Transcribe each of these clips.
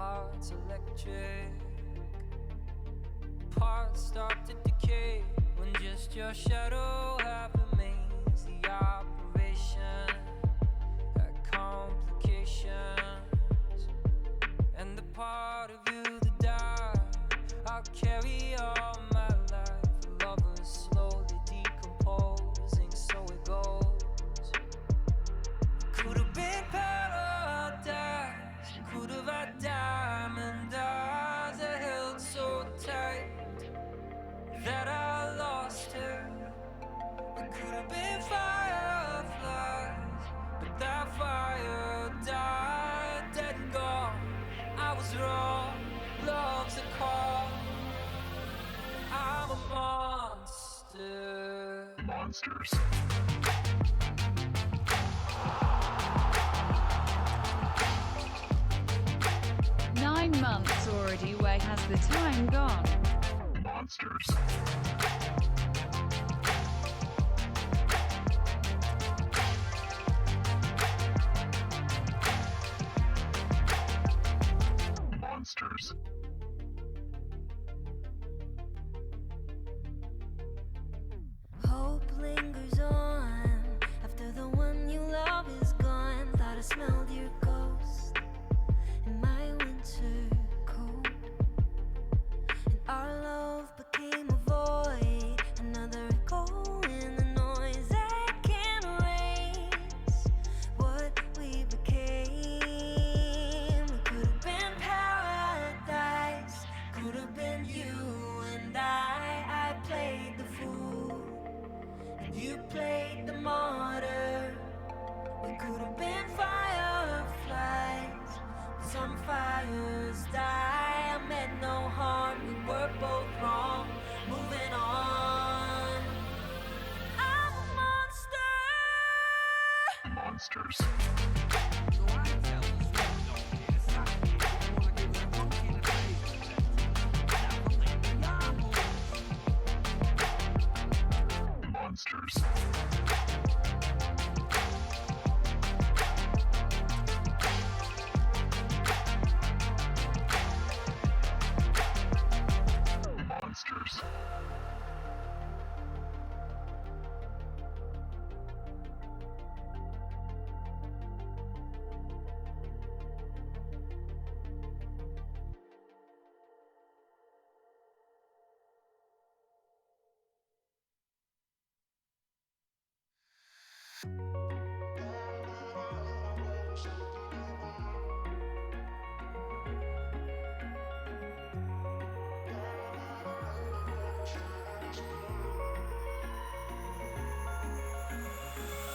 heart's electric. Parts start to decay when just your shadow half remains. The operation had complications, and the part of you that died I'll carry all my life. Lovers slowly decomposing, so it goes. Could have been paradise, could have had diamond eyes that held so tight that I lost her. It could have been fireflies, but that fire died, dead and gone. I was wrong, love's a call. I'm a monster. Monsters. Nine months already, where has the time gone? Monsters. Monsters. Hope lingers on after the one you love is gone. Thought I smelled your ghost in my winter coat, and our love became a void, another echo in the noise that can't erase what we became. We could have been paradise, could have been you and I played the fool, and you played the martyr. We could have been fireflies, but some fires die. I meant no harm, we were both wrong. Moving on. I'm a monster. Monsters. Monsters. Monsters.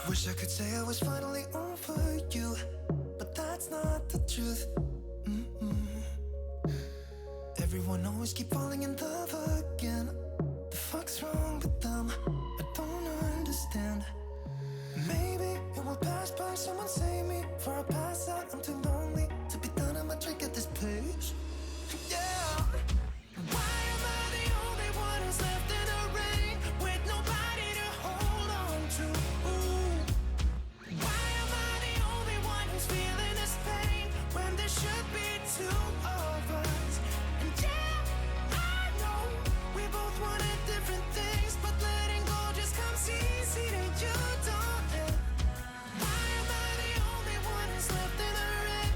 Wish I could say I was finally over you, but that's not the truth. Everyone always keep falling in love again. The fuck's wrong with them? I don't understand. Maybe it will pass by, someone save me. Before I pass out, I'm too lonely to be done. I'm a drink at this place. Yeah. Why am I the only one who's left in the rain with nobody to hold on to? Why am I the only one who's feeling this pain when there should be two of us? And yeah, I know we both wanted different things, but letting go just comes easy to you, don't it? Why am I the only one who's left in the rain?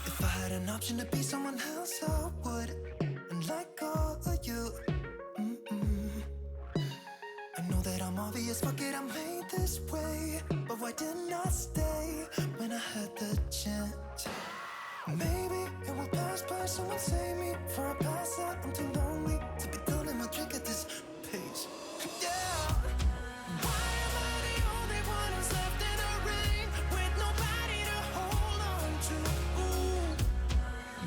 If I had an option to be someone else, I would, and let go of you. I know that I'm obvious, fuck it, I'm made this way. But why didn't I stay when I had the chance? Maybe it will pass by, someone save me. Before I pass out, I'm too lonely to be done in my drink at this pace. Yeah. Why am I the only one who's left in the rain with nobody to hold on to?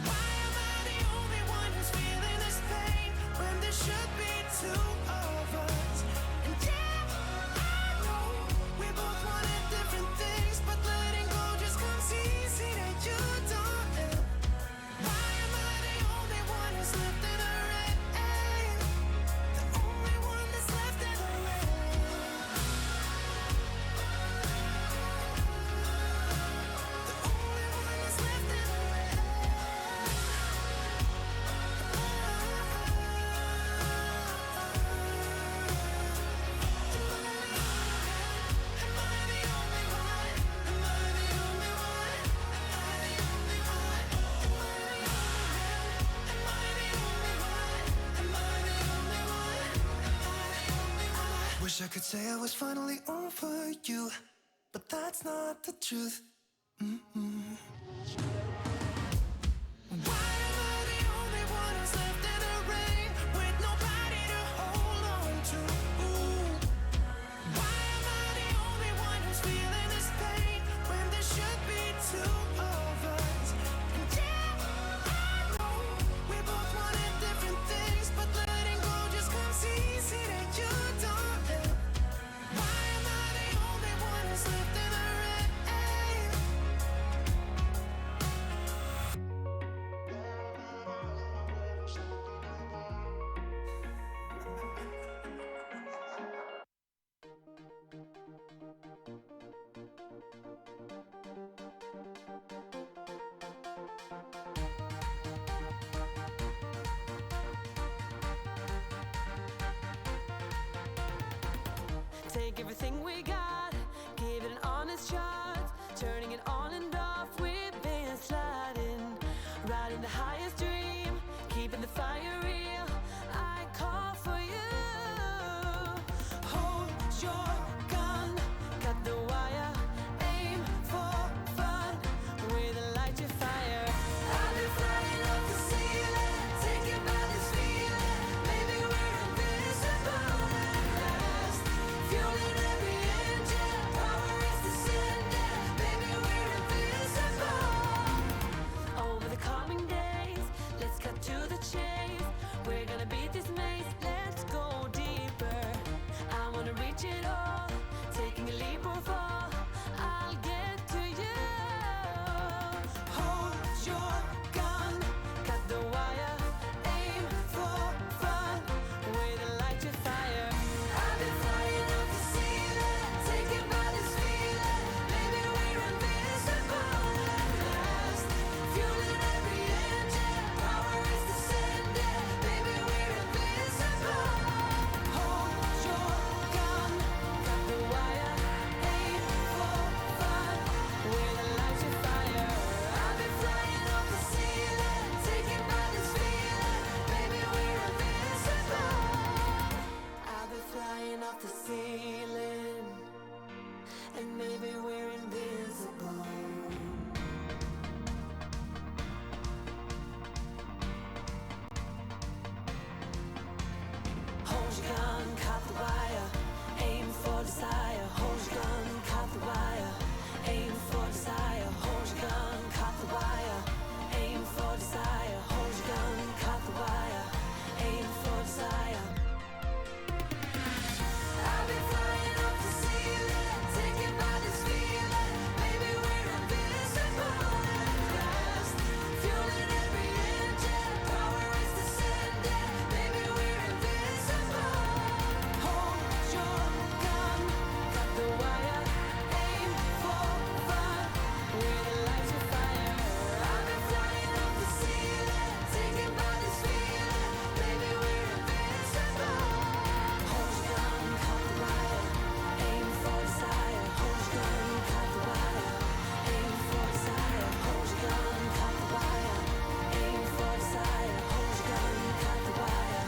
Why am I the only one who's feeling this pain when there should be two of us? And yeah, I know we both wanted different things, but letting go just comes easy to you, don't it? Why am I the only one who's left in the rain? The only one that's left in the I could say I was finally over you, but that's not the truth. Why am I the only one who's left in the rain with nobody to hold on to? Why am I the only one who's feeling this pain when there should be two of us? And yeah, I know we both wanted different things, but letting go just comes easy to you, darling. Why am I the only one who's left in the rain? Take everything we got, give it an honest shot. Turning it on and off, we've been sliding. Riding the highest dream, keeping the fire real. I call for you. Hold your gun, cut the wire. Aim for fun, with a light your fire. I've been flying off the ceiling, taken by this feeling. Maybe we're invisible at last. Fueling every engine, power is descending. Maybe we're invisible. Over the coming days, let's cut to the chase. We're gonna beat this maze, let's go deeper. I wanna reach it all, taking a leap or fall. I'll get to you. Hold your gun, cut the wire. Aim for fun, with a light your fire. I've been flying off the ceiling, taken by this feeling. Maybe we're invisible at last. Fueling every engine, power is descending. Maybe we're invisible. Hold your gun, cut the wire. Aim for fun, with a light your fire. I've been flying off the ceiling, taken by this feeling. Maybe we're invisible. I've been flying off the ceiling, and maybe we're invisible. Hold your gun, cut the wire. Aim for desire. Hold your gun, cut the wire. Aim for desire. Hold your gun, cut the wire. Aim for desire. Hold your gun, cut the wire. Aim for desire. I've been flying off the ceiling, taken by this feeling. Maybe we're invisible at last. Fueling every engine, power is descending. Maybe we're invisible. Hold your gun, cut the wire. Aim for fun, with a light your fire. I've been flying off the ceiling, taken by this feeling. Maybe we're invisible. Hold your gun, cut the wire. Aim for desire. Hold your gun, cut the wire. Aim for desire. Hold your gun, cut the wire. Aim for desire. Hold your gun, cut the wire.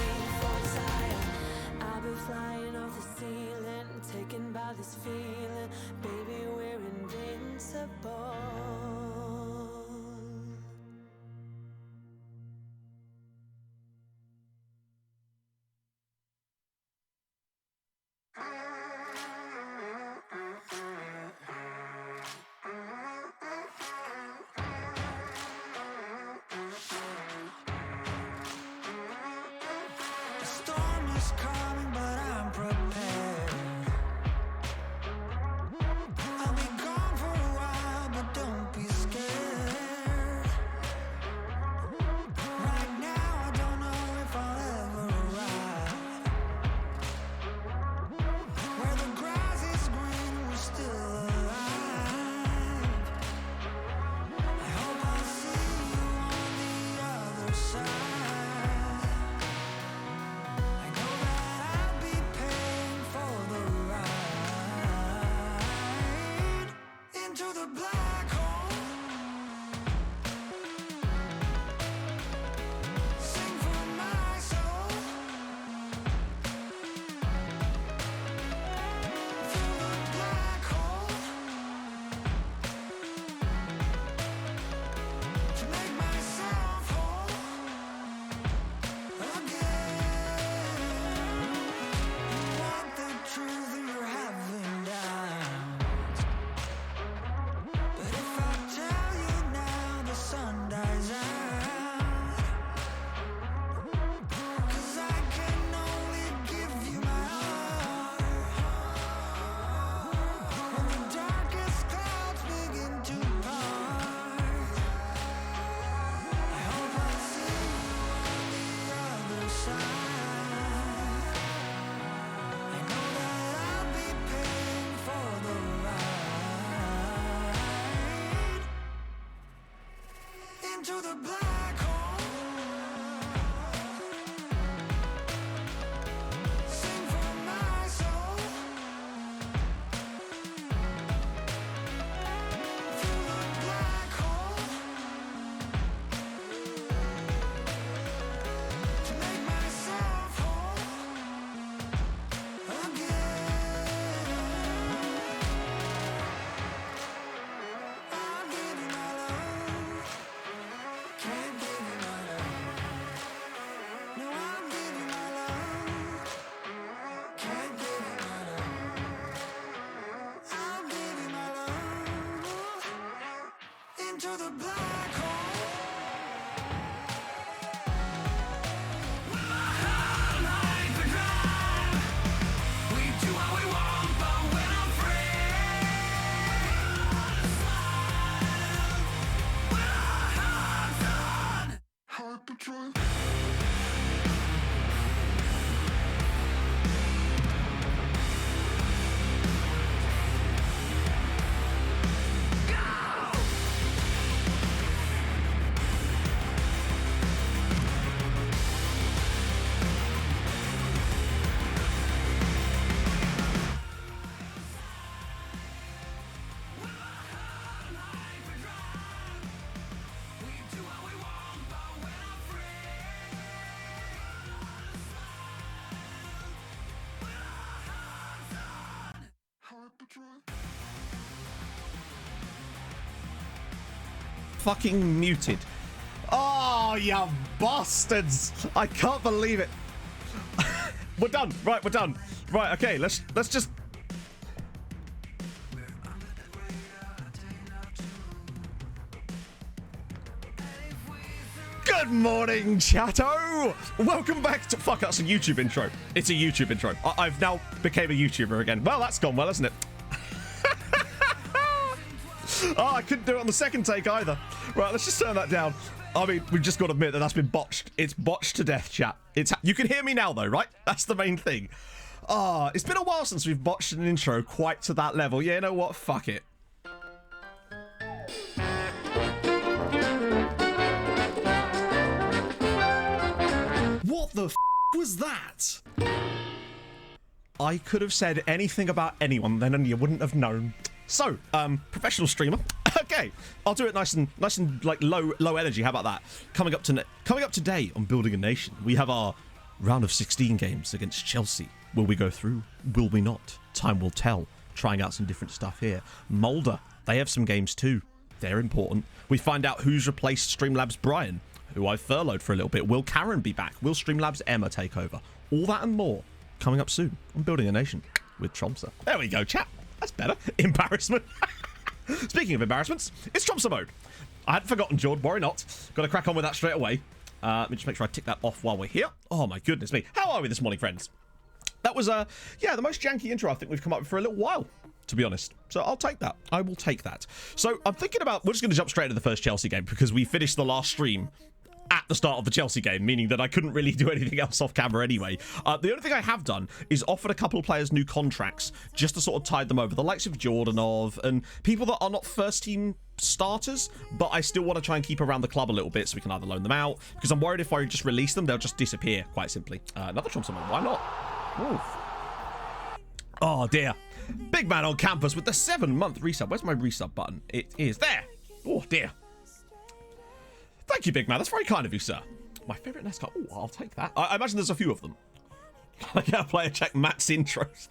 Aim for desire. I've been flying off the ceiling, taken by this feeling. Baby, we're invincible. The storm is coming, but I'm prepared. I'll be gone for a while, but don't fucking muted. Oh, you bastards. I can't believe it. We're done. Right, we're done. Right, okay, let's just... Good morning, chatto! Welcome back to... Fuck, that's a YouTube intro. It's a YouTube intro. I've now became a YouTuber again. Well, that's gone well, hasn't it? Oh, I couldn't do it on the second take either. Right, let's just turn that down. I mean, we've just got to admit that that's been botched. It's botched to death, chat. You can hear me now, though, right? That's the main thing. Ah, it's been a while since we've botched an intro quite to that level. Yeah, you know what? Fuck it. What the f was that? I could have said anything about anyone, then you wouldn't have known. So, professional streamer. Okay, I'll do it nice and like low energy. How about that? Coming up today on Building a Nation, we have our round of 16 games against Chelsea. Will we go through? Will we not? Time will tell. Trying out some different stuff here. Mulder, they have some games too. They're important. We find out who's replaced Streamlabs Brian, who I furloughed for a little bit. Will Karen be back? Will Streamlabs Emma take over? All that and more coming up soon on Building a Nation with Tromso. There we go, chat. That's better. Embarrassment. Speaking of embarrassments, it's Tromso mode. I hadn't forgotten, Jord. Worry not. Got to crack on with that straight away. Let me just make sure I tick that off while we're here. Oh, my goodness me. How are we this morning, friends? That was, yeah, the most janky intro I think we've come up with for a little while, to be honest. So I'll take that. I will take that. So I'm thinking about... We're just going to jump straight into the first Chelsea game because we finished the last stream at the start of the Chelsea game, meaning that I couldn't really do anything else off camera anyway. The only thing I have done is offered a couple of players new contracts just to sort of tide them over. The likes of Jordanov and people that are not first team starters, but I still want to try and keep around the club a little bit so we can either loan them out, because I'm worried if I just release them, they'll just disappear, quite simply. Another Tromso, why not? Oof. Oh dear. Big man on campus with the 7-month resub. Where's my resub button? It is there. Oh dear. Thank you, big man. That's very kind of you, sir. My favourite NASCAR. Oh, I'll take that. I imagine there's a few of them. I gotta player check Matt's intros.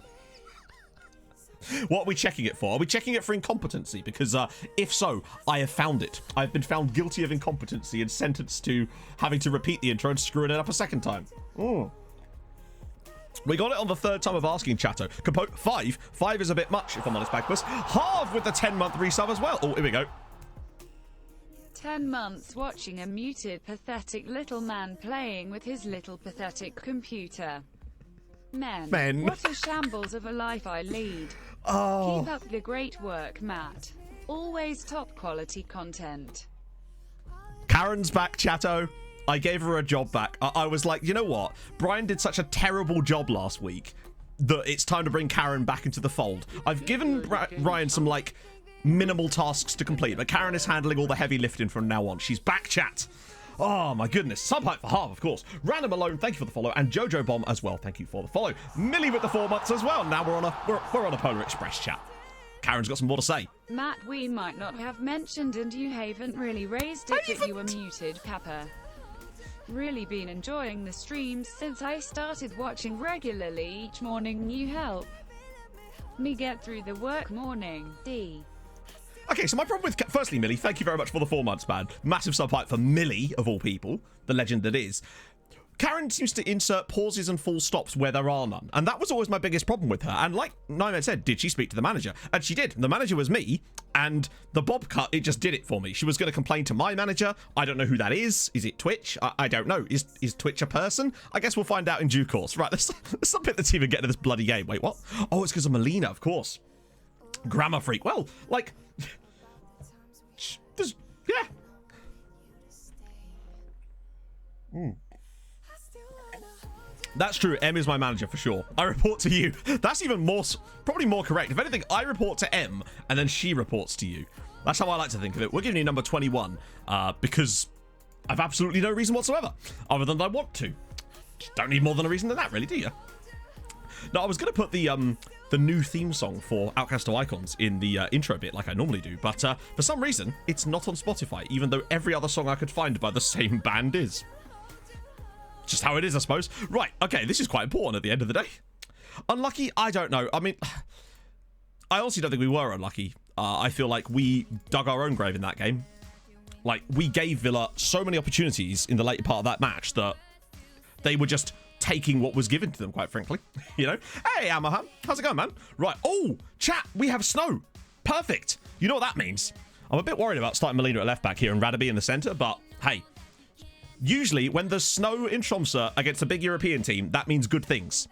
What are we checking it for? Are we checking it for incompetency? Because if so, I have found it. I've been found guilty of incompetency and sentenced to having to repeat the intro and screwing it up a second time. Oh. We got it on the third time of asking, chatto. Capote, 5. 5 is a bit much, if I'm honest, Bagpuss. Harv with the 10-month resub as well. Oh, here we go. 10 months watching a muted, pathetic little man playing with his little pathetic computer. Men. What a shambles of a life I lead. Oh. Keep up the great work, Matt. Always top quality content. Karen's back, chatto. I gave her a job back. I was like, you know what? Brian did such a terrible job last week that it's time to bring Karen back into the fold. I've given Ryan some, like, minimal tasks to complete, but Karen is handling all the heavy lifting from now on. She's back, chat. Oh my goodness. Sub hype for Harv, of course. Random Alone, thank you for the follow, and Jojo Bomb as well, thank you for the follow. Millie with the 4 months as well. Now we're on a Polar Express, chat. Karen's got some more to say. Matt, we might not have mentioned, and you haven't really raised it, that you were muted, Pepper. Really been enjoying the streams since I started watching regularly each morning. You help me get through the work morning. D. Okay, so my problem with... Firstly, Millie, thank you very much for the 4 months, man. Massive sub hype for Millie, of all people. The legend that is. Karen seems to insert pauses and full stops where there are none. And that was always my biggest problem with her. And like Nyman said, did she speak to the manager? And she did. The manager was me. And the bob cut, it just did it for me. She was going to complain to my manager. I don't know who that is. Is it Twitch? I don't know. Is Twitch a person? I guess we'll find out in due course. Right, let's submit the team and get into this bloody game. Wait, what? Oh, it's because of Melina, of course. Grammar freak. Well, like... yeah. That's true. M is my manager for sure. I report to you. That's even more, probably more correct. If anything, I report to M and then she reports to you. That's how I like to think of it. We're giving you number 21 because I've absolutely no reason whatsoever other than I want to. Just don't need more than a reason than that, really, do you? No, I was going to put the new theme song for Outcast to Icons in the intro bit like I normally do, but for some reason, it's not on Spotify, even though every other song I could find by the same band is. Just how it is, I suppose. Right, okay, this is quite important at the end of the day. Unlucky? I don't know. I mean, I honestly don't think we were unlucky. I feel like we dug our own grave in that game. Like, we gave Villa so many opportunities in the later part of that match that they were just taking what was given to them, quite frankly. You know? Hey, Amahan. How's it going, man? Right. Oh, chat. We have snow. Perfect. You know what that means? I'm a bit worried about starting Molina at left back here and Radaby in the centre, but hey, usually when there's snow in Tromsø against a big European team, that means good things.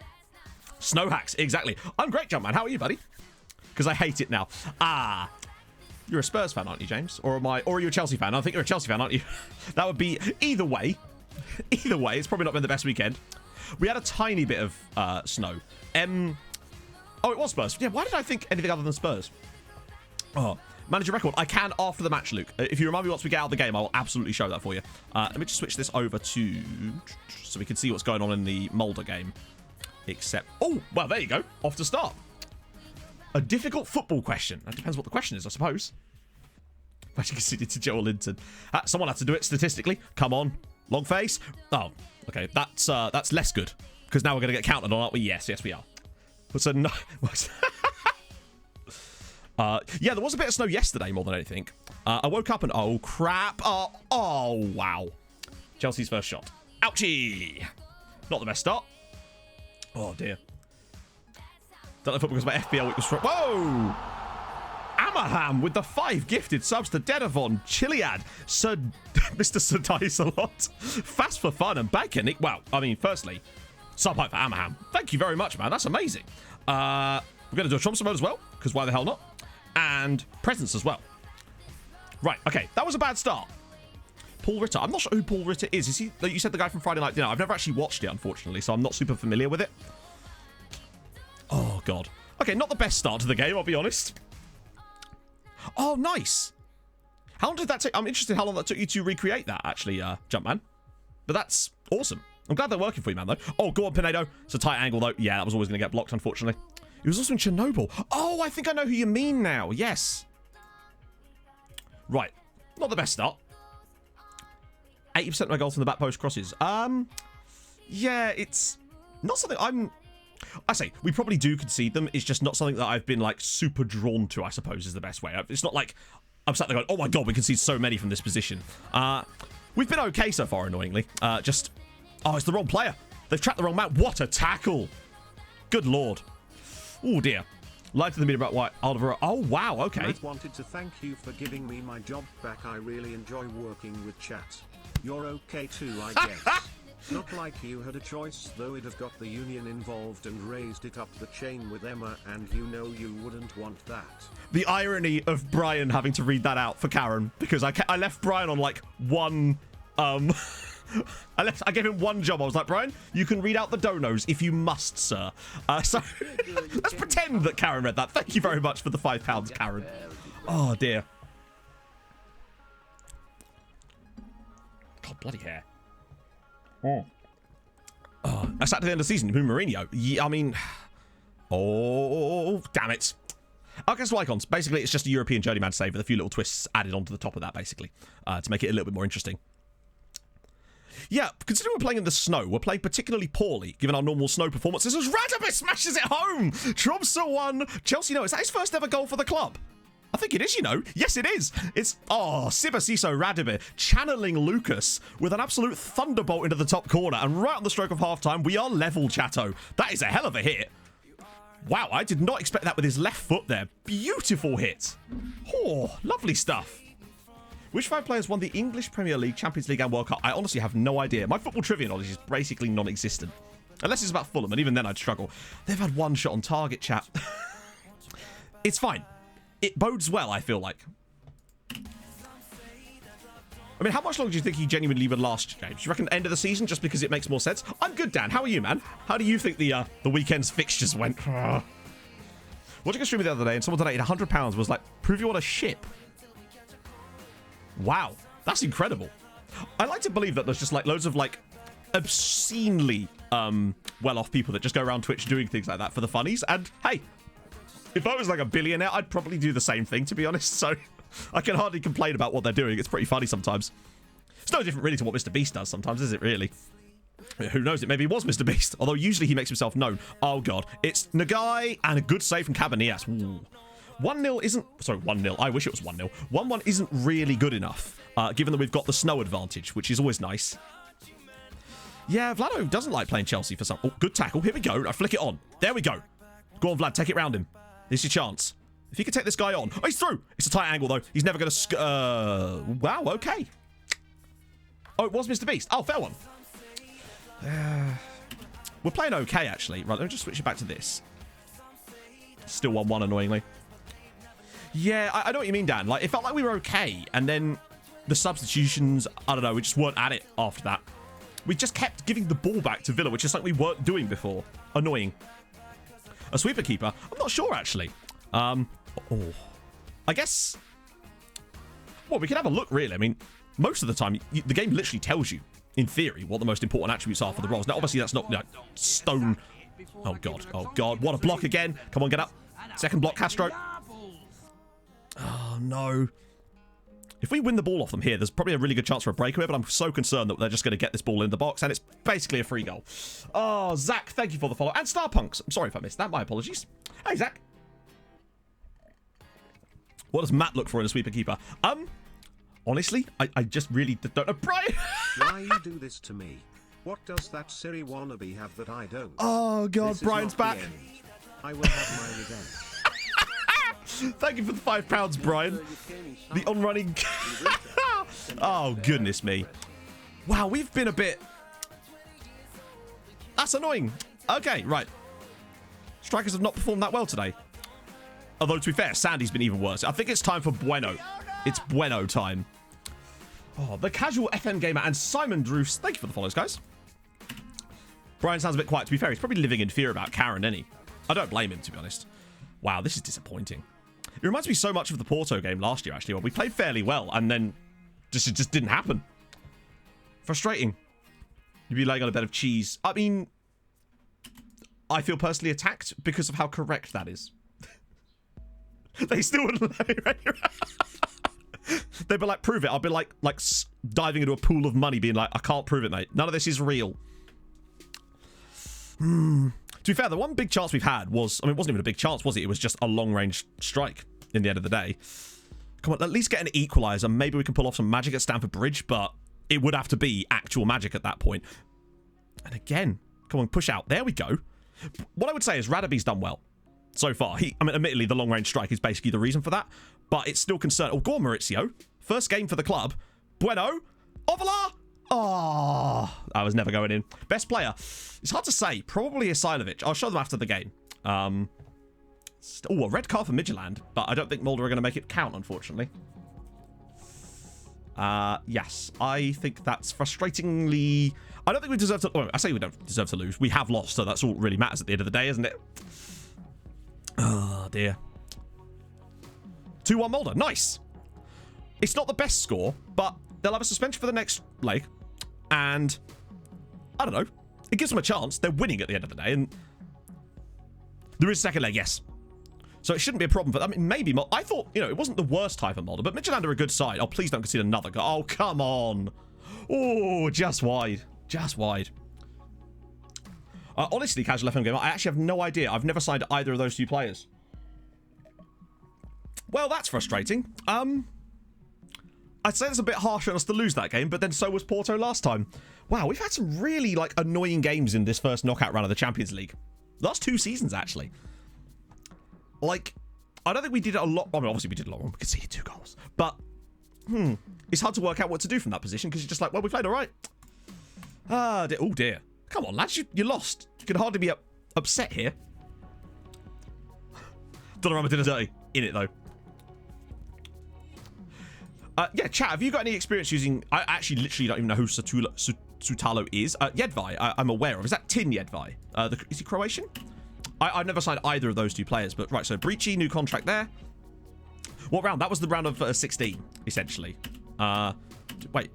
Snow hacks, exactly. I'm great, Jumpman. How are you, buddy? Because I hate it now. Ah, you're a Spurs fan, aren't you, James? Or are you a Chelsea fan? I think you're a Chelsea fan, aren't you? That would be either way. Either way, it's probably not been the best weekend. We had a tiny bit of snow. Oh, it was Spurs. Yeah, why did I think anything other than Spurs? Oh, manager record. I can after the match, Luke. If you remind me once we get out of the game, I will absolutely show that for you. Let me just switch this over to so we can see what's going on in the Mulder game. Except, oh, well, there you go. Off to start. A difficult football question. That depends what the question is, I suppose. Actually conceded to Joel Linton. Someone had to do it statistically. Come on. Long face. Oh, okay. That's less good. Because now we're going to get counted on, aren't we? Yes, we are. What's a no... yeah, there was a bit of snow yesterday more than anything. I woke up and... Oh, crap. Oh, wow. Chelsea's first shot. Ouchie. Not the best start. Oh, dear. Don't know if it was my FBL week was from... Whoa! Amaham with the 5 gifted subs to Dedavon, Chiliad, Sir Mr. Sadice a lot. Fast for fun and Baconic. Well, I mean, firstly, sub hype for Amaham. Thank you very much, man. That's amazing. We're going to do a Tromso mode as well, because why the hell not? And presents as well. Right, okay. That was a bad start. Paul Ritter. I'm not sure who Paul Ritter is. Is he... You said the guy from Friday Night Dinner. I've never actually watched it, unfortunately, so I'm not super familiar with it. Oh, God. Okay, not the best start to the game, I'll be honest. Oh, nice. How long did that take? I'm interested how long that took you to recreate that, actually, Jumpman. But that's awesome. I'm glad they're working for you, man, though. Oh, go on, Pinedo. It's a tight angle, though. Yeah, that was always going to get blocked, unfortunately. He was also in Chernobyl. Oh, I think I know who you mean now. Yes. Right. Not the best start. 80% of my goals from the back post crosses. Yeah, it's not something I say, we probably do concede them. It's just not something that I've been, like, super drawn to, I suppose, is the best way. It's not like I'm sat there going, oh, my God, we concede so many from this position. We've been okay so far, annoyingly. Oh, it's the wrong player. They've tracked the wrong man. What a tackle. Good Lord. Oh, dear. Lied to the media about why Alderweireld. Oh, wow, okay. I wanted to thank you for giving me my job back. I really enjoy working with chat. You're okay too, I guess. Not like you had a choice, though. It have got the union involved and raised it up the chain with Emma, and you know you wouldn't want that. The irony of Brian having to read that out for Karen, because I left Brian on, like, one... I gave him one job. I was like, Brian, you can read out the donos if you must, sir. So let's pretend that Karen read that. Thank you very much for the £5, Karen. Oh, dear. God, bloody hair. Oh, that's at the end of the season. Who, Mourinho? Yeah, I mean... Oh, damn it. Arcastle Icons. Basically, it's just a European journeyman save with a few little twists added onto the top of that, basically, to make it a little bit more interesting. Yeah, considering we're playing in the snow, we're playing particularly poorly, given our normal snow performances, as Radabis smashes it home! Tromso 1, Chelsea no. Is that his first ever goal for the club? I think it is, you know. Yes, it is. It's, Sibasiso Radibir channeling Lucas with an absolute thunderbolt into the top corner, and right on the stroke of half-time, we are level, chatto. That is a hell of a hit. Wow, I did not expect that with his left foot there. Beautiful hit. Oh, lovely stuff. Which 5 players won the English Premier League, Champions League and World Cup? I honestly have no idea. My football trivia knowledge is basically non-existent. Unless it's about Fulham, and even then I'd struggle. They've had one shot on target, chap. It's fine. It bodes well, I feel like. I mean, how much longer do you think he genuinely would last, James? Do you reckon the end of the season, just because it makes more sense? I'm good, Dan. How are you, man? How do you think the weekend's fixtures went? Watching a stream the other day, and someone donated £100 was like, prove you want a ship. Wow, that's incredible. I like to believe that there's just like loads of like obscenely well-off people that just go around Twitch doing things like that for the funnies. And hey, if I was like a billionaire, I'd probably do the same thing, to be honest. So I can hardly complain about what they're doing. It's pretty funny sometimes. It's no different really to what Mr. Beast does sometimes, is it really? Who knows? It maybe was Mr. Beast. Although usually he makes himself known. Oh, God. It's Nagai and a good save from Cabanillas. Ooh. 1-0 isn't... Sorry, 1-0. I wish it was 1-0. 1-1 isn't really good enough, given that we've got the snow advantage, which is always nice. Yeah, Vlado doesn't like playing Chelsea for some... Oh, good tackle. Here we go. I flick it on. There we go. Go on, Vlad. Take it round him. This is your chance. If you can take this guy on... Oh, he's through. It's a tight angle, though. He's never going to... Wow, okay. Oh, it was Mr. Beast. Oh, fair one. We're playing okay, actually. Right, let me just switch it back to this. Still 1-1, annoyingly. Yeah, I know what you mean, Dan. Like, it felt like we were okay, and then the substitutions, I don't know, we just weren't at it after that. We just kept giving the ball back to Villa, which is something we weren't doing before. Annoying. A sweeper keeper? I'm not sure, actually. I guess... Well, we can have a look, really. I mean, most of the time, the game literally tells you, in theory, what the most important attributes are for the roles. Now, obviously, that's not stone... Oh, God. Oh, God. What a block again. Come on, get up. Second block, Castro. Oh, no. If we win the ball off them here, there's probably a really good chance for a breakaway, but I'm so concerned that they're just going to get this ball in the box, and it's basically a free goal. Oh, Zach, thank you for the follow. And Starpunks. I'm sorry if I missed that. My apologies. Hey, Zach. What does Matt look for in a sweeper keeper? Honestly, I just really don't know. Brian! Why you do this to me? What does that Siri wannabe have that I don't? Oh, God, This is Brian's not back. the end. I will have my revenge. Thank you for the £5, Brian. The on-running... Oh, goodness me. Wow, we've been a bit... That's annoying. Okay, right. Strikers have not performed that well today. Although, to be fair, Sandy's been even worse. I think it's time for Bueno. It's Bueno time. Oh, the casual FM gamer and Simon Druce. Thank you for the follows, guys. Brian sounds a bit quiet. To be fair, he's probably living in fear about Karen, isn't he? I don't blame him, to be honest. Wow, this is disappointing. It reminds me so much of the Porto game last year, actually, where we played fairly well, and then it just didn't happen. Frustrating. You'd be laying on a bed of cheese. I mean, I feel personally attacked because of how correct that is. They still wouldn't lay right. They'd be like, prove it. I'll be like diving into a pool of money, being like, I can't prove it, mate. None of this is real. To be fair, the one big chance we've had was, I mean, it wasn't even a big chance, was it? It was just a long-range strike in the end of the day. Come on, at least get an equaliser. Maybe we can pull off some magic at Stamford Bridge, but it would have to be actual magic at that point. And again, come on, push out. There we go. What I would say is Radaby's done well so far. I mean, admittedly, the long-range strike is basically the reason for that, but it's still concerned. Oh, go on, Maurizio. First game for the club. Bueno. Ovala. Oh, I was never going in. Best player. It's hard to say. Probably Isilovic. I'll show them after the game. Oh, a red card for Midtjylland, but I don't think Mulder are going to make it count, unfortunately. Yes, I think that's frustratingly... I don't think we deserve to... Oh, I say we don't deserve to lose. We have lost, so that's all that really matters at the end of the day, isn't it? Oh, dear. 2-1 Mulder. Nice. It's not the best score, but they'll have a suspension for the next leg. And, I don't know. It gives them a chance. They're winning at the end of the day. And there is a second leg, yes. So it shouldn't be a problem. But I mean, maybe... I thought, you know, it wasn't the worst type of Mulder, but Midtjylland are a good side. Oh, please don't concede another goal. Oh, come on. Oh, just wide. Just wide. Honestly, Casual FM Gamer, I actually have no idea. I've never signed either of those two players. Well, that's frustrating. I'd say it's a bit harsh on us to lose that game, but then so was Porto last time. Wow, we've had some really, like, annoying games in this first knockout round of the Champions League. Last 2 seasons, actually. Like, I don't think we did it a lot. I mean, obviously we did a lot wrong. We could see 2 goals. But, it's hard to work out what to do from that position because you're just like, well, we played all right. Oh, dear. Come on, lads, you lost. You can hardly be upset here. Donnarumma did a dirty. In it, though. Yeah, chat, have you got any experience using... I actually literally don't even know who Sutalo is. Jedvaj, I'm aware of. Is that Tin Jedvaj? Is he Croatian? I've never signed either of those 2 players. But right, so Brici, new contract there. What round? That was the round of 16, essentially. Wait.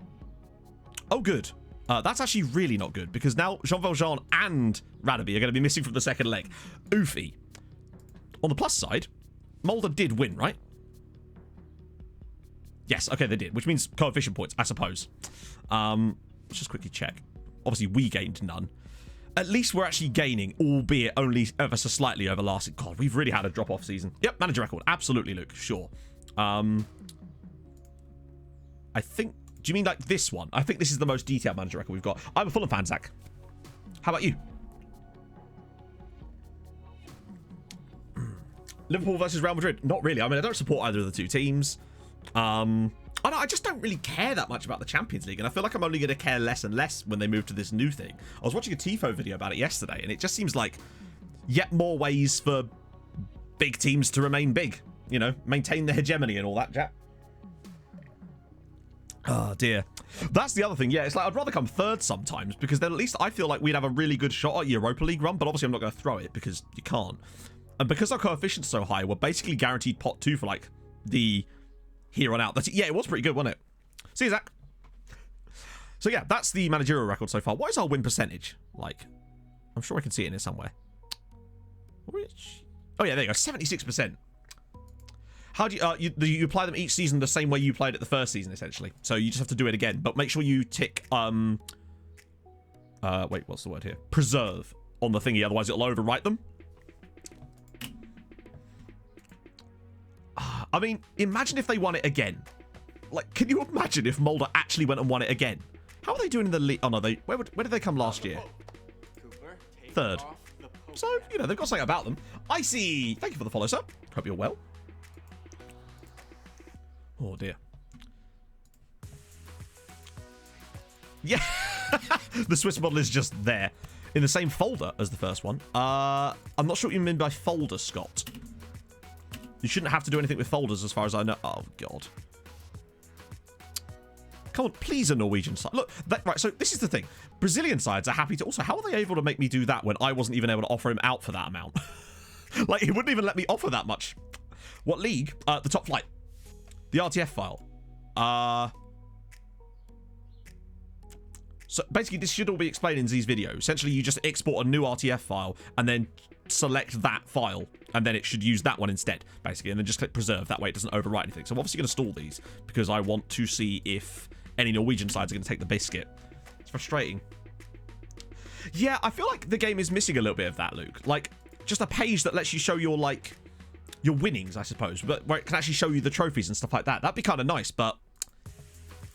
Oh, good. That's actually really not good, because now Jean Valjean and Radaby are going to be missing from the second leg. Oofy. On the plus side, Mulder did win, right? Yes, okay, they did, which means coefficient points, I suppose. Let's just quickly check. Obviously, we gained none. at least we're actually gaining, albeit only ever so slightly over last. God, we've really had a drop-off season. Yep, manager record. Absolutely, Luke. Sure. I think... Do you mean like this one? I think this is the most detailed manager record we've got. I'm a Fulham fan, Zach. How about you? Liverpool versus Real Madrid. Not really. I mean, I don't support either of the two teams. I just don't really care that much about the Champions League, and I feel like I'm only going to care less and less when they move to this new thing. I was watching a Tifo video about it yesterday, and it just seems like yet more ways for big teams to remain big. You know, maintain their hegemony and all that, Jack. Oh, dear. That's the other thing. Yeah, it's like I'd rather come third sometimes, because then at least I feel like we'd have a really good shot at Europa League run, but obviously I'm not going to throw it because you can't. And because our coefficient's so high, we're basically guaranteed pot 2 for like the here on out. Yeah, it was pretty good, wasn't it? See you, Zach. So yeah, that's the managerial record so far. What is our win percentage? Like, I'm sure I can see it in here somewhere. Which... Oh yeah, there you go, 76%. How do you apply them each season the same way you played it the first season, essentially? So you just have to do it again, but make sure you tick wait, what's the word here? Preserve on the thingy, otherwise it'll overwrite them. I mean, imagine if they won it again. Like, can you imagine if Mulder actually went and won it again? How are they doing in the league? Oh no, where did they come last year? Third. So, you know, they've got something about them. Icy! Thank you for the follow, sir. Hope you're well. Oh dear. Yeah. The Swiss model is just there. In the same folder as the first one. I'm not sure what you mean by folder, Scott. You shouldn't have to do anything with folders as far as I know. Oh, God. Come on, please, a Norwegian side. Look, right, so this is the thing. Brazilian sides are happy to... Also, how are they able to make me do that when I wasn't even able to offer him out for that amount? Like, he wouldn't even let me offer that much. What league? The top flight. The RTF file. So, basically, this should all be explained in Z's video. Essentially, you just export a new RTF file and then select that file, and then it should use that one instead, basically, and then just click preserve. That way it doesn't overwrite anything. So I'm obviously going to stall these because I want to see if any Norwegian sides are going to take the biscuit. It's frustrating. Yeah, I feel like the game is missing a little bit of that, Luke. Like, just a page that lets you show your, like, your winnings, I suppose, but where it can actually show you the trophies and stuff like that. That'd be kind of nice, but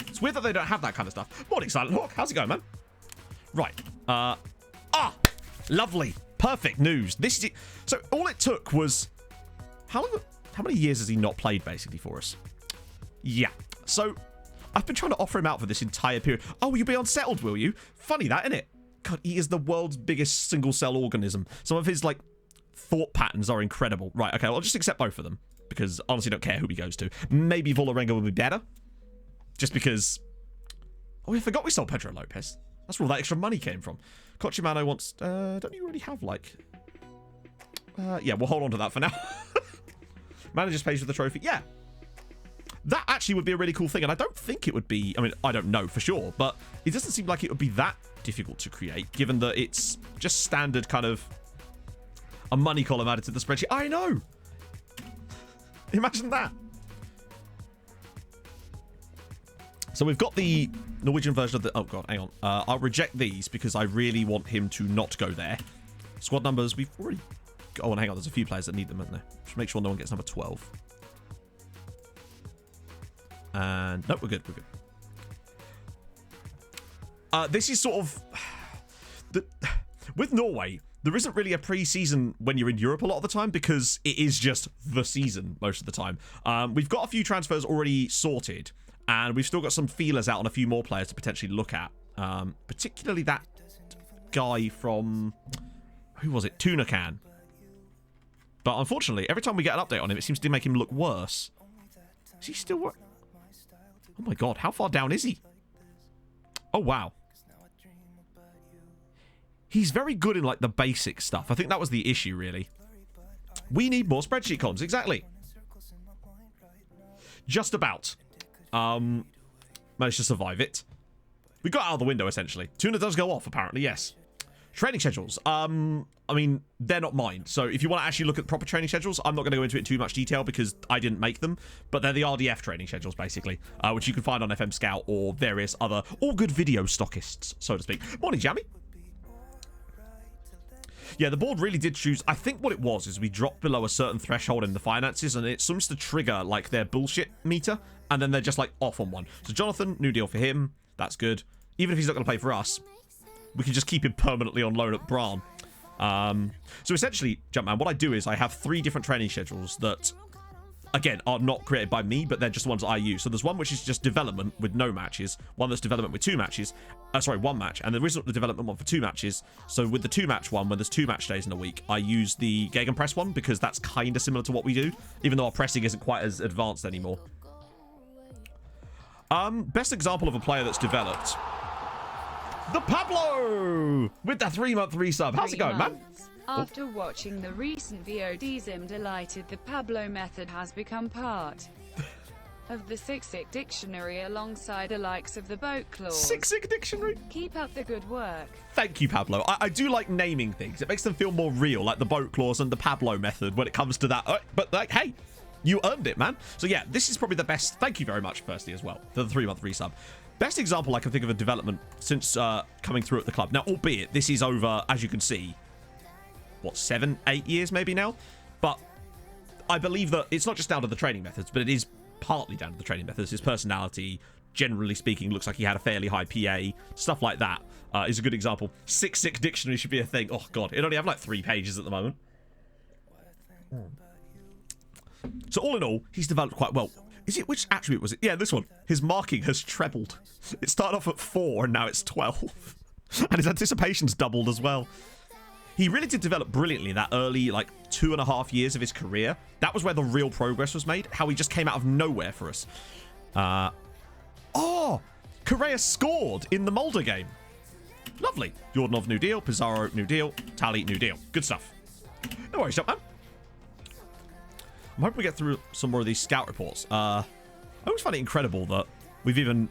it's weird that they don't have that kind of stuff. Morning, Silent Hawk. How's it going, man? Right. Lovely. Perfect news. This is it. So all it took was how many years has he not played basically for us? Yeah. So I've been trying to offer him out for this entire period. Oh, you'll be unsettled, will you? Funny that, isn't it? God, he is the world's biggest single cell organism. Some of his like thought patterns are incredible. Right, okay, well, I'll just accept both of them because honestly don't care who he goes to. Maybe Volarenga will be better. Just because... Oh, I forgot we sold Pedro Lopez. That's where all that extra money came from. Cochimano wants... don't you already have, like... yeah, we'll hold on to that for now. Manager's page for the trophy. Yeah. That actually would be a really cool thing, and I don't think it would be... I mean, I don't know for sure, but it doesn't seem like it would be that difficult to create, given that it's just standard kind of... a money column added to the spreadsheet. I know! Imagine that. So we've got the Norwegian version of the... Oh, God, hang on. I'll reject these because I really want him to not go there. Squad numbers, we've already... Oh, and hang on. There's a few players that need them, isn't there? Just make sure no one gets number 12. And... Nope, we're good. We're good. This is sort of... With Norway, there isn't really a pre-season when you're in Europe a lot of the time because it is just the season most of the time. We've got a few transfers already sorted. And we've still got some feelers out on a few more players to potentially look at. Particularly that guy from... Who was it? Tuna Can. But unfortunately, every time we get an update on him, it seems to make him look worse. Is he still... Oh my God, how far down is he? Oh, wow. He's very good in, like, the basic stuff. I think that was the issue, really. We need more spreadsheet columns. Exactly. Just about. Managed to survive it. We got out of the window, essentially. Tuna does go off, apparently, yes. Training schedules. I mean, they're not mine. So if you want to actually look at proper training schedules, I'm not going to go into it in too much detail because I didn't make them. But they're the RDF training schedules, basically, which you can find on FM Scout or various other all good video stockists, so to speak. Morning, Jammy. Yeah, the board really did choose. I think what it was is we dropped below a certain threshold in the finances, and it seems to trigger like their bullshit meter, and then they're just like off on one. So Jonathan, new deal for him. That's good. Even if he's not going to play for us, we can just keep him permanently on loan at Bran. So essentially, Jumpman, what I do is I have 3 different training schedules that, again, are not created by me, but they're just ones I use. So there's one which is just development with no matches, one that's development with 2 matches, sorry, 1 match, and there isn't the development one for 2 matches. So with the 2 match one, when there's 2 match days in a week, I use the Gegenpress one because that's kind of similar to what we do, even though our pressing isn't quite as advanced anymore. Best example of a player that's developed. The Pablo with the 3-month resub. How's it going, man? After watching the recent VODs, I'm delighted the Pablo method has become part of the Sick Dictionary alongside the likes of the boat clause. Sick Dictionary. Keep up the good work. Thank you, Pablo. I do like naming things. It makes them feel more real, like the boat clause and the Pablo method when it comes to that. But like, hey, you earned it, man. So yeah, this is probably the best. Thank you very much, firstly, as well, for the 3-month resub. Best example I can think of a development since coming through at the club. Now, albeit this is over, as you can see, what, 7, 8 years maybe now? But I believe that it's not just down to the training methods, but it is partly down to the training methods. His personality, generally speaking, looks like he had a fairly high PA. Stuff like that is a good example. Sick Dictionary should be a thing. Oh, God. It only have like 3 pages at the moment. So all in all, he's developed quite well. Is it, which attribute was it? Yeah, this one. His marking has trebled. It started off at 4 and now it's 12. And his anticipation's doubled as well. He really did develop brilliantly in that early, like, 2.5 years of his career. That was where the real progress was made. How he just came out of nowhere for us. Oh! Correa scored in the Mulder game. Lovely. Jordanov, new deal. Pizarro, new deal. Tally, new deal. Good stuff. No worries, man. I'm hoping we get through some more of these scout reports. I always find it incredible that we've even...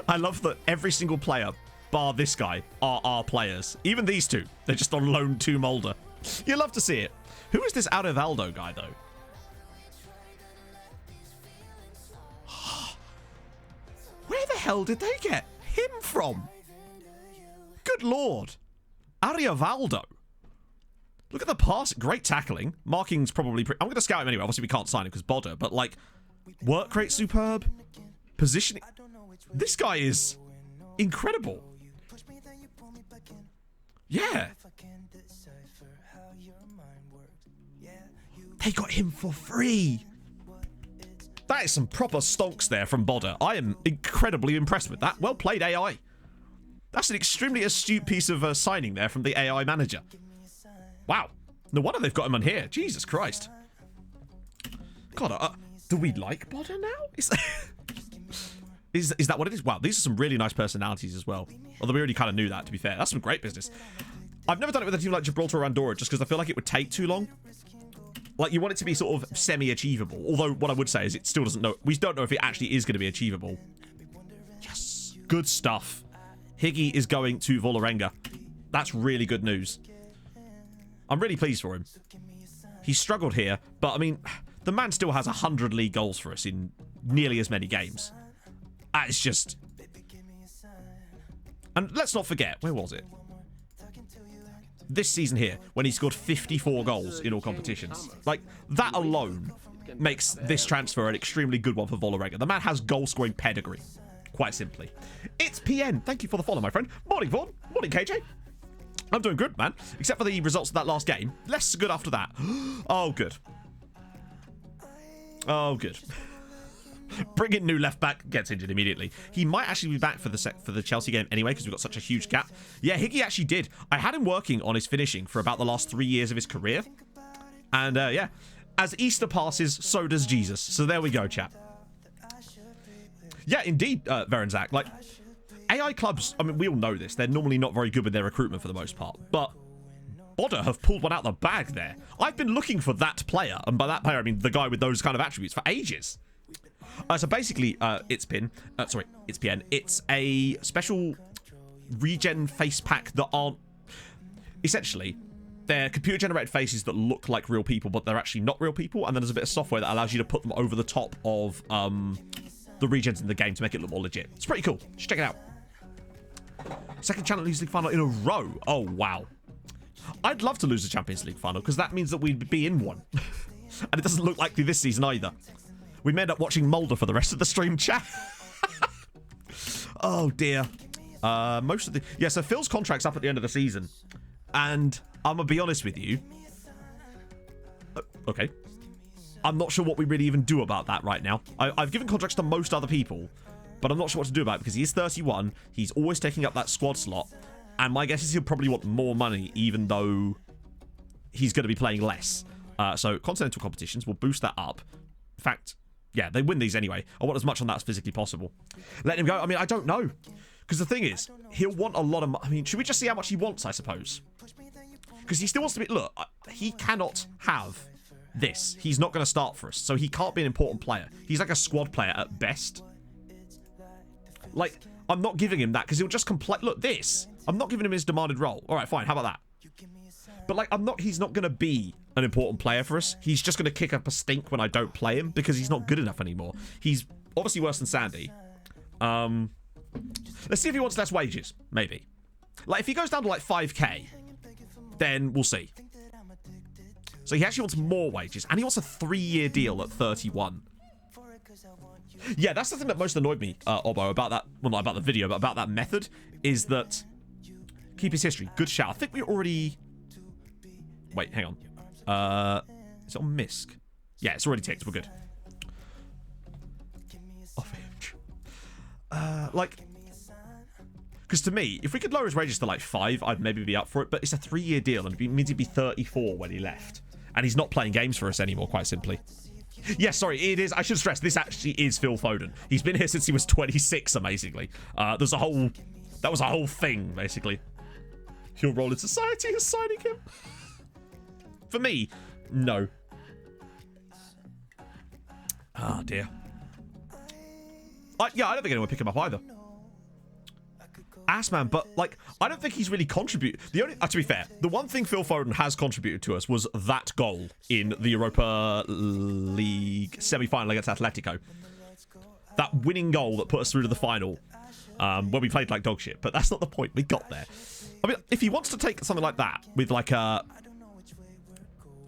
I love that every single player, bar this guy, are our players. Even these 2. They're just on loan to Mulder. You love to see it. Who is this Adevaldo guy, though? Where the hell did they get him from? Good lord. Adevaldo. Look at the pass. Great tackling. Marking's probably... I'm going to scout him anyway. Obviously, we can't sign him because Bodder. But, like, work rate superb. Positioning. This guy is incredible. Yeah. They got him for free. That is some proper stonks there from Bodder. I am incredibly impressed with that. Well played, AI. That's an extremely astute piece of signing there from the AI manager. Wow. No wonder they've got him on here. Jesus Christ. God, do we like Bodder now? Is that what it is? Wow, these are some really nice personalities as well. Although we already kind of knew that, to be fair. That's some great business. I've never done it with a team like Gibraltar or Andorra just because I feel like it would take too long. Like, you want it to be sort of semi-achievable. Although, what I would say is it still doesn't know... We don't know if it actually is going to be achievable. Yes. Good stuff. Higgy is going to Vålerenga. That's really good news. I'm really pleased for him. He struggled here, but, I mean, the man still has 100 league goals for us in nearly as many games. That is just... And let's not forget, where was it? This season here, when he scored 54 goals in all competitions. Like, that alone makes this transfer an extremely good one for Vålerenga. The man has goal-scoring pedigree, quite simply. It's PN. Thank you for the follow, my friend. Morning, Vaughn. Morning, KJ. I'm doing good, man. Except for the results of that last game. Less good after that. Oh, good. Oh, good. Bring in new left back, gets injured immediately. He might actually be back for the Chelsea game anyway because we've got such a huge gap. Yeah, Higgy actually did. I had him working on his finishing for about the last 3 years of his career. And yeah, as Easter passes, so does Jesus. So there we go, chap. Yeah, indeed, Verenzak. Like, AI clubs, I mean, we all know this. They're normally not very good with their recruitment for the most part. But Bodder have pulled one out the bag there. I've been looking for that player. And by that player, I mean the guy with those kind of attributes for ages. So basically, it's PN. It's a special regen face pack that aren't... Essentially, they're computer-generated faces that look like real people, but they're actually not real people. And then there's a bit of software that allows you to put them over the top of the regens in the game to make it look more legit. It's pretty cool. Just check it out. Second Champions League final in a row. Oh, wow. I'd love to lose the Champions League final because that means that we'd be in one. And it doesn't look likely this season either. We may end up watching Mulder for the rest of the stream chat. Oh, dear. Most of the... Yeah, so Phil's contract's up at the end of the season. And I'm going to be honest with you. Okay. I'm not sure what we really even do about that right now. I've given contracts to most other people, but I'm not sure what to do about it because he is 31. He's always taking up that squad slot. And my guess is he'll probably want more money, even though he's going to be playing less. So continental competitions will boost that up. In fact, yeah, they win these anyway. I want as much on that as physically possible. Let him go. I mean, I don't know. Because the thing is, he'll want a lot of... I mean, should we just see how much he wants, I suppose? Because he still wants to be... Look, he cannot have this. He's not going to start for us. So he can't be an important player. He's like a squad player at best. Like, I'm not giving him that because he'll just complain. Look, this. I'm not giving him his demanded role. All right, fine. How about that? But, like, he's not going to be an important player for us. He's just going to kick up a stink when I don't play him because he's not good enough anymore. He's obviously worse than Sandy. Let's see if he wants less wages. Maybe. Like, if he goes down to, like, 5k, then we'll see. So he actually wants more wages. And he wants a 3-year deal at 31. Yeah, that's the thing that most annoyed me, Obbo, about that... Well, not about the video, but about that method, is that... Keep his history. Good shout. I think we already... Wait, hang on. Is it on MISC? Yeah, it's already ticked. We're good. Like... Because to me, if we could lower his wages to like 5, I'd maybe be up for it. But it's a 3-year deal, and it means he'd be 34 when he left. And he's not playing games for us anymore, quite simply. Yes, sorry, it is. I should stress, this actually is Phil Foden. He's been here since he was 26, amazingly. There's a whole... That was a whole thing, basically. Your role in society is signing him. For me, no. Ah, dear. Yeah, I don't think anyone would pick him up either. Assman, but, like, I don't think he's really contributed. The only, to be fair, the one thing Phil Foden has contributed to us was that goal in the Europa League semi-final against Atletico. That winning goal that put us through to the final, where we played like dog shit. But that's not the point. We got there. I mean, if he wants to take something like that with, like, a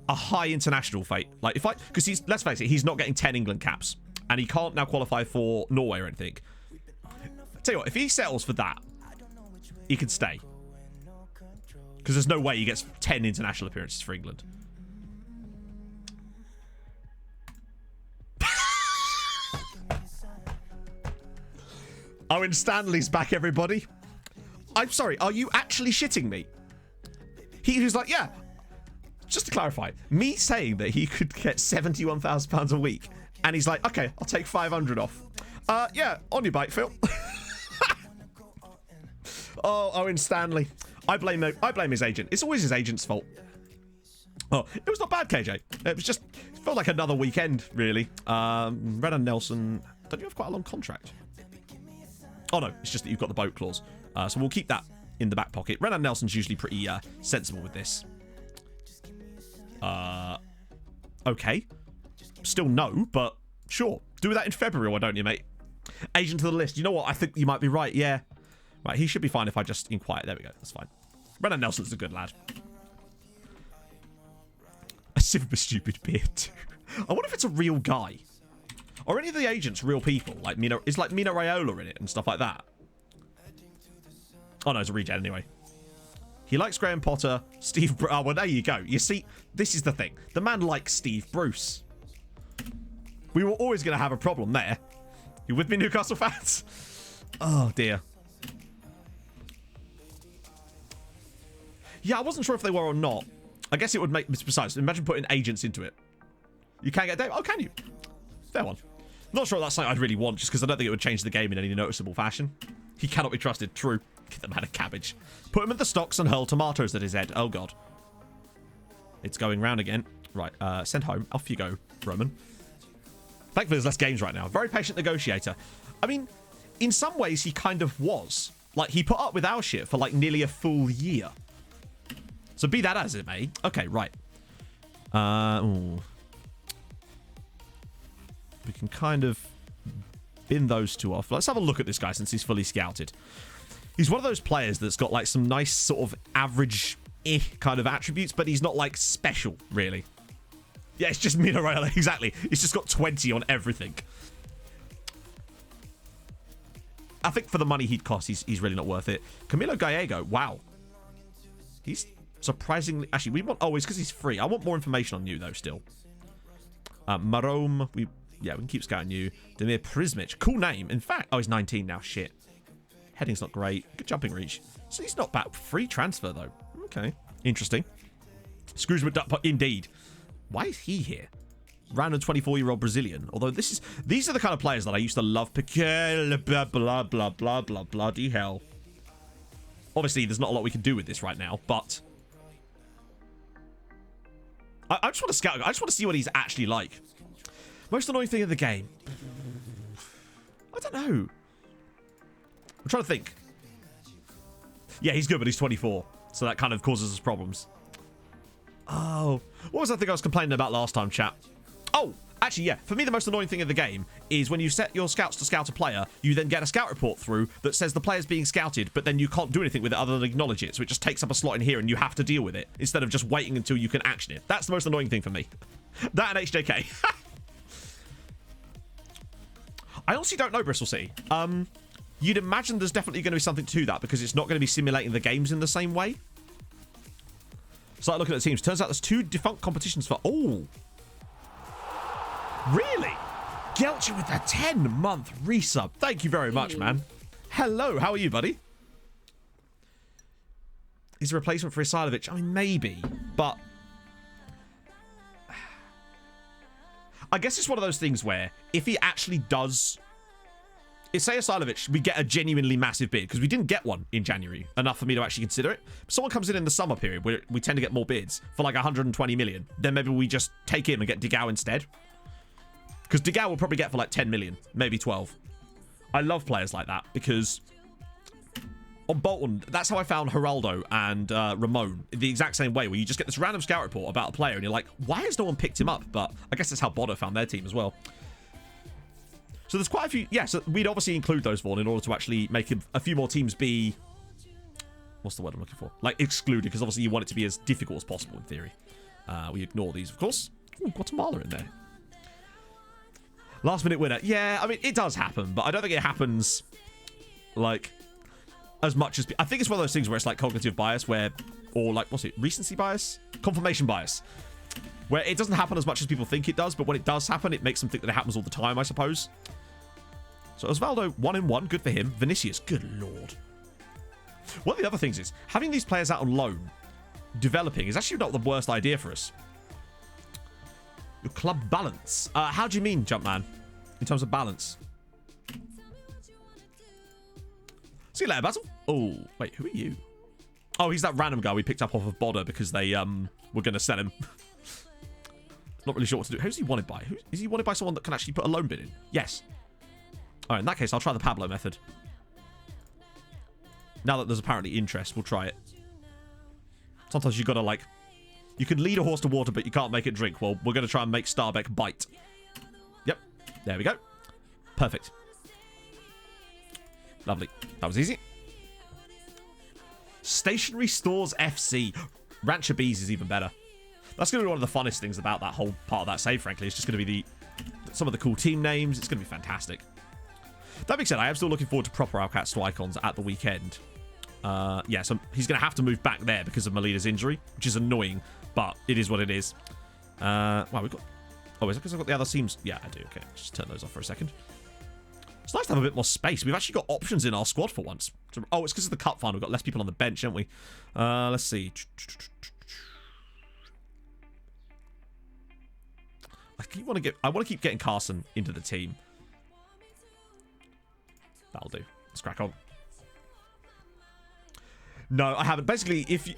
high international fate, like, because he's, let's face it, he's not getting 10 England caps, and he can't now qualify for Norway or anything. Tell you what, if he settles for that, he can stay. Because there's no way he gets 10 international appearances for England. Owen Stanley's back, everybody. I'm sorry, are you actually shitting me? He was like, yeah. Just to clarify, me saying that he could get £71,000 a week, and he's like, okay, I'll take 500 off. Yeah, on your bike, Phil. Oh, Owen Stanley. I blame his agent. It's always his agent's fault. Oh, it was not bad, KJ. It felt like another weekend, really. Renan Nelson, don't you have quite a long contract? Oh, no, it's just that you've got the boat clause. So we'll keep that in the back pocket. Renan Nelson's usually pretty sensible with this. Okay. Still no, but sure. Do that in February, why don't you, mate? Agent to the list. You know what? I think you might be right, yeah. Right, he should be fine if I just inquire. There we go. That's fine. Renan Nelson's a good lad. A super stupid beard, too. I wonder if it's a real guy. Or any of the agents real people? Like Mina, is like Mina Raiola in it and stuff like that? Oh, no, it's a regen anyway. He likes Graham Potter, Steve Bruce. Oh, well, there you go. You see, this is the thing. The man likes Steve Bruce. We were always going to have a problem there. You with me, Newcastle fans? Oh, dear. Yeah, I wasn't sure if they were or not. I guess it would make... Besides, imagine putting agents into it. You can't get... Oh, can you? Fair one. Not sure that's something I'd really want, just because I don't think it would change the game in any noticeable fashion. He cannot be trusted. True. Get the man a cabbage. Put him in the stocks and hurl tomatoes at his head. Oh, God. It's going round again. Right, send home. Off you go, Roman. Thankfully, there's less games right now. Very patient negotiator. I mean, in some ways, he kind of was. Like, he put up with our shit for, like, nearly a full year. So be that as it may. Okay, right. Ooh. We can kind of bin those two off. Let's have a look at this guy since he's fully scouted. He's one of those players that's got like some nice sort of average kind of attributes, but he's not like special, really. Yeah, it's just Minarella, exactly. He's just got 20 on everything. I think for the money he'd cost, he's really not worth it. Camilo Gallego, wow. He's surprisingly... Actually, we want... Oh, it's because he's free. I want more information on you, though, still. Marome, we can keep scouting you. Demir Prismic, cool name. In fact... Oh, he's 19 now, shit. Heading's not great. Good jumping reach. So he's not bad. Free transfer, though. Okay, interesting. Scrooge McDuck, indeed. Why is he here? Random 24-year-old Brazilian. Although these are the kind of players that I used to love. Blah, blah, blah, blah, blah, bloody hell. Obviously, there's not a lot we can do with this right now, but... I just want to scout. I just want to see what he's actually like. Most annoying thing in the game. I don't know. I'm trying to think. Yeah, he's good, but he's 24. So that kind of causes us problems. Oh. What was that thing I was complaining about last time, chat? Oh, actually, yeah. For me, the most annoying thing in the game is when you set your scouts to scout a player, you then get a scout report through that says the player's being scouted, but then you can't do anything with it other than acknowledge it. So it just takes up a slot in here and you have to deal with it instead of just waiting until you can action it. That's the most annoying thing for me. That and HJK. I honestly don't know, Bristol City. You'd imagine there's definitely going to be something to that because it's not going to be simulating the games in the same way. Start looking at the teams. Turns out there's 2 defunct competitions for... Oh. Really? Gelcher with a 10-month resub. Thank you very much, man. Hello, how are you, buddy? He's a replacement for Isilovic. I mean, maybe, but... I guess it's one of those things where if he actually does... If, say, Isilovic, we get a genuinely massive bid, because we didn't get one in January, enough for me to actually consider it. If someone comes in the summer period, where we tend to get more bids, for like 120 million, then maybe we just take him and get Digao instead. Because Digao will probably get for like 10 million, maybe 12. I love players like that, because on Bolton, that's how I found Geraldo and Ramon, the exact same way, where you just get this random scout report about a player, and you're like, why has no one picked him up? But I guess that's how Bodo found their team as well. So there's quite a few... Yeah, so we'd obviously include those, Vaughn, in order to actually make a few more teams be... What's the word I'm looking for? Like, excluded, because obviously you want it to be as difficult as possible, in theory. We ignore these, of course. Ooh, Guatemala in there. Last minute winner. Yeah, I mean, it does happen, but I don't think it happens, like, as much as... I think it's one of those things where it's like cognitive bias, where... Or, like, what's it? Recency bias? Confirmation bias. Where it doesn't happen as much as people think it does, but when it does happen, it makes them think that it happens all the time, I suppose. So Osvaldo, 1-1, good for him. Vinicius, good lord. One of the other things is, having these players out on loan, developing, is actually not the worst idea for us. Your club balance. How do you mean, Jumpman? In terms of balance? See you later, Basil. Oh, wait, who are you? Oh, he's that random guy we picked up off of Bodo because they were going to sell him. Not really sure what to do. Who's he wanted by? Is he wanted by someone that can actually put a loan bid in? Yes. All right, in that case, I'll try the Pablo method. Now that there's apparently interest, we'll try it. Sometimes you got to, like... You can lead a horse to water, but you can't make it drink. Well, we're going to try and make Starbeck bite. Yep. There we go. Perfect. Lovely. That was easy. Stationary Stores FC. Rancher Bees is even better. That's going to be one of the funnest things about that whole part of that save, frankly. It's just going to be some of the cool team names. It's going to be fantastic. That being said, I am still looking forward to proper Alcat Icons at the weekend. Yeah, so he's going to have to move back there because of Melita's injury, which is annoying, but it is what it is. Wow, we've got... Oh, is it because I've got the other teams? Yeah, I do. Okay, just turn those off for a second. It's nice to have a bit more space. We've actually got options in our squad for once. Oh, it's because of the cup final. We've got less people on the bench, haven't we? Let's see. I want to keep getting Carson into the team. That'll do. Let's crack on. No, I haven't. Basically, if you,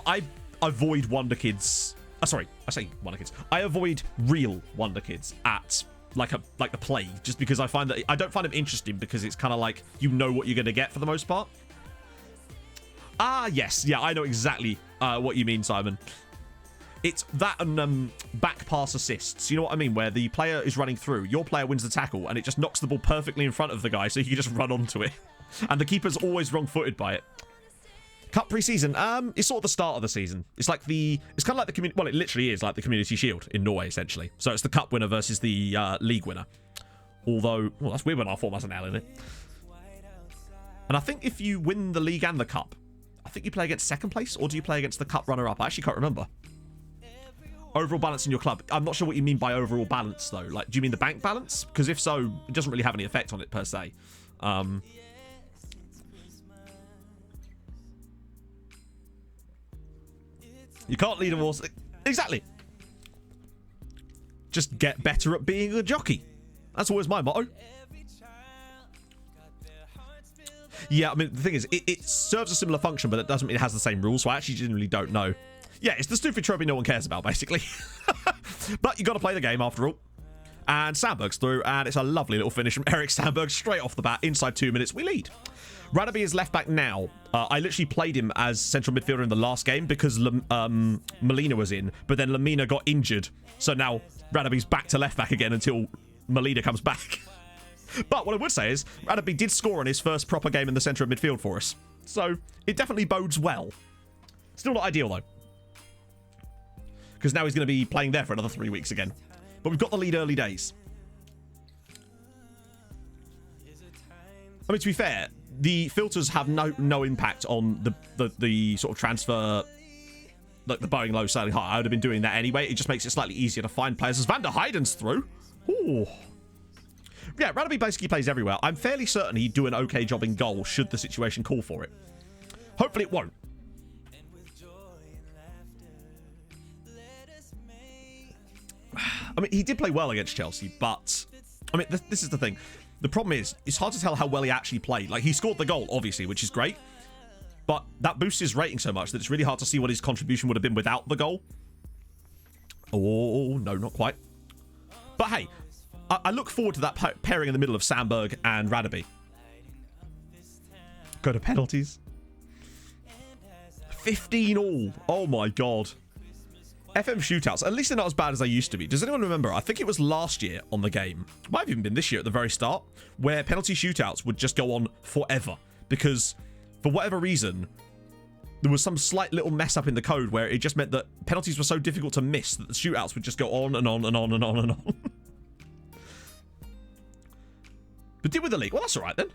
I avoid Wonder Kids. Sorry, I say Wonder Kids. I avoid real Wonder Kids at like the plague, just because I find that I don't find them interesting because it's kind of like you know what you're going to get for the most part. Ah, yes, yeah, I know exactly what you mean, Simon. It's that and back pass assists. You know what I mean? Where the player is running through, your player wins the tackle, and it just knocks the ball perfectly in front of the guy, so you can just run onto it. And the keeper's always wrong-footed by it. Cup pre-season, it's sort of the start of the season. It's kind of like the community, well, it literally is like the Community Shield in Norway, essentially. So it's the cup winner versus the league winner. Although, well, that's weird when our form has an L in it. And I think if you win the league and the cup, I think you play against second place, or do you play against the cup runner-up? I actually can't remember. Overall balance in your club. I'm not sure what you mean by overall balance, though. Like, do you mean the bank balance? Because if so, it doesn't really have any effect on it, per se. You can't lead a horse. Exactly. Just get better at being a jockey. That's always my motto. Yeah, I mean, the thing is, it serves a similar function, but it doesn't mean it has the same rules, so I actually genuinely don't know. Yeah, it's the stupid trophy no one cares about, basically. But you got to play the game, after all. And Sandberg's through, and it's a lovely little finish from Eric Sandberg straight off the bat. Inside 2 minutes, we lead. Radaby is left back now. I literally played him as central midfielder in the last game because Molina was in, but then Lamina got injured. So now Radaby's back to left back again until Molina comes back. But what I would say is, Radaby did score on his first proper game in the centre of midfield for us. So it definitely bodes well. Still not ideal, though. Because now he's going to be playing there for another 3 weeks again. But we've got the lead early days. I mean, to be fair, the filters have no impact on the sort of transfer, like the Boeing low, selling high. I would have been doing that anyway. It just makes it slightly easier to find players. As Van der Heiden's through. Ooh. Yeah, Radaby basically plays everywhere. I'm fairly certain he'd do an okay job in goal should the situation call for it. Hopefully it won't. I mean, he did play well against Chelsea, but I mean, this is the thing. The problem is, it's hard to tell how well he actually played. Like, he scored the goal, obviously, which is great, but that boosts his rating so much that it's really hard to see what his contribution would have been without the goal. Oh, no, not quite. But hey, I look forward to that pairing in the middle of Sandberg and Radaby. Go to penalties. 15 all. Oh my god. FM shootouts. At least they're not as bad as they used to be. Does anyone remember? I think it was last year on the game. Might have even been this year at the very start, where penalty shootouts would just go on forever. Because, for whatever reason, there was some slight little mess up in the code where it just meant that penalties were so difficult to miss that the shootouts would just go on and on and on and on and on. But did with the league. Well, that's all right then.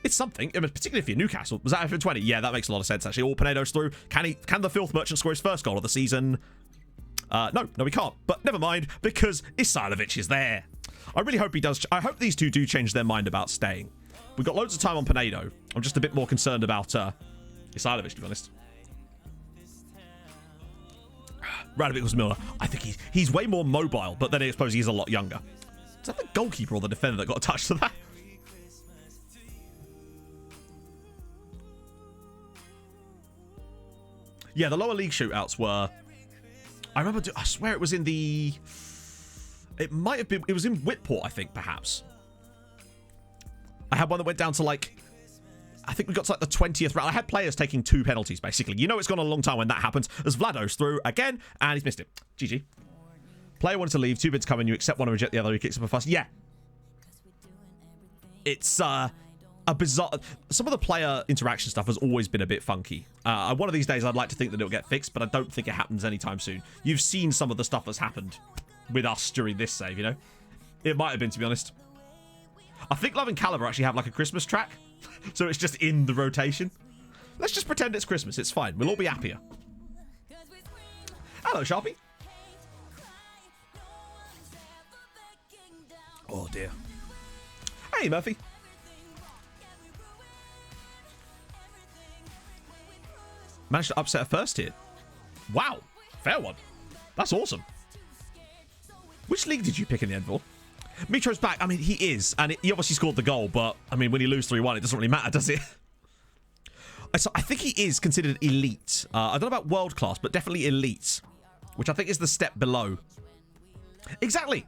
It's something. I mean, particularly if you're Newcastle. Was that FM20? Yeah, that makes a lot of sense, actually. All Pinedo's through. Can the Filth Merchant score his first goal of the season? No, we can't. But never mind, because Isailovic is there. I really hope he does. I hope these two do change their mind about staying. We've got loads of time on Pinedo. I'm just a bit more concerned about Isailovic, to be honest. Radovich Miller. I think he's way more mobile, but then I suppose he's a lot younger. Is that the goalkeeper or the defender that got a touch to that? Yeah, the lower league shootouts were... I swear it was in the... It might have been... It was in Whitport, I think, perhaps. I had one that went down to, like... I think we got to, like, the 20th round. I had players taking 2 penalties, basically. You know it's gone a long time when that happens. As Vlado's through again, and he's missed it. GG. Player wanted to leave. 2 bids come in. You accept one and reject the other. He kicks up a fuss. Yeah. It's, a bizarre... Some of the player interaction stuff has always been a bit funky. One of these days, I'd like to think that it'll get fixed, but I don't think it happens anytime soon. You've seen some of the stuff that's happened with us during this save, you know? It might have been, to be honest. I think Love and Caliber actually have, like, a Christmas track. So it's just in the rotation. Let's just pretend it's Christmas. It's fine. We'll all be happier. Hello, Sharpie. Oh, dear. Hey, Murphy. Managed to upset a first tier. Wow. Fair one. That's awesome. Which league did you pick in the end for? Mitro's back. I mean, he is. And he obviously scored the goal. But, I mean, when you lose 3-1, it doesn't really matter, does it? So I think he is considered elite. I don't know about world class, but definitely elite. Which I think is the step below. Exactly.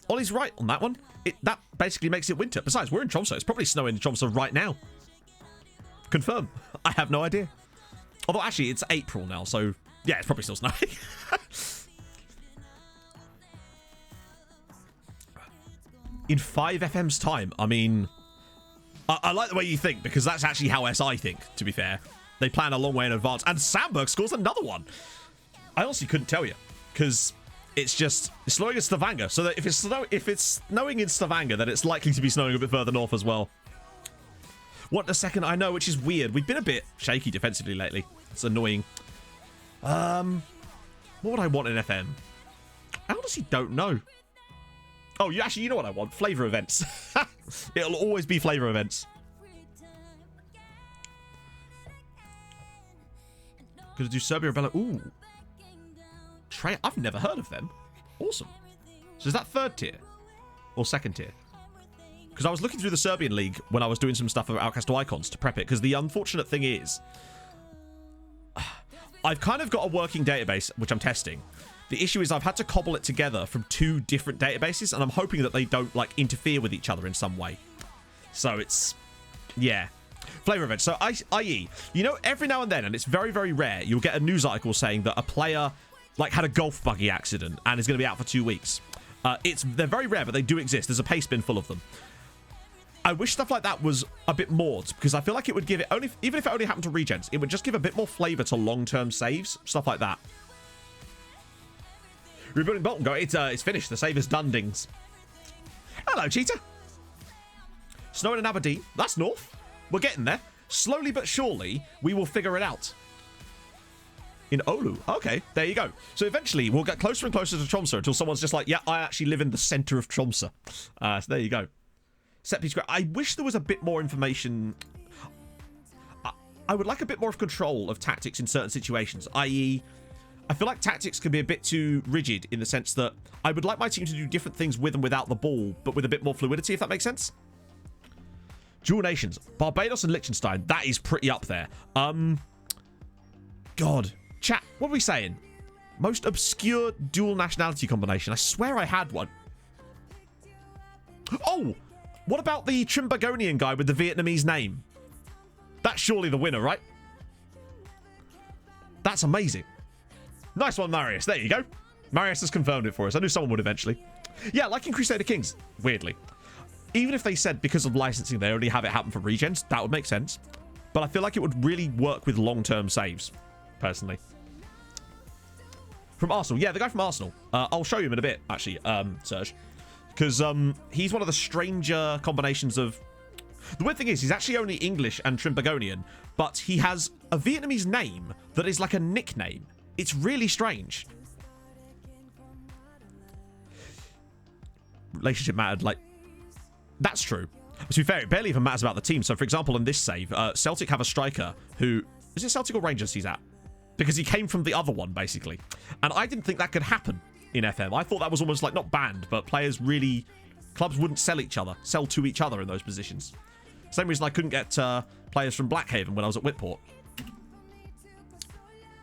Ollie's right on that one. That basically makes it winter. Besides, we're in Tromso. It's probably snowing in Tromso right now. Confirm. I have no idea. Although, actually, it's April now, so... Yeah, it's probably still snowing. In 5 FM's time, I mean... I like the way you think, because that's actually how SI think, to be fair. They plan a long way in advance. And Sandberg scores another one. I honestly couldn't tell you, because it's snowing in Stavanger. So that if it's snowing in Stavanger, then it's likely to be snowing a bit further north as well. What the second I know, which is weird. We've been a bit shaky defensively lately. It's annoying. What would I want in FM? I honestly don't know. Oh, you know what I want? Flavor events. It'll always be flavor events. Gonna do Serbia or Belarus. Ooh. I've never heard of them. Awesome. So is that third tier? Or second tier? Because I was looking through the Serbian league when I was doing some stuff about Outcast to Icons to prep it. Because the unfortunate thing is, I've kind of got a working database, which I'm testing. The issue is I've had to cobble it together from 2 different databases, and I'm hoping that they don't, like, interfere with each other in some way. So it's... yeah. Flavor events. So, i.e., you know, every now and then, and it's very, very rare, you'll get a news article saying that a player, like, had a golf buggy accident and is going to be out for 2 weeks. They're very rare, but they do exist. There's a paste bin full of them. I wish stuff like that was a bit more, because I feel like it would give it, even if it only happened to regens, it would just give a bit more flavor to long-term saves, stuff like that. Rebuilding Bolton go. It's finished. The save is done, dings. Hello, Cheetah. Snowing in Aberdeen. That's north. We're getting there. Slowly but surely, we will figure it out. In Oulu. Okay, there you go. So eventually, we'll get closer and closer to Tromso until someone's just like, yeah, I actually live in the centre of Tromso. So there you go. Set piece. I wish there was a bit more information. I would like a bit more of control of tactics in certain situations, i.e., I feel like tactics can be a bit too rigid in the sense that I would like my team to do different things with and without the ball, but with a bit more fluidity, if that makes sense. Dual nations. Barbados and Liechtenstein. That is pretty up there. God. Chat, what are we saying? Most obscure dual nationality combination. I swear I had one. Oh! What about the Trimbagonian guy with the Vietnamese name? That's surely the winner, right? That's amazing. Nice one, Marius. There you go. Marius has confirmed it for us. I knew someone would eventually. Yeah, like in Crusader Kings, weirdly. Even if they said because of licensing they only have it happen for regens, that would make sense. But I feel like it would really work with long-term saves, personally. From Arsenal. Yeah, the guy from Arsenal. I'll show you him in a bit, actually, Serge. Because he's one of the stranger combinations of... The weird thing is, he's actually only English and Trimbagonian, but he has a Vietnamese name that is like a nickname. It's really strange. Relationship mattered, like... That's true. To be fair, it barely even matters about the team. So, for example, in this save, Celtic have a striker who... Is it Celtic or Rangers he's at? Because he came from the other one, basically. And I didn't think that could happen in FM. I thought that was almost like, not banned, but players really... Clubs wouldn't sell to each other in those positions. Same reason I couldn't get players from Blackhaven when I was at Whitport.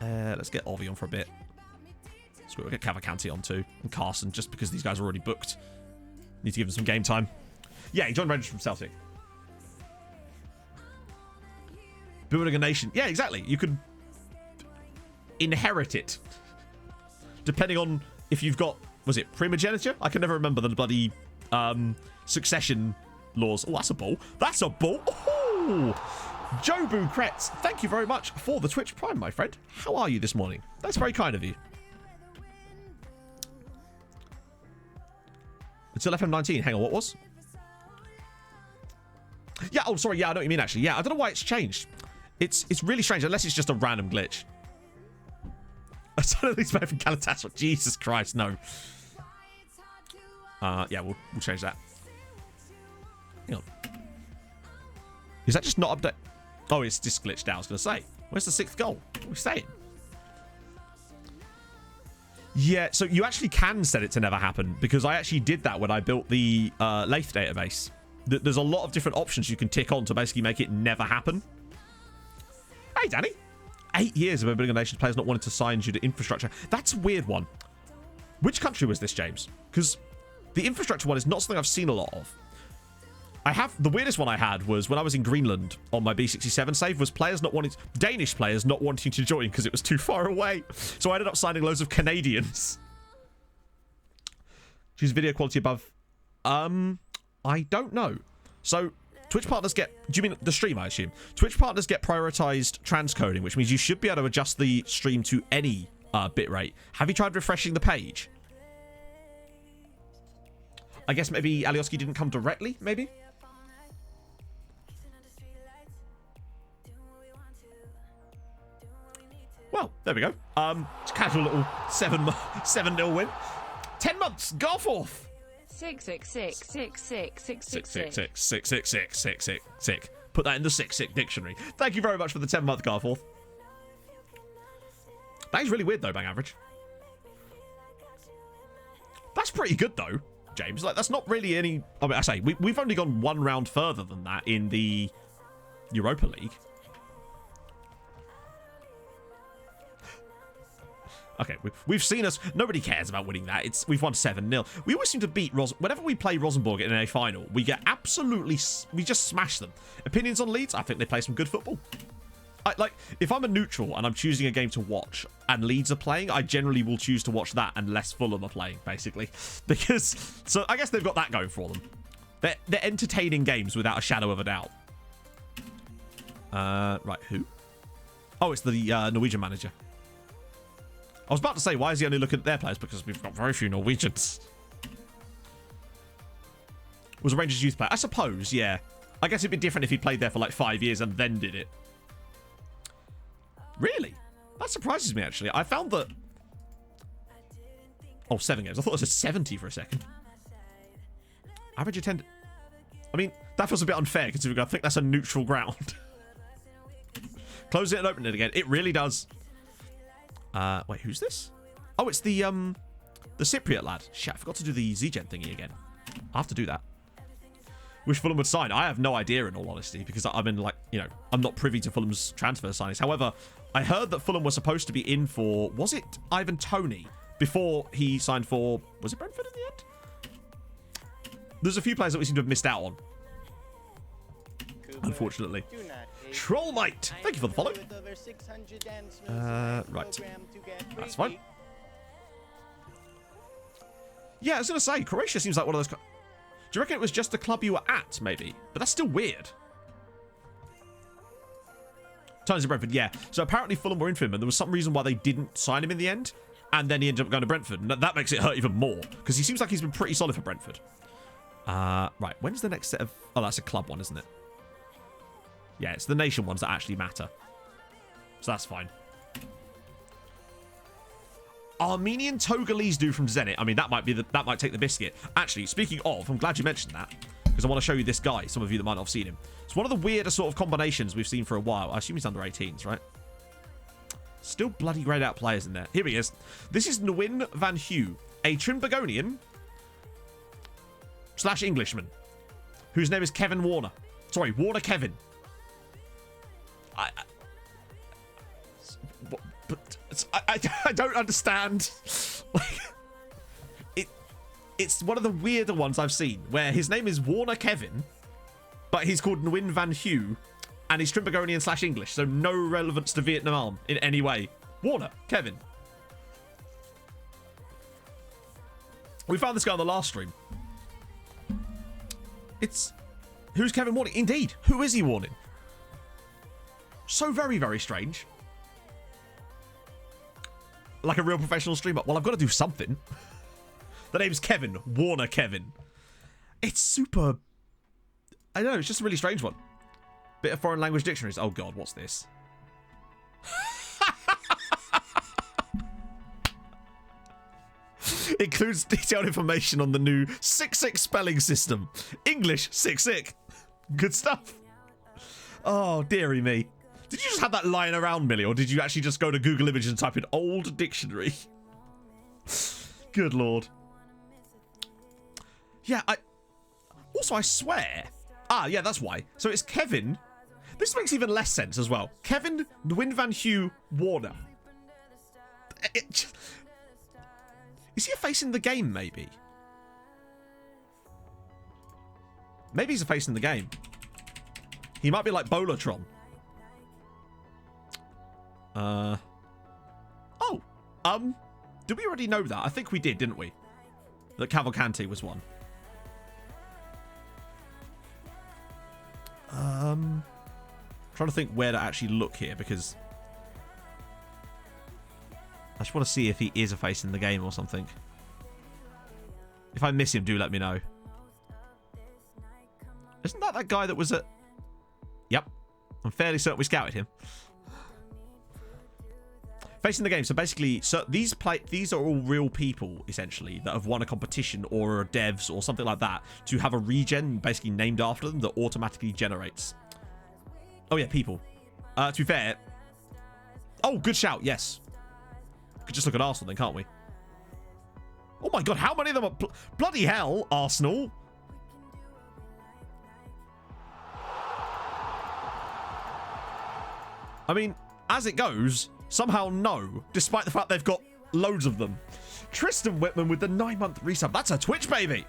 Let's get Ovi on for a bit. We'll get Cavalcanti on too. And Carson, just because these guys are already booked. Need to give them some game time. Yeah, he joined Rangers from Celtic. Building a nation. Yeah, exactly. You could inherit it. Depending on if you've got... Was it primogeniture? I can never remember the bloody succession laws. Oh, that's a ball. That's a ball. Oh! Jobu Kretz, thank you very much for the Twitch Prime, my friend. How are you this morning? That's very kind of you. Until FM19. Hang on, what was? Yeah, oh, sorry. Yeah, I know what you mean, actually. Yeah, I don't know why it's changed. It's really strange, unless it's just a random glitch. I don't know from Galatasaray. Jesus Christ, no. Yeah, we'll change that. Hang on. Is that just not update? Oh, it's just glitched out, I was going to say. Where's the 6th goal? What are we saying? Yeah, so you actually can set it to never happen, because I actually did that when I built the Lathe database. There's a lot of different options you can tick on to basically make it never happen. Hey, Danny. 8 years of building a nation's players not wanting to sign due to infrastructure. That's a weird one. Which country was this, James? Because the infrastructure one is not something I've seen a lot of. The weirdest one I had was when I was in Greenland on my B67 save, was Danish players not wanting to join because it was too far away. So I ended up signing loads of Canadians. Choose video quality above. I don't know. So Twitch partners get... Do you mean the stream, I assume? Twitch partners get prioritized transcoding, which means you should be able to adjust the stream to any bitrate. Have you tried refreshing the page? I guess maybe Alioski didn't come directly, maybe? Well, there we go. It's a casual little 7-0 win. 10 months, go forth! 6666666666666. Put that in the sick dictionary. Thank you very much for the 10-month Garforth. That is really weird though, bang average. That's pretty good though, James. Like, that's not really any... I mean, I say, we've only gone one round further than that in the Europa League. Okay, we've seen us... Nobody cares about winning that. We've won 7-0. We always seem to beat... Whenever we play Rosenborg in a final, we get absolutely... We just smash them. Opinions on Leeds? I think they play some good football. Like, if I'm a neutral and I'm choosing a game to watch and Leeds are playing, I generally will choose to watch that unless Fulham are playing, basically. Because... So, I guess they've got that going for them. They're entertaining games without a shadow of a doubt. Right, who? Oh, it's the Norwegian manager. I was about to say, why is he only looking at their players? Because we've got very few Norwegians. Was a Rangers youth player? I suppose, yeah. I guess it'd be different if he played there for like 5 years and then did it. Really? That surprises me, actually. I found that... Oh, 7 games. I thought it was a 70 for a second. Average attendance... I mean, that feels a bit unfair, considering I think that's a neutral ground. Close it and open it again. It really does. Wait, who's this? Oh, it's the Cypriot lad. Shit, I forgot to do the Z-Gen thingy again. I have to do that. Wish Fulham would sign. I have no idea, in all honesty, because I'm in, like, you know, I'm not privy to Fulham's transfer signings. However, I heard that Fulham was supposed to be in for, was it Ivan Toney before he signed for, was it Brentford in the end? There's a few players that we seem to have missed out on, unfortunately. Trollmite, thank you for the follow. Right, that's fine. Yeah, I was gonna say, Croatia seems like one of those. Do you reckon it was just the club you were at, maybe? But that's still weird. Tony's in Brentford, yeah. So apparently Fulham were in for him, and there was some reason why they didn't sign him in the end, and then he ended up going to Brentford, and that makes it hurt even more because he seems like he's been pretty solid for Brentford. Right, when's the next set of? Oh, that's a club one, isn't it? Yeah, it's the nation ones that actually matter. So that's fine. Armenian Togolese dude from Zenit. I mean, that might take the biscuit. Actually, speaking of, I'm glad you mentioned that, because I want to show you this guy. Some of you that might not have seen him. It's one of the weirdest sort of combinations we've seen for a while. I assume he's under 18s, right? Still bloody greyed out players in there. Here he is. This is Nguyen Van Hue, a Trinbagonian / Englishman, whose name is Kevin Warner. Sorry, Warner Kevin. I don't understand. Like, it's one of the weirder ones I've seen, where his name is Warner Kevin, but he's called Nguyen Van Hue, and he's Trinbagonian / English, so no relevance to Vietnam in any way. Warner Kevin. We found this guy on the last stream. Who's Kevin Warning? Indeed. Who is he warning? So very, very strange. Like a real professional streamer. Well, I've got to do something. The name's Kevin. Warner Kevin. It's super... I don't know, it's just a really strange one. Bit of foreign language dictionaries. Oh god, what's this? Includes detailed information on the new 6-6 spelling system. English 6-6. Good stuff. Oh, dearie me. Did you just have that lying around, Millie, or did you actually just go to Google Images and type in old dictionary? Good lord. Yeah, I swear. Ah, yeah, that's why. So it's Kevin. This makes even less sense as well. Kevin Nguyen Van Hue Warner. Is he a face in the game, maybe? Maybe he's a face in the game. He might be like Bolatron. Did we already know that? I think we did, didn't we? That Cavalcanti was one. Trying to think where to actually look here, because I just want to see if he is a face in the game or something. If I miss him, do let me know. Isn't that guy that was at... Yep. I'm fairly certain we scouted him. Facing the game. So basically, these are all real people, essentially, that have won a competition or are devs or something like that to have a regen basically named after them that automatically generates. Oh, yeah, people. To be fair... Oh, good shout, yes. We could just look at Arsenal then, can't we? Oh my god, how many of them are... Bloody hell, Arsenal. I mean, as it goes, somehow no, despite the fact they've got loads of them. Tristan Whitman with the 9-month resub. That's a Twitch baby.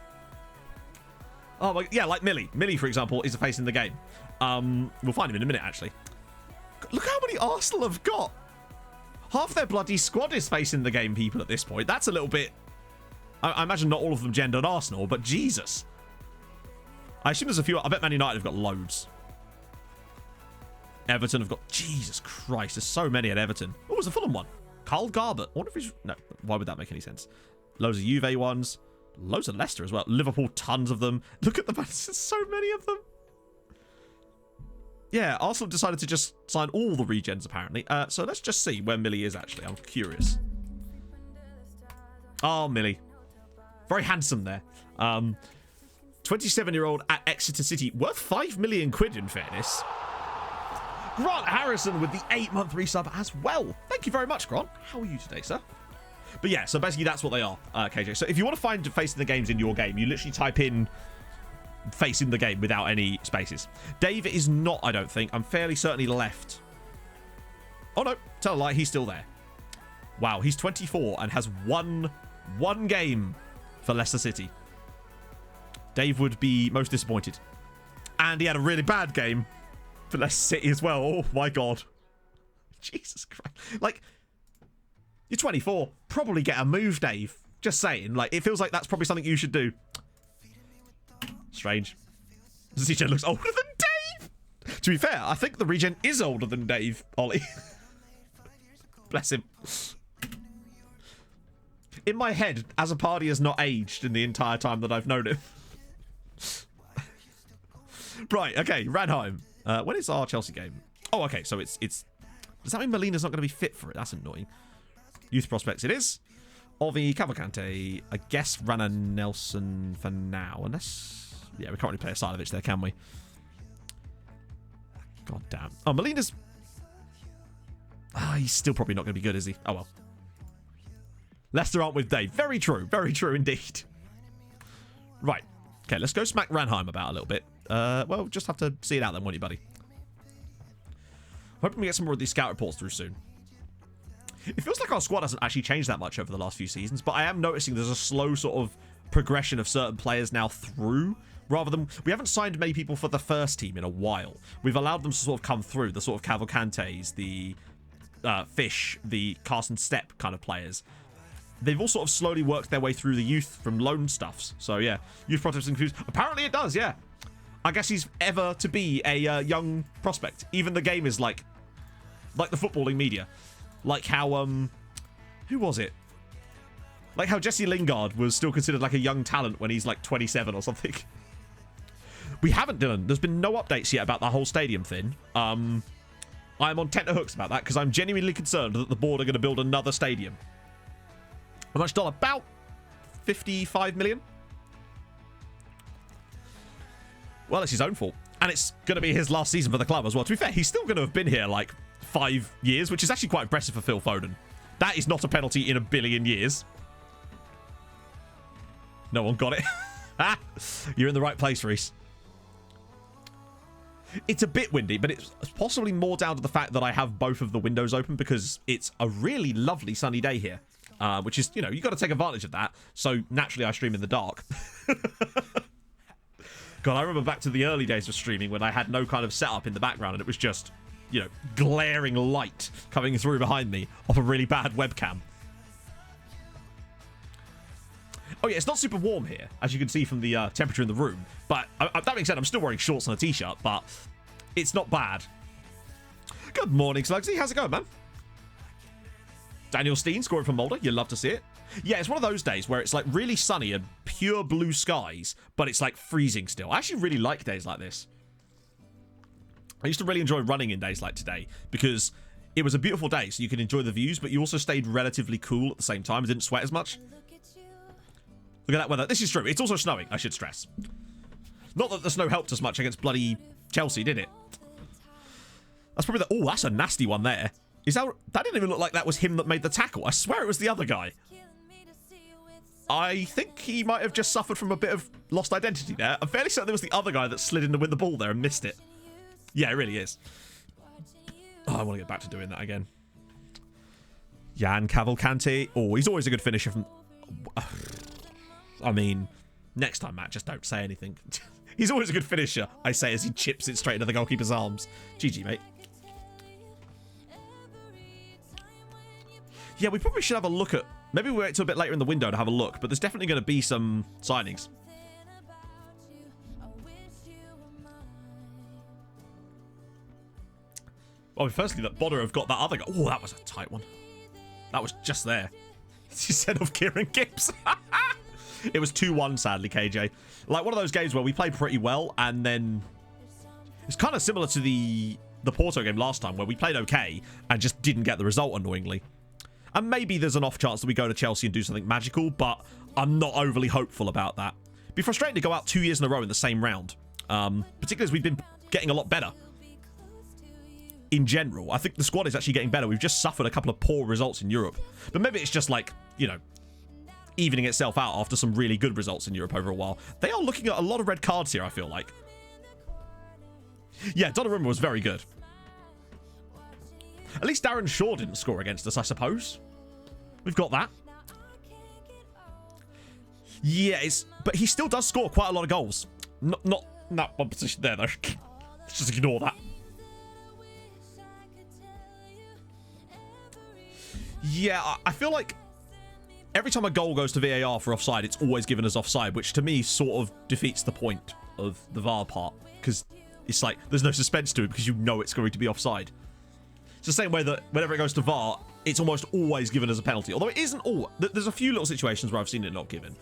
Oh my, yeah, like Millie. Millie, for example, is a face in the game. We'll find him in a minute, actually. Look how many Arsenal have got. Half their bloody squad is facing the game people at this point. That's a little bit... I imagine not all of them gendered Arsenal, but Jesus. I assume there's a few... I bet Man United have got loads. Everton have got... Jesus Christ, there's so many at Everton. Oh, there's a Fulham one. Carl Garbett. I wonder if he's... No, why would that make any sense? Loads of Juve ones. Loads of Leicester as well. Liverpool, tons of them. Look at the... There's so many of them. Yeah, Arsenal decided to just sign all the regens, apparently. So let's just see where Millie is, actually. I'm curious. Oh, Millie. Very handsome there. 27-year-old at Exeter City. Worth 5 million quid, in fairness. Grant Harrison with the 8-month resub as well. Thank you very much, Grant. How are you today, sir? But yeah, so basically that's what they are, KJ. So if you want to find face in the games in your game, you literally type in face in the game without any spaces. Dave is not, I don't think. I'm fairly certainly left. Oh no, tell a lie, he's still there. Wow, he's 24 and has one game for Leicester City. Dave would be most disappointed. And he had a really bad game for Leicester City as well. Oh my god. Jesus Christ. Like, you're 24. Probably get a move, Dave. Just saying. Like, it feels like that's probably something you should do. Strange. Zico looks older than Dave. To be fair, I think the regen is older than Dave, Ollie. Bless him. In my head, as a party has not aged in the entire time that I've known him. Right, okay, Ranheim. When is our Chelsea game? Oh, okay, so it's... Does that mean Molina's not going to be fit for it? That's annoying. Youth prospects it is. Ovi, Cavalcante, I guess Rana Nelson for now. Unless... Yeah, we can't really play a side of it there, can we? God damn. Oh, Molina's... he's still probably not going to be good, is he? Oh, well. Leicester aren't with Dave. Very true indeed. Right. Okay, let's go smack Ranheim about a little bit. Well, just have to see it out then, won't you, buddy? Hoping we get some more of these scout reports through soon. It feels like our squad hasn't actually changed that much over the last few seasons, but I am noticing there's a slow sort of progression of certain players now through, rather than... We haven't signed many people for the first team in a while. We've allowed them to sort of come through, the sort of Cavalcantes, the Fish, the Carson Stepp kind of players. They've all sort of slowly worked their way through the youth from loan stuffs. So, yeah. Youth prospects includes... Apparently it does, yeah. I guess he's ever to be a young prospect. Even the game is like the footballing media. Like how, who was it? Like how Jesse Lingard was still considered like a young talent when he's like 27 or something. We haven't, Dylan. There's been no updates yet about that whole stadium thing. I'm on tenterhooks about that because I'm genuinely concerned that the board are going to build another stadium. How much dollar? About 55 million. Well, it's his own fault. And it's going to be his last season for the club as well. To be fair, he's still going to have been here like 5 years, which is actually quite impressive for Phil Foden. That is not a penalty in a billion years. No one got it. You're in the right place, Reese. It's a bit windy, but it's possibly more down to the fact that I have both of the windows open because it's a really lovely sunny day here. Which is, you know, you got to take advantage of that. So naturally I stream in the dark. God, I remember back to the early days of streaming when I had no kind of setup in the background and it was just, you know, glaring light coming through behind me off a really bad webcam. Oh yeah, it's not super warm here, as you can see from the temperature in the room. But that being said, I'm still wearing shorts and a t-shirt, but it's not bad. Good morning, Slugsy. How's it going, man? Daniel Steen scoring from Mulder. You love to see it. Yeah, it's one of those days where it's like really sunny and pure blue skies, but it's like freezing still. I actually really like days like this. I used to really enjoy running in days like today because it was a beautiful day, so you could enjoy the views, but you also stayed relatively cool at the same time. It didn't sweat as much. Look at that weather. This is true. It's also snowing, I should stress. Not that the snow helped us much against bloody Chelsea, did it? That's probably the... Oh, that's a nasty one there. Is that... That didn't even look like that was him that made the tackle. I swear it was the other guy. I think he might have just suffered from a bit of lost identity there. I'm fairly certain there was the other guy that slid in to win the ball there and missed it. Yeah, it really is. Oh, I want to get back to doing that again. Jan Cavalcanti. Oh, he's always a good finisher from... I mean, next time, Matt, just don't say anything. He's always a good finisher, I say, as he chips it straight into the goalkeeper's arms. GG, mate. Yeah, we probably should have a look at... Maybe we'll wait till a bit later in the window to have a look, but there's definitely going to be some signings. Oh, firstly, that Bodder have got that other guy. Oh, that was a tight one. That was just there. He said of Kieran Gibbs. It was 2-1, sadly, KJ. Like one of those games where we played pretty well, and then... It's kind of similar to the Porto game last time, where we played okay, and just didn't get the result, annoyingly. And maybe there's an off chance that we go to Chelsea and do something magical, but I'm not overly hopeful about that. It'd be frustrating to go out 2 years in a row in the same round. Particularly as we've been getting a lot better. In general, I think the squad is actually getting better. We've just suffered a couple of poor results in Europe. But maybe it's just like, you know, evening itself out after some really good results in Europe over a while. They are looking at a lot of red cards here, I feel like. Yeah, Donnarumma was very good. At least Darren Shaw didn't score against us, I suppose. We've got that. Yeah, but he still does score quite a lot of goals. Not in that one position there, though. Let's just ignore that. Yeah, I feel like every time a goal goes to VAR for offside, it's always given as offside, which to me sort of defeats the point of the VAR part, because it's like there's no suspense to it because you know it's going to be offside. It's the same way that whenever it goes to VAR, it's almost always given as a penalty. Although it isn't all. There's a few little situations where I've seen it not given.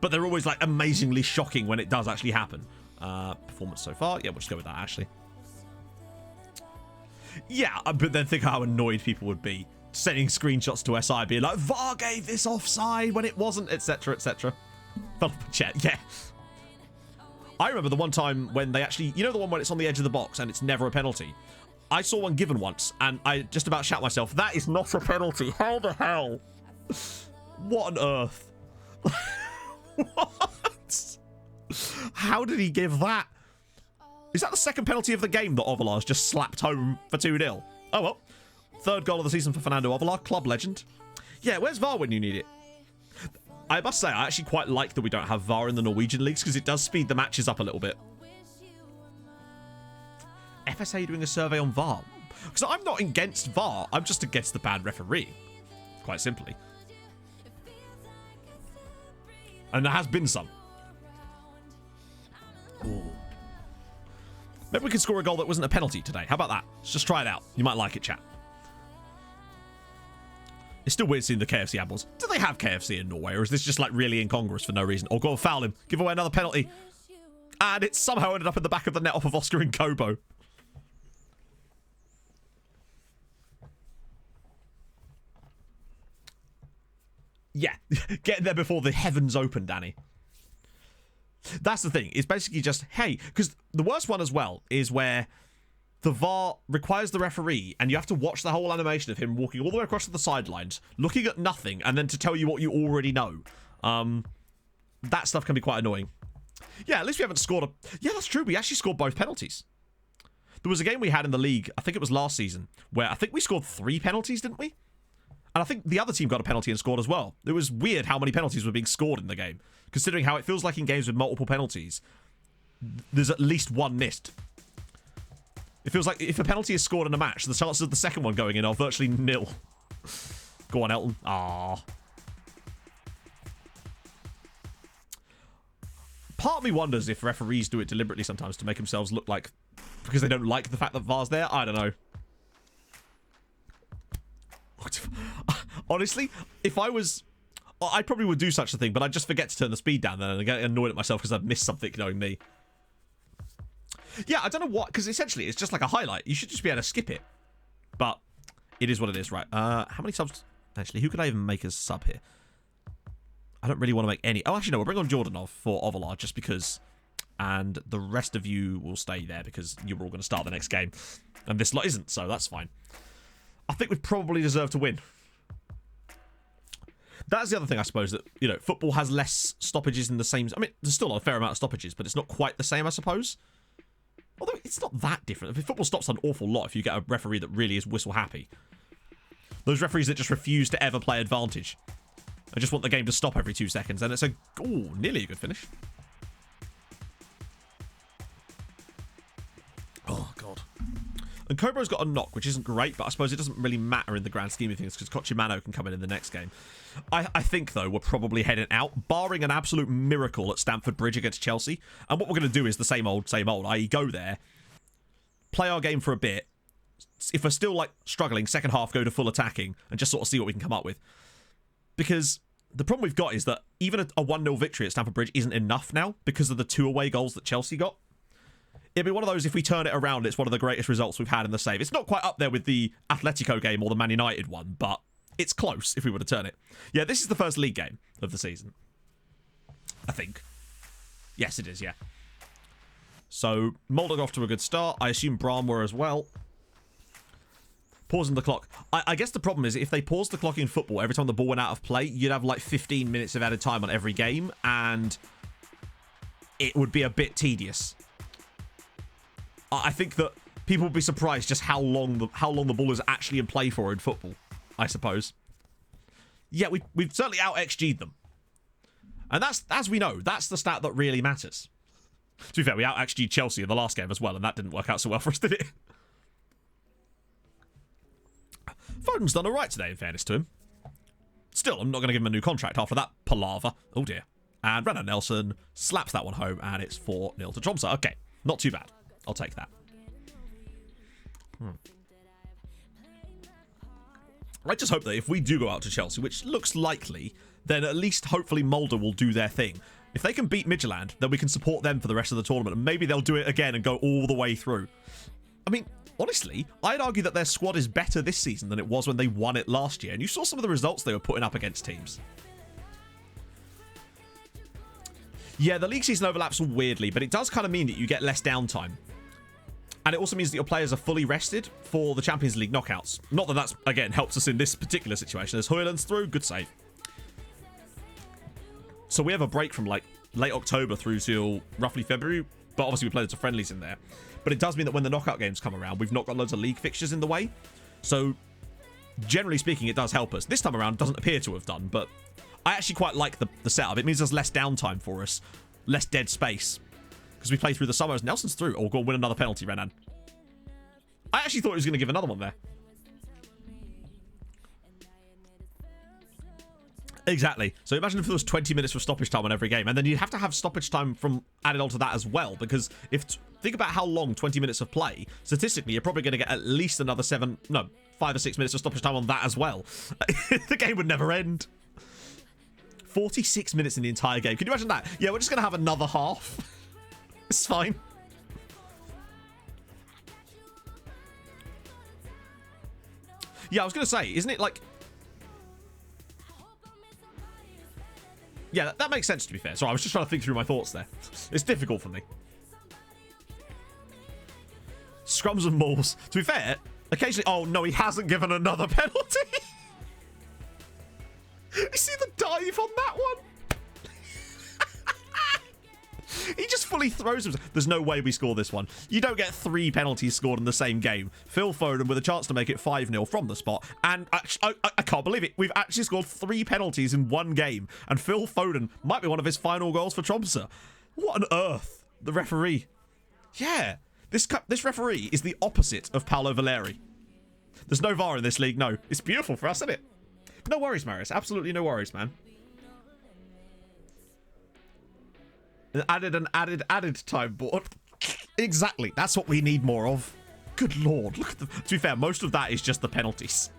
But they're always like amazingly shocking when it does actually happen. Performance so far. Yeah, we'll just go with that, Ashley. Yeah, but then think how annoyed people would be sending screenshots to SI being like, VAR gave this offside when it wasn't, etc, etc. Yeah. I remember the one time when they actually, you know the one when it's on the edge of the box and it's never a penalty? I saw one given once, and I just about shat myself. That is not a penalty. How the hell? What on earth? What? How did he give that? Is that the second penalty of the game that Ovelar's just slapped home for 2-0? Oh, well. Third goal of the season for Fernando Ovelar, club legend. Yeah, where's VAR when you need it? I must say, I actually quite like that we don't have VAR in the Norwegian leagues, because it does speed the matches up a little bit. FSA doing a survey on VAR. Because I'm not against VAR, I'm just against the bad referee. Quite simply. And there has been some. Ooh. Maybe we could score a goal that wasn't a penalty today. How about that? Let's just try it out. You might like it, chat. It's still weird seeing the KFC apples. Do they have KFC in Norway, or is this just like really incongruous for no reason? Or go and foul him. Give away another penalty. And it somehow ended up in the back of the net off of Oscar and Kobo. Yeah, get there before the heavens open, Danny. That's the thing. It's basically just, hey, because the worst one as well is where the VAR requires the referee and you have to watch the whole animation of him walking all the way across to the sidelines, looking at nothing, and then to tell you what you already know. That stuff can be quite annoying. Yeah, at least we haven't scored a... Yeah, that's true. We actually scored both penalties. There was a game we had in the league, I think it was last season, where I think we scored 3 penalties, didn't we? And I think the other team got a penalty and scored as well. It was weird how many penalties were being scored in the game, considering how it feels like in games with multiple penalties, there's at least one missed. It feels like if a penalty is scored in a match, the chances of the second one going in are virtually nil. Go on, Elton. Ah. Part of me wonders if referees do it deliberately sometimes to make themselves look like because they don't like the fact that VAR's there. I don't know. Honestly, if I was... I probably would do such a thing, but I'd just forget to turn the speed down then and get annoyed at myself because I've missed something, knowing me. Yeah, I don't know what, because essentially it's just like a highlight. You should just be able to skip it. But it is what it is, right? How many subs? Actually, who could I even make as sub here? I don't really want to make any. Oh, actually, no, we'll bring on Jordanov for Ovalard just because. And the rest of you will stay there because you're all going to start the next game. And this lot isn't, so that's fine. I think we probably deserve to win. That's the other thing, I suppose, that, you know, football has less stoppages in the same... I mean, there's still a fair amount of stoppages, but it's not quite the same, I suppose. Although, it's not that different. I mean, football stops an awful lot if you get a referee that really is whistle happy. Those referees that just refuse to ever play advantage. I just want the game to stop every 2 seconds, and it's a... Ooh, nearly a good finish. Oh, God. And Cobra's got a knock, which isn't great, but I suppose it doesn't really matter in the grand scheme of things because Cochimano can come in the next game. I think, though, we're probably heading out, barring an absolute miracle at Stamford Bridge against Chelsea. And what we're going to do is the same old, i.e. go there, play our game for a bit. If we're still, like, struggling, second half, go to full attacking and just sort of see what we can come up with. Because the problem we've got is that even a 1-0 victory at Stamford Bridge isn't enough now because of the 2 away goals that Chelsea got. It'd be one of those, if we turn it around, it's one of the greatest results we've had in the save. It's not quite up there with the Atletico game or the Man United one, but it's close if we were to turn it. Yeah, this is the first league game of the season. I think. Yes, it is, yeah. So, Mulder got off to a good start. I assume Brahm were as well. Pausing the clock. I guess the problem is if they pause the clock in football every time the ball went out of play, you'd have like 15 minutes of added time on every game, and it would be a bit tedious. I think that people would be surprised just how long the ball is actually in play for in football, I suppose. Yeah, we've certainly out-XG'd them. And that's, as we know, that's the stat that really matters. To be fair, we out-XG'd Chelsea in the last game as well, and that didn't work out so well for us, did it? Foden's done alright today, in fairness to him. Still, I'm not going to give him a new contract after that palaver. Oh dear. And Renan Nelson slaps that one home, and it's 4-0 to Tromso. Okay, not too bad. I'll take that. I just hope that if we do go out to Chelsea, which looks likely, then at least hopefully Mulder will do their thing. If they can beat Midtjylland, then we can support them for the rest of the tournament, and maybe they'll do it again and go all the way through. I mean, honestly, I'd argue that their squad is better this season than it was when they won it last year, and you saw some of the results they were putting up against teams. Yeah, the league season overlaps weirdly, but it does kind of mean that you get less downtime. And it also means that your players are fully rested for the Champions League knockouts. Not that that's, again, helps us in this particular situation. As Højlund's through, good save. So we have a break from, like, late October through till roughly February. But obviously we play loads of friendlies in there. But it does mean that when the knockout games come around, we've not got loads of league fixtures in the way. So, generally speaking, it does help us. This time around, it doesn't appear to have done, but I actually quite like the setup. It means there's less downtime for us. Less dead space. Because we play through the summers. Nelson's through. Oh, go and win another penalty, Renan. I actually thought he was going to give another one there. Exactly. So imagine if there was 20 minutes of stoppage time on every game. And then you'd have to have stoppage time from added onto that as well. Because think about how long 20 minutes of play. Statistically, you're probably going to get at least another 5 or 6 minutes of stoppage time on that as well. The game would never end. 46 minutes in the entire game. Can you imagine that? Yeah, we're just going to have another half. It's fine. Yeah, I was going to say, isn't it like... Yeah, that makes sense, to be fair. Sorry, I was just trying to think through my thoughts there. It's difficult for me. Scrums and mauls. To be fair, occasionally... Oh, no, he hasn't given another penalty. You see the dive on that one? He just fully throws himself. There's no way we score this one. You don't get 3 penalties scored in the same game. Phil Foden with a chance to make it 5-0 from the spot. And I can't believe it. We've actually scored 3 penalties in one game. And Phil Foden might be one of his final goals for Tromsø. What on earth? The referee. Yeah. This referee is the opposite of Paolo Valeri. There's no VAR in this league, no. It's beautiful for us, isn't it? No worries, Marius. Absolutely no worries, man. Added time board. Exactly. That's what we need more of. Good lord. Look at the... To be fair, most of that is just the penalties.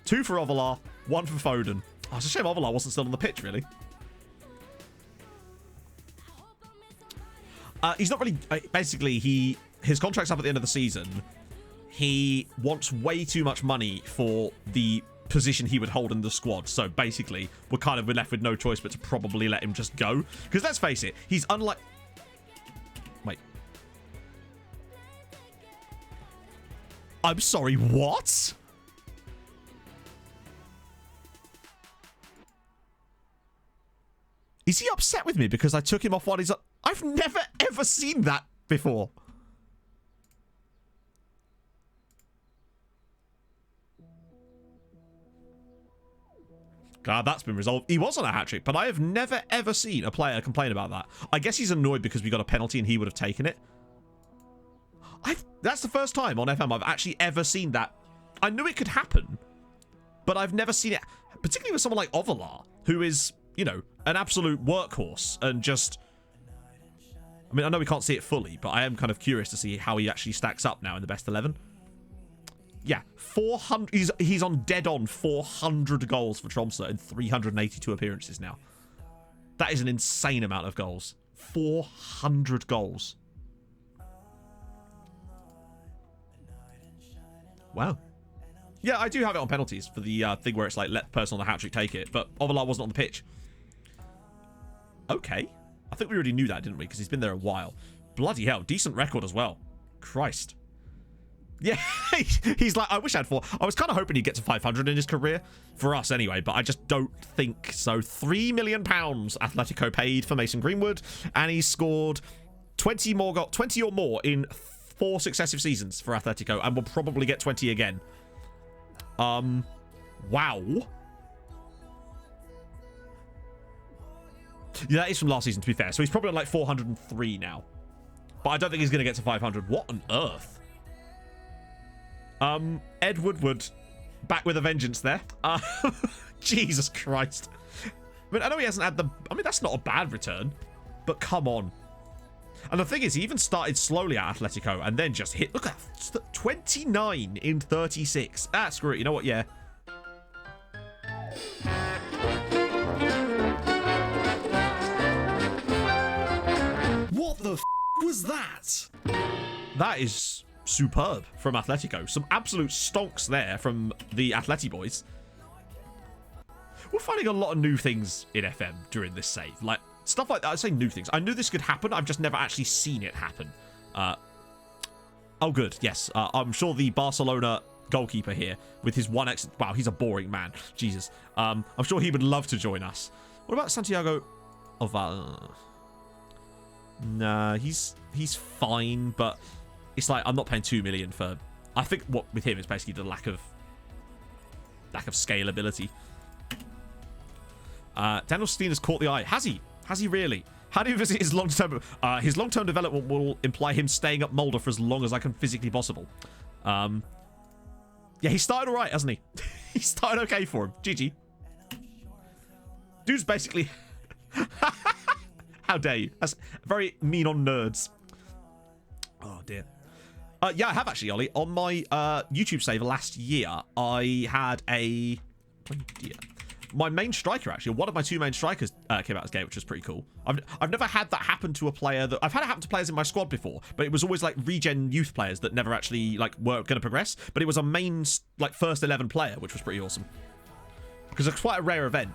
2 for Ovalar, 1 for Foden. Oh, it's a shame Ovalar wasn't still on the pitch, really. He's not really... basically, his contract's up at the end of the season. He wants way too much money for the position he would hold in the squad. So basically, we're kind of left with no choice but to probably let him just go. Because let's face it, he's unlike... Wait. I'm sorry, what? Is he upset with me because I took him off while he's... I've never, ever seen that before. Glad that's been resolved. He was on a hat-trick, but I have never, ever seen a player complain about that. I guess he's annoyed because we got a penalty and he would have taken it. That's the first time on FM I've actually ever seen that. I knew it could happen, but I've never seen it, particularly with someone like Ovalar, who is, you know, an absolute workhorse and just... I mean, I know we can't see it fully, but I am kind of curious to see how he actually stacks up now in the best 11. Yeah, 400. He's on dead on 400 goals for Tromsø in 382 appearances now. That is an insane amount of goals. 400 goals. Wow. Yeah, I do have it on penalties for the thing where it's like let the person on the hat-trick take it, but Ovalar wasn't on the pitch. Okay. I think we already knew that, didn't we? Because he's been there a while. Bloody hell, decent record as well. Christ. Yeah, he's like, I wish I had 4. I was kind of hoping he'd get to 500 in his career. For us, anyway, but I just don't think so. £3 million Atletico paid for Mason Greenwood, and he's scored 20 or more in 4 successive seasons for Atletico, and will probably get 20 again. Wow. Yeah, that is from last season, to be fair. So he's probably on like 403 now. But I don't think he's going to get to 500. What on earth? Ed Woodward, back with a vengeance there. Jesus Christ. I mean, I know he hasn't had the... I mean, that's not a bad return. But come on. And the thing is, he even started slowly at Atletico and then just hit... Look at that. 29 in 36. Ah, screw it. You know what? Yeah. What the f*** was that? That is... superb from Atletico. Some absolute stonks there from the Atleti boys. We're finding a lot of new things in FM during this save. Like, stuff like that. I say new things. I knew this could happen. I've just never actually seen it happen. Oh, good. Yes. I'm sure the Barcelona goalkeeper here with his one exit. Wow, he's a boring man. Jesus. I'm sure he would love to join us. What about Santiago Oval? Nah, he's fine, but... It's like, I'm not paying 2 million for... I think what with him is basically the lack of scalability. Daniel Steen has caught the eye. Has he? Has he really? How do you visit his long-term... his long-term development will imply him staying up Mulder for as long as I can physically possible. Yeah, he started all right, hasn't he? He started okay for him. GG. Dude's basically... How dare you? That's very mean on nerds. Oh, dear. Yeah, I have actually, Ollie. On my YouTube save last year, I had a... Oh, dear. My main striker, actually, one of my 2 main strikers came out as gay, which was pretty cool. I've never had that happen to a player that... I've had it happen to players in my squad before, but it was always, like, regen youth players that never actually, like, were going to progress. But it was a main, like, first 11 player, which was pretty awesome. Because it's quite a rare event.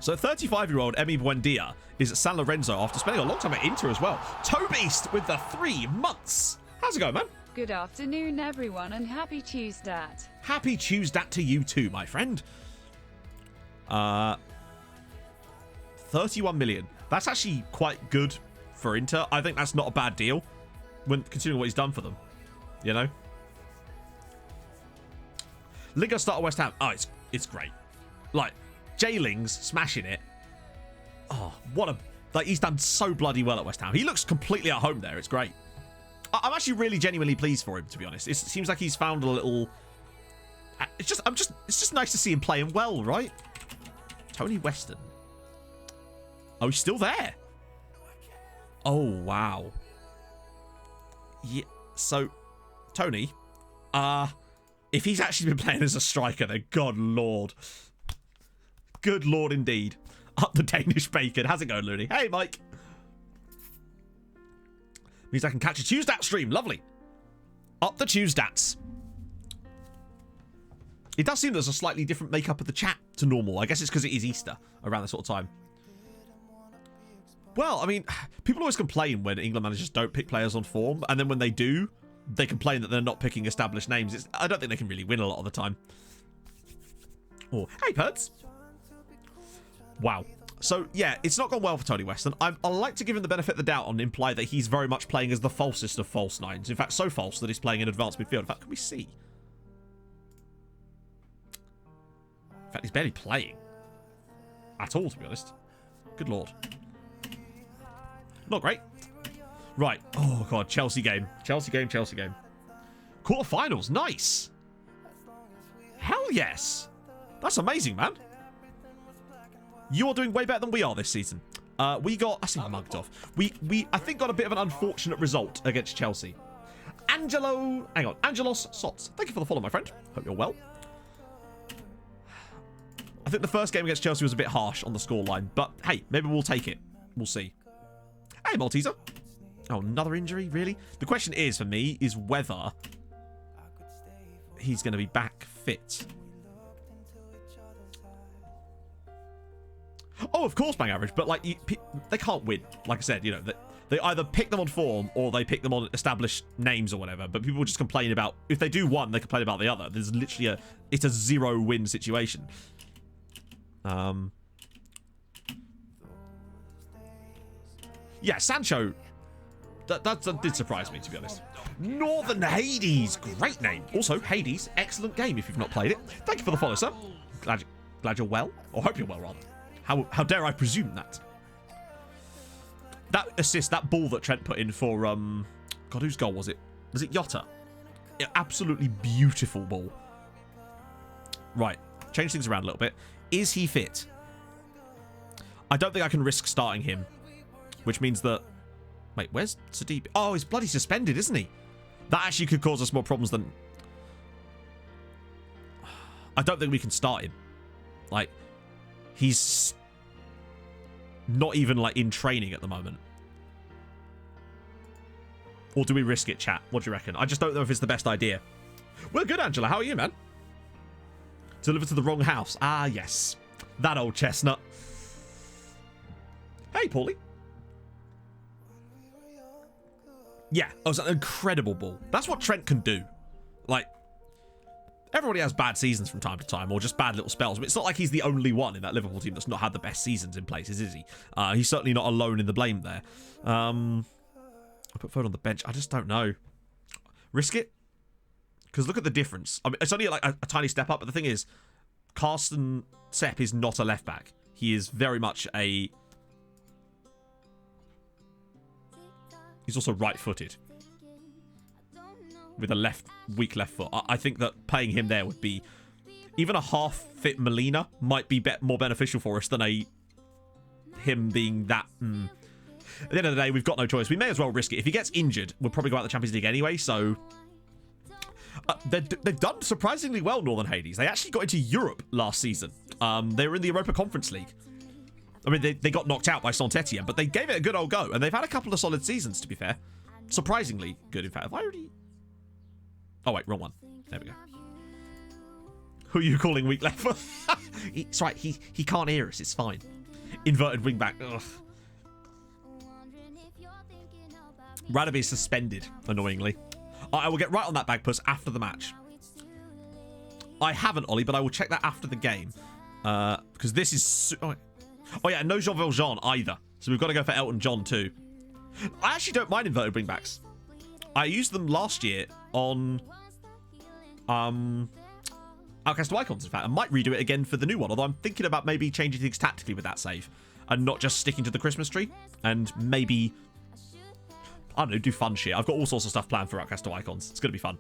So 35-year-old Emi Buendia is at San Lorenzo after spending a long time at Inter as well. Tobeast with the 3 months. How's it going, man? Good afternoon, everyone, and happy Tuesday. Happy Tuesday to you too, my friend. 31 million. That's actually quite good for Inter. I think that's not a bad deal when considering what he's done for them. You know? Liga start at West Ham. Oh, it's great. Like, J-Ling's smashing it. Oh, what a... Like, he's done so bloody well at West Ham. He looks completely at home there. It's great. I'm actually really genuinely pleased for him, to be honest. It seems like he's found a little... It's just nice to see him playing well, right? Tony Weston. Oh, he's still there. Oh, wow. Yeah, so, Tony, if he's actually been playing as a striker, then good lord. Good lord indeed. Up the Danish bacon. How's it going, Looney? Hey, Mike. Means I can catch a Tuesday stream. Lovely. Up the Tuesdays. It does seem there's a slightly different makeup of the chat to normal. I guess it's because it is Easter around this sort of time. Well, I mean, people always complain when England managers don't pick players on form, and then when they do, they complain that they're not picking established names. I don't think they can really win a lot of the time. Oh, hey, Perds. Wow. So, yeah, it's not gone well for Tony Weston. I'd like to give him the benefit of the doubt and imply that he's very much playing as the falsest of false nines. In fact, so false that he's playing in advanced midfield. In fact, can we see? In fact, he's barely playing. At all, to be honest. Good lord. Not great. Right. Oh, God. Chelsea game. Chelsea game. Chelsea game. Quarterfinals. Nice. Hell yes. That's amazing, man. You are doing way better than we are this season. We got... I see mugged off. We I think, got a bit of an unfortunate result against Chelsea. Angelo... Hang on. Angelos Sots. Thank you for the follow, my friend. Hope you're well. I think the first game against Chelsea was a bit harsh on the scoreline. But, hey, maybe we'll take it. We'll see. Hey, Malteser. Oh, another injury? Really? The question is, for me, is whether he's going to be back fit. Oh, of course, bang average, but like they can't win. Like I said, you know, they either pick them on form or they pick them on established names or whatever. But people just complain about, if they do one, they complain about the other. There's literally it's a 0-win situation. Yeah, Sancho. That did surprise me, to be honest. Northern Hades, great name. Also, Hades, excellent game if you've not played it. Thank you for the follow, sir. Glad you're well, or hope you're well, rather. How dare I presume that? That assist, that ball that Trent put in for, God, whose goal was it? Was it Jota? Yeah, absolutely beautiful ball. Right, change things around a little bit. Is he fit? I don't think I can risk starting him, which means that... Wait, where's Sadiq? Oh, he's bloody suspended, isn't he? That actually could cause us more problems than... I don't think we can start him. Like... He's not even, like, in training at the moment. Or do we risk it, chat? What do you reckon? I just don't know if it's the best idea. Well, good, Angela. How are you, man? Delivered to the wrong house. Ah, yes. That old chestnut. Hey, Paulie. Yeah, it was an incredible ball. That's what Trent can do. Like... Everybody has bad seasons from time to time, or just bad little spells. But it's not like he's the only one in that Liverpool team that's not had the best seasons in places, is he? He's certainly not alone in the blame there. I put Foden on the bench. I just don't know. Risk it? Because look at the difference. I mean, it's only like a tiny step up, but the thing is, Carsten Sepp is not a left back. He is very much a... He's also right-footed. With a weak left foot. I think that playing him there would be... Even a half-fit Molina might be more beneficial for us than him being that... At the end of the day, we've got no choice. We may as well risk it. If he gets injured, we'll probably go out of the Champions League anyway, so... they've done surprisingly well, Northern Hades. They actually got into Europe last season. They were in the Europa Conference League. I mean, they got knocked out by Saint-Etienne, but they gave it a good old go, and they've had a couple of solid seasons, to be fair. Surprisingly good, in fact. Have I already... Oh, wait, wrong one. There we go. Who are you calling weak left foot? It's right, he can't hear us, it's fine. Inverted wing back. Ugh. Radaby is suspended, annoyingly. I will get right on that Bagpuss after the match. I haven't, Ollie, but I will check that after the game. Because this is... Oh yeah, no Jean Valjean either. So we've got to go for Elton John too. I actually don't mind inverted wing backs. I used them last year on Outcast to Icons, in fact. I might redo it again for the new one, although I'm thinking about maybe changing things tactically with that save and not just sticking to the Christmas tree, and maybe, I don't know, do fun shit. I've got all sorts of stuff planned for Outcast to Icons. It's going to be fun.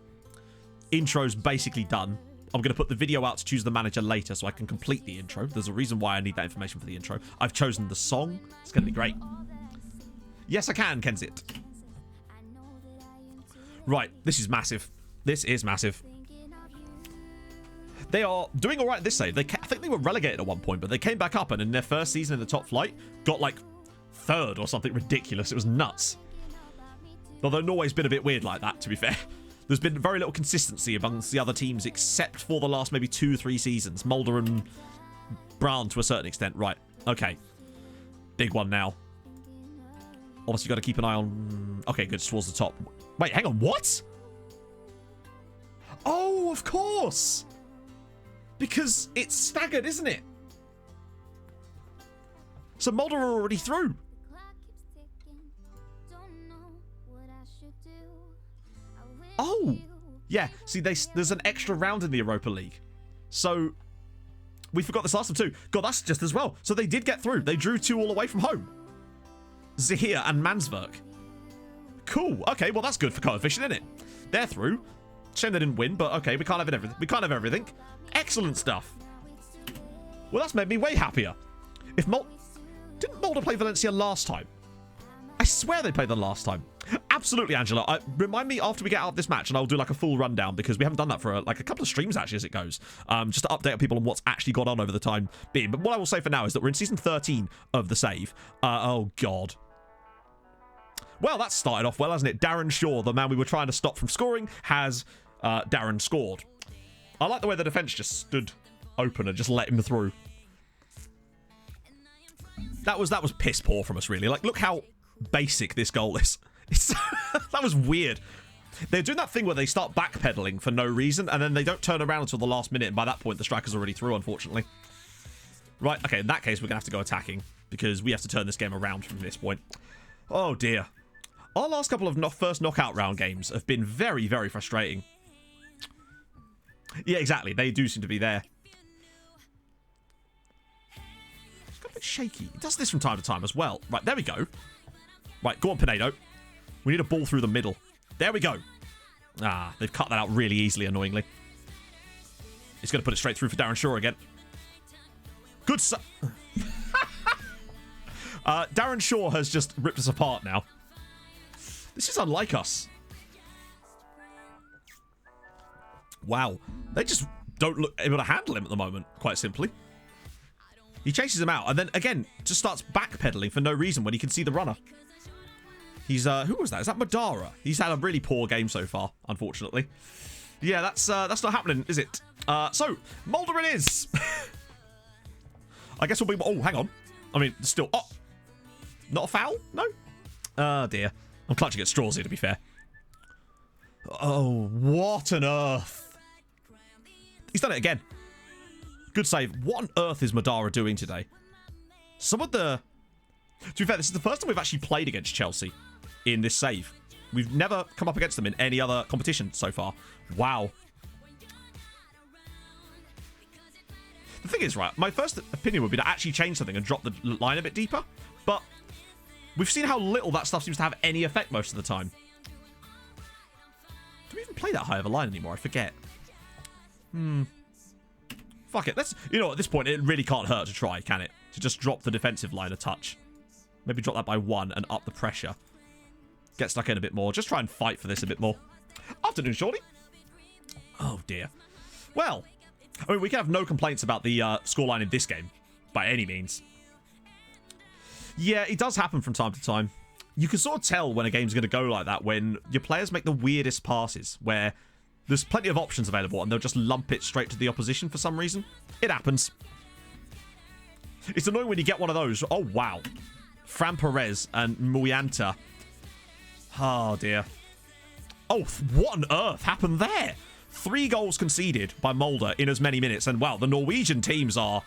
Intro's basically done. I'm going to put the video out to choose the manager later so I can complete the intro. There's a reason why I need that information for the intro. I've chosen the song. It's going to be great. Yes, I can, Kenzit. Right, this is massive. This is massive. They are doing all right at this stage. I think they were relegated at one point, but they came back up and in their first season in the top flight, got like 3rd or something ridiculous. It was nuts. Although Norway's been a bit weird like that, to be fair. There's been very little consistency amongst the other teams, except for the last maybe 2-3 seasons. Mulder and Brown to a certain extent. Right, okay. Big one now. Obviously, got to keep an eye on... Okay, good, towards the top. Wait, hang on, what? Oh, of course! Because it's staggered, isn't it? So Mulder are already through. Oh! Yeah, see, there's an extra round in the Europa League. So, we forgot this last time too. God, that's just as well. So they did get through. They drew 2 all away from home. Zahir and Mansverk. Cool. Okay, well, that's good for coefficient, isn't it? They're through. Shame they didn't win, but okay, we can't have everything. We can't have everything. Excellent stuff. Well, that's made me way happier. If didn't Mulder play Valencia last time? I swear they played them last time. Absolutely, Angela. Remind me after we get out of this match, and I'll do like a full rundown because we haven't done that for like a couple of streams actually as it goes. Just to update people on what's actually gone on over the time being. But what I will say for now is that we're in season 13 of the save. Oh God. Well, that started off well, hasn't it? Darren Shaw, the man we were trying to stop from scoring, has Darren scored. I like the way the defense just stood open and just let him through. That was piss poor from us, really. Like, look how basic this goal is. That was weird. They're doing that thing where they start backpedaling for no reason, and then they don't turn around until the last minute, and by that point, the striker's already through, unfortunately. Right, okay, in that case, we're going to have to go attacking, because we have to turn this game around from this point. Oh, dear. Our last couple of first knockout round games have been very, very frustrating. Yeah, exactly. They do seem to be there. It's got a bit shaky. It does this from time to time as well. Right, there we go. Right, go on, Pinedo. We need a ball through the middle. There we go. Ah, they've cut that out really easily, annoyingly. He's going to put it straight through for Darren Shaw again. Good Darren Shaw has just ripped us apart now. This is unlike us. Wow. They just don't look able to handle him at the moment, quite simply. He chases him out and then, again, just starts backpedaling for no reason when he can see the runner. He's, who was that? Is that Madara? He's had a really poor game so far, unfortunately. Yeah, that's not happening, is it? So, Mulder it is! I guess we'll be... Oh, hang on. I mean, still... Oh! Not a foul? No? Oh, dear. I'm clutching at straws here, to be fair. Oh, what on earth? He's done it again. Good save. What on earth is Madara doing today? Some of the... To be fair, this is the first time we've actually played against Chelsea in this save. We've never come up against them in any other competition so far. Wow. The thing is, right, my first opinion would be to actually change something and drop the line a bit deeper, but we've seen how little that stuff seems to have any effect most of the time. Do we even play that high of a line anymore? I forget. Fuck it. Let's, you know, at this point, it really can't hurt to try, can it? To just drop the defensive line a touch. Maybe drop that by 1 and up the pressure. Get stuck in a bit more. Just try and fight for this a bit more. Afternoon, Shorty. Oh, dear. Well, I mean, we can have no complaints about the scoreline in this game, by any means. Yeah, it does happen from time to time. You can sort of tell when a game's going to go like that when your players make the weirdest passes, where there's plenty of options available and they'll just lump it straight to the opposition for some reason. It happens. It's annoying when you get one of those. Oh, wow. Fran Perez and Muyanta. Oh, dear. Oh, what on earth happened there? 3 goals conceded by Mulder in as many minutes. And, wow, the Norwegian teams are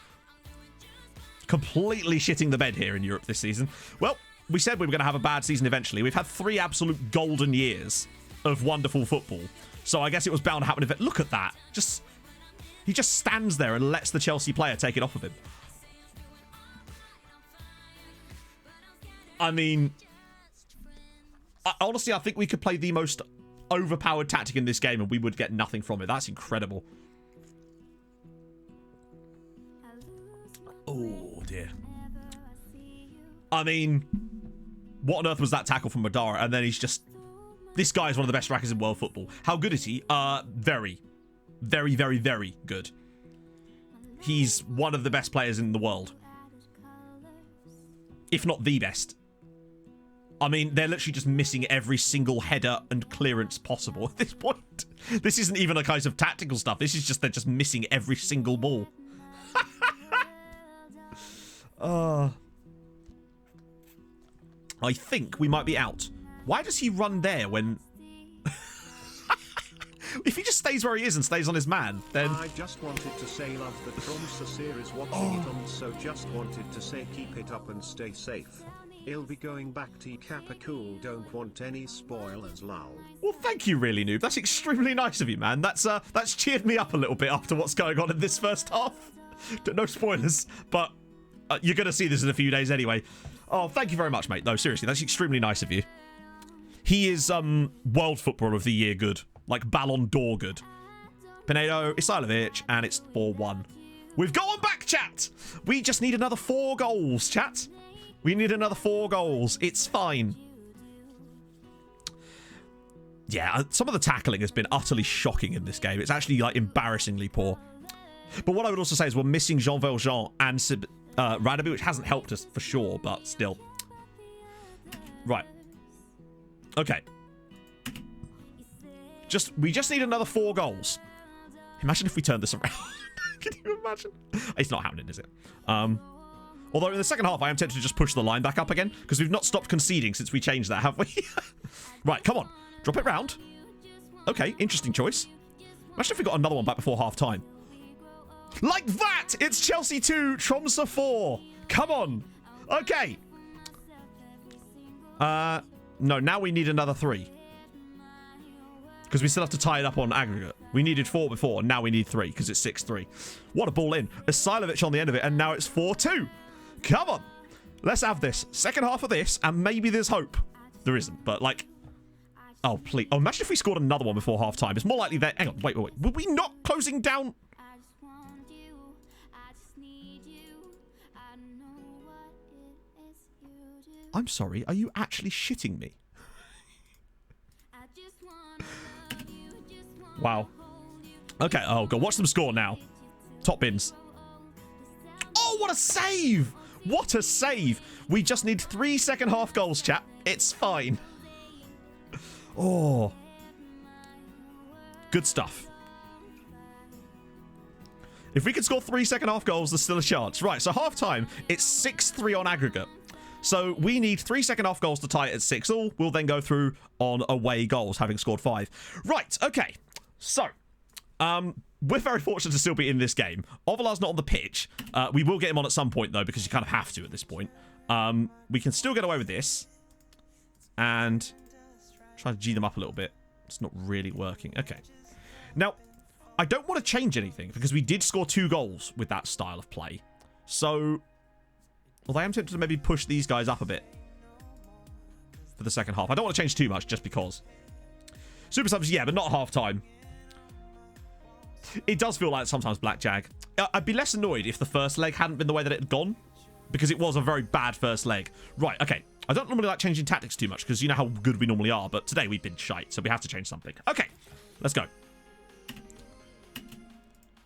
completely shitting the bed here in Europe this season. Well, we said we were going to have a bad season eventually. We've had 3 absolute golden years of wonderful football. So I guess it was bound to happen. Look at that. He just stands there and lets the Chelsea player take it off of him. I mean, honestly, I think we could play the most overpowered tactic in this game and we would get nothing from it. That's incredible. Oh, dear. I mean, what on earth was that tackle from Madara? And then he's just... This guy is one of the best strikers in world football. How good is he? Very. Very, very, very good. He's one of the best players in the world. If not the best. I mean, they're literally just missing every single header and clearance possible at this point. This isn't even a kind of tactical stuff. This is just, they're just missing every single ball. I think we might be out. Why does he run there when... If he just stays where he is and stays on his man, then... I just wanted to say love the Tromso series, watching it on, so just wanted to say keep it up and stay safe. He'll be going back to Kappa Cool, don't want any spoilers, lol. Well, thank you, really, Noob. That's extremely nice of you, man. That's cheered me up a little bit after what's going on in this first half. No spoilers, but you're going to see this in a few days anyway. Oh, thank you very much, mate. No, seriously, that's extremely nice of you. He is World Footballer of the Year good. Like Ballon d'Or good. Pinedo, Isilovic, and it's 4-1. We've gone back, chat! We just need another 4 goals, chat. We need another 4 goals. It's fine. Yeah, some of the tackling has been utterly shocking in this game. It's actually, like, embarrassingly poor. But what I would also say is we're missing Jean Valjean and Radaby, which hasn't helped us for sure, but still. Right. Okay. We just need another 4 goals. Imagine if we turned this around. Can you imagine? It's not happening, is it? Although in the second half, I am tempted to just push the line back up again, because we've not stopped conceding since we changed that, have we? Right, come on. Drop it round. Okay, interesting choice. Imagine if we got another one back before half-time. Like that! It's Chelsea 2, Tromso 4. Come on. Okay. No, now we need another 3. Because we still have to tie it up on aggregate. We needed 4 before, and now we need 3, because it's 6-3. What a ball in. Isilovic on the end of it, and now it's 4-2. Come on. Let's have this. Second half of this, and maybe there's hope. There isn't, but like... Oh, please. Oh, imagine if we scored another one before half-time. It's more likely that... Hang on, wait. Were we not closing down... I'm sorry, are you actually shitting me? Wow. Okay, oh god, watch them score now. Top bins. Oh, what a save! What a save! We just need 3 second half goals, chat. It's fine. Oh. Good stuff. If we could score 3 second half goals, there's still a chance. Right, so half time, it's 6-3 on aggregate. So we need 3 second half goals to tie it at 6-all. We'll then go through on away goals, having scored 5. Right, okay. So, we're very fortunate to still be in this game. Ovalar's not on the pitch. We will get him on at some point, though, because you kind of have to at this point. We can still get away with this. And try to G them up a little bit. It's not really working. Okay. Now, I don't want to change anything, because we did score 2 goals with that style of play. So... Although I am tempted to maybe push these guys up a bit for the second half. I don't want to change too much just because. Super subs, yeah, but not half-time. It does feel like sometimes Blackjack. I'd be less annoyed if the first leg hadn't been the way that it had gone, because it was a very bad first leg. Right, okay. I don't normally like changing tactics too much, because you know how good we normally are, but today we've been shite, so we have to change something. Okay, let's go.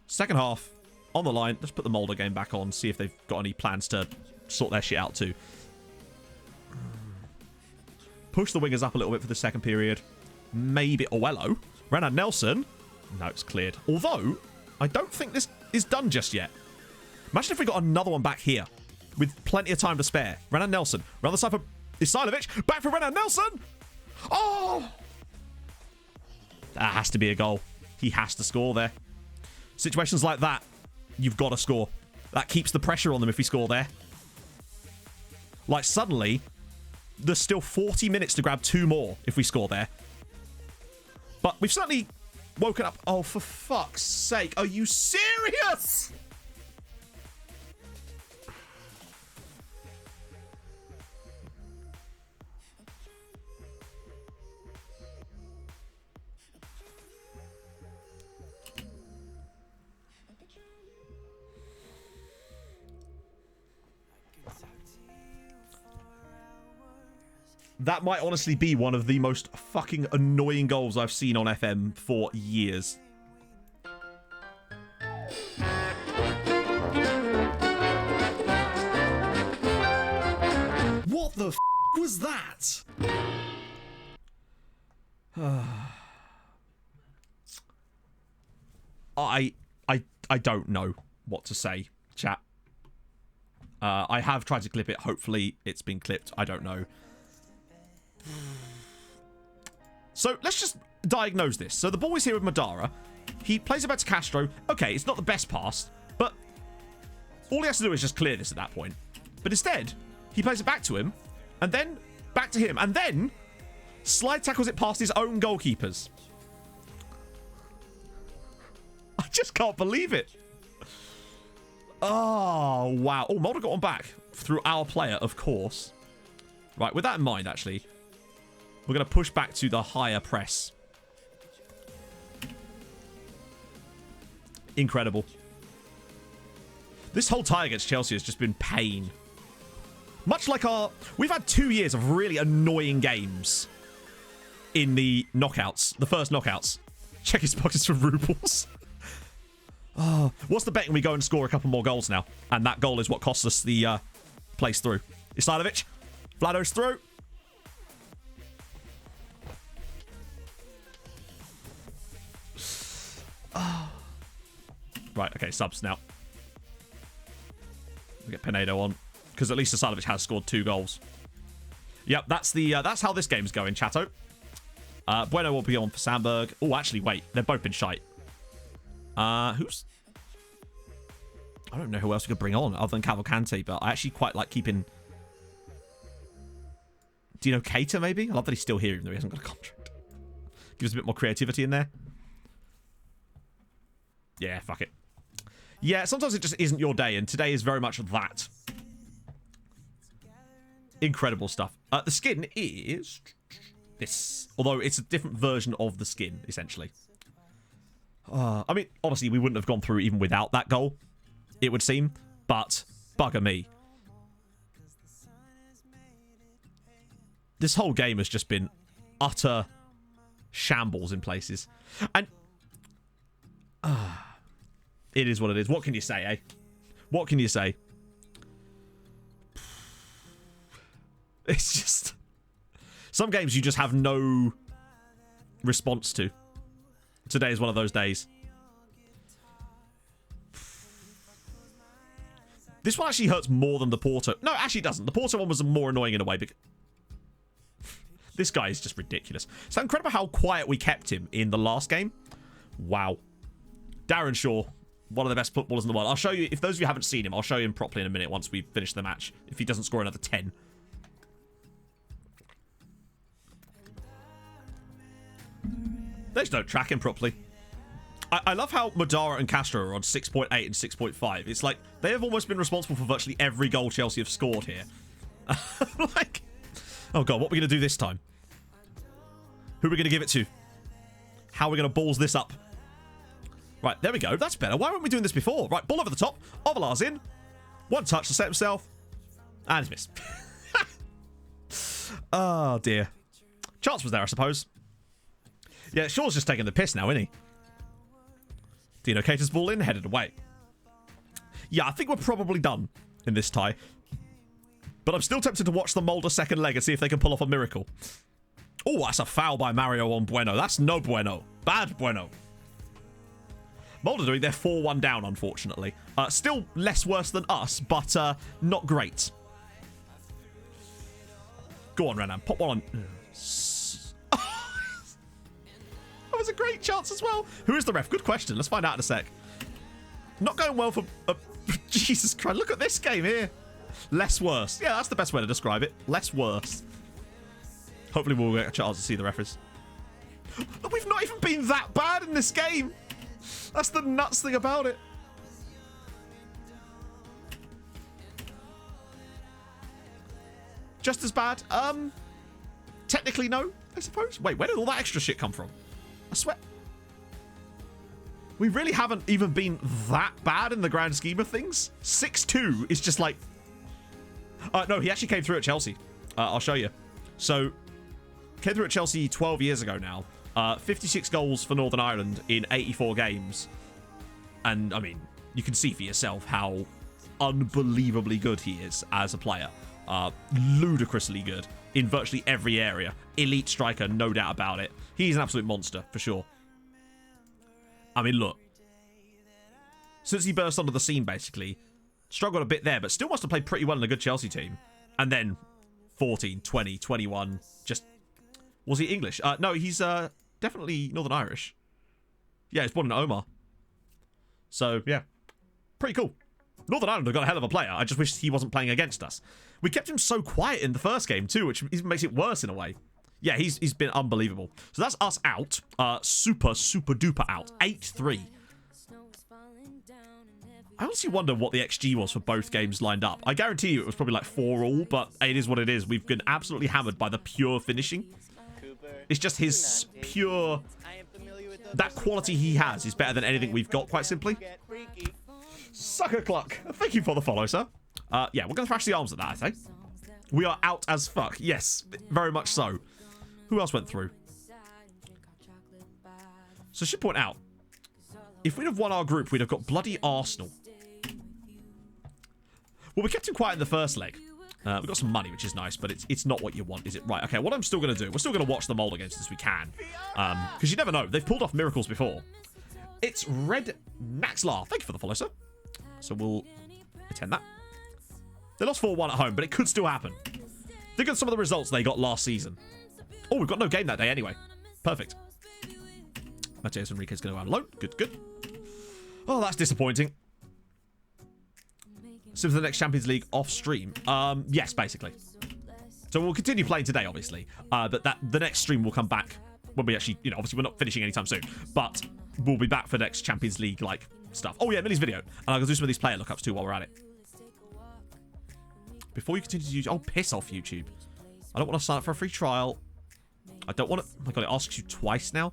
Second half, on the line. Let's put the Molder game back on, see if they've got any plans to... sort their shit out too. Push the wingers up a little bit for the second period. Maybe... Oh, hello. Renard Nelson. No, it's cleared. Although, I don't think this is done just yet. Imagine if we got another one back here with plenty of time to spare. Renard Nelson. Around the side for Isilovic. Back for Renard Nelson. Oh! That has to be a goal. He has to score there. Situations like that, you've got to score. That keeps the pressure on them if we score there. Like, suddenly, there's still 40 minutes to grab 2 more if we score there. But we've certainly woken up. Oh, for fuck's sake. Are you serious? That might honestly be one of the most fucking annoying goals I've seen on FM for years. What the f was that? I don't know what to say, chat. I have tried to clip it. Hopefully it's been clipped. I don't know. So let's just diagnose this. So the ball is here with Madara. He plays it back to Castro. Okay, it's not the best pass, but all he has to do is just clear this at that point. But instead, he plays it back to him, and then back to him, and then slide tackles it past his own goalkeepers. I just can't believe it. Oh, wow. Oh, Mulder got one back through our player, of course. Right, with that in mind, actually, we're going to push back to the higher press. Incredible. This whole tie against Chelsea has just been pain. Much like we've had 2 years of really annoying games in the knockouts, the first knockouts. Check his pockets for rubles. Oh, what's the bet when we go and score a couple more goals now? And that goal is what costs us the place through. Islanovic. Vlado's through. Oh. Right, okay, subs now. We get Pinedo on. Because at least Islanovic has scored 2 goals. Yep, that's how this game's going, chatto. Bueno will be on for Sandberg. Oh, actually, wait. They've both been shite. Who's... I don't know who else we could bring on other than Cavalcante, but I actually quite like keeping... Dino Keita, maybe? I love that he's still here, even though he hasn't got a contract. Gives a bit more creativity in there. Yeah, fuck it. Yeah, sometimes it just isn't your day, and today is very much that. Incredible stuff. The skin is... this. Although it's a different version of the skin, essentially. I mean, obviously, we wouldn't have gone through even without that goal, it would seem. But, bugger me. This whole game has just been utter shambles in places. And... it is what it is. What can you say, eh? What can you say? It's just... some games you just have no response to. Today is one of those days. This one actually hurts more than the Porto. No, actually it doesn't. The Porto one was more annoying in a way. Because this guy is just ridiculous. It's incredible how quiet we kept him in the last game. Wow. Darren Shaw, one of the best footballers in the world. I'll show you, if those of you haven't seen him, I'll show you him properly in a minute once we finish the match. If he doesn't score another 10. They just don't track him properly. I love how Madara and Castro are on 6.8 and 6.5. It's like they have almost been responsible for virtually every goal Chelsea have scored here. Like, oh god, what are we going to do this time? Who are we going to give it to? How are we going to balls this up? Right, there we go. That's better. Why weren't we doing this before? Right, ball over the top. Ovalar's in. One touch to set himself. And he's missed. Oh, dear. Chance was there, I suppose. Yeah, Shaw's just taking the piss now, isn't he? Dino Keita's ball in, headed away. Yeah, I think we're probably done in this tie. But I'm still tempted to watch the Mulder second leg and see if they can pull off a miracle. Oh, that's a foul by Mario on Bueno. That's no bueno. Bad bueno. Mulder doing their 4-1 down, unfortunately. Still less worse than us, but not great. Go on, Renan. Pop one on. That was a great chance as well. Who is the ref? Good question. Let's find out in a sec. Not going well for... Jesus Christ. Look at this game here. Less worse. Yeah, that's the best way to describe it. Less worse. Hopefully we'll get a chance to see the referees. We've not even been that bad in this game. That's the nuts thing about it. Just as bad? Technically no, I suppose. Wait, where did all that extra shit come from? I swear. We really haven't even been that bad in the grand scheme of things. 6-2 is just like... no, he actually came through at Chelsea. I'll show you. So, came through at Chelsea 12 years ago now. 56 goals for Northern Ireland in 84 games. And, I mean, you can see for yourself how unbelievably good he is as a player. Ludicrously good in virtually every area. Elite striker, no doubt about it. He's an absolute monster, for sure. I mean, look. Since he burst onto the scene, basically, struggled a bit there, but still must have played pretty well in a good Chelsea team. And then 14, 20, 21, just... Was he English? No, he's definitely Northern Irish. Yeah, he's born in Omagh. So, yeah. Pretty cool. Northern Ireland have got a hell of a player. I just wish he wasn't playing against us. We kept him so quiet in the first game, too, which even makes it worse in a way. Yeah, he's been unbelievable. So that's us out. Super, super duper out. 8-3. I honestly wonder what the XG was for both games lined up. I guarantee you it was probably like 4-all, but it is what it is. We've been absolutely hammered by the pure finishing. It's just his pure... That quality he has is better than anything we've got, quite simply. Sucker Cluck. Thank you for the follow, sir. Yeah, we're going to thrash the arms at that, I think. We are out as fuck. Yes, very much so. Who else went through? So I should point out, if we'd have won our group, we'd have got bloody Arsenal. Well, we kept him quiet in the first leg. We've got some money, which is nice, but it's not what you want, is it? Right, okay, what I'm still going to do, we're still going to watch the Molde games as we can. Because you never know. They've pulled off miracles before. It's Red Naxlar. Thank you for the follow, sir. So we'll attend that. They lost 4-1 at home, but it could still happen. Think of some of the results they got last season. Oh, we've got no game that day anyway. Perfect. Mateus Enrique's going to go on loan. Good, good. Oh, that's disappointing. So for the next Champions League off stream. Yes, basically. So we'll continue playing today, obviously. But the next stream will come back when we actually, obviously we're not finishing anytime soon. But we'll be back for next Champions League, like, stuff. Oh, yeah, Millie's video. And I'll do some of these player lookups too while we're at it. Before you continue to use... Oh, piss off, YouTube. I don't want to sign up for a free trial. I don't want to... Oh my god, it asks you twice now.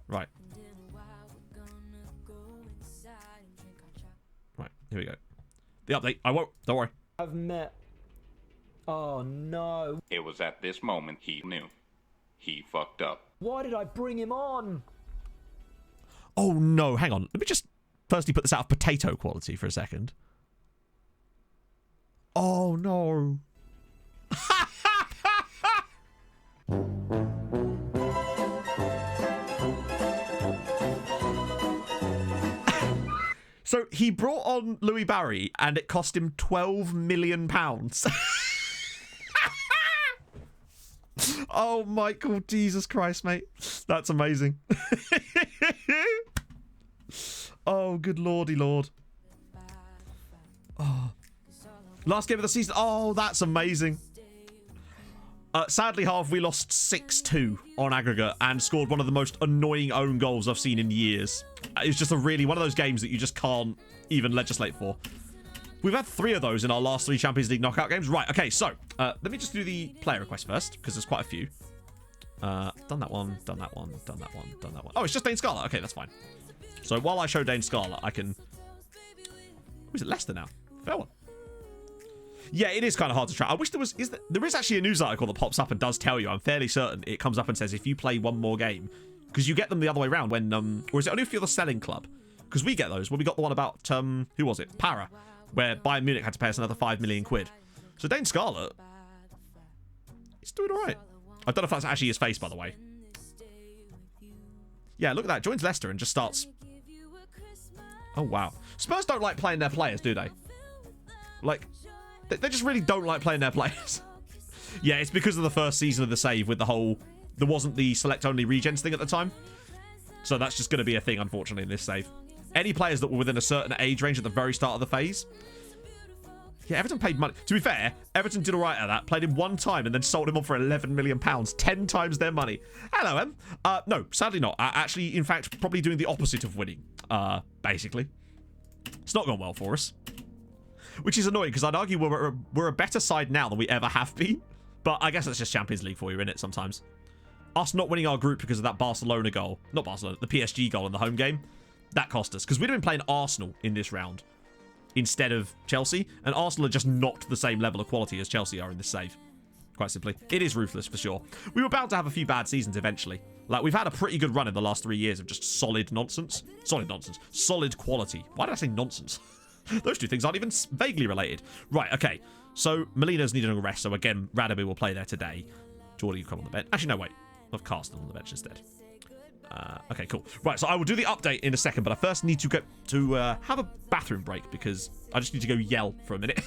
Right. Right, here we go. The update. I won't. Don't worry. I've met... Oh, no. It was at this moment he knew. He fucked up. Why did I bring him on? Oh, no. Hang on. Let me just firstly put this out of potato quality for a second. Oh, no. So he brought on Louis Barry and it cost him £12 million. Oh, Michael, Jesus Christ, mate. That's amazing. Oh, good lordy lord. Oh. Last game of the season. Oh, that's amazing. Sadly, Harv, we lost 6-2 on aggregate and scored one of the most annoying own goals I've seen in years. It's just one of those games that you just can't even legislate for. We've had 3 of those in our last 3 Champions League knockout games. Right, okay, so let me just do the player request first, because there's quite a few. Done that one, done that one, done that one, done that one. Oh, it's just Dane Scarlett. Okay, that's fine. So while I show Dane Scarlett, I can... Oh, is it Leicester now? Fair one. Yeah, it is kind of hard to track. I wish there was... There is actually a news article that pops up and does tell you. I'm fairly certain it comes up and says if you play one more game... Because you get them the other way around when... Or is it only if you're the selling club? Because we get those. Well, we got the one about... Who was it? Para. Where Bayern Munich had to pay us another 5 million quid. So Dane Scarlett... He's doing alright. I don't know if that's actually his face, by the way. Yeah, look at that. Joins Leicester and just starts... Oh, wow. Spurs don't like playing their players, do they? Like... They just really don't like playing their players. Yeah, it's because of the first season of the save with the whole... There wasn't the select-only regens thing at the time. So that's just going to be a thing, unfortunately, in this save. Any players that were within a certain age range at the very start of the phase... Yeah, Everton paid money. To be fair, Everton did all right at that. Played him one time and then sold him on for £11 million. 10 times their money. Hello, Em. No, sadly not. Actually, in fact, probably doing the opposite of winning. Basically. It's not gone well for us. Which is annoying, because I'd argue we're a better side now than we ever have been. But I guess that's just Champions League for you, innit, sometimes. Us not winning our group because of that Barcelona goal. Not Barcelona, the PSG goal in the home game. That cost us. Because we'd have been playing Arsenal in this round instead of Chelsea. And Arsenal are just not the same level of quality as Chelsea are in this save. quite simply. It is ruthless, for sure. We were bound to have a few bad seasons eventually. Like, we've had a pretty good run in the last 3 years of just solid nonsense. Solid nonsense. Solid quality. Why did I say nonsense? Those two things aren't even vaguely related. Right, okay. So, Molina's needing a rest, so again, Radeby will play there today. Jordy, you come on the bench. Actually, no, wait. I've Carsten on the bench instead. Okay, cool. Right, so I will do the update in a second, but I first need to go to have a bathroom break because I just need to go yell for a minute.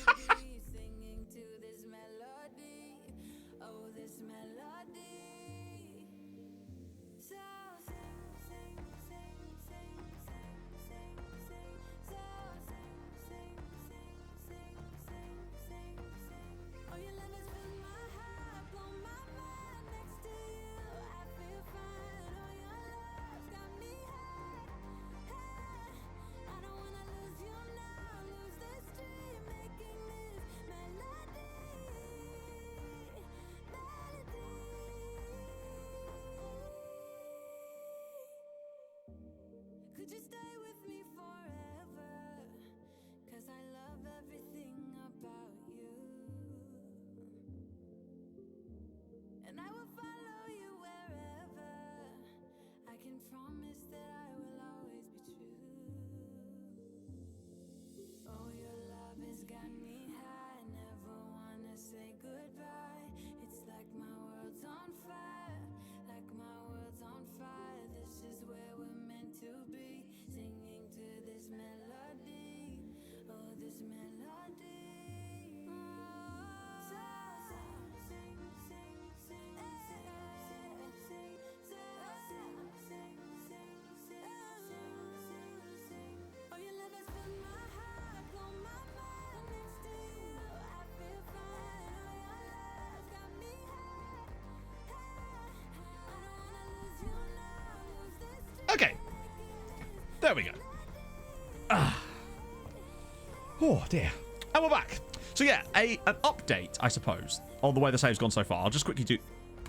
Could you stay with me forever? 'Cause I love everything about you. And I will follow you wherever. I can promise that I will always be true. Oh, your love has got me high. Never wanna say goodbye. It's like my world's on fire. Like my world's on fire. This is where we're meant to be. Singing to this melody, oh this melody. So sing, sing, sing, sing, sing, sing, sing. Oh, your love has filled my heart, blown my mind next to you. I feel fine. Oh, your love's got me high. I don't wanna lose you now, lose this dream. Okay. There we go. Oh, dear. And we're back. So, yeah, an update, I suppose, on the way the save's gone so far. I'll just quickly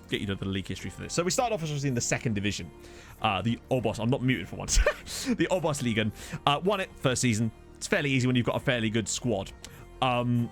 get you to the league history for this. So, we started off as in the second division. The Obos. I'm not muted for once. The Obos Ligen. Won it first season. It's fairly easy when you've got a fairly good squad. And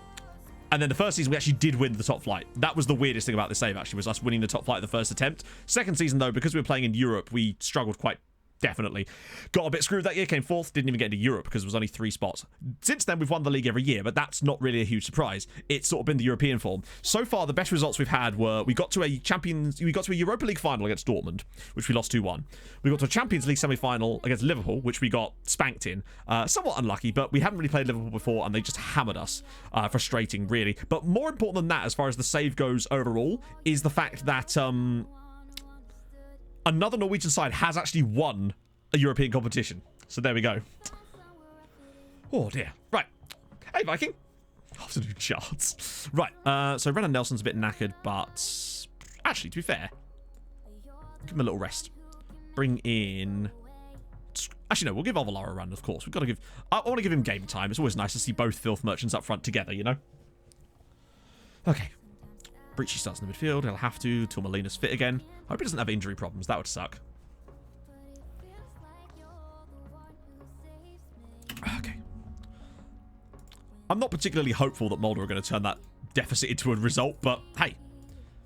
then the first season, we actually did win the top flight. That was the weirdest thing about the save, actually, was us winning the top flight the first attempt. Second season, though, because we were playing in Europe, we struggled quite definitely. Got a bit screwed that year, came fourth, didn't even get into Europe because it was only 3 spots. Since then, we've won the league every year, but that's not really a huge surprise. It's sort of been the European form. So far, the best results we've had were we got to a Europa League final against Dortmund, which we lost 2-1. We got to a Champions League semi-final against Liverpool, which we got spanked in. Somewhat unlucky, but we haven't really played Liverpool before, and they just hammered us. Frustrating, really. But more important than that, as far as the save goes overall, is the fact that another Norwegian side has actually won a European competition. So there we go. Oh, dear. Right. Hey, Viking. Afternoon charts. Right. So Renan Nelson's a bit knackered, but actually, to be fair, give him a little rest. Bring in... Actually, no, we'll give Ovalar a run, of course. We've got to give... I want to give him game time. It's always nice to see both Filth Merchants up front together, you know? Okay. Breachy starts in the midfield. He'll have to till Molina's fit again. I hope he doesn't have injury problems. That would suck. Okay. I'm not particularly hopeful that Molde are going to turn that deficit into a result, but hey,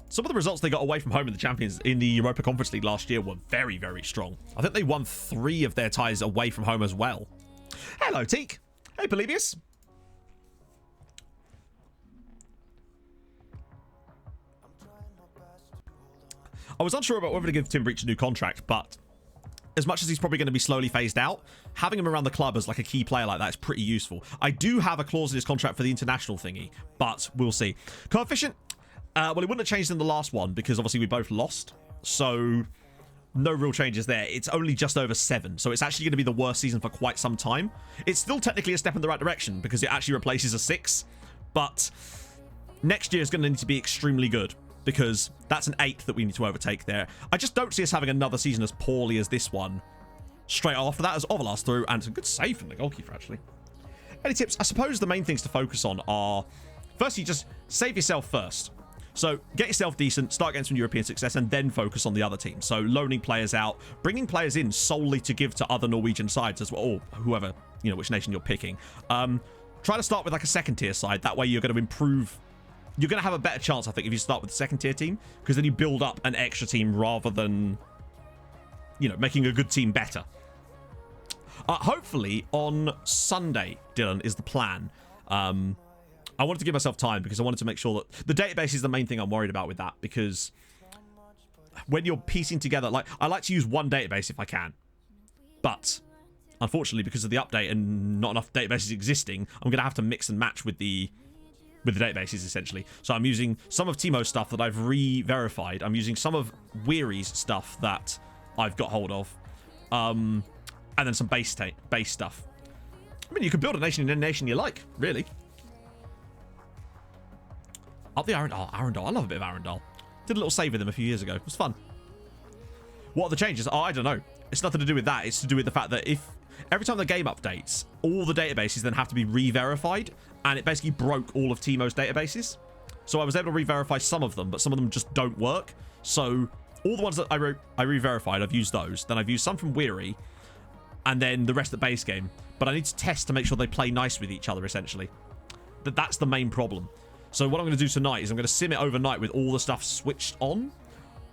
some of the results they got away from home in the Europa Conference League last year were very, very strong. I think they won 3 of their ties away from home as well. Hello, Teak. Hey, Polybius. I was unsure about whether to give Tim Breach a new contract, but as much as he's probably going to be slowly phased out, having him around the club as like a key player like that is pretty useful. I do have a clause in his contract for the international thingy, but we'll see. Coefficient, well, it wouldn't have changed in the last one because obviously we both lost, so no real changes there. It's only just over 7, so it's actually going to be the worst season for quite some time. It's still technically a step in the right direction because it actually replaces a 6, but next year is going to need to be extremely good, because that's an 8 that we need to overtake there. I just don't see us having another season as poorly as this one. Straight after that, as Ovalar's through, and some good save from the goalkeeper, actually. Any tips? I suppose the main things to focus on are, firstly, just save yourself first. So get yourself decent, start getting some European success, and then focus on the other teams. So loaning players out, bringing players in solely to give to other Norwegian sides as well, or whoever, you know, which nation you're picking. Try to start with like a second tier side. That way you're going to improve you're going to have a better chance, I think, if you start with the second tier team, because then you build up an extra team rather than, you know, making a good team better. Hopefully on Sunday, Dylan, is the plan. I wanted to give myself time because I wanted to make sure that the database is the main thing I'm worried about with that, because when you're piecing together, like, I like to use one database if I can, but unfortunately, because of the update and not enough databases existing, I'm going to have to mix and match with the databases, essentially. So I'm using some of Timo's stuff that I've re-verified. I'm using some of Weary's stuff that I've got hold of. And then some base stuff. I mean, you can build a nation in any nation you like, really. Up the Arundel. Arundel. I love a bit of Arundel. Did a little save with them a few years ago. It was fun. What are the changes? Oh, I don't know. It's nothing to do with that. It's to do with the fact that if every time the game updates, all the databases then have to be re-verified, and it basically broke all of Timo's databases. So I was able to re-verify some of them, but some of them just don't work. So all the ones that I re-verified, I've used those. Then I've used some from Weary, and then the rest of the base game. But I need to test to make sure they play nice with each other, essentially. That's the main problem. So what I'm going to do tonight is I'm going to sim it overnight with all the stuff switched on,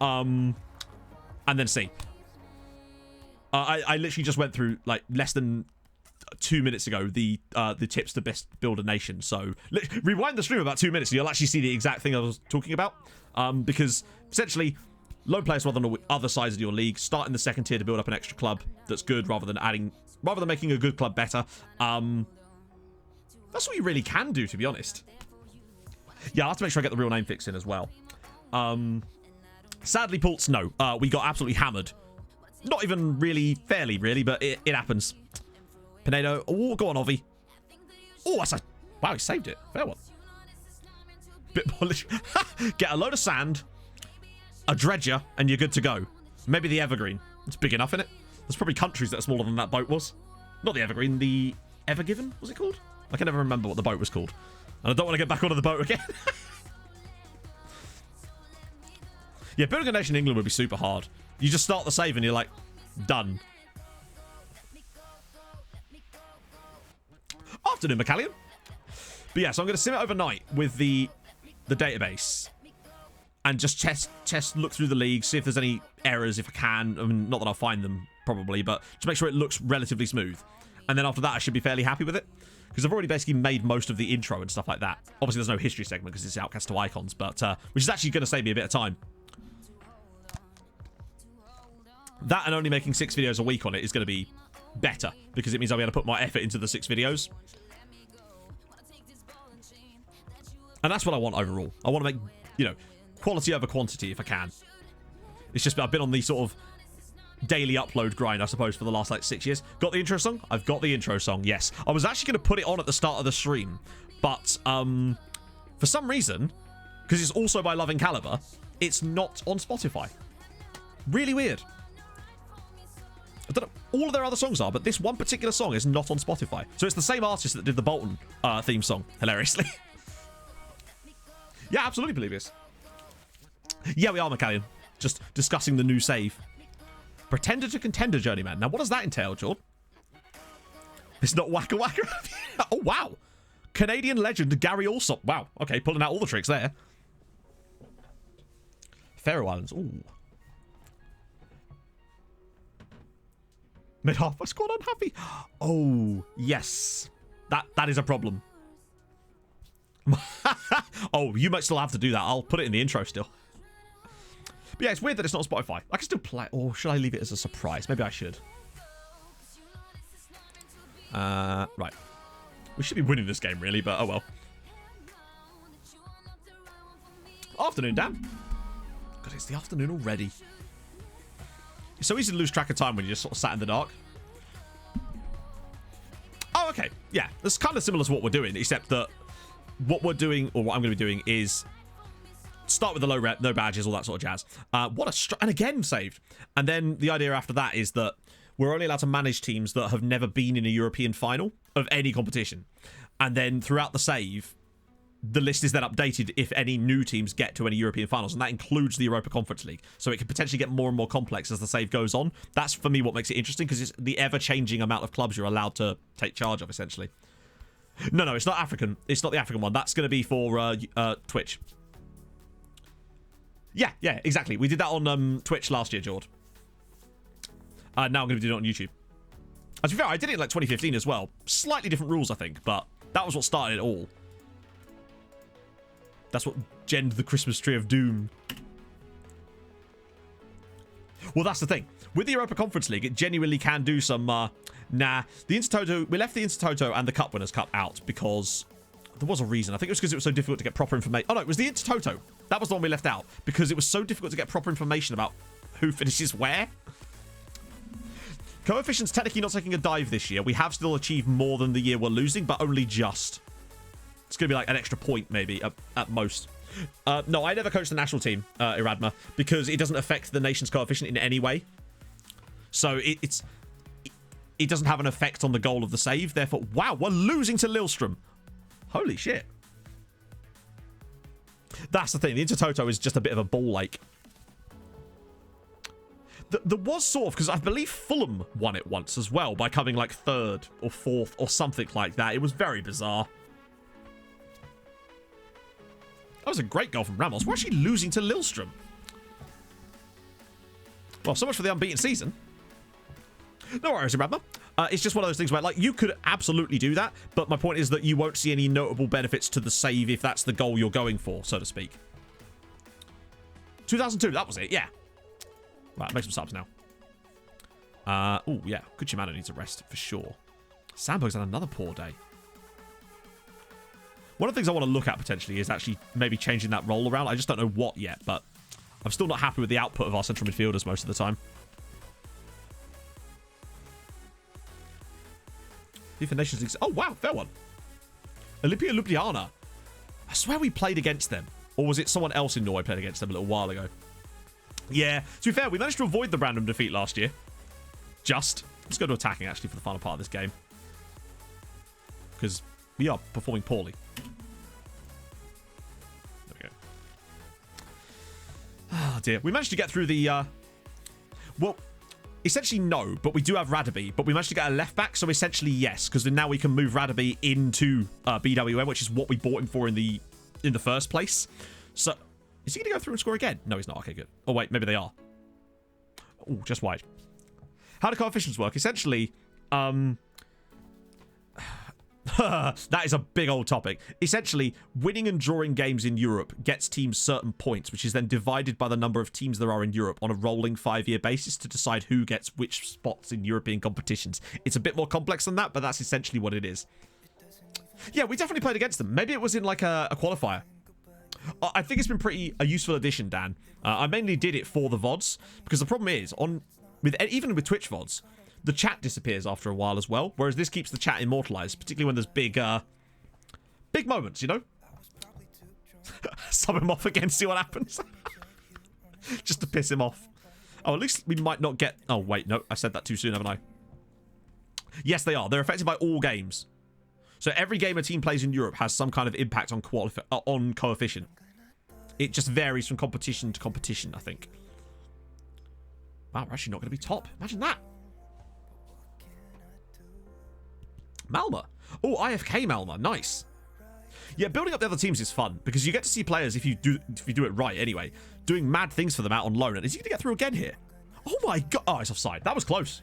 and then see. I literally just went through, like, less than 2 minutes ago the tips to best build a nation. So rewind the stream about 2 minutes and you'll actually see the exact thing I was talking about, because essentially low player swap on the other sides of your league, start in the second tier to build up an extra club that's good rather than making a good club better. That's what you really can do, to be honest. Yeah, I'll have to make sure I get the real name fixed in as well. Sadly, Pultz, no. We got absolutely hammered. Not even really fairly, really, but it happens. Pinedo. Oh, go on, Ovi. Oh, that's a... Wow, he saved it. Fair one. Bit more... Get a load of sand, a dredger, and you're good to go. Maybe the Evergreen. It's big enough, isn't it? There's probably countries that are smaller than that boat was. Not the Evergreen, the Evergiven, was it called? I can never remember what the boat was called. And I don't want to get back onto the boat again. Yeah, building a nation in England would be super hard. You just start the save and you're like, done. Afternoon, McCallion. But yeah, so I'm going to sim it overnight with the database. And just look through the league, see if there's any errors if I can. I mean, not that I'll find them, probably, but just make sure it looks relatively smooth. And then after that, I should be fairly happy with it. Because I've already basically made most of the intro and stuff like that. Obviously, there's no history segment because it's Outcast to Icons, but which is actually going to save me a bit of time. That and only making 6 videos a week on it is going to be better, because it means I'll be able to put more effort into the 6 videos. And that's what I want overall. I want to make, you know, quality over quantity if I can. It's just I've been on the sort of daily upload grind, I suppose, for the last, like, 6 years. Got the intro song? I've got the intro song, yes. I was actually going to put it on at the start of the stream, but for some reason, because it's also by Loving Caliber, it's not on Spotify. Really weird. I don't know. All of their other songs are, but this one particular song is not on Spotify. So it's the same artist that did the Bolton theme song, hilariously. Yeah, absolutely, Polybius. Yeah, we are, McCallion. Just discussing the new save. Pretender to Contender Journeyman. Now, what does that entail, Jordan? It's not Waka Waka. Oh, wow. Canadian legend Gary Allsop. Wow. Okay, pulling out all the tricks there. Faroe Islands. Ooh. Mid-half my squad unhappy. Oh, yes. That is a problem. Oh, you might still have to do that. I'll put it in the intro still. But yeah, it's weird that it's not on Spotify. I can still play it. Or should I leave it as a surprise? Maybe I should. Right. We should be winning this game, really, but oh well. Afternoon, Dan. God, it's the afternoon already. It's so easy to lose track of time when you're just sort of sat in the dark. Oh, okay. Yeah, that's kind of similar to what we're doing, except that what we're doing, or what I'm going to be doing, is start with the low rep, no badges, all that sort of jazz. And again, saved. And then the idea after that is that we're only allowed to manage teams that have never been in a European final of any competition. And then throughout the save, the list is then updated if any new teams get to any European finals, and that includes the Europa Conference League. So it can potentially get more and more complex as the save goes on. That's, for me, what makes it interesting, because it's the ever-changing amount of clubs you're allowed to take charge of, essentially. No, it's not African. It's not the African one. That's going to be for Twitch. Yeah, exactly. We did that on Twitch last year, Jord. Now I'm going to do it on YouTube. To be fair, I did it in like 2015 as well. Slightly different rules, I think, but that was what started it all. That's what genned the Christmas tree of doom. Well, that's the thing. With the Europa Conference League, it genuinely can do some, the Intertoto, we left the Intertoto and the Cup Winners' Cup out because there was a reason. I think it was because it was so difficult to get proper information. Oh, no, it was the Intertoto. That was the one we left out because it was so difficult to get proper information about who finishes where. Coefficient's technically not taking a dive this year. We have still achieved more than the year we're losing, but only just. It's going to be like an extra point, maybe, at most. No, I never coached the national team, Iradma, because it doesn't affect the nation's coefficient in any way. So it doesn't have an effect on the goal of the save. Therefore, wow, we're losing to Lillestrøm. Holy shit. That's the thing. The Intertoto is just a bit of a ball ache. There was sort of, because I believe Fulham won it once as well by coming like 3rd or 4th or something like that. It was very bizarre. That was a great goal from Ramos. We're actually losing to Lillestrøm. Well, so much for the unbeaten season. No worries, Radma. It's just one of those things where, like, you could absolutely do that, but my point is that you won't see any notable benefits to the save if that's the goal you're going for, so to speak. 2002, that was it, yeah. Right, make some subs now. Oh, yeah. Kuchimano needs a rest for sure. Sambo's had another poor day. One of the things I want to look at potentially is actually maybe changing that role around. I just don't know what yet, but I'm still not happy with the output of our central midfielders most of the time. FIFA Nations League. Oh, wow. Fair one. Olympia Ljubljana. I swear we played against them. Or was it someone else in Norway played against them a little while ago? Yeah. To be fair, we managed to avoid the random defeat last year. Just. Let's go to attacking, actually, for the final part of this game. Because we are performing poorly. There we go. Oh, dear. We managed to get through the... Well... Essentially, no, but we do have Radaby, but we managed to get a left back, so essentially, yes, because now we can move Radaby into BWM, which is what we bought him for in the first place. So, is he going to go through and score again? No, he's not. Okay, good. Oh, wait, maybe they are. Oh, just wide. How do coefficients work? Essentially, that is a big old topic. Essentially, winning and drawing games in Europe gets teams certain points, which is then divided by the number of teams there are in Europe on a rolling 5-year basis to decide who gets which spots in European competitions. It's a bit more complex than that, but that's essentially what it is. Yeah, we definitely played against them. Maybe it was in like a qualifier. I think it's been a useful addition, Dan. I mainly did it for the VODs, because the problem is, even with Twitch VODs, the chat disappears after a while as well, whereas this keeps the chat immortalized, particularly when there's big moments, you know? Sub him off again, see what happens. Just to piss him off. Oh, at least we might not get... Oh, wait, no, I said that too soon, haven't I? Yes, they are. They're affected by all games. So every game a team plays in Europe has some kind of impact on coefficient. It just varies from competition to competition, I think. Wow, we're actually not going to be top. Imagine that. Malmö. Oh, IFK Malmö. Nice. Yeah, building up the other teams is fun because you get to see players, if you do it right anyway, doing mad things for them out on loan. And is he going to get through again here? Oh my god. Oh, it's offside. That was close.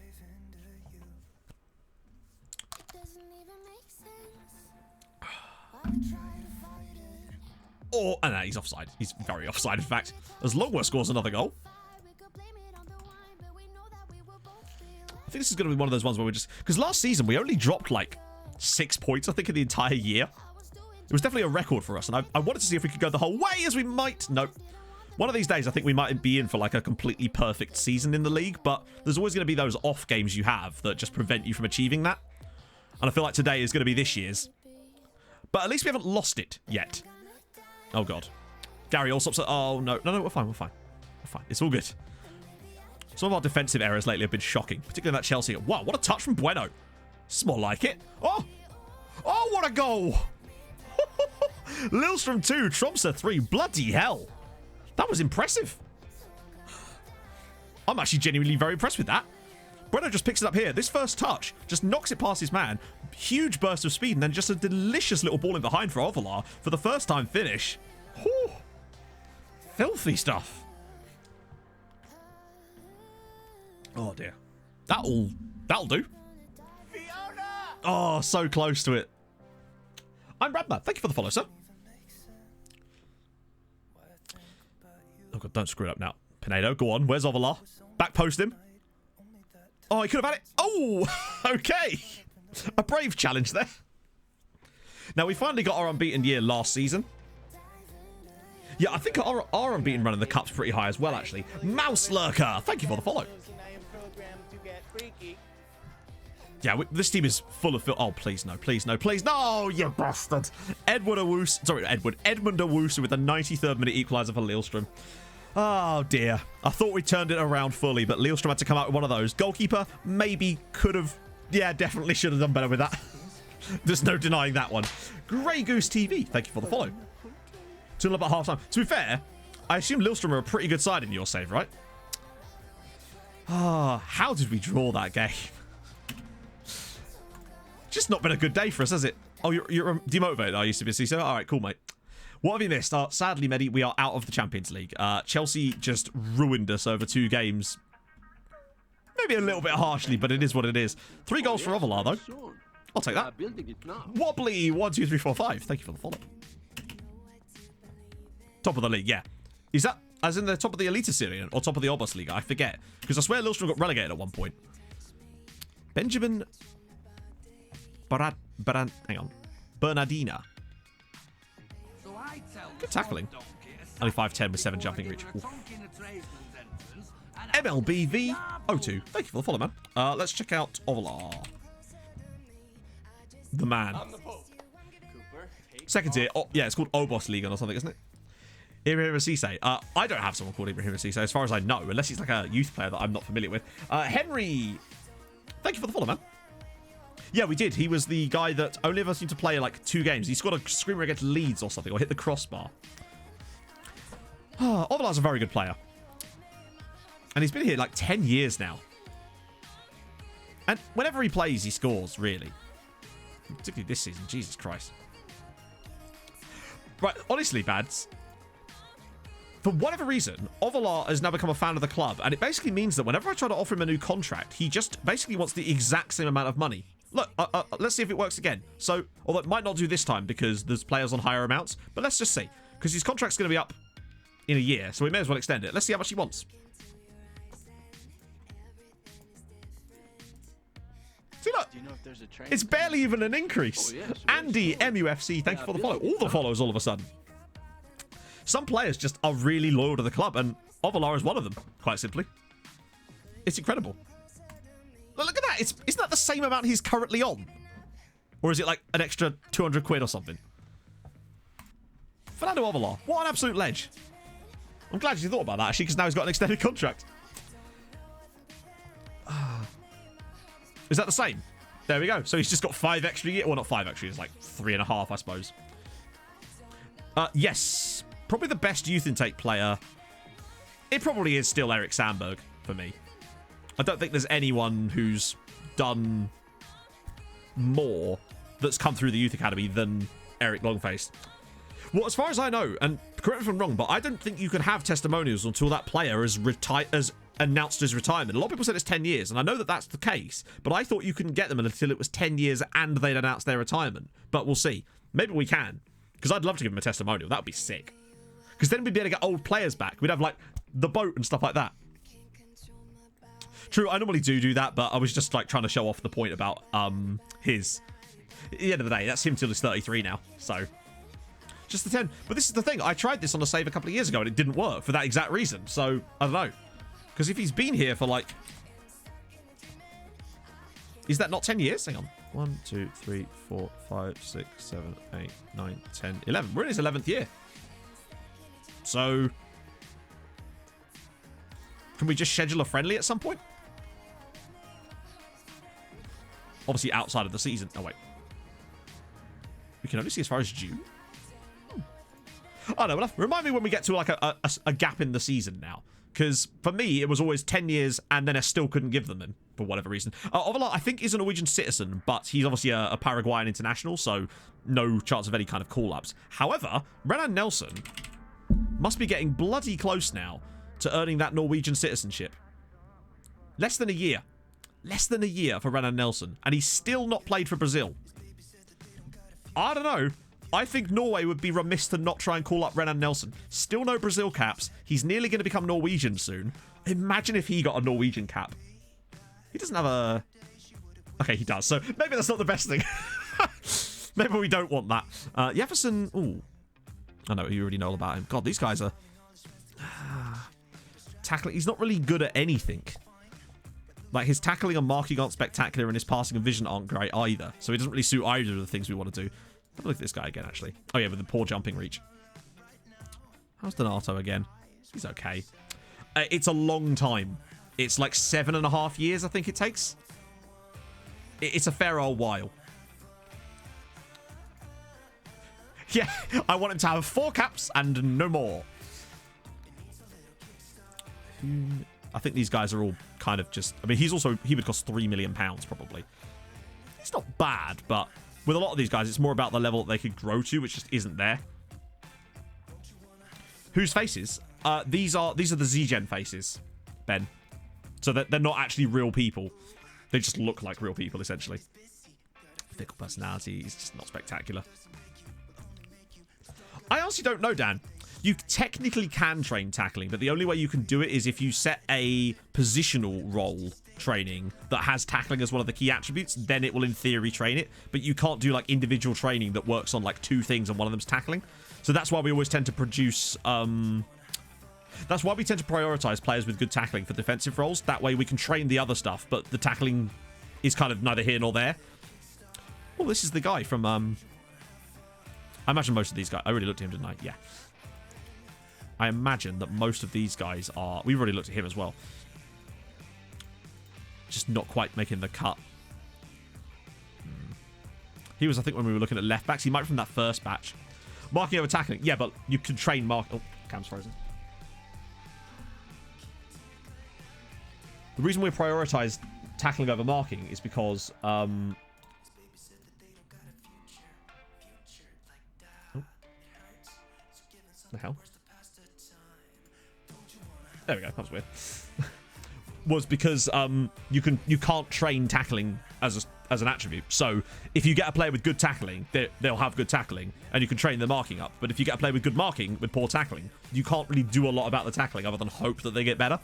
Oh, no, he's offside. He's very offside, in fact. As Longworth scores another goal. I think this is going to be one of those ones where we just... Because last season, we only dropped, like, 6 points, I think, in the entire year. It was definitely a record for us, and I wanted to see if we could go the whole way, as we might. Nope. One of these days, I think we might be in for, like, a completely perfect season in the league, but there's always going to be those off games you have that just prevent you from achieving that. And I feel like today is going to be this year's. But at least we haven't lost it yet. Oh, God. Gary Allsop's... Oh, no. No, we're fine. We're fine. We're fine. It's all good. Some of our defensive errors lately have been shocking, particularly that Chelsea. Wow, what a touch from Bueno. It's more like it. Oh, what a goal. Lillestrøm 2, Tromso 3. Bloody hell. That was impressive. I'm actually genuinely very impressed with that. Breno just picks it up here. This first touch just knocks it past his man. Huge burst of speed, and then just a delicious little ball in behind for Ovalar for the first time finish. Whew. Filthy stuff. Oh dear. That'll do. Oh, so close to it. I'm Bradman. Thank you for the follow, sir. Oh god, don't screw it up now. Pinedo, go on. Where's Ovalar? Back post him. Oh, he could have had it. Oh, okay. A brave challenge there. Now, we finally got our unbeaten year last season. Yeah, I think our unbeaten run in the cup's pretty high as well, actually. Mouse Lurker, thank you for the follow. Yeah, this team is full of... Oh, please no, please no, please no, you bastard. Edmund Owusu with the 93rd minute equaliser for Lillestrøm. Oh, dear. I thought we turned it around fully, but Lillestrøm had to come out with one of those. Goalkeeper, maybe could have... Yeah, definitely should have done better with that. There's no denying that one. Grey Goose TV, thank you for the follow. 2-0 at half time. To be fair, I assume Lillestrøm are a pretty good side in your save, right? Ah, how did we draw that game? Just not been a good day for us, has it? Oh, you're demotivated, are you, CBC? All right, cool, mate. What have you missed? Sadly, Medi, we are out of the Champions League. Chelsea just ruined us over 2 games. Maybe a little bit harshly, but it is what it is. 3 goals for Ovalar, though. I'll take that. Wobbly 1, 2, 3, 4, 5. Thank you for the follow. Top of the league, yeah. Is that as in the top of the Eliteserien or top of the Oberliga? I forget. Because I swear Lillestrøm got relegated at one point. Benjamin... hang on. Bernardina. Good tackling. Only 5'10 with 7 jumping reach. Oof. MLBV02. Thank you for the follow, man. Let's check out Ovalar. The man. Second tier. Oh, yeah, it's called Obos League or something, isn't it? Ibrahim Cisse. I don't have someone called Ibrahim Cisse as far as I know, unless he's like a youth player that I'm not familiar with. Henry. Thank you for the follow, man. Yeah, we did. He was the guy that only ever seemed to play like 2 games. He scored a screamer against Leeds or something, or hit the crossbar. Ovalar's a very good player. And he's been here like 10 years now. And whenever he plays, he scores, really. Particularly this season. Jesus Christ. Right, honestly, Bads. For whatever reason, Ovalar has now become a fan of the club. And it basically means that whenever I try to offer him a new contract, he just basically wants the exact same amount of money. Look, let's see if it works again. So, although it might not do this time because there's players on higher amounts. But let's just see. Because his contract's going to be up in a year. So we may as well extend it. Let's see how much he wants. See, look. Do you know if there's a train? It's barely even an increase. Oh, yes, Andy, MUFC, thank you for the follow. All the follows all of a sudden. Some players just are really loyal to the club, and Ovalar is one of them, quite simply. It's incredible. Look at that. Isn't that the same amount he's currently on? Or is it like an extra 200 quid or something? Fernando Ovalar. What an absolute ledge. I'm glad you thought about that, actually, because now he's got an extended contract. Is that the same? There we go. So he's just got 5 extra years. Well, not 5 extra years, like 3.5, I suppose. Yes. Probably the best youth intake player. It probably is still Eric Sandberg for me. I don't think there's anyone who's done more that's come through the youth academy than Eric Longface. Well, as far as I know, and correct me if I'm wrong, but I don't think you can have testimonials until that player has announced his retirement. A lot of people said it's 10 years, and I know that that's the case, but I thought you couldn't get them until it was 10 years and they'd announced their retirement. But we'll see. Maybe we can, because I'd love to give them a testimonial. That would be sick. Because then we'd be able to get old players back. We'd have, like, the boat and stuff like that. True, I normally do that, but I was just, like, trying to show off the point about his... At the end of the day, that's him till he's 33 now, so... Just the 10. But this is the thing. I tried this on a save a couple of years ago, and it didn't work for that exact reason. So, I don't know. Because if he's been here for, like... Is that not 10 years? Hang on. 1, 2, 3, 4, 5, 6, 7, 8, 9, 10, 11. We're in his 11th year. So... Can we just schedule a friendly at some point? Obviously outside of the season. Oh, wait. We can only see as far as June? I don't know. Remind me when we get to like a gap in the season now. Because for me, it was always 10 years and then I still couldn't give them. for whatever reason. Ovelar, I think, is a Norwegian citizen, but he's obviously a Paraguayan international, so no chance of any kind of call-ups. However, Renan Nelson must be getting bloody close now to earning that Norwegian citizenship. Less than a year. Less than a year for Renan Nelson, and he's still not played for Brazil. I don't know. I think Norway would be remiss to not try and call up Renan Nelson. Still no Brazil caps. He's nearly going to become Norwegian soon. Imagine if he got a Norwegian cap. He doesn't have a... Okay, he does. So maybe that's not the best thing. Maybe we don't want that. Jefferson... Ooh. I know, you already know all about him. God, these guys are... tackling... He's not really good at anything. Like, his tackling and marking aren't spectacular, and his passing and vision aren't great either. So he doesn't really suit either of the things we want to do. Have a look at this guy again, actually. Oh, yeah, with the poor jumping reach. How's Donato again? He's okay. It's a long time. It's like 7.5 years, I think it takes. It's a fair old while. Yeah, I want him to have 4 caps and no more. I think these guys are all kind of just... I mean, he would cost £3 million, probably. It's not bad, but with a lot of these guys, it's more about the level that they could grow to, which just isn't there. Whose faces? These are the Z-Gen faces, Ben. So they're not actually real people. They just look like real people, essentially. Fickle personality is just not spectacular. I honestly don't know, Dan. You technically can train tackling, but the only way you can do it is if you set a positional role training that has tackling as one of the key attributes, then it will in theory train it. But you can't do like individual training that works on like 2 things and one of them's tackling. So that's why we always tend to produce... that's why we tend to prioritize players with good tackling for defensive roles. That way we can train the other stuff, but the tackling is kind of neither here nor there. Oh, this is the guy from... I imagine most of these guys... I already looked at him, didn't I? Yeah. I imagine that most of these guys are... We've already looked at him as well. Just not quite making the cut. He was, I think, when we were looking at left backs. He might be from that first batch. Marking over tackling. Yeah, but you can train mark... Oh, cam's frozen. The reason we prioritize tackling over marking is because... Oh. The hell? There we go. That was weird. Was because you can't train tackling as an attribute. So if you get a player with good tackling, they'll have good tackling, and you can train their marking up. But if you get a player with good marking with poor tackling, you can't really do a lot about the tackling other than hope that they get better.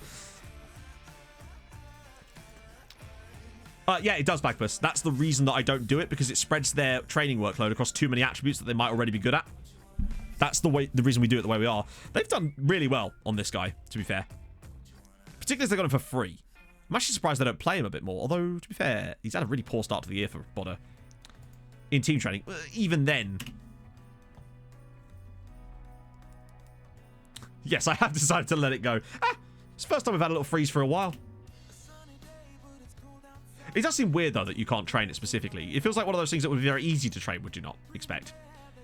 Yeah, it does, Bagpuss. That's the reason that I don't do it, because it spreads their training workload across too many attributes that they might already be good at. That's the reason we do it the way we are. They've done really well on this guy, to be fair. Particularly as they got him for free. I'm actually surprised they don't play him a bit more. Although, to be fair, he's had a really poor start to the year for Bodder. In team training. Even then. Yes, I have decided to let it go. It's the first time we've had a little freeze for a while. It does seem weird, though, that you can't train it specifically. It feels like one of those things that would be very easy to train, would you not expect?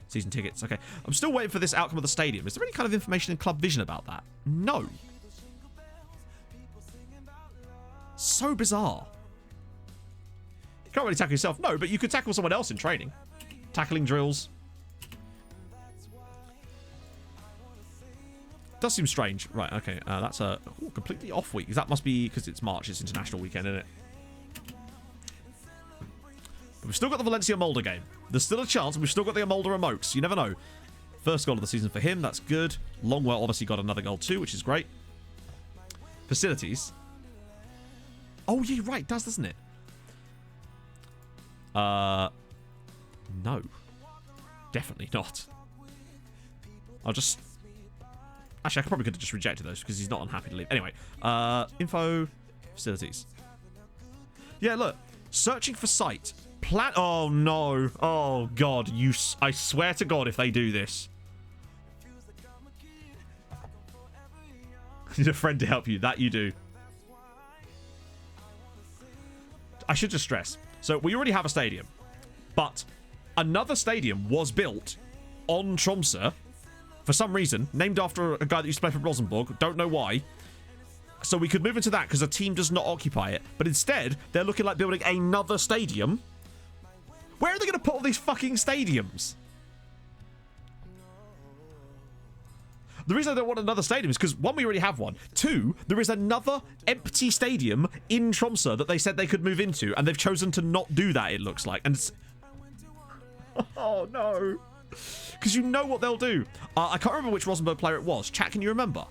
Season tickets. Okay. I'm still waiting for this outcome of the stadium. Is there any kind of information in Club Vision about that? No. So bizarre. You can't really tackle yourself. No, but you could tackle someone else in training. Tackling drills. Does seem strange. Right, okay. That's a completely off week. That must be because it's March. It's international weekend, isn't it? But we've still got the Valencia Mulder game. There's still a chance, and we've still got the Mulder remotes. You never know. First goal of the season for him. That's good. Longwell obviously got another goal too, which is great. Facilities. Oh, yeah, right. It does, doesn't it? No. Definitely not. I'll just... Actually, I probably could have just rejected those because he's not unhappy to leave. Anyway, info, facilities. Yeah, look. Searching for site. Plan... Oh, no. Oh, God. I swear to God if they do this. You need a friend to help you. That you do. I should just stress. So, we already have a stadium. But another stadium was built on Tromsø for some reason, named after a guy that used to play for Rosenborg. Don't know why. So we could move into that because a team does not occupy it. But instead, they're looking like building another stadium. Where are they going to put all these fucking stadiums? The reason I don't want another stadium is because, one, we already have one. Two, there is another empty stadium in Tromsø that they said they could move into, and they've chosen to not do that, it looks like. And it's... Oh, no. Because you know what they'll do. I can't remember which Rosenborg player it was. Chat, can you remember?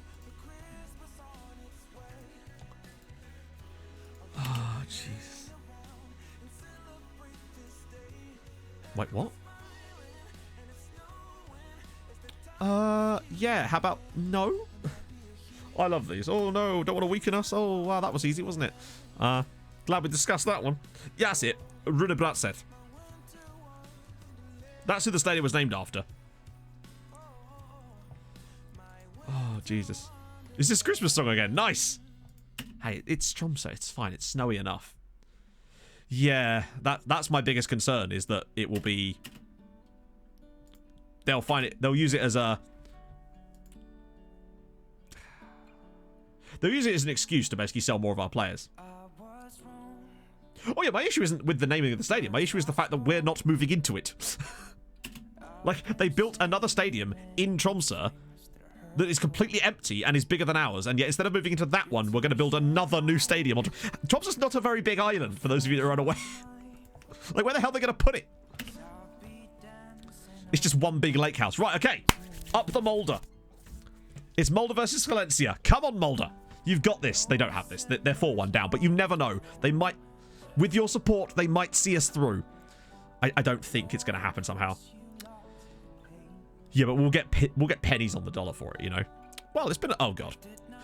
Oh, jeez. Wait, what? Yeah, how about no? I love these. Oh, no, don't want to weaken us. Oh, wow, that was easy, wasn't it? Glad we discussed that one. Yeah, that's it. Rune Bratseth. That's who the stadium was named after. Oh, Jesus. Is this Christmas song again? Nice. Hey, it's Tromso. It's fine. It's snowy enough. Yeah, that's my biggest concern, is that it will be... They'll find it... They'll use it as a... They'll use it as an excuse to basically sell more of our players. Oh yeah, my issue isn't with the naming of the stadium. My issue is the fact that we're not moving into it. Like, they built another stadium in Tromsø that is completely empty and is bigger than ours, and yet instead of moving into that one, we're going to build another new stadium. Tromsø's not a very big island, for those of you that are unaware. Like, where the hell are they going to put it? It's just one big lake house. Right, okay. Up the Molde. It's Molde versus Valencia. Come on, Molde. You've got this. They don't have this. They're 4-1 down, but you never know. They might, with your support, they might see us through. I don't think it's going to happen somehow. Yeah, but we'll get pennies on the dollar for it, you know. Well, it's been... Oh, God.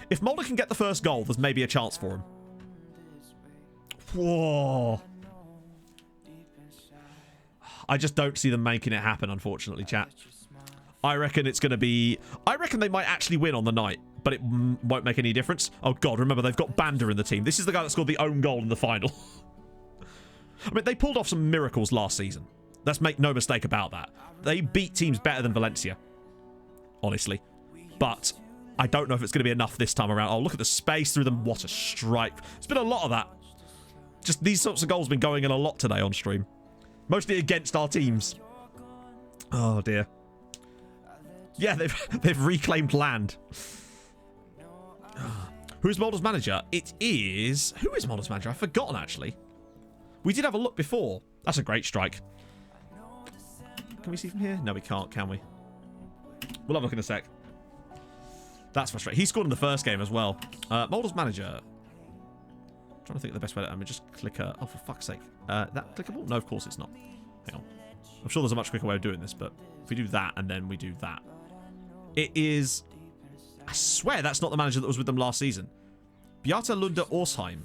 If Molde can get the first goal, there's maybe a chance for him. Whoa. I just don't see them making it happen, unfortunately, chat. I reckon it's going to be... I reckon they might actually win on the night, but it won't make any difference. Oh, God, remember, they've got Banda in the team. This is the guy that scored the own goal in the final. I mean, they pulled off some miracles last season. Let's make no mistake about that. They beat teams better than Valencia, honestly. But I don't know if it's going to be enough this time around. Oh, look at the space through them. What a strike. It's been a lot of that. Just these sorts of goals have been going in a lot today on stream. Mostly against our teams. Oh, dear. Yeah, they've reclaimed land. Who's Molde's manager? It is... Who is Molde's manager? I've forgotten, actually. We did have a look before. That's a great strike. Can we see from here? No, we can't, can we? We'll have a look in a sec. That's frustrating. He scored in the first game as well. Molde's manager. I'm trying to think of the best way to... I mean, just click... oh, for fuck's sake. That clickable? No, of course it's not. Hang on. I'm sure there's a much quicker way of doing this, but if we do that and then we do that. It is... I swear that's not the manager that was with them last season. Beate Lunde Orsheim.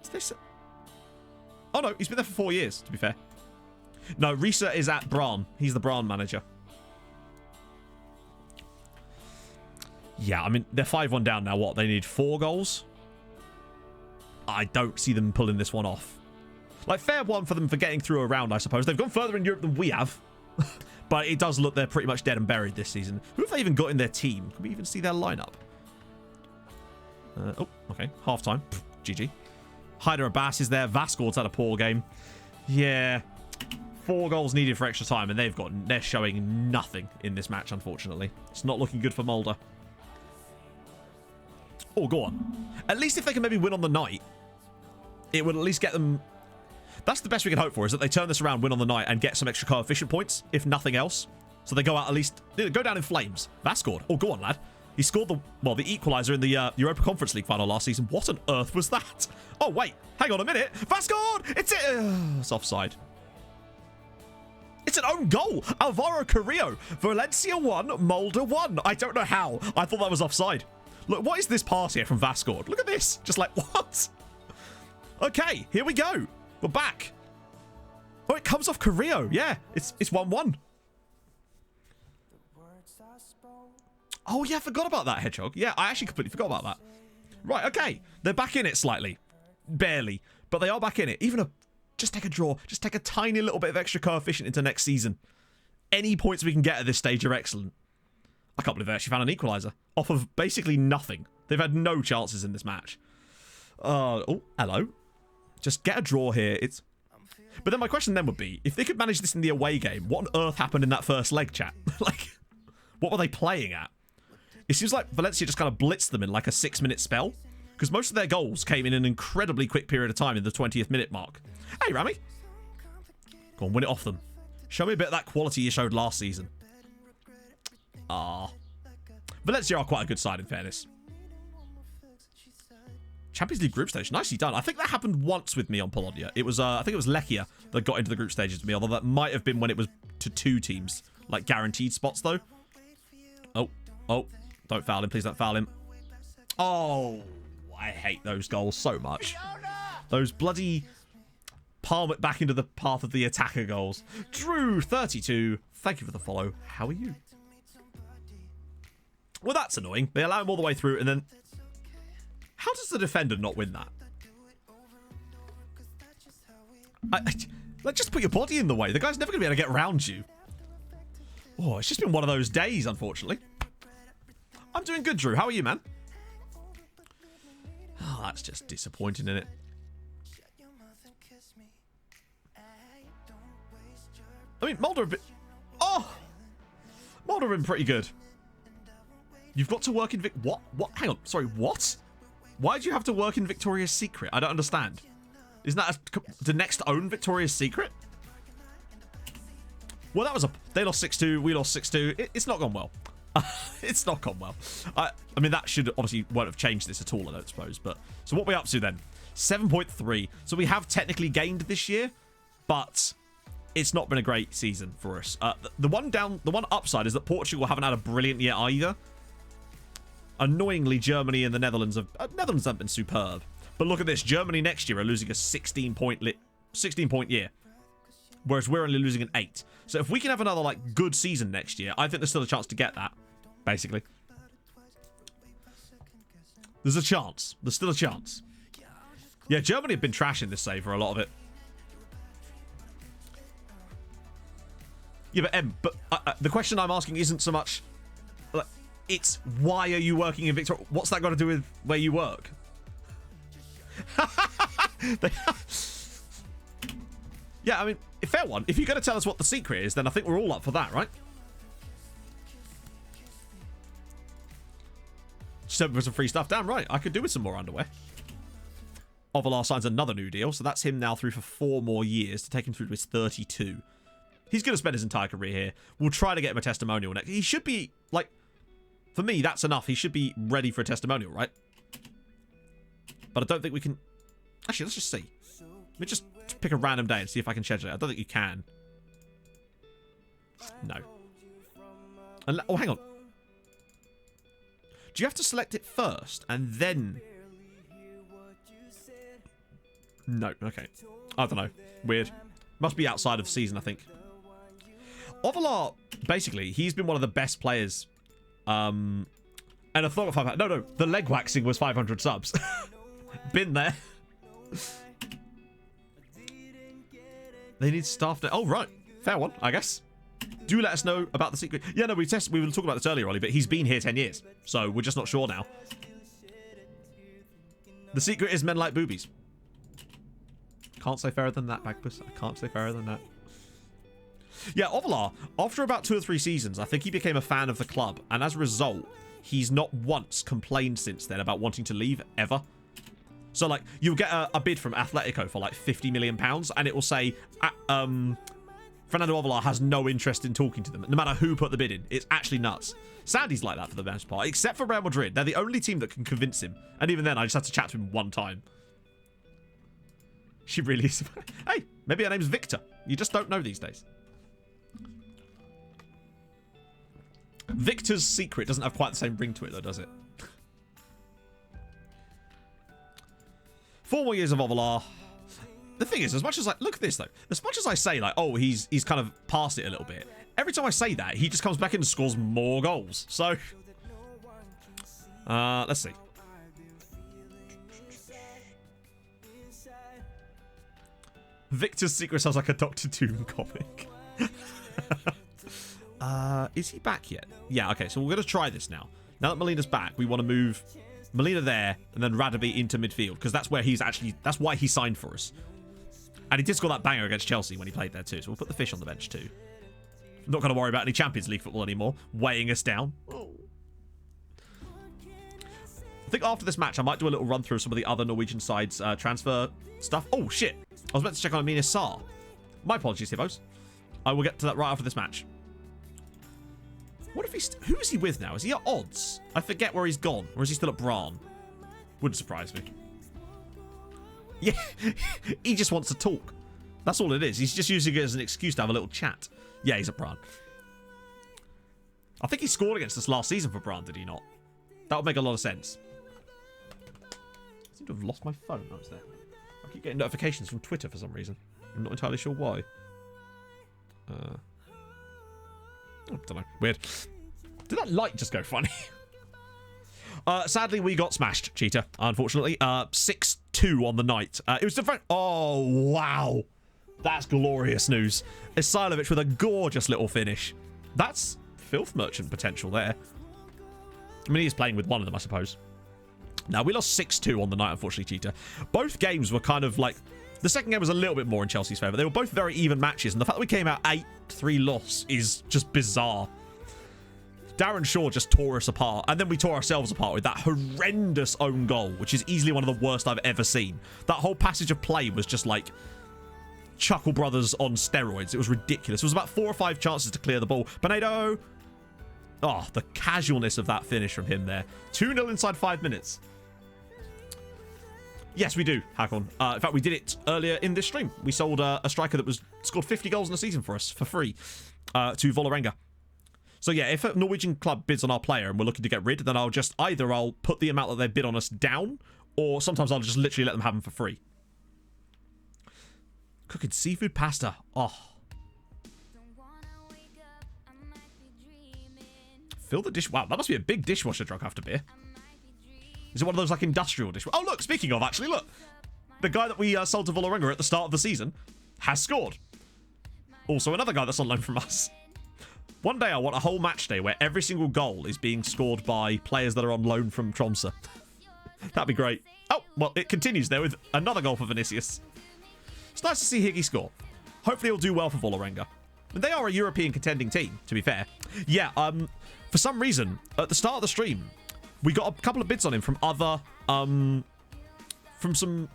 Is this... Oh, no. He's been there for 4 years, to be fair. No, Risa is at Brann. He's the Brann manager. Yeah, I mean, they're 5-1 down now. What? They need 4 goals? I don't see them pulling this one off. Like, fair one for them for getting through a round, I suppose. They've gone further in Europe than we have. But it does look they're pretty much dead and buried this season. Who have they even got in their team? Can we even see their lineup? Oh, okay. Half-time. GG. Haider Abbas is there. Vascour's had a poor game. Yeah. 4 goals needed for extra time, and they're showing nothing in this match, unfortunately. It's not looking good for Molde. Oh, go on. At least if they can maybe win on the night, it would at least get them... That's the best we can hope for, is that they turn this around, win on the night, and get some extra coefficient points, if nothing else. So they go out at least... Go down in flames. Vascour. Oh, go on, lad. He scored the equaliser in the Europa Conference League final last season. What on earth was that? Oh, wait. Hang on a minute. Vascour! It's offside. It's an own goal. Alvaro Carrillo. Valencia 1, Molde 1. I don't know how. I thought that was offside. Look, what is this pass here from Vascour? Look at this. Just like, what? Okay, here we go. We're back. Oh, it comes off Carrillo. Yeah, it's 1-1. Oh, yeah, I forgot about that, Hedgehog. Yeah, I actually completely forgot about that. Right, okay. They're back in it slightly. Barely. But they are back in it. Just take a draw. Just take a tiny little bit of extra coefficient into next season. Any points we can get at this stage are excellent. I can't believe they actually found an equaliser off of basically nothing. They've had no chances in this match. Oh, hello. Just get a draw here. But then my question then would be, if they could manage this in the away game, what on earth happened in that first leg, chat? Like, what were they playing at? It seems like Valencia just kind of blitzed them in like a 6-minute spell, because most of their goals came in an incredibly quick period of time in the 20th minute mark. Hey, Rami. Go on, win it off them. Show me a bit of that quality you showed last season. Valencia are quite a good side, in fairness. Champions League group stage, nicely done. I think that happened once with me on Polonia. It was, I think it was Lechia that got into the group stages with me, although that might have been when it was to 2 teams, like guaranteed spots, though. Oh, don't foul him, please don't foul him. Oh, I hate those goals so much. Those bloody palm it back into the path of the attacker goals. Drew32, thank you for the follow. How are you? Well, that's annoying. They allow him all the way through, and then... How does the defender not win that? Like, just put your body in the way. The guy's never going to be able to get around you. Oh, it's just been one of those days, unfortunately. I'm doing good, Drew. How are you, man? Oh, that's just disappointing, isn't it? I mean, Mulder a bit... Oh! Mulder have been pretty good. You've got to work in What? Hang on. Sorry, what? Why do you have to work in Victoria's Secret? I don't understand. Isn't that the next own Victoria's Secret? Well, that was they lost 6-2. We lost 6-2. It's not gone well. It's not gone well. I mean, that should obviously won't have changed this at all, I don't suppose. But so what are we up to then? 7.3. So we have technically gained this year, but it's not been a great season for us. The one upside is that Portugal haven't had a brilliant year either. Annoyingly, Germany and the Netherlands haven't been superb. But look at this. Germany next year are losing a 16-point year. Whereas we're only losing an 8. So if we can have another, like, good season next year, I think there's still a chance to get that. Basically. There's a chance. There's still a chance. Yeah, Germany have been trashing this save for a lot of it. Yeah, but the question I'm asking isn't so much... Like, it's why are you working in Victoria? What's that got to do with where you work? Yeah, I mean, fair one. If you're going to tell us what the secret is, then I think we're all up for that, right? 7% of free stuff. Damn right. I could do with some more underwear. Ovalar signs another new deal, so that's him now through for 4 more years to take him through to his 32. He's going to spend his entire career here. We'll try to get him a testimonial next. He should be, like... For me, that's enough. He should be ready for a testimonial, right? But I don't think we can... Actually, let's just see. Let me just pick a random day and see if I can schedule it. I don't think you can. No. Oh, hang on. Do you have to select it first and then... No, okay. I don't know. Weird. Must be outside of season, I think. Ovalar, basically, he's been one of the best players... and I thought of 500. No, the leg waxing was 500 subs. Been there. They need staff now. Oh, right. Fair one, I guess. Do let us know about the secret. Yeah, no, we were talking about this earlier, Ollie, but he's been here 10 years. So we're just not sure now. The secret is men like boobies. Can't say fairer than that, Bagpuss. I can't say fairer than that. Yeah, Ovalar, after about 2 or 3 seasons, I think he became a fan of the club. And as a result, he's not once complained since then about wanting to leave, ever. So, like, you'll get a bid from Atletico for, like, £50 million, and it will say, Fernando Ovalar has no interest in talking to them, no matter who put the bid in. It's actually nuts. Sandy's like that for the most part, except for Real Madrid. They're the only team that can convince him. And even then, I just had to chat to him one time. She really is. Hey, maybe her name's Victor. You just don't know these days. Victor's secret doesn't have quite the same ring to it, though, does it? 4 more years of Ovalar. The thing is, as much as I... Look at this, though. As much as I say, like, oh, he's kind of past it a little bit. Every time I say that, he just comes back in and scores more goals. So... let's see. Victor's secret sounds like a Doctor Doom comic. Is he back yet? Yeah, okay, so we're going to try this now. Now that Molina's back, we want to move Molina there and then Radaby into midfield because that's where he's actually, that's why he signed for us. And he did score that banger against Chelsea when he played there too, so we'll put the fish on the bench too. Not going to worry about any Champions League football anymore, weighing us down. I think after this match, I might do a little run through some of the other Norwegian sides' transfer stuff. Oh, shit. I was meant to check on Amina Sarr. My apologies, Hippos. I will get to that right after this match. What if he's... Who is he with now? Is he at odds? I forget where he's gone. Or is he still at Bran? Wouldn't surprise me. Yeah, he just wants to talk. That's all it is. He's just using it as an excuse to have a little chat. Yeah, he's at Bran. I think he scored against us last season for Bran, did he not? That would make a lot of sense. I seem to have lost my phone. Oh, it's there. I keep getting notifications from Twitter for some reason. I'm not entirely sure why. I don't know. Weird. Did that light just go funny? Sadly, we got smashed, Cheetah, unfortunately. 6-2 on the night. It was different. Oh, wow. That's glorious news. Isilovic with a gorgeous little finish. That's filth merchant potential there. I mean, he's playing with one of them, I suppose. Now, we lost 6-2 on the night, unfortunately, Cheetah. Both games were kind of like... The second game was a little bit more in Chelsea's favour. They were both very even matches, and the fact that we came out 8-3 loss is just bizarre. Darren Shaw just tore us apart, and then we tore ourselves apart with that horrendous own goal, which is easily one of the worst I've ever seen. That whole passage of play was just like Chuckle Brothers on steroids. It was ridiculous. It was about 4 or 5 chances to clear the ball. Pinedo! Oh, the casualness of that finish from him there. 2-0 inside 5 minutes. Yes, we do, Hakon. In fact, we did it earlier in this stream. We sold a striker that scored 50 goals in a season for us for free to Vålerenga. So yeah, if a Norwegian club bids on our player and we're looking to get rid, then I'll put the amount that they bid on us down, or sometimes I'll just literally let them have them for free. Cooking seafood pasta. Oh. Fill the dish. Wow, that must be a big dishwasher truck after beer. Is it one of those like industrial dishwashers? Oh, look, speaking of, actually, look. The guy that we sold to Vålerenga at the start of the season has scored. Also, another guy that's on loan from us. One day I want a whole match day where every single goal is being scored by players that are on loan from Tromsø. That'd be great. Oh, well, it continues there with another goal for Vinicius. It's nice to see Higgy score. Hopefully he'll do well for Vålerenga. They are a European contending team, to be fair. Yeah, for some reason, at the start of the stream, we got a couple of bids on him from other, from some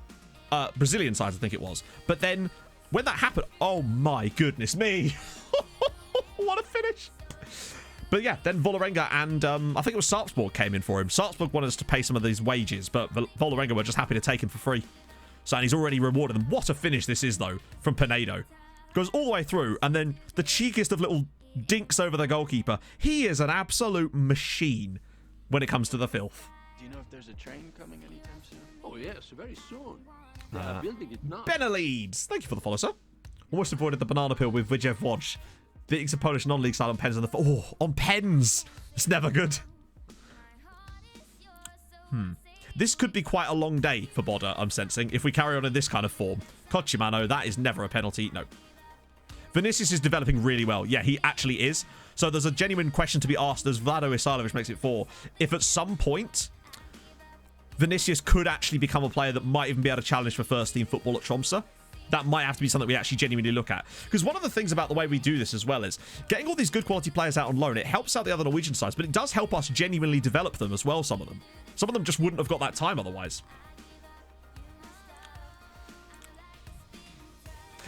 Brazilian sides, I think it was. But then, when that happened, oh my goodness me. What a finish. But yeah, then Vålerenga and I think it was Sarpsborg came in for him. Sarpsborg wanted us to pay some of these wages, but Vålerenga were just happy to take him for free. So, and he's already rewarded them. What a finish this is, though, from Pinedo. Goes all the way through, and then the cheekiest of little dinks over the goalkeeper. He is an absolute machine when it comes to the filth. Do you know if there's a train coming anytime soon? Oh, yes, very soon. They are building it now. Benaleeds. Thank you for the follow, sir. Almost avoided the banana peel with Widjev Wodge. Beating some Polish non-league side on pens on the... Oh, on pens! It's never good. This could be quite a long day for Bodder, I'm sensing, if we carry on in this kind of form. Kochimano, that is never a penalty. No. Vinicius is developing really well. Yeah, he actually is. So there's a genuine question to be asked, as Vlado Isilovic makes it 4. If at some point, Vinicius could actually become a player that might even be able to challenge for first-team football at Tromsø. That might have to be something we actually genuinely look at. Because one of the things about the way we do this as well is getting all these good quality players out on loan, it helps out the other Norwegian sides, but it does help us genuinely develop them as well, some of them. Some of them just wouldn't have got that time otherwise.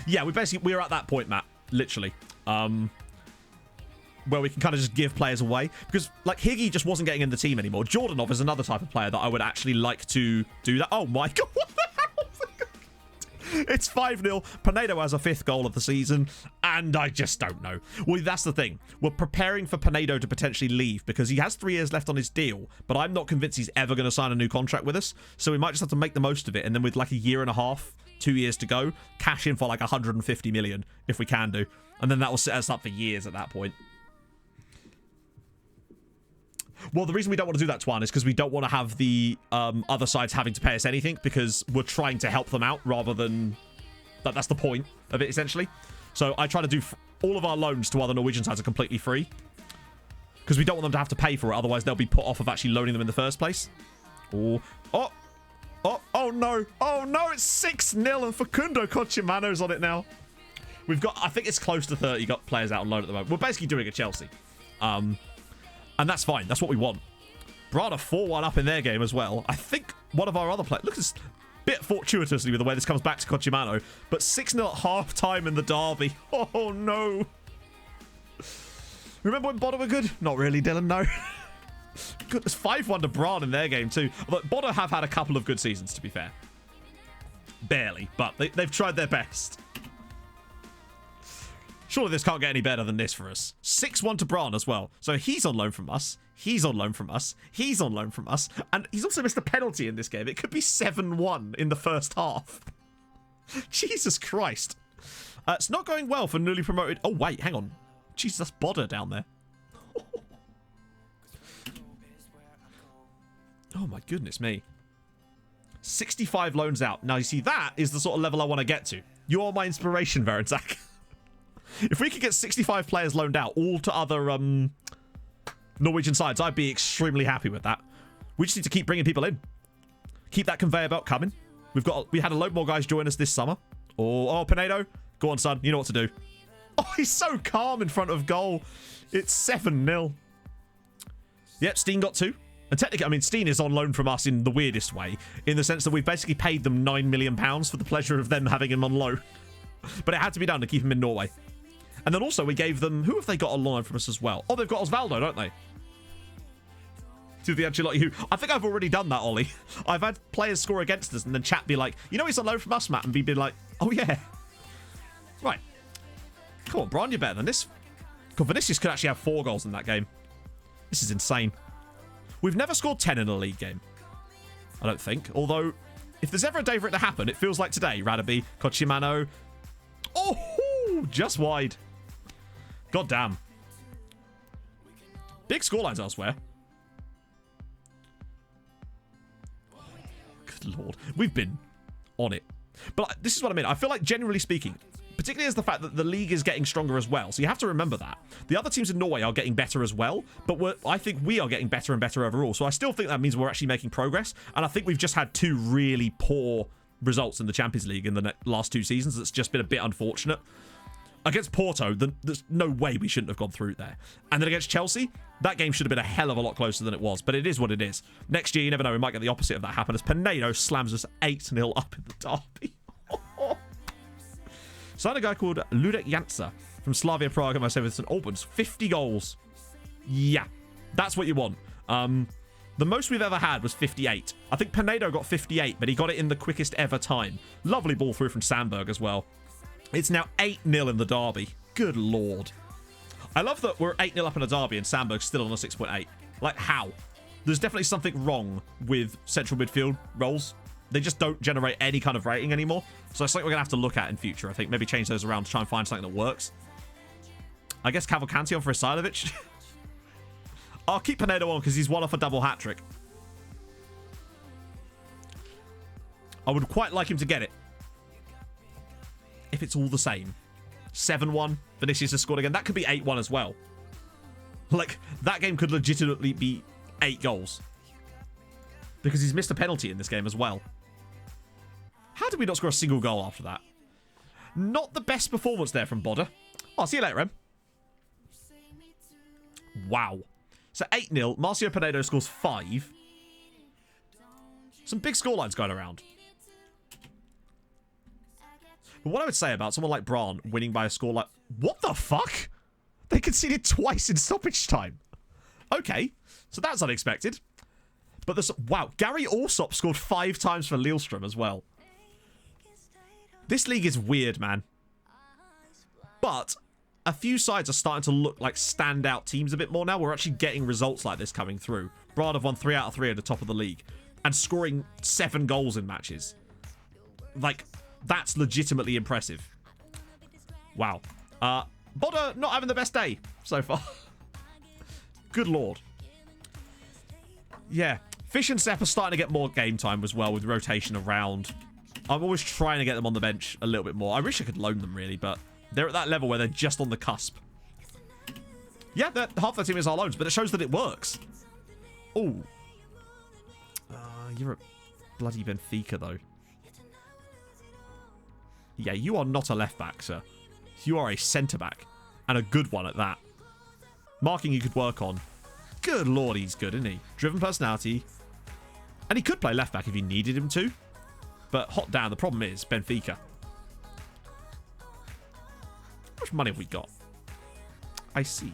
Yeah, we're at that point, Matt. Literally. Where we can kind of just give players away. Because, like, Higgy just wasn't getting in the team anymore. Jordanov is another type of player that I would actually like to do that. Oh my god, what the hell? It's 5-0. Pinedo has a 5th goal of the season, and I just don't know. Well, that's the thing. We're preparing for Pinedo to potentially leave because he has 3 years left on his deal, but I'm not convinced he's ever going to sign a new contract with us. So we might just have to make the most of it, and then with like a year and a half, 2 years to go, cash in for like 150 million if we can do. And then that will set us up for years at that point. Well, the reason we don't want to do that, Twan, is because we don't want to have the other sides having to pay us anything because we're trying to help them out rather than... That's the point of it, essentially. So I try to do all of our loans to other Norwegian sides are completely free. Because we don't want them to have to pay for it. Otherwise, they'll be put off of actually loaning them in the first place. Oh no. Oh no, it's 6-0 and Facundo Cochimano's on it now. We've got, I think it's close to 30 got players out on loan at the moment. We're basically doing a Chelsea. And that's fine. That's what we want. Brada 4-1 up in their game as well. I think one of our other players... Look at this... Bit fortuitously with the way this comes back to Cochimano. But 6-0 at half-time in the derby. Oh, no. Remember when Bodo were good? Not really, Dylan, no. Good. It's 5-1 to Bran in their game, too. But Bodo have had a couple of good seasons, to be fair. Barely, but they've tried their best. Surely this can't get any better than this for us. 6-1 to Bran as well. So he's on loan from us. He's on loan from us. He's on loan from us. And he's also missed a penalty in this game. It could be 7-1 in the first half. Jesus Christ. It's not going well for newly promoted... Oh, wait, hang on. Jesus, that's Bodder down there. Oh, my goodness me. 65 loans out. Now, you see, that is the sort of level I want to get to. You're my inspiration, Veranzak. If we could get 65 players loaned out, all to other Norwegian sides, I'd be extremely happy with that. We just need to keep bringing people in. Keep that conveyor belt coming. We had a load more guys join us this summer. Oh, Pinedo. Go on, son. You know what to do. Oh, he's so calm in front of goal. It's 7-0. Yep, Steen got 2. And technically, I mean, Steen is on loan from us in the weirdest way, in the sense that we've basically paid them £9 million for the pleasure of them having him on loan. But it had to be done to keep him in Norway. And then also we gave them... Who have they got on loan from us as well? Oh, they've got Osvaldo, don't they? To the Ancelotti who... I think I've already done that, Ollie. I've had players score against us and then chat be like, you know he's on loan from us, Matt? And be like, oh yeah. Right. Come on, Brian, you're better than this. God, Vinicius could actually have 4 goals in that game. This is insane. We've never scored 10 in a league game. I don't think. Although, if there's ever a day for it to happen, it feels like today. Radaby, Cochimano. Oh, just wide. God damn. Big scorelines elsewhere. Oh, good lord. We've been on it. But this is what I mean. I feel like, generally speaking, particularly as the fact that the league is getting stronger as well. So you have to remember that. The other teams in Norway are getting better as well, but I think we are getting better and better overall. So I still think that means we're actually making progress. And I think we've just had 2 really poor results in the Champions League in the last 2 seasons. It's just been a bit unfortunate. Against Porto, there's no way we shouldn't have gone through there. And then against Chelsea, that game should have been a hell of a lot closer than it was. But it is what it is. Next year, you never know. We might get the opposite of that happen as Pinedo slams us 8-0 up in the derby. Signed a guy called Ludek Jansa from Slavia Prague and myself with St Albans. 50 goals. Yeah, that's what you want. The most we've ever had was 58. I think Pinedo got 58, but he got it in the quickest ever time. Lovely ball through from Sandberg as well. It's now 8-0 in the derby. Good lord. I love that we're 8-0 up in a derby and Sandberg's still on a 6.8. Like, how? There's definitely something wrong with central midfield roles. They just don't generate any kind of rating anymore. So it's something we're going to have to look at in future, I think. Maybe change those around to try and find something that works. I guess Cavalcanti on for Isilovic. I'll keep Pinedo on because he's one off a double hat-trick. I would quite like him to get it. If it's all the same. 7-1. Vinicius has scored again. That could be 8-1 as well. Like, that game could legitimately be 8 goals. Because he's missed a penalty in this game as well. How did we not score a single goal after that? Not the best performance there from Bodder. Oh, see you later, Em. Wow. So 8-0. Marcio Pinedo scores 5. Some big scorelines going around. But what I would say about someone like Braun winning by a score like... What the fuck? They conceded twice in stoppage time. Okay. So that's unexpected. But this... Wow. Gary Alsop scored 5 times for Lillestrøm as well. This league is weird, man. But a few sides are starting to look like standout teams a bit more now. We're actually getting results like this coming through. Braun have won 3 out of 3 at the top of the league. And scoring 7 goals in matches. Like... That's legitimately impressive. Wow. Bodder not having the best day so far. Good lord. Yeah. Fish and Sepp are starting to get more game time as well with rotation around. I'm always trying to get them on the bench a little bit more. I wish I could loan them really, but They're at that level where they're just on the cusp. Yeah, half their team is our loans, but it shows that it works. Oh. You're a bloody Benfica, though. Yeah, you are not a left-back, sir. You are a centre-back. And a good one at that. Marking you could work on. Good lord, he's good, isn't he? Driven personality. And he could play left-back if you needed him to. But hot damn, the problem is Benfica. How much money have we got? I see.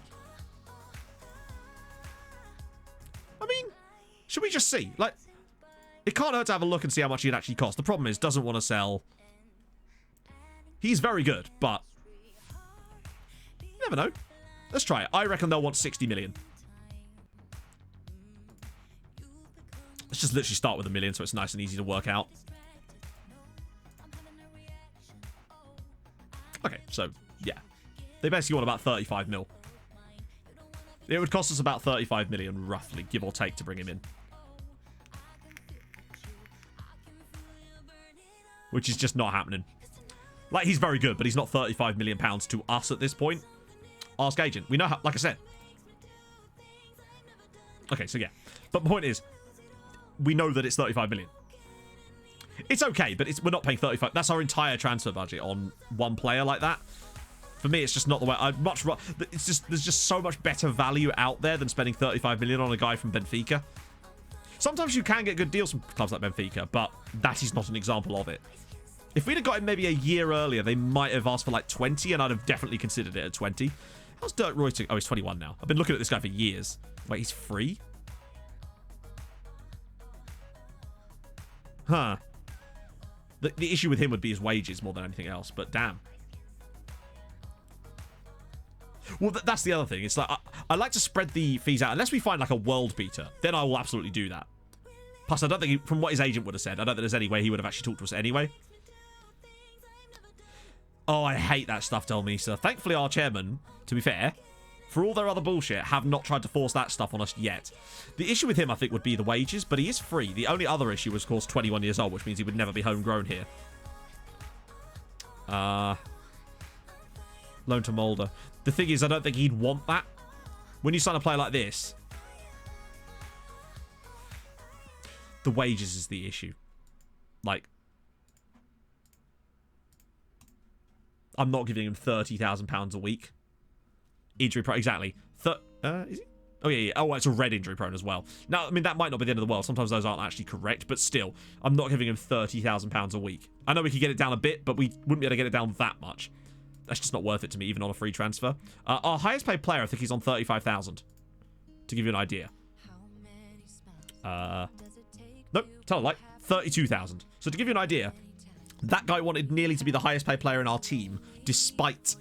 I mean, should we just see? Like, it can't hurt to have a look and see how much he'd actually cost. The problem is, doesn't want to sell. He's very good, but you never know. Let's try it. I reckon they'll want 60 million. Let's just literally start with a million so it's nice and easy to work out. Okay, so, yeah. They basically want about 35 mil. It would cost us about 35 million, roughly, give or take, to bring him in. Which is just not happening. Like, he's very good, but he's not 35 million pounds to us at this point. Ask agent. We know how, like I said. Okay, so yeah. But the point is, we know that it's 35 million. It's okay, but we're not paying 35. That's our entire transfer budget on one player like that. For me, it's just not the way. I'd much rather. It's just there's just so much better value out there than spending 35 million on a guy from Benfica. Sometimes you can get good deals from clubs like Benfica, but that is not an example of it. If we'd have got him maybe a year earlier, they might have asked for like 20, and I'd have definitely considered it at 20. How's Dirk Roy? Oh, he's 21 now. I've been looking at this guy for years. Wait, he's free? Huh. The issue with him would be his wages more than anything else, but damn. Well, that's the other thing. It's like, I like to spread the fees out. Unless we find like a world beater, then I will absolutely do that. Plus, I don't think, from what his agent would have said, I don't think there's any way he would have actually talked to us anyway. Oh, I hate that stuff, Delmisa. Thankfully, our chairman, to be fair, for all their other bullshit, have not tried to force that stuff on us yet. The issue with him, I think, would be the wages, but he is free. The only other issue was, of course, 21 years old, which means he would never be homegrown here. Loan to Mulder. The thing is, I don't think he'd want that. When you sign a player like this, the wages is the issue. Like, I'm not giving him £30,000 a week. Injury prone, exactly. Is he? Oh, yeah. Oh, it's a red injury prone as well. Now, I mean, that might not be the end of the world. Sometimes those aren't actually correct, but still, I'm not giving him £30,000 a week. I know we could get it down a bit, but we wouldn't be able to get it down that much. That's just not worth it to me, even on a free transfer. Our highest paid player, I think he's on 35,000. To give you an idea. Nope, tell a lie. 32,000. So to give you an idea, that guy wanted nearly to be the highest paid player in our team, despite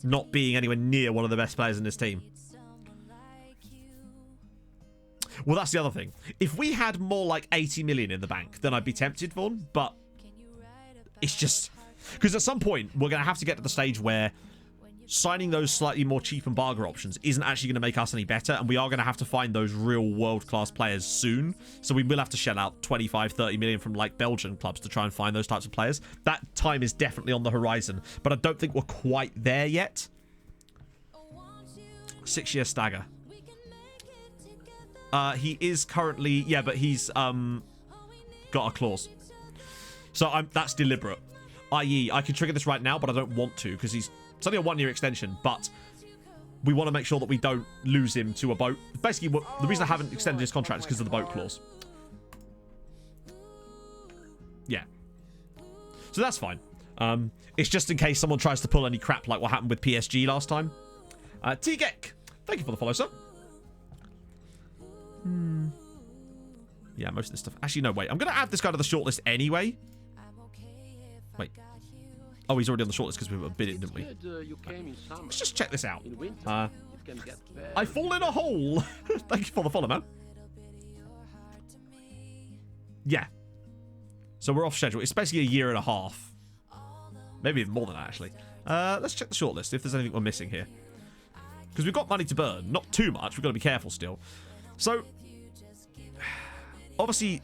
not being anywhere near one of the best players in this team. Well, that's the other thing. If we had more like 80 million in the bank, then I'd be tempted, Vaughn, but it's just... Because at some point, we're going to have to get to the stage where signing those slightly more cheap embargo options isn't actually going to make us any better, and we are going to have to find those real world-class players soon. So we will have to shell out 25, 30 million from, like, Belgian clubs to try and find those types of players. That time is definitely on the horizon, but I don't think we're quite there yet. 6-year stagger. He is currently... Yeah, but he's got a clause. So that's deliberate. I.e., I can trigger this right now, but I don't want to, because it's only a 1-year extension, but we want to make sure that we don't lose him to a boat. Basically, the reason I haven't extended his contract is because of the boat clause. Yeah. So that's fine. It's just in case someone tries to pull any crap like what happened with PSG last time. T-Gek, thank you for the follow, sir. Yeah, most of this stuff. Actually, no, wait. I'm going to add this guy to the shortlist anyway. Wait. Oh, he's already on the shortlist because we were bidding, didn't we? Let's just check this out. I fall in a hole. Thank you for the follow, man. Yeah. So we're off schedule. It's basically a year and a half. Maybe even more than that, actually. Let's check the shortlist if there's anything we're missing here. Because we've got money to burn. Not too much. We've got to be careful still. So, obviously...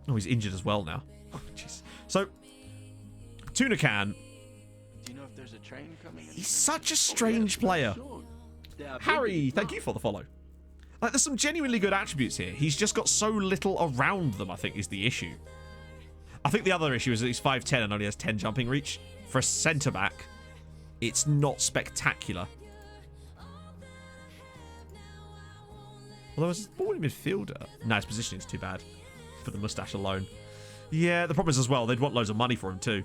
Oh, he's injured as well now. Oh, jeez. So... Tuna Can, Do you know if there's a train coming? He's such a strange player. Harry, thank you for the follow. Like, there's some genuinely good attributes here. He's just got so little around them, I think, is the issue. I think the other issue is that he's 5'10 and only has 10 jumping reach. For a centre-back, it's not spectacular. Although, as a ball midfielder... No, his positioning's too bad for the moustache alone. Yeah, the problem is as well, they'd want loads of money for him too.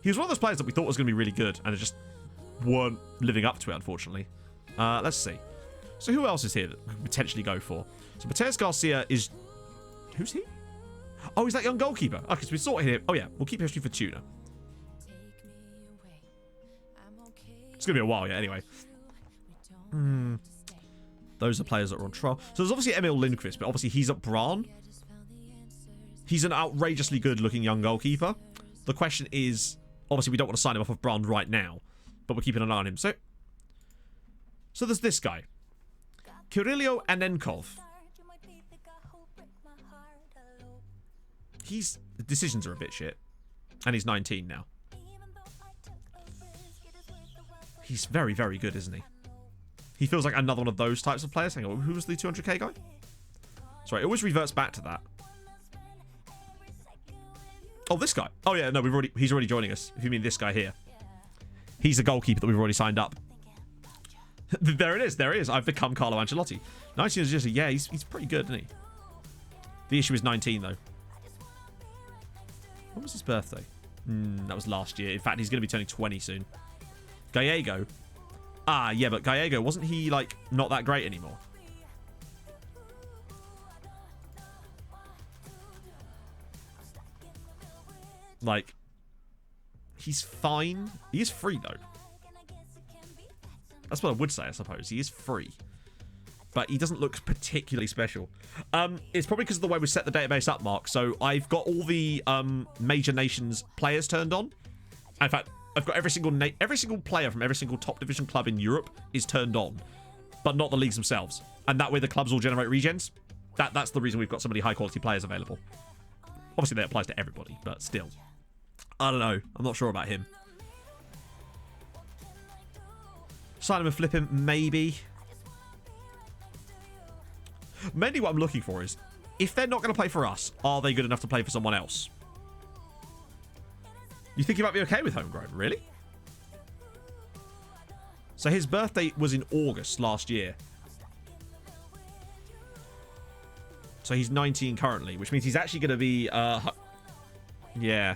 He was one of those players that we thought was going to be really good, and it just weren't living up to it, unfortunately. Let's see. So who else is here that we could potentially go for? So Mateus Garcia is... Who's he? Oh, he's that young goalkeeper. Okay, so we sorted him. Oh, yeah. We'll keep history for Tuna. It's going to be a while, yeah, anyway. Those are players that are on trial. So there's obviously Emil Lindqvist, but obviously he's at Brann. He's an outrageously good-looking young goalkeeper. The question is... Obviously, we don't want to sign him off of Brann right now, but we're keeping an eye on him. So there's this guy. Kirillio Anenkov. The decisions are a bit shit. And he's 19 now. He's very, very good, isn't he? He feels like another one of those types of players. Hang on, who was the 200k guy? Sorry, it always reverts back to that. Oh, this guy. Oh, yeah, no, he's already joining us. If you mean this guy here. He's a goalkeeper that we've already signed up. There it is. I've become Carlo Ancelotti. 19 is just yeah, he's pretty good, isn't he? The issue is 19 though. When was his birthday? That was last year. In fact, he's going to be turning 20 soon. Gallego. Ah, yeah, but Gallego, wasn't he like not that great anymore? Like, he's fine. He is free though. That's what I would say, I suppose. He is free. But he doesn't look particularly special. It's probably because of the way we set the database up, Mark. So I've got all the major nations players turned on. In fact, I've got every single player from every single top division club in Europe is turned on. But not the leagues themselves. And that way the clubs will generate regens. That's the reason we've got so many high quality players available. Obviously that applies to everybody, but still. I don't know. I'm not sure about him. Sign him and flip him, maybe. Mainly what I'm looking for is, if they're not going to play for us, are they good enough to play for someone else? You think he might be okay with homegrown, really? So his birthday was in August last year. So he's 19 currently, which means he's actually going to be... yeah.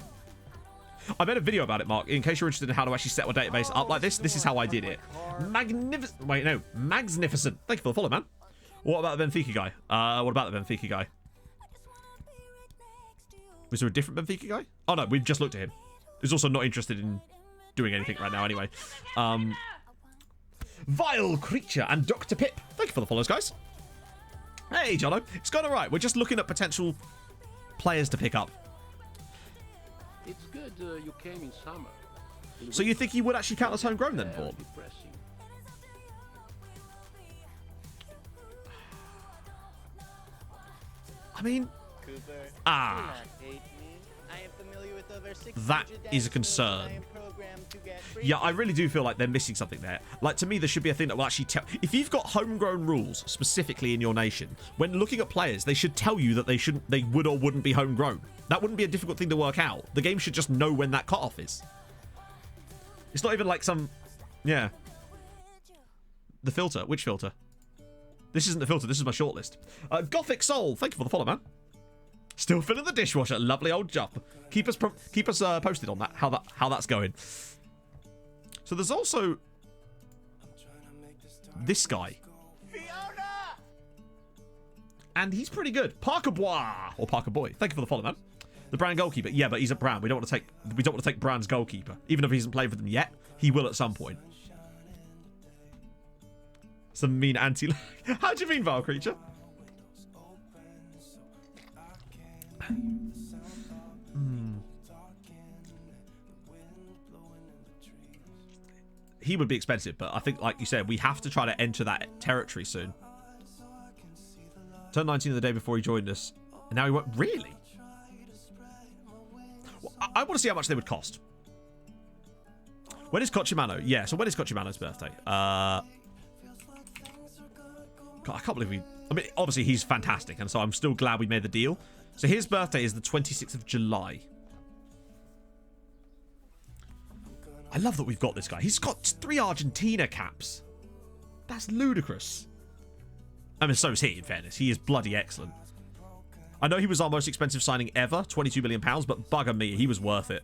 I made a video about it, Mark, in case you're interested in how to actually set a database up like this. This is how I did it. Magnificent. Wait, no. Magnificent. Thank you for the follow, man. What about the Benfica guy? What about the Benfica guy? Was there a different Benfica guy? Oh, no. We've just looked at him. He's also not interested in doing anything right now anyway. Vile Creature and Dr. Pip. Thank you for the follows, guys. Hey, Jono. It's gone all right. We're just looking at potential players to pick up. It's good you came in summer. So you think he would actually count as homegrown then, Vaughn? I mean... That is a concern. Yeah, I really do feel like they're missing something there. Like, to me, there should be a thing that will actually tell... If you've got homegrown rules, specifically in your nation, when looking at players, they should tell you that they would or wouldn't be homegrown. That wouldn't be a difficult thing to work out. The game should just know when that cutoff is. It's not even like some... Yeah. The filter. Which filter? This isn't the filter. This is my shortlist. Gothic Soul. Thank you for the follow, man. Still filling the dishwasher. Lovely old job. Keep us posted on that. How that's going. So there's also this guy. Fiona! And he's pretty good. Parker Bois or Parker Boy. Thank you for the follow, man. The Brann goalkeeper. Yeah, but he's at Brann. We don't want to take Brann's goalkeeper. Even if he hasn't played for them yet, he will at some point. Some mean anti. How do you mean, Vile Creature? He would be expensive, but I think, like you said, we have to try to enter that territory soon. Turned 19 the day before he joined us, and now he went. Really? Well, I want to see how much they would cost. When is Cochimano? Yeah, so when is Cochimano's birthday? God, I can't believe I mean, obviously he's fantastic, and so I'm still glad we made the deal. So his birthday is the 26th of July. I love that we've got this guy. He's got 3 Argentina caps. That's ludicrous. I mean, so is he, in fairness. He is bloody excellent. I know he was our most expensive signing ever, £22 million, but bugger me, he was worth it.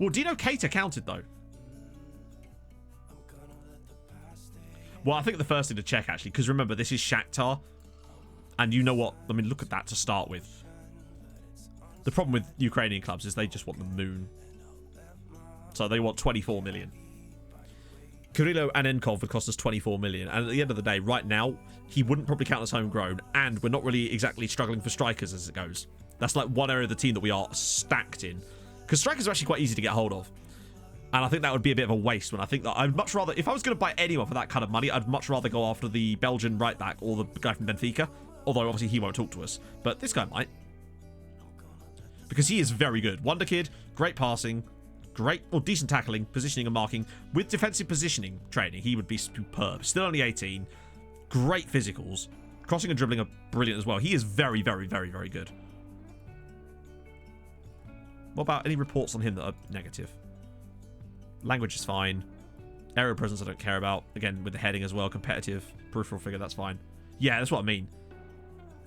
Well, Dino Keita counted, though. Well, I think the first thing to check, actually, because remember, this is Shakhtar. And you know what? I mean, look at that to start with. The problem with Ukrainian clubs is they just want the moon. So they want 24 million. Kirilo Anenkov would cost us 24 million. And at the end of the day, right now, he wouldn't probably count as homegrown. And we're not really exactly struggling for strikers as it goes. That's like one area of the team that we are stacked in. Because strikers are actually quite easy to get hold of. And I think that would be a bit of a waste when I think that I'd much rather, if I was going to buy anyone for that kind of money, I'd much rather go after the Belgian right back or the guy from Benfica. Although obviously he won't talk to us. But this guy might. Because he is very good. Wonder kid, great passing, great or decent tackling, positioning and marking. With defensive positioning training, he would be superb. Still only 18. Great physicals. Crossing and dribbling are brilliant as well. He is very, very, very, very good. What about any reports on him that are negative? Language is fine. Aerial presence I don't care about. Again, with the heading as well. Competitive. Peripheral figure, that's fine. Yeah, that's what I mean.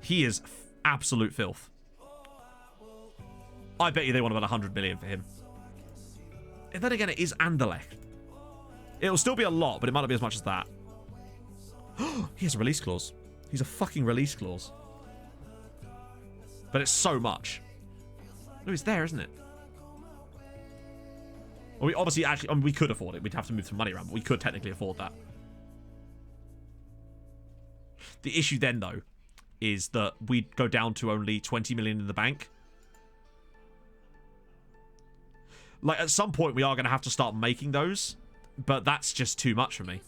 He is absolute filth. I bet you they want about 100 million for him. And then again, it is Anderlecht. It'll still be a lot, but it might not be as much as that. He has a release clause. He's a fucking release clause. But it's so much. No, it's there, isn't it? Well, we obviously actually, I mean, we could afford it. We'd have to move some money around, but we could technically afford that. The issue then, though, is that we'd go down to only 20 million in the bank. Like, at some point, we are going to have to start making those, but that's just too much for me.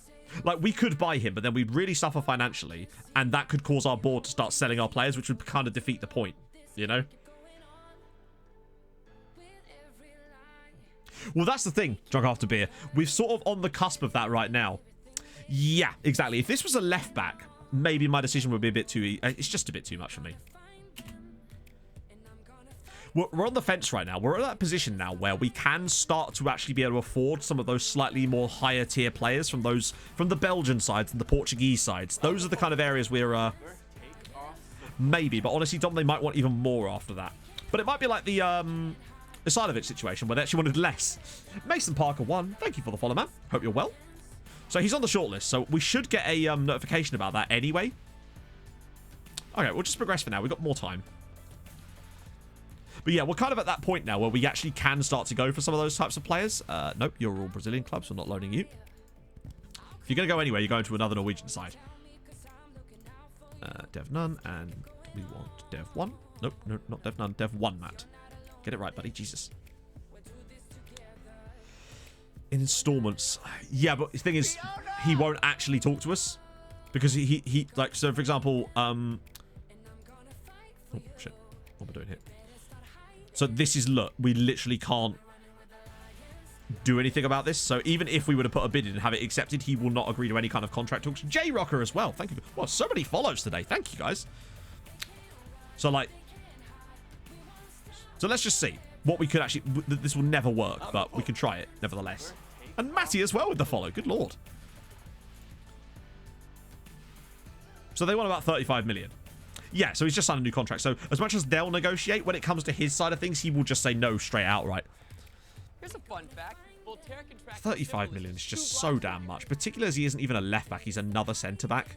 Like, we could buy him, but then we'd really suffer financially, and that could cause our board to start selling our players, which would kind of defeat the point, you know? Well, that's the thing, Drunk After Beer. We're sort of on the cusp of that right now. Yeah, exactly. If this was a left back, maybe my decision would be a bit too... It's just a bit too much for me. We're on the fence right now. We're at that position now where we can start to actually be able to afford some of those slightly more higher tier players from the Belgian sides and the Portuguese sides. Those are the kind of areas we're... maybe, but honestly, Dom, they might want even more after that. But it might be like the Isilovic situation where they actually wanted less. Mason Parker 1, thank you for the follow, man. Hope you're well. So he's on the shortlist, so we should get a notification about that anyway. Okay, we'll just progress for now. We've got more time. But yeah, we're kind of at that point now where we actually can start to go for some of those types of players. Nope, you're all Brazilian clubs. We're not loaning you. If you're going to go anywhere, you're going to another Norwegian side. Dev none, and we want Dev 1. Nope, no, not Dev none. Dev 1, Matt. Get it right, buddy. Jesus. In installments. Yeah, but the thing is, he won't actually talk to us. Because he like, so for example, oh, shit. What am I doing here? So this is, look, we literally can't do anything about this. So even if we were to put a bid in and have it accepted, he will not agree to any kind of contract talks. J-Rocker as well. Thank you. Well, so many follows today. Thank you, guys. So, like, so let's just see what we could actually... This will never work, but we can try it, nevertheless. And Matty as well with the follow. Good lord. So they want about 35 million. Yeah, so he's just signed a new contract. So as much as they'll negotiate, when it comes to his side of things, he will just say no straight outright. Here's a fun fact. 35 million is just so damn much. Particularly as he isn't even a left back. He's another centre back.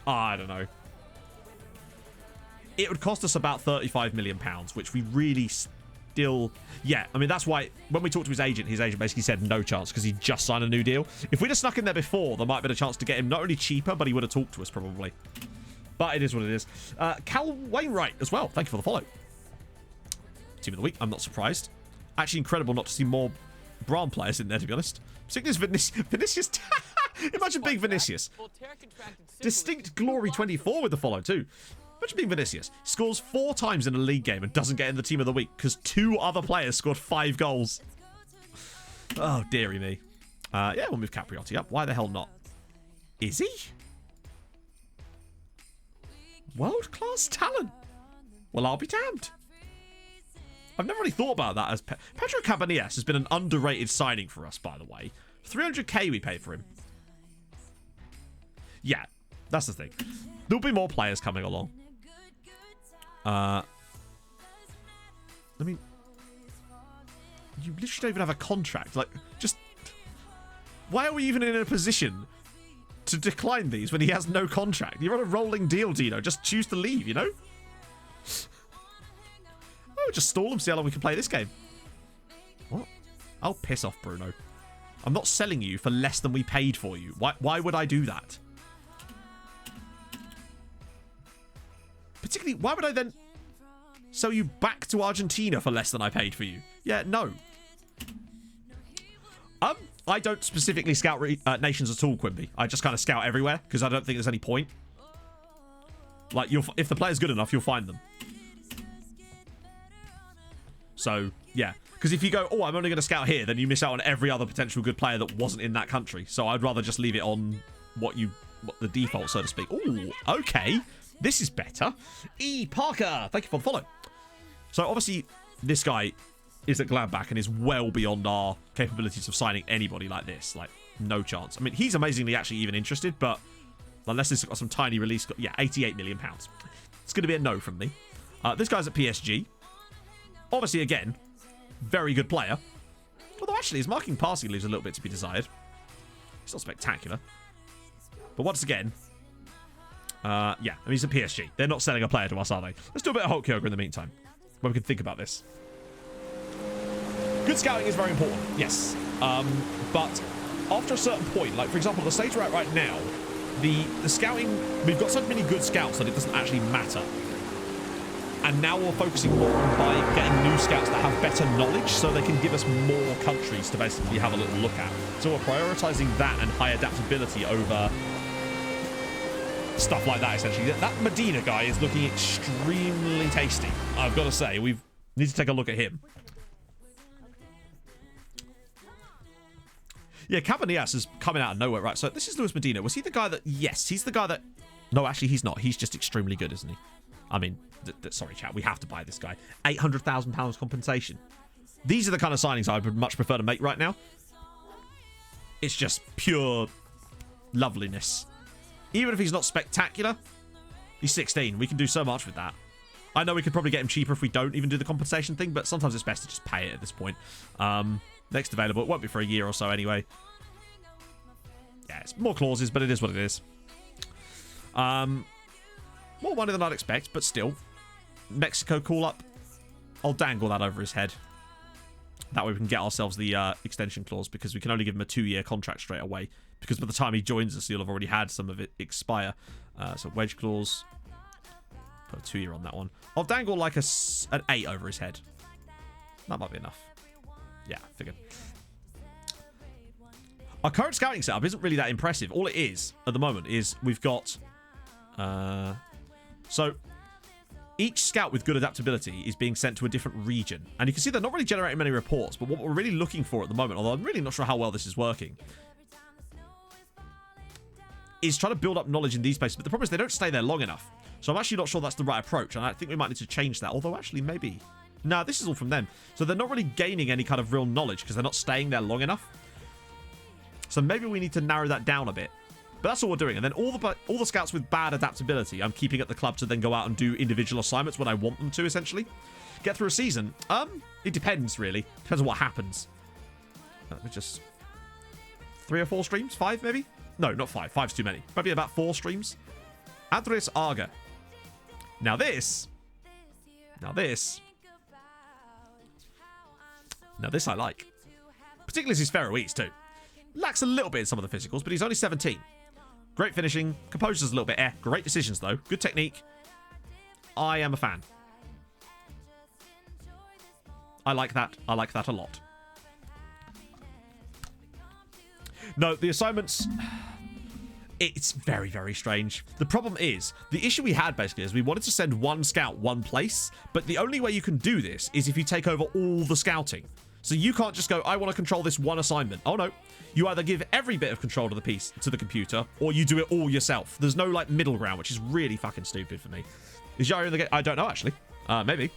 I don't know. It would cost us about £35 million, which we really still... Yeah, I mean, that's why when we talked to his agent basically said no chance because he just signed a new deal. If we'd have snuck in there before, there might have been a chance to get him not only cheaper, but he would have talked to us probably. But it is what it is. Cal Wainwright as well. Thank you for the follow. Team of the week. I'm not surprised. Actually, incredible not to see more Braun players in there, to be honest. Particularly Vinicius. Imagine big Vinicius. Distinct Glory 24 with the follow, too. Imagine being Vinicius. Scores 4 times in a league game and doesn't get in the team of the week because 2 other players scored 5 goals. Oh, dearie me. Yeah, we'll move Capriotti up. Why the hell not? Is he? World-class talent. Well, I'll be damned. I've never really thought about that as... Pedro Cabanillas has been an underrated signing for us, by the way. 300k we paid for him. Yeah, that's the thing. There'll be more players coming along. I mean... You literally don't even have a contract. Like, just... Why are we even in a position to decline these when he has no contract? You're on a rolling deal, Dino. Just choose to leave, you know? Oh, just stall him, see how long we can play this game. What? Oh, piss off, Bruno. I'm not selling you for less than we paid for you. Why would I do that? Particularly, why would I then sell you back to Argentina for less than I paid for you? Yeah, no. I don't specifically scout nations at all, Quimby. I just kind of scout everywhere because I don't think there's any point. Like, if the player's good enough, you'll find them. So, yeah. Because if you go, oh, I'm only going to scout here, then you miss out on every other potential good player that wasn't in that country. So I'd rather just leave it on what the default, so to speak. Ooh, okay. This is better. E. Parker, thank you for the follow. So, obviously, this guy is at Gladbach and is well beyond our capabilities of signing anybody like this. Like, no chance. I mean, he's amazingly actually even interested, but unless it's got some tiny release, yeah, £88 million. It's going to be a no from me. This guy's at PSG. Obviously, again, very good player. Although, actually, his marking passing leaves a little bit to be desired. It's not spectacular. But once again, yeah, I mean, he's at PSG. They're not selling a player to us, are they? Let's do a bit of Hulk Hogan in the meantime, where we can think about this. Good scouting is very important, yes. But after a certain point, like, for example, the stage we're at right now, the scouting, we've got so many good scouts that it doesn't actually matter. And now we're focusing more on getting new scouts that have better knowledge so they can give us more countries to basically have a little look at. So we're prioritizing that and high adaptability over stuff like that, essentially. That Medina guy is looking extremely tasty, I've got to say. We need to take a look at him. Yeah, Cabanillas is coming out of nowhere, right? So this is Luis Medina. Was he the guy that... Yes, he's the guy that... No, actually, he's not. He's just extremely good, isn't he? I mean, sorry, chat. We have to buy this guy. £800,000 compensation. These are the kind of signings I would much prefer to make right now. It's just pure loveliness. Even if he's not spectacular, he's 16. We can do so much with that. I know we could probably get him cheaper if we don't even do the compensation thing, but sometimes it's best to just pay it at this point. Next available. It won't be for a year or so anyway. Yeah, it's more clauses, but it is what it is. More money than I'd expect, but still. Mexico call-up. I'll dangle that over his head. That way we can get ourselves the extension clause, because we can only give him a 2-year contract straight away. Because by the time he joins us, he'll have already had some of it expire. So wedge clause. Put a 2-year on that one. I'll dangle like an 8 over his head. That might be enough. Yeah, figured. Our current scouting setup isn't really that impressive. All it is, at the moment, is we've got... So, each scout with good adaptability is being sent to a different region. And you can see they're not really generating many reports, but what we're really looking for at the moment, although I'm really not sure how well this is working, is trying to build up knowledge in these places. But the problem is they don't stay there long enough. So I'm actually not sure that's the right approach, and I think we might need to change that. Although, actually, maybe... No, this is all from them. So they're not really gaining any kind of real knowledge because they're not staying there long enough. So maybe we need to narrow that down a bit. But that's all we're doing. And then all the scouts with bad adaptability, I'm keeping at the club to then go out and do individual assignments when I want them to, essentially. Get through a season. It depends, really. Depends on what happens. Let me just... 3 or 4 streams? 5, maybe? No, not 5. 5's too many. Maybe about 4 streams. Andres Arga. Now this I like. Particularly as he's Faroese too. Lacks a little bit in some of the physicals, but he's only 17. Great finishing. Composure's a little bit Great decisions though. Good technique. I am a fan. I like that. I like that a lot. No, the assignments... It's very, very strange. The problem is, the issue we had basically is we wanted to send one scout one place, but the only way you can do this is if you take over all the scouting. So you can't just go, I want to control this one assignment. Oh no. You either give every bit of control to the piece to the computer, or you do it all yourself. There's no like middle ground, which is really fucking stupid for me. Is Yari in the game? I don't know actually. Maybe.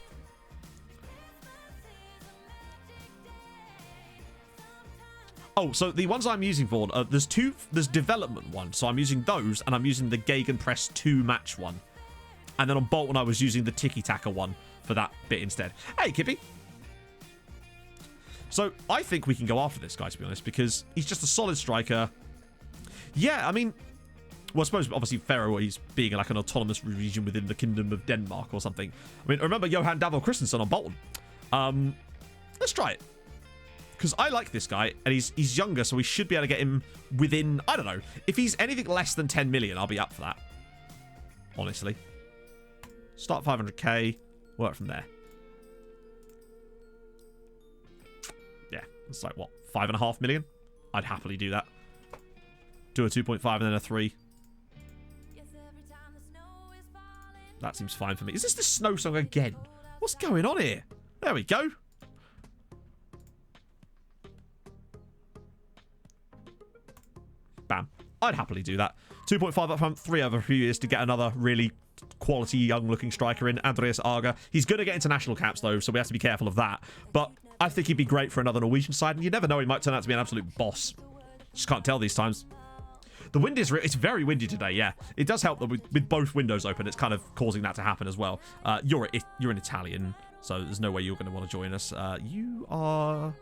Oh, so the ones I'm using for, there's development one, so I'm using those, and I'm using the Gegenpress 2 match one. And then on Bolton, I was using the Tiki-Taka one for that bit instead. Hey, Kippy. So, I think we can go after this guy, to be honest, because he's just a solid striker. Yeah, I mean, well, I suppose, obviously, Faroe, he's being like an autonomous region within the Kingdom of Denmark or something. I mean, remember Johan David Christensen on Bolton. Let's try it. Because I like this guy, and he's younger, so we should be able to get him within, I don't know. If he's anything less than 10 million, I'll be up for that. Honestly. Start 500k, work from there. Yeah, it's like, what, 5.5 million? I'd happily do that. Do a 2.5 and then a 3. That seems fine for me. Is this the snow song again? What's going on here? There we go. Bam. I'd happily do that. 2.5 up front, 3 over a few years to get another really quality young-looking striker in, Andreas Arga. He's going to get international caps, though, so we have to be careful of that. But I think he'd be great for another Norwegian side, and you never know, he might turn out to be an absolute boss. Just can't tell these times. The wind is... it's very windy today, yeah. It does help that with both windows open, it's kind of causing that to happen as well. You're an Italian, so there's no way you're going to want to join us. You are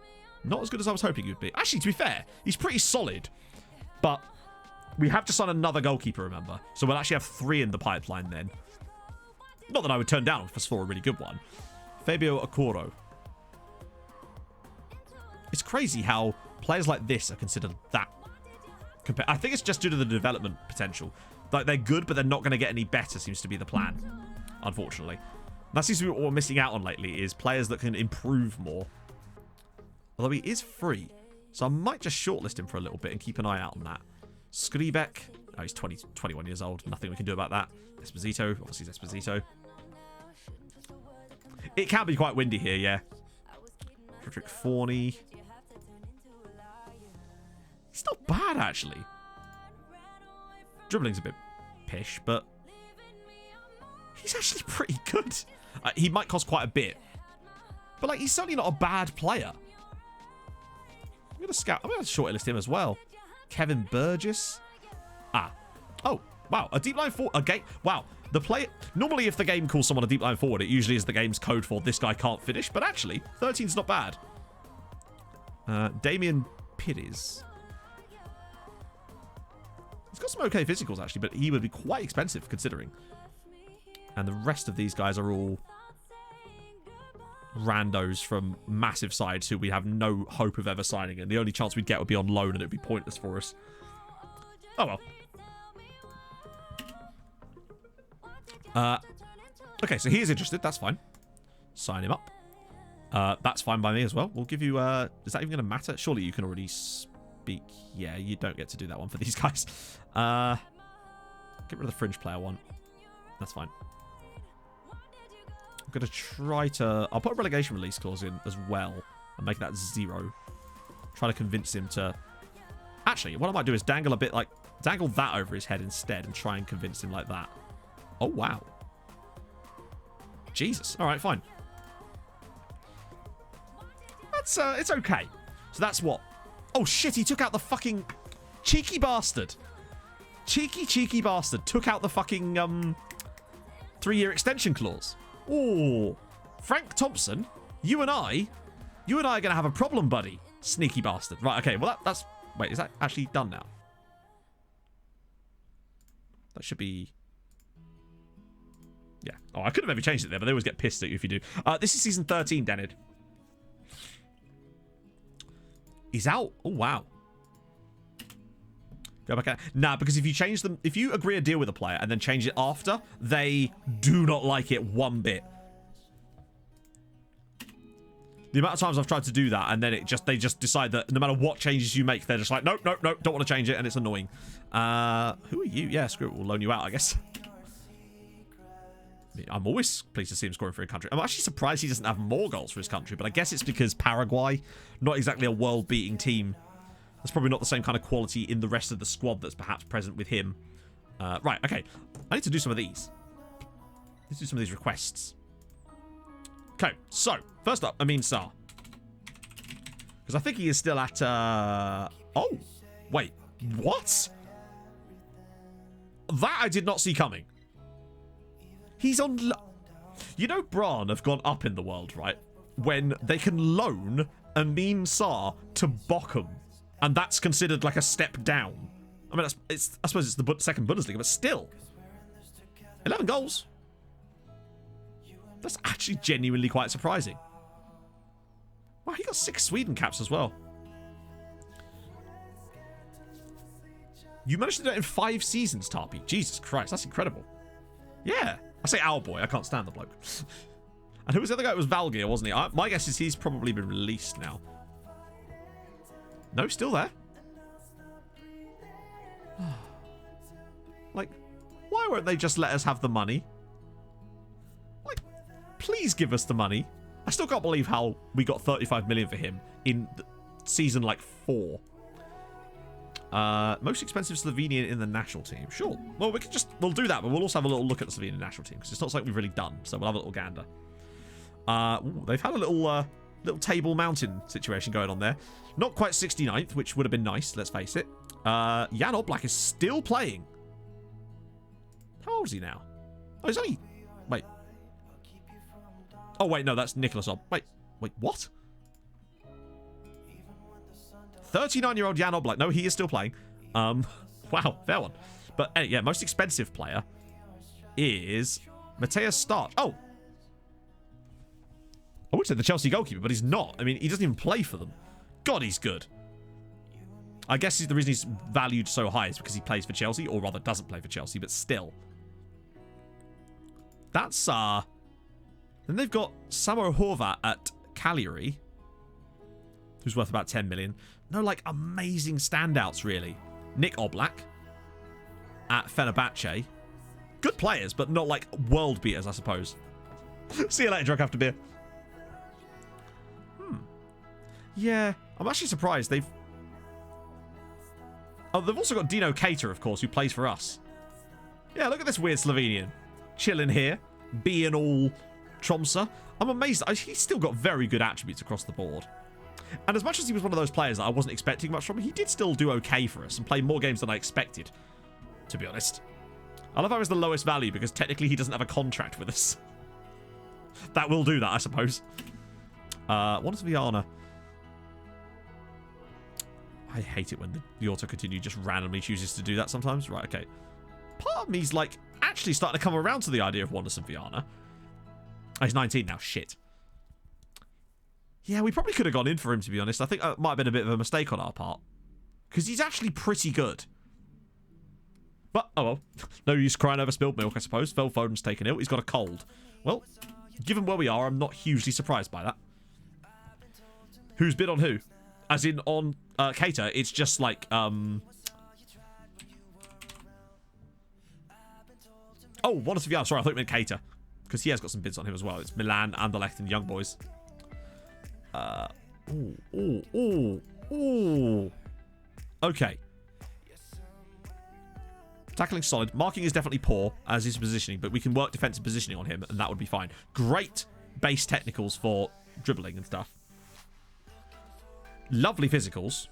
not as good as I was hoping you'd be. Actually, to be fair, he's pretty solid. But we have to sign another goalkeeper, remember? So we'll actually have 3 in the pipeline then. Not that I would turn down for a really good one. Fabio Okoro. It's crazy how players like this are considered that. I think it's just due to the development potential. Like, they're good, but they're not going to get any better, seems to be the plan. Unfortunately. That seems to be what we're missing out on lately, is players that can improve more. Although he is free. So I might just shortlist him for a little bit and keep an eye out on that. Skribek. Oh, he's 21 years old. Nothing we can do about that. Esposito. Obviously, it's Esposito. It can be quite windy here, yeah. Frederick Forney. He's not bad, actually. Dribbling's a bit pish, but he's actually pretty good. He might cost quite a bit. But, like, he's certainly not a bad player. I'm going to shortlist him as well. Kevin Burgess. Oh, wow. A deep line forward. Wow. The player... Normally, if the game calls someone a deep line forward, it usually is the game's code for this guy can't finish. But actually, 13's not bad. Damien Pires. He's got some okay physicals, actually, but he would be quite expensive, considering. And the rest of these guys are all randos from massive sides who we have no hope of ever signing, and the only chance we'd get would be on loan, and it would be pointless for us. Oh well. Okay, so he is interested. That's fine. Sign him up. That's fine by me as well. We'll give you... is that even going to matter? Surely you can already speak. Yeah, you don't get to do that one for these guys. Get rid of the fringe player one. That's fine. I'm going to try to... I'll put a relegation release clause in as well and make that 0. Try to convince him to... Actually, what I might do is dangle that over his head instead and try and convince him like that. Oh, wow. Jesus. All right, fine. That's, it's okay. So that's what? Oh, shit, he took out the fucking... Cheeky bastard. Cheeky bastard. Took out the fucking, 3-year extension clause. Oh, Frank Thompson, you and I are going to have a problem, buddy. Sneaky bastard. Right, okay, well, that's... Wait, is that actually done now? That should be... Yeah. Oh, I could have maybe changed it there, but they always get pissed at you if you do. This is season 13, Denid. He's out. Oh, wow. Go back out. Nah, because if you change them... If you agree a deal with a player and then change it after, they do not like it one bit. The amount of times I've tried to do that, and then they just decide that no matter what changes you make, they're just like, nope, nope, nope, don't want to change it, and it's annoying. Who are you? Yeah, screw it, we'll loan you out, I guess. I'm always pleased to see him scoring for a country. I'm actually surprised he doesn't have more goals for his country, but I guess it's because Paraguay, not exactly a world-beating team. There's probably not the same kind of quality in the rest of the squad that's perhaps present with him. Right, okay. I need to do some of these. Let's do some of these requests. Okay, so, first up, Amin Sarr. Because I think he is still at, oh, wait, what? That I did not see coming. He's on... You know Bran have gone up in the world, right? When they can loan Amin Sarr to Bochum. And that's considered like a step down. I mean, I suppose it's the second Bundesliga, but still. 11 goals. That's actually genuinely quite surprising. Wow, he got 6 Sweden caps as well. You managed to do it in 5 seasons, Tarpy. Jesus Christ, that's incredible. Yeah. I say our boy, I can't stand the bloke. And who was the other guy? It was Valgeir, wasn't he? My guess is he's probably been released now. No, still there. Like, why won't they just let us have the money? Like, please give us the money. I still can't believe how we got 35 million for him in season like 4. Most expensive Slovenian in the national team. Sure. Well, we'll do that, but we'll also have a little look at the Slovenian national team because it's not something we've really done. So we'll have a little gander. Ooh, they've had a little Table Mountain situation going on there. Not quite 69th, which would have been nice, let's face it. Jan Oblak is still playing. How old is he now? Oh, he's only... Wait. Oh, wait, no, that's Nicholas Ob. Wait, what? 39-year-old Jan Oblak. No, he is still playing. Wow, fair one. But, yeah, most expensive player is Matthias Starch. Oh. I would say the Chelsea goalkeeper, but he's not. I mean, he doesn't even play for them. God, he's good. I guess the reason he's valued so high is because he plays for Chelsea, or rather doesn't play for Chelsea, but still. That's, Then they've got Samo Horvat at Cagliari, who's worth about 10 million. No, like, amazing standouts, really. Nick Oblak at Fenerbahce. Good players, but not, like, world beaters, I suppose. See you later, drunk after beer. Yeah, I'm actually surprised they've... Oh, they've also got Dino Cater, of course, who plays for us. Yeah, look at this weird Slovenian. Chilling here, being all Tromsø. I'm amazed. He's still got very good attributes across the board. And as much as he was one of those players that I wasn't expecting much from, he did still do okay for us and play more games than I expected, to be honest. I love how he's the lowest value because technically he doesn't have a contract with us. That will do that, I suppose. What is Viana? I hate it when the auto-continue just randomly chooses to do that sometimes. Right, okay. Part of me's like actually starting to come around to the idea of Wanderson Viana. Oh, he's 19 now. Shit. Yeah, we probably could have gone in for him, to be honest. I think that might have been a bit of a mistake on our part. Because he's actually pretty good. But, oh well. No use crying over spilled milk, I suppose. Phil Foden's taken ill. He's got a cold. Well, given where we are, I'm not hugely surprised by that. Who's bid on who? As in on Cater, it's just like, Oh, Wanderson Viana. Sorry, I thought you meant Cater. Because he has got some bids on him as well. It's Milan, Anderlecht, and Young Boys. Ooh. Okay. Tackling solid. Marking is definitely poor, as is positioning, but we can work defensive positioning on him, and that would be fine. Great base technicals for dribbling and stuff. Lovely physicals.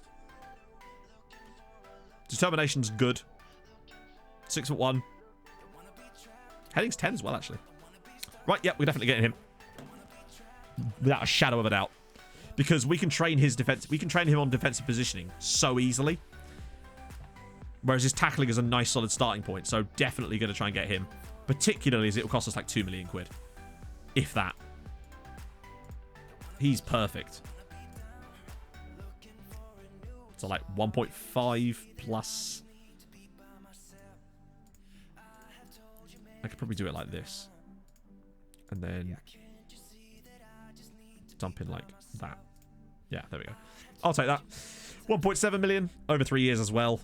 Determination's good. 6'1". Heading's 10 as well, actually. Right, yep, we're definitely getting him. Without a shadow of a doubt. Because we can train his defense. We can train him on defensive positioning so easily. Whereas his tackling is a nice solid starting point. So definitely going to try and get him. Particularly as it will cost us like 2 million quid. If that. He's perfect. So like 1.5 plus. I could probably do it like this. And then dump in like that. Yeah, there we go. I'll take that. 1.7 million over 3 years as well.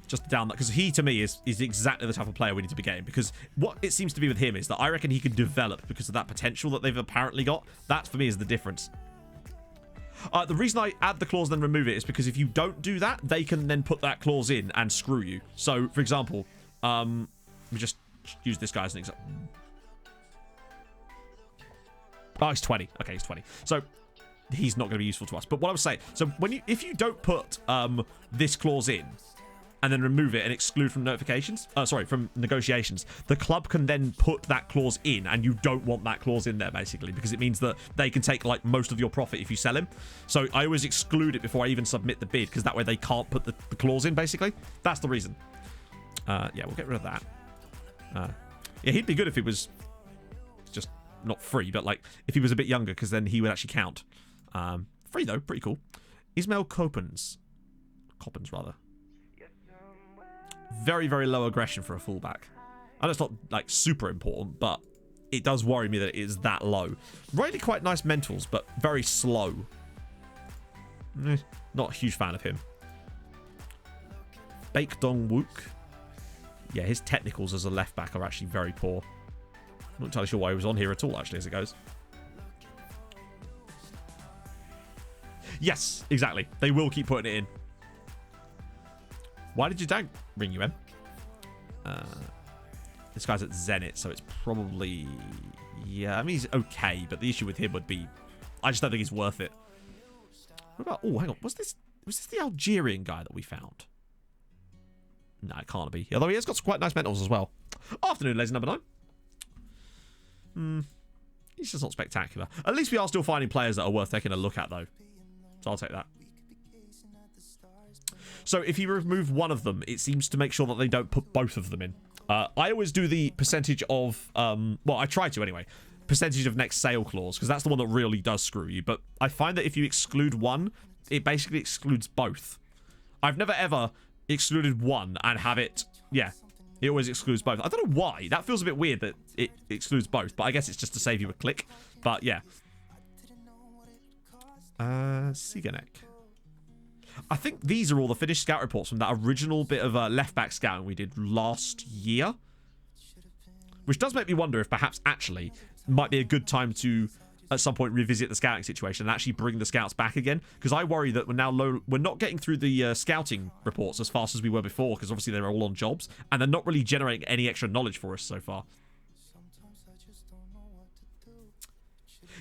Just down that, because he to me is exactly the type of player we need to be getting, because what it seems to be with him is that I reckon he can develop because of that potential that they've apparently got. That for me is the difference. The reason I add the clause and then remove it is because if you don't do that, they can then put that clause in and screw you. So for example, we just use this guy as an example. Oh, he's 20. Okay, he's 20. So he's not going to be useful to us. But what I was saying, so if you don't put this clause in and then remove it and exclude from notifications, from negotiations, the club can then put that clause in, and you don't want that clause in there, basically, because it means that they can take, like, most of your profit if you sell him. So I always exclude it before I even submit the bid, because that way they can't put the clause in, basically. That's the reason. Yeah, we'll get rid of that. Yeah, he'd be good if he was just not free, but, like, if he was a bit younger, because then he would actually count. Free, though. Pretty cool. Ismail Coppens, rather. Very, very low aggression for a fullback. I know it's not, like, super important, but it does worry me that it is that low. Really quite nice mentals, but very slow. Not a huge fan of him. Baek Dong Wook. Yeah, his technicals as a left-back are actually very poor. I'm not entirely sure why he was on here at all, actually, as it goes. Yes, exactly. They will keep putting it in. Why did your dad ring you, Em? This guy's at Zenit, so it's probably... Yeah, I mean, he's okay, but the issue with him would be... I just don't think he's worth it. What about... Oh, hang on. Was this the Algerian guy that we found? No, it can't be. Although he has got some quite nice mentals as well. Afternoon, ladies and number 9. He's just not spectacular. At least we are still finding players that are worth taking a look at, though. So I'll take that. So if you remove one of them, it seems to make sure that they don't put both of them in. I always do the percentage of... well, I try to anyway. Percentage of next sale clause, because that's the one that really does screw you. But I find that if you exclude one, it basically excludes both. I've never ever excluded one and have it... Yeah, it always excludes both. I don't know why. That feels a bit weird that it excludes both, but I guess it's just to save you a click. But yeah. Siganek. I think these are all the finished scout reports from that original bit of left-back scouting we did last year. Which does make me wonder if perhaps actually might be a good time to, at some point, revisit the scouting situation and actually bring the scouts back again. Because I worry that we're not getting through the scouting reports as fast as we were before, because obviously they're all on jobs, and they're not really generating any extra knowledge for us so far.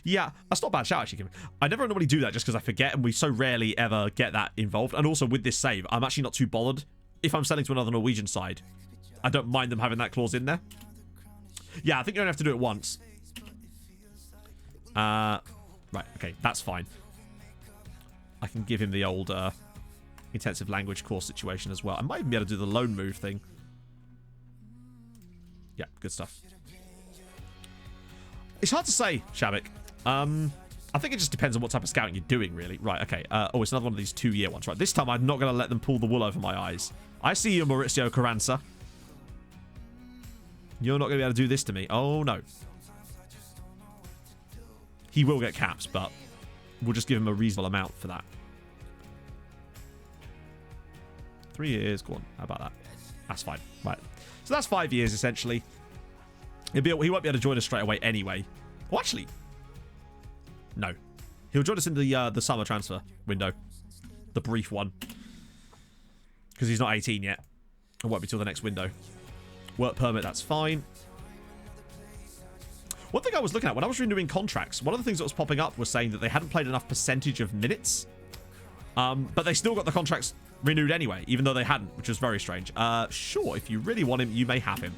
Yeah, that's not a bad shout, actually, Kim. I never normally do that just because I forget, and we so rarely ever get that involved. And also, with this save, I'm actually not too bothered. If I'm selling to another Norwegian side, I don't mind them having that clause in there. Yeah, I think you only have to do it once. Right, okay, that's fine. I can give him the old intensive language course situation as well. I might even be able to do the loan move thing. Yeah, good stuff. It's hard to say, Shabik. I think it just depends on what type of scouting you're doing, really. Right, okay. Oh, it's another one of these 2-year ones. Right, this time I'm not going to let them pull the wool over my eyes. I see you, Maurizio Carranza. You're not going to be able to do this to me. Oh, no. He will get caps, but we'll just give him a reasonable amount for that. 3 years. Go on. How about that? That's fine. Right. So that's 5 years, essentially. He won't be able to join us straight away anyway. Well, actually... No. He'll join us in the summer transfer window. The brief one. Because he's not 18 yet. It won't be till the next window. Work permit, that's fine. One thing I was looking at, when I was renewing contracts, one of the things that was popping up was saying that they hadn't played enough percentage of minutes. But they still got the contracts renewed anyway, even though they hadn't, which was very strange. Sure, if you really want him, you may have him.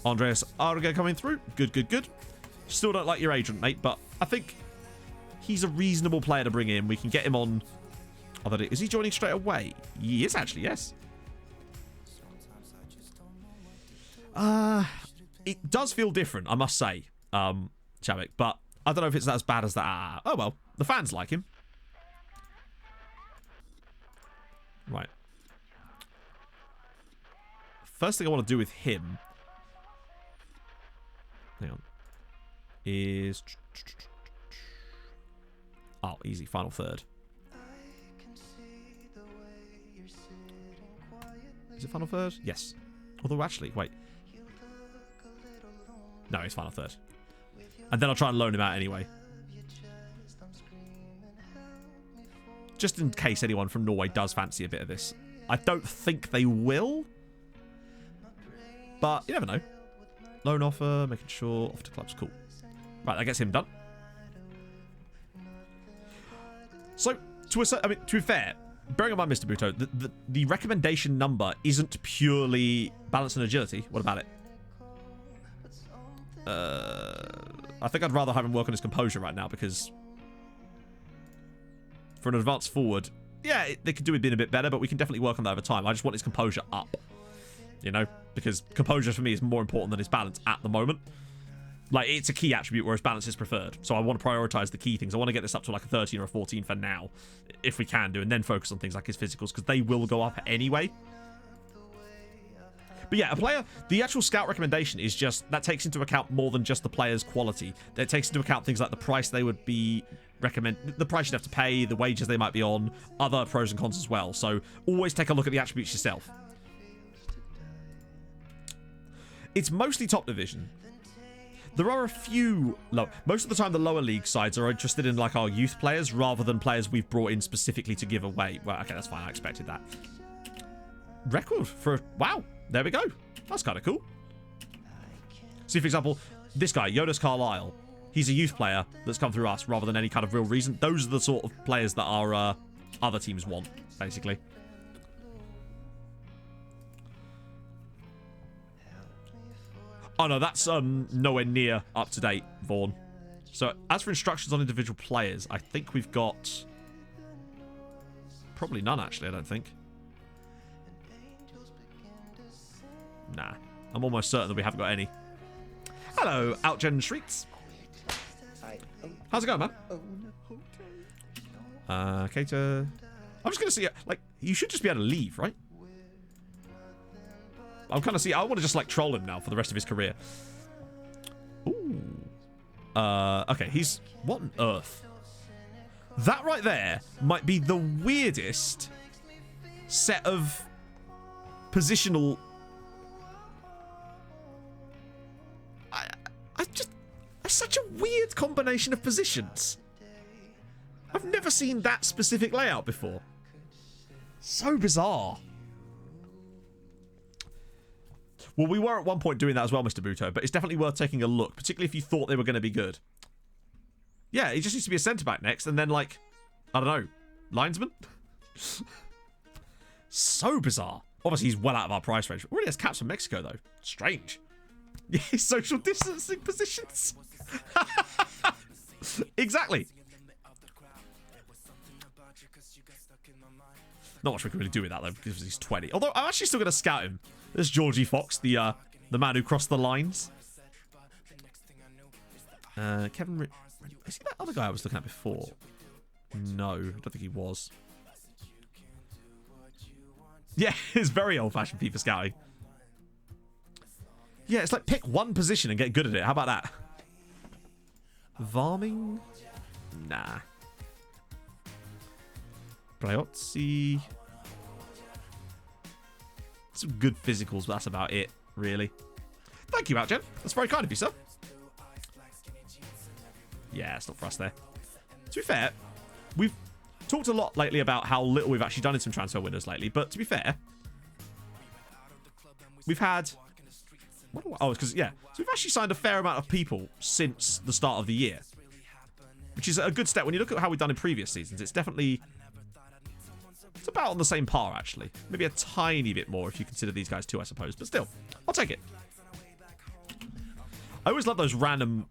Andreas Arga coming through. Good, good, good. Still don't like your agent, mate, but I think he's a reasonable player to bring in. We can get him on... Oh, is he joining straight away? He is, actually, yes. It does feel different, I must say, Chavik, but I don't know if it's as bad as that. Oh, well, the fans like him. Right. First thing I want to do with him... Hang on. is... Oh, easy. Final third. Is it final third? Yes. Although, actually, wait. No, it's final third. And then I'll try and loan him out anyway. Just in case anyone from Norway does fancy a bit of this. I don't think they will. But you never know. Loan offer, making sure off to clubs. Cool. Right, that gets him done. So, to be fair, bearing in mind, Mr. Buto, the recommendation number isn't purely balance and agility. What about it? I think I'd rather have him work on his composure right now because for an advanced forward, yeah, they could do with being a bit better, but we can definitely work on that over time. I just want his composure up, you know, because composure for me is more important than his balance at the moment. Like, it's a key attribute, whereas balance is preferred. So I want to prioritize the key things. I want to get this up to like a 13 or a 14 for now, if we can do, and then focus on things like his physicals, because they will go up anyway. But yeah, a player, the actual scout recommendation is just, that takes into account more than just the player's quality. That takes into account things like the price they would be the price you'd have to pay, the wages they might be on, other pros and cons as well. So always take a look at the attributes yourself. It's mostly top division. There are a few low. Most of the time, the lower league sides are interested in like our youth players rather than players we've brought in specifically to give away. Well, okay, that's fine. I expected that. Record for wow. There we go. That's kind of cool. See, for example, this guy, Jonas Carlisle. He's a youth player that's come through us rather than any kind of real reason. Those are the sort of players that our other teams want, basically. Oh no, that's nowhere near up to date, Vaughn. So as for instructions on individual players, I think we've got probably none actually, I don't think. Nah, I'm almost certain that we haven't got any. Hello, Outgen Streets. How's it going, man? Cater. I'm just gonna see, like, you should just be able to leave, right? I'm kind of see. I want to just like troll him now for the rest of his career. Ooh. Okay, he's what on earth? That right there might be the weirdest set of positional. That's such a weird combination of positions. I've never seen that specific layout before. So bizarre. Well, we were at one point doing that as well, Mr. Buto, but it's definitely worth taking a look, particularly if you thought they were going to be good. Yeah, he just needs to be a centre-back next, and then, like, I don't know, linesman? So bizarre. Obviously, he's well out of our price range. Already has caps from Mexico, though. Strange. Yeah, social distancing positions. Exactly. Not much we can really do with that, though, because he's 20. Although, I'm actually still going to scout him. There's Georgie Fox, the man who crossed the lines. Kevin... Is he that other guy I was looking at before? No, I don't think he was. Yeah, it's very old-fashioned FIFA scouting. Yeah, it's like pick one position and get good at it. How about that? Varming? Nah. Briozzi. Some good physicals, but that's about it, really. Thank you, Outgen. That's very kind of you, sir. Yeah, it's not for us there. To be fair, we've talked a lot lately about how little we've actually done in some transfer windows lately, but to be fair, we've had... Oh, it's because, yeah. So we've actually signed a fair amount of people since the start of the year, which is a good step. When you look at how we've done in previous seasons, it's definitely... It's about on the same par, actually. Maybe a tiny bit more if you consider these guys too, I suppose. But still, I'll take it. I always love those random...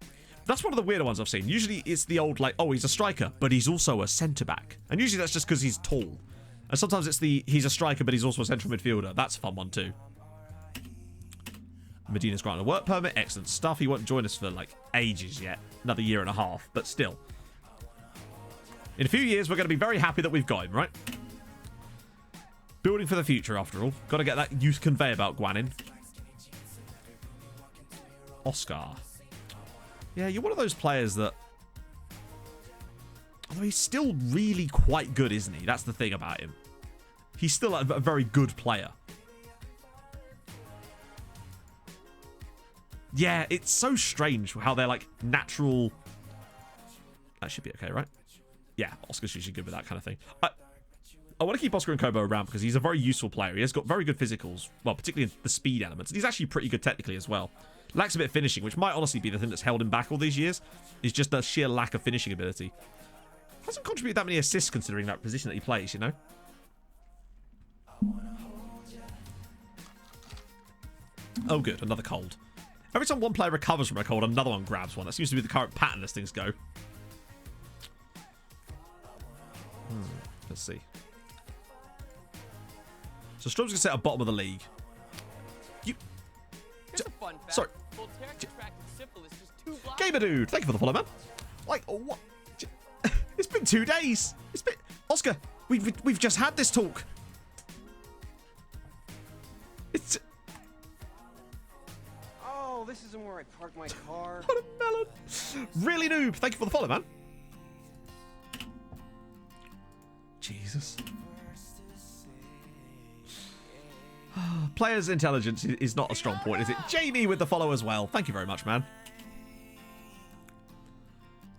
That's one of the weirder ones I've seen. Usually it's the old, like, oh, he's a striker, but he's also a centre-back. And usually that's just because he's tall. And sometimes it's the, he's a striker, but he's also a central midfielder. That's a fun one, too. Medina's granted a work permit. Excellent stuff. He won't join us for, like, ages yet. Another year and a half, but still. In a few years, we're going to be very happy that we've got him, right? Building for the future, after all. Got to get that youth conveyor belt Guan in. Oscar. Yeah, you're one of those players that... Although he's still really quite good, isn't he? That's the thing about him. He's still a very good player. Yeah, it's so strange how they're like natural... That should be okay, right? Yeah, Oscar's usually good with that kind of thing. I want to keep Oscar and Kobo around because he's a very useful player. He has got very good physicals, well, particularly in the speed elements. And he's actually pretty good technically as well. Lacks a bit of finishing, which might honestly be the thing that's held him back all these years. Is just the sheer lack of finishing ability. Hasn't contributed that many assists considering that position that he plays, you know? Oh, good. Another cold. Every time one player recovers from a cold, another one grabs one. That seems to be the current pattern as things go. Let's see. So Strom's going to set at bottom of the league. Here's a fun fact. Sorry. Gamer dude, thank you for the follow, man. Like, what? It's been 2 days. It's been... Oscar, we've just had this talk. It's... Oh, this isn't where I parked my car. What a melon. Really noob, thank you for the follow, man. Jesus. Players' intelligence is not a strong point, is it? Jamie with the follow as well. Thank you very much, man.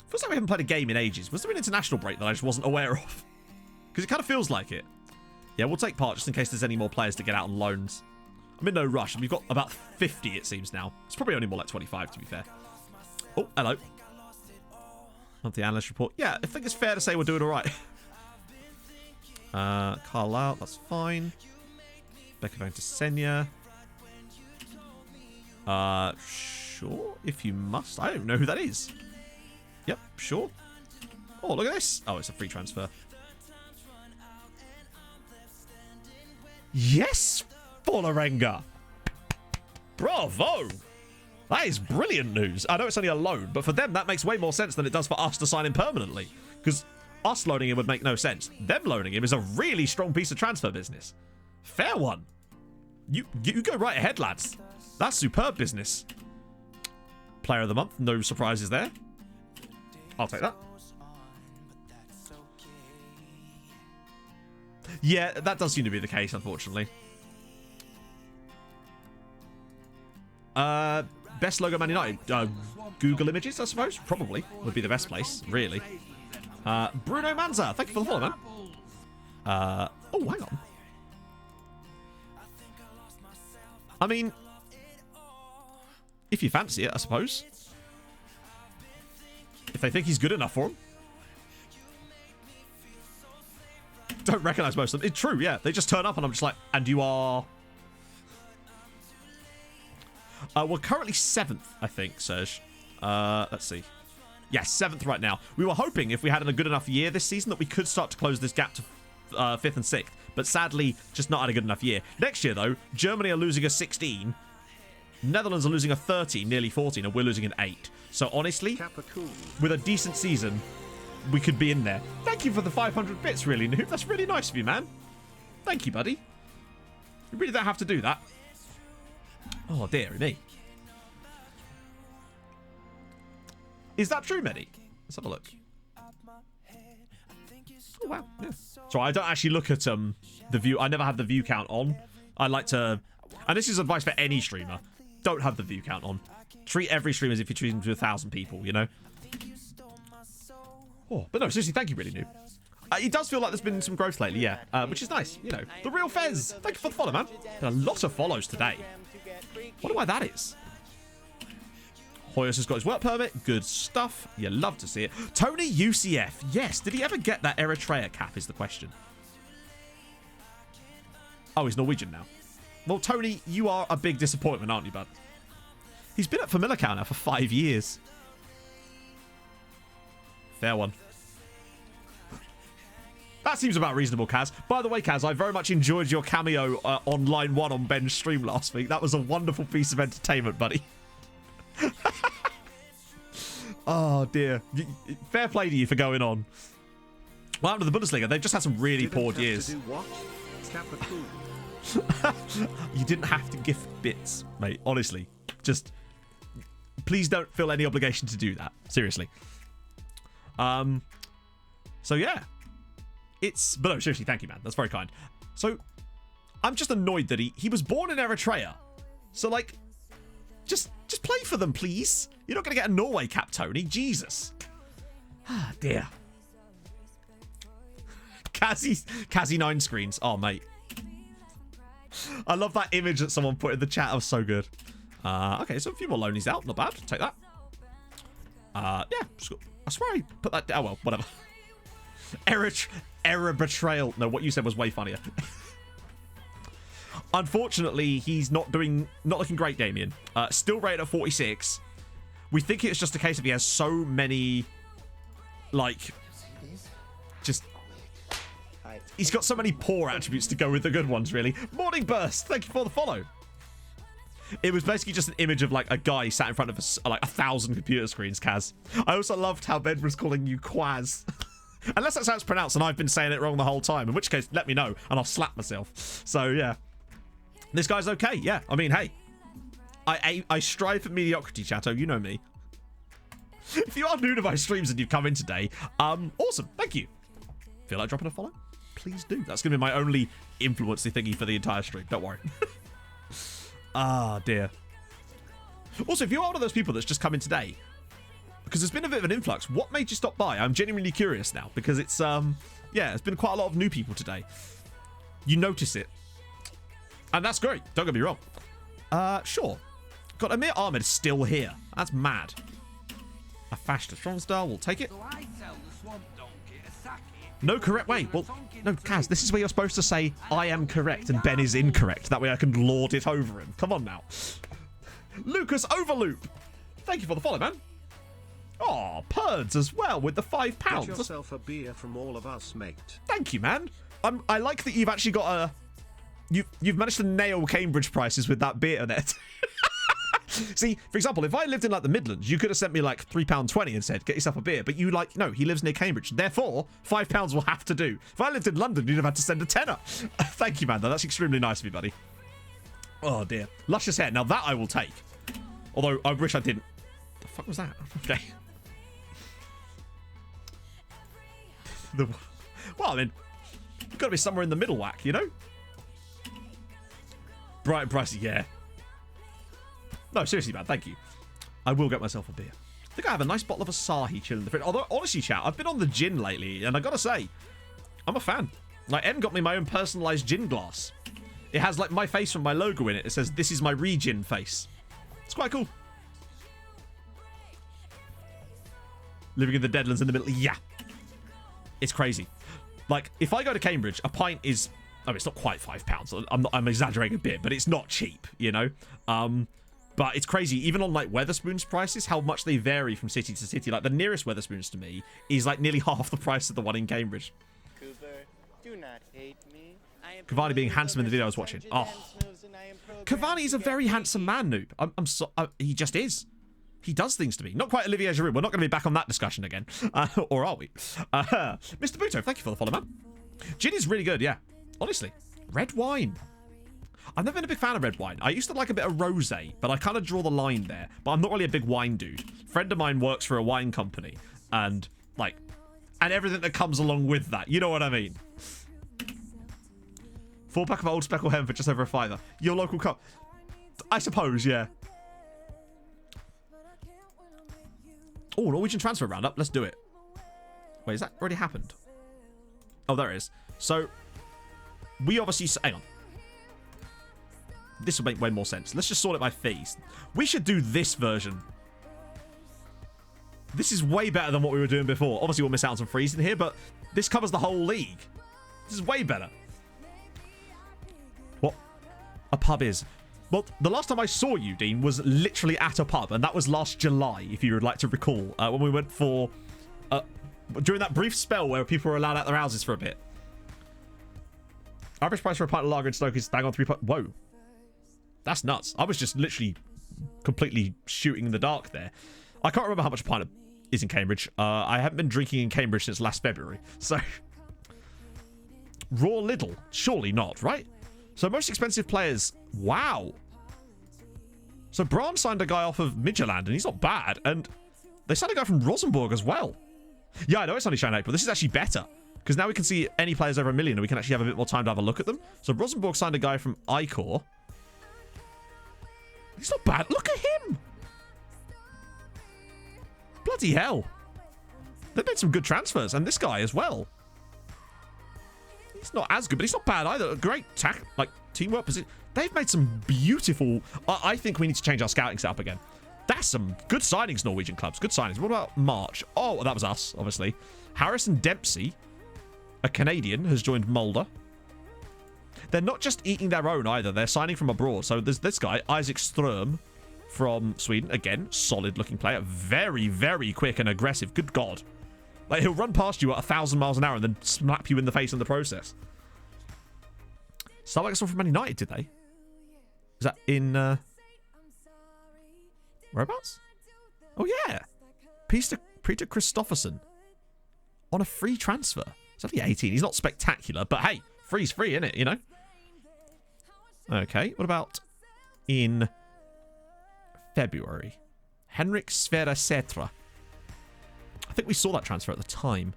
Feels like we haven't played a game in ages. Was there an international break that I just wasn't aware of? Because it kind of feels like it. Yeah, we'll take part just in case there's any more players to get out on loans. I'm in no rush. We've got about 50, it seems now. It's probably only more like 25, to be fair. Oh, hello. Monthly analyst report. Yeah, I think it's fair to say we're doing all right. Carlisle, that's fine. Becca going to Senya. Sure, if you must. I don't know who that is. Yep, sure. Oh, look at this. Oh, it's a free transfer. Yes, Volarenga. Bravo. That is brilliant news. I know it's only a loan, but for them, that makes way more sense than it does for us to sign him permanently. Because us loaning him would make no sense. Them loaning him is a really strong piece of transfer business. Fair one. You go right ahead, lads. That's superb business. Player of the month. No surprises there. I'll take that. Yeah, that does seem to be the case, unfortunately. Best logo Man United. Google Images, I suppose. Probably would be the best place, really. Bruno Manza, thank you for the follow, man. Oh, hang on. I mean, if you fancy it, I suppose. If they think he's good enough for him. Don't recognise most of them. It's true, yeah. They just turn up and I'm just like, and you are... we're currently 7th, I think, Serge. Let's see. Yeah, 7th right now. We were hoping if we had a good enough year this season that we could start to close this gap to 5th and 6th. But sadly, just not had a good enough year. Next year, though, Germany are losing a 16. Netherlands are losing a 13, nearly 14, and we're losing an 8. So honestly, with a decent season, we could be in there. Thank you for the 500 bits, really, Noob. That's really nice of you, man. Thank you, buddy. You really don't have to do that. Oh, dearie me. Is that true, Medi? Let's have a look. Oh, wow. Yeah. So I don't actually look at the view. I never have the view count on. I like to... And this is advice for any streamer. Don't have the view count on. Treat every streamer as if you're treating to 1,000 people, you know? Oh, but no, seriously, thank you, really, Noob. It does feel like there's been some growth lately, yeah. Which is nice, you know. The real Fez. Thank you for the follow, man. Been a lot of follows today. Wonder why that is. Hoyos has got his work permit. Good stuff. You love to see it. Tony UCF. Yes. Did he ever get that Eritrea cap is the question. Oh, he's Norwegian now. Well, Tony, you are a big disappointment, aren't you, bud? He's been at Famillicao now for 5 years. Fair one. That seems about reasonable, Kaz. By the way, Kaz, I very much enjoyed your cameo on line 1 on Ben's stream last week. That was a wonderful piece of entertainment, buddy. Oh, dear. Fair play to you for going on. What happened to the Bundesliga? They've just had some really poor years. You didn't have to gift bits, mate. Honestly. Just... please don't feel any obligation to do that. Seriously. So yeah. But no, seriously, thank you, man. That's very kind. So, I'm just annoyed that he was born in Eritrea. So, like, just play for them, please. You're not going to get a Norway cap, Tony. Jesus. Ah, dear. Kazzy 9 screens. Oh, mate. I love that image that someone put in the chat. That was so good. Okay, so a few more lonelies out. Not bad. Take that. Yeah. I swear I put that down. Oh, well, whatever. Error betrayal. No, what you said was way funnier. Unfortunately, he's not looking great, Damien. Still rated at 46. We think it's just a case of he has so many, like, just... He's got so many poor attributes to go with the good ones, really. Morning Burst, thank you for the follow. It was basically just an image of, like, a guy sat in front of, like, 1,000 computer screens, Kaz. I also loved how Ben was calling you Quaz. Unless that's how it's pronounced and I've been saying it wrong the whole time, in which case, let me know, and I'll slap myself. So, yeah. This guy's okay, yeah. I mean, hey. I strive for mediocrity, Chateau. You know me. If you are new to my streams and you've come in today, awesome. Thank you. Feel like dropping a follow? Please do. That's going to be my only influence thingy for the entire stream. Don't worry. Ah, dear. Also, if you are one of those people that's just come in today, because there's been a bit of an influx, what made you stop by? I'm genuinely curious now, because it's, yeah, it's been quite a lot of new people today. You notice it. And that's great. Don't get me wrong. Sure. Got Amir Ahmed still here. That's mad. A Fashta Stromstar, we'll take it. No correct way. Well, no, Kaz, this is where you're supposed to say, I am correct and Ben is incorrect. That way I can lord it over him. Come on now. Lucas Overloop. Thank you for the follow, man. Oh, Purds as well with the £5. Get yourself a beer from all of us, mate. Thank you, man. I like that you've actually got a... You've managed to nail Cambridge prices with that beer net. See, for example, if I lived in like the Midlands, you could have sent me like £3.20 and said, get yourself a beer. But you like, no, he lives near Cambridge. Therefore, £5 will have to do. If I lived in London, you'd have had to send a tenner. Thank you, man. Though. That's extremely nice of you, buddy. Oh, dear. Luscious hair. Now, that I will take. Although, I wish I didn't. The fuck was that? Okay. Well, I mean, you've got to be somewhere in the middle whack, you know? Bright and pricey, yeah. No, seriously, man, thank you. I will get myself a beer. I think I have a nice bottle of Asahi chilling in the fridge. Although, honestly, chat, I've been on the gin lately, and I gotta say, I'm a fan. Like, Em got me my own personalised gin glass. It has, like, my face from my logo in it. It says, this is my re-gin face. It's quite cool. Living in the Deadlands in the middle. Yeah. It's crazy. Like, if I go to Cambridge, a pint is... I mean, it's not quite £5. I'm exaggerating a bit, but it's not cheap, you know? But it's crazy, even on, like, Wetherspoons prices, how much they vary from city to city. Like, the nearest Wetherspoons to me is, like, nearly half the price of the one in Cambridge. Cooper, do not hate me. Cavani being handsome in the video I was watching. Oh. Cavani is a very handsome man, Noob. He just is. He does things to me. Not quite Olivier Giroud. We're not going to be back on that discussion again. Or are we? Mr. Buto, thank you for the follow, man. Gin is really good, yeah. Honestly. Red wine. I've never been a big fan of red wine. I used to like a bit of rosé, but I kind of draw the line there. But I'm not really a big wine dude. A friend of mine works for a wine company. And, like... And everything that comes along with that. You know what I mean? 4-pack of Old Speckle Hen for just over a £5. Your local cup. I suppose, yeah. Oh, Norwegian transfer roundup. Let's do it. Wait, has that already happened? Oh, there it is. So, we obviously... Hang on. This will make way more sense. Let's just sort it by fees. We should do this version. This is way better than what we were doing before. Obviously, we'll miss out on some fees in here, but this covers the whole league. This is way better. What a pub is. Well, the last time I saw you, Dean, was literally at a pub, and that was last July, if you would like to recall, when we went for... during that brief spell where people were allowed out their houses for a bit. Average price for a pint of lager in Stoke is bang on £3. Whoa. That's nuts. I was just literally completely shooting in the dark there. I can't remember how much a pint is in Cambridge. I haven't been drinking in Cambridge since last February. So, Raw Lidl? Surely not, right? So most expensive players... Wow. So Brann signed a guy off of Midtjylland, and he's not bad. And they signed a guy from Rosenborg as well. Yeah, I know it's only shown April. This is actually better. Because now we can see any players over 1 million, and we can actually have a bit more time to have a look at them. So Rosenborg signed a guy from Icor. He's not bad. Look at him. Bloody hell. They've made some good transfers. And this guy as well. He's not as good, but he's not bad either. Great teamwork position. They've made some beautiful... I think we need to change our scouting setup again. That's some good signings, Norwegian clubs. Good signings. What about March? Oh, that was us, obviously. Harrison Dempsey, a Canadian, has joined Mulder. They're not just eating their own either. They're signing from abroad. So there's this guy, Isaac Ström from Sweden. Again, solid looking player. Very, very quick and aggressive. Good God. Like, he'll run past you at 1,000 miles an hour and then slap you in the face in the process. Sound like someone from Man United, did they? Is that in... Whereabouts? Oh, yeah. Peter Christofferson. On a free transfer. He's only 18. He's not spectacular, but hey, free's free, isn't it? You know? Okay, what about in February? Henrik Sverre Sætre. I think we saw that transfer at the time.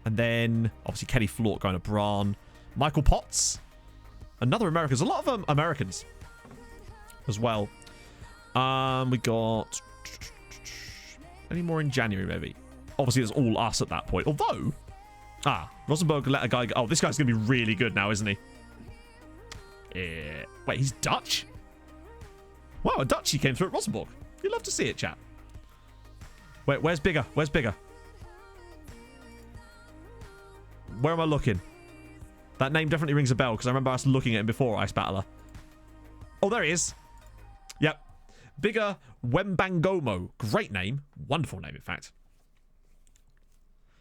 And then, obviously, Kenny Flort going to Brann. Michael Potts. Another American. There's a lot of Americans as well. We got... Any more in January, maybe? Obviously, it's all us at that point. Although... Rosenborg let a guy go... Oh, this guy's going to be really good now, isn't he? Wait, he's Dutch? Wow, a Dutchie came through at Rosenborg. You'd love to see it, chat. Wait, where's Bigger? Where's Bigger? Where am I looking? That name definitely rings a bell, because I remember us looking at him before, Ice Battler. Oh, there he is. Yep. Bigger Wembangomo. Great name. Wonderful name, in fact.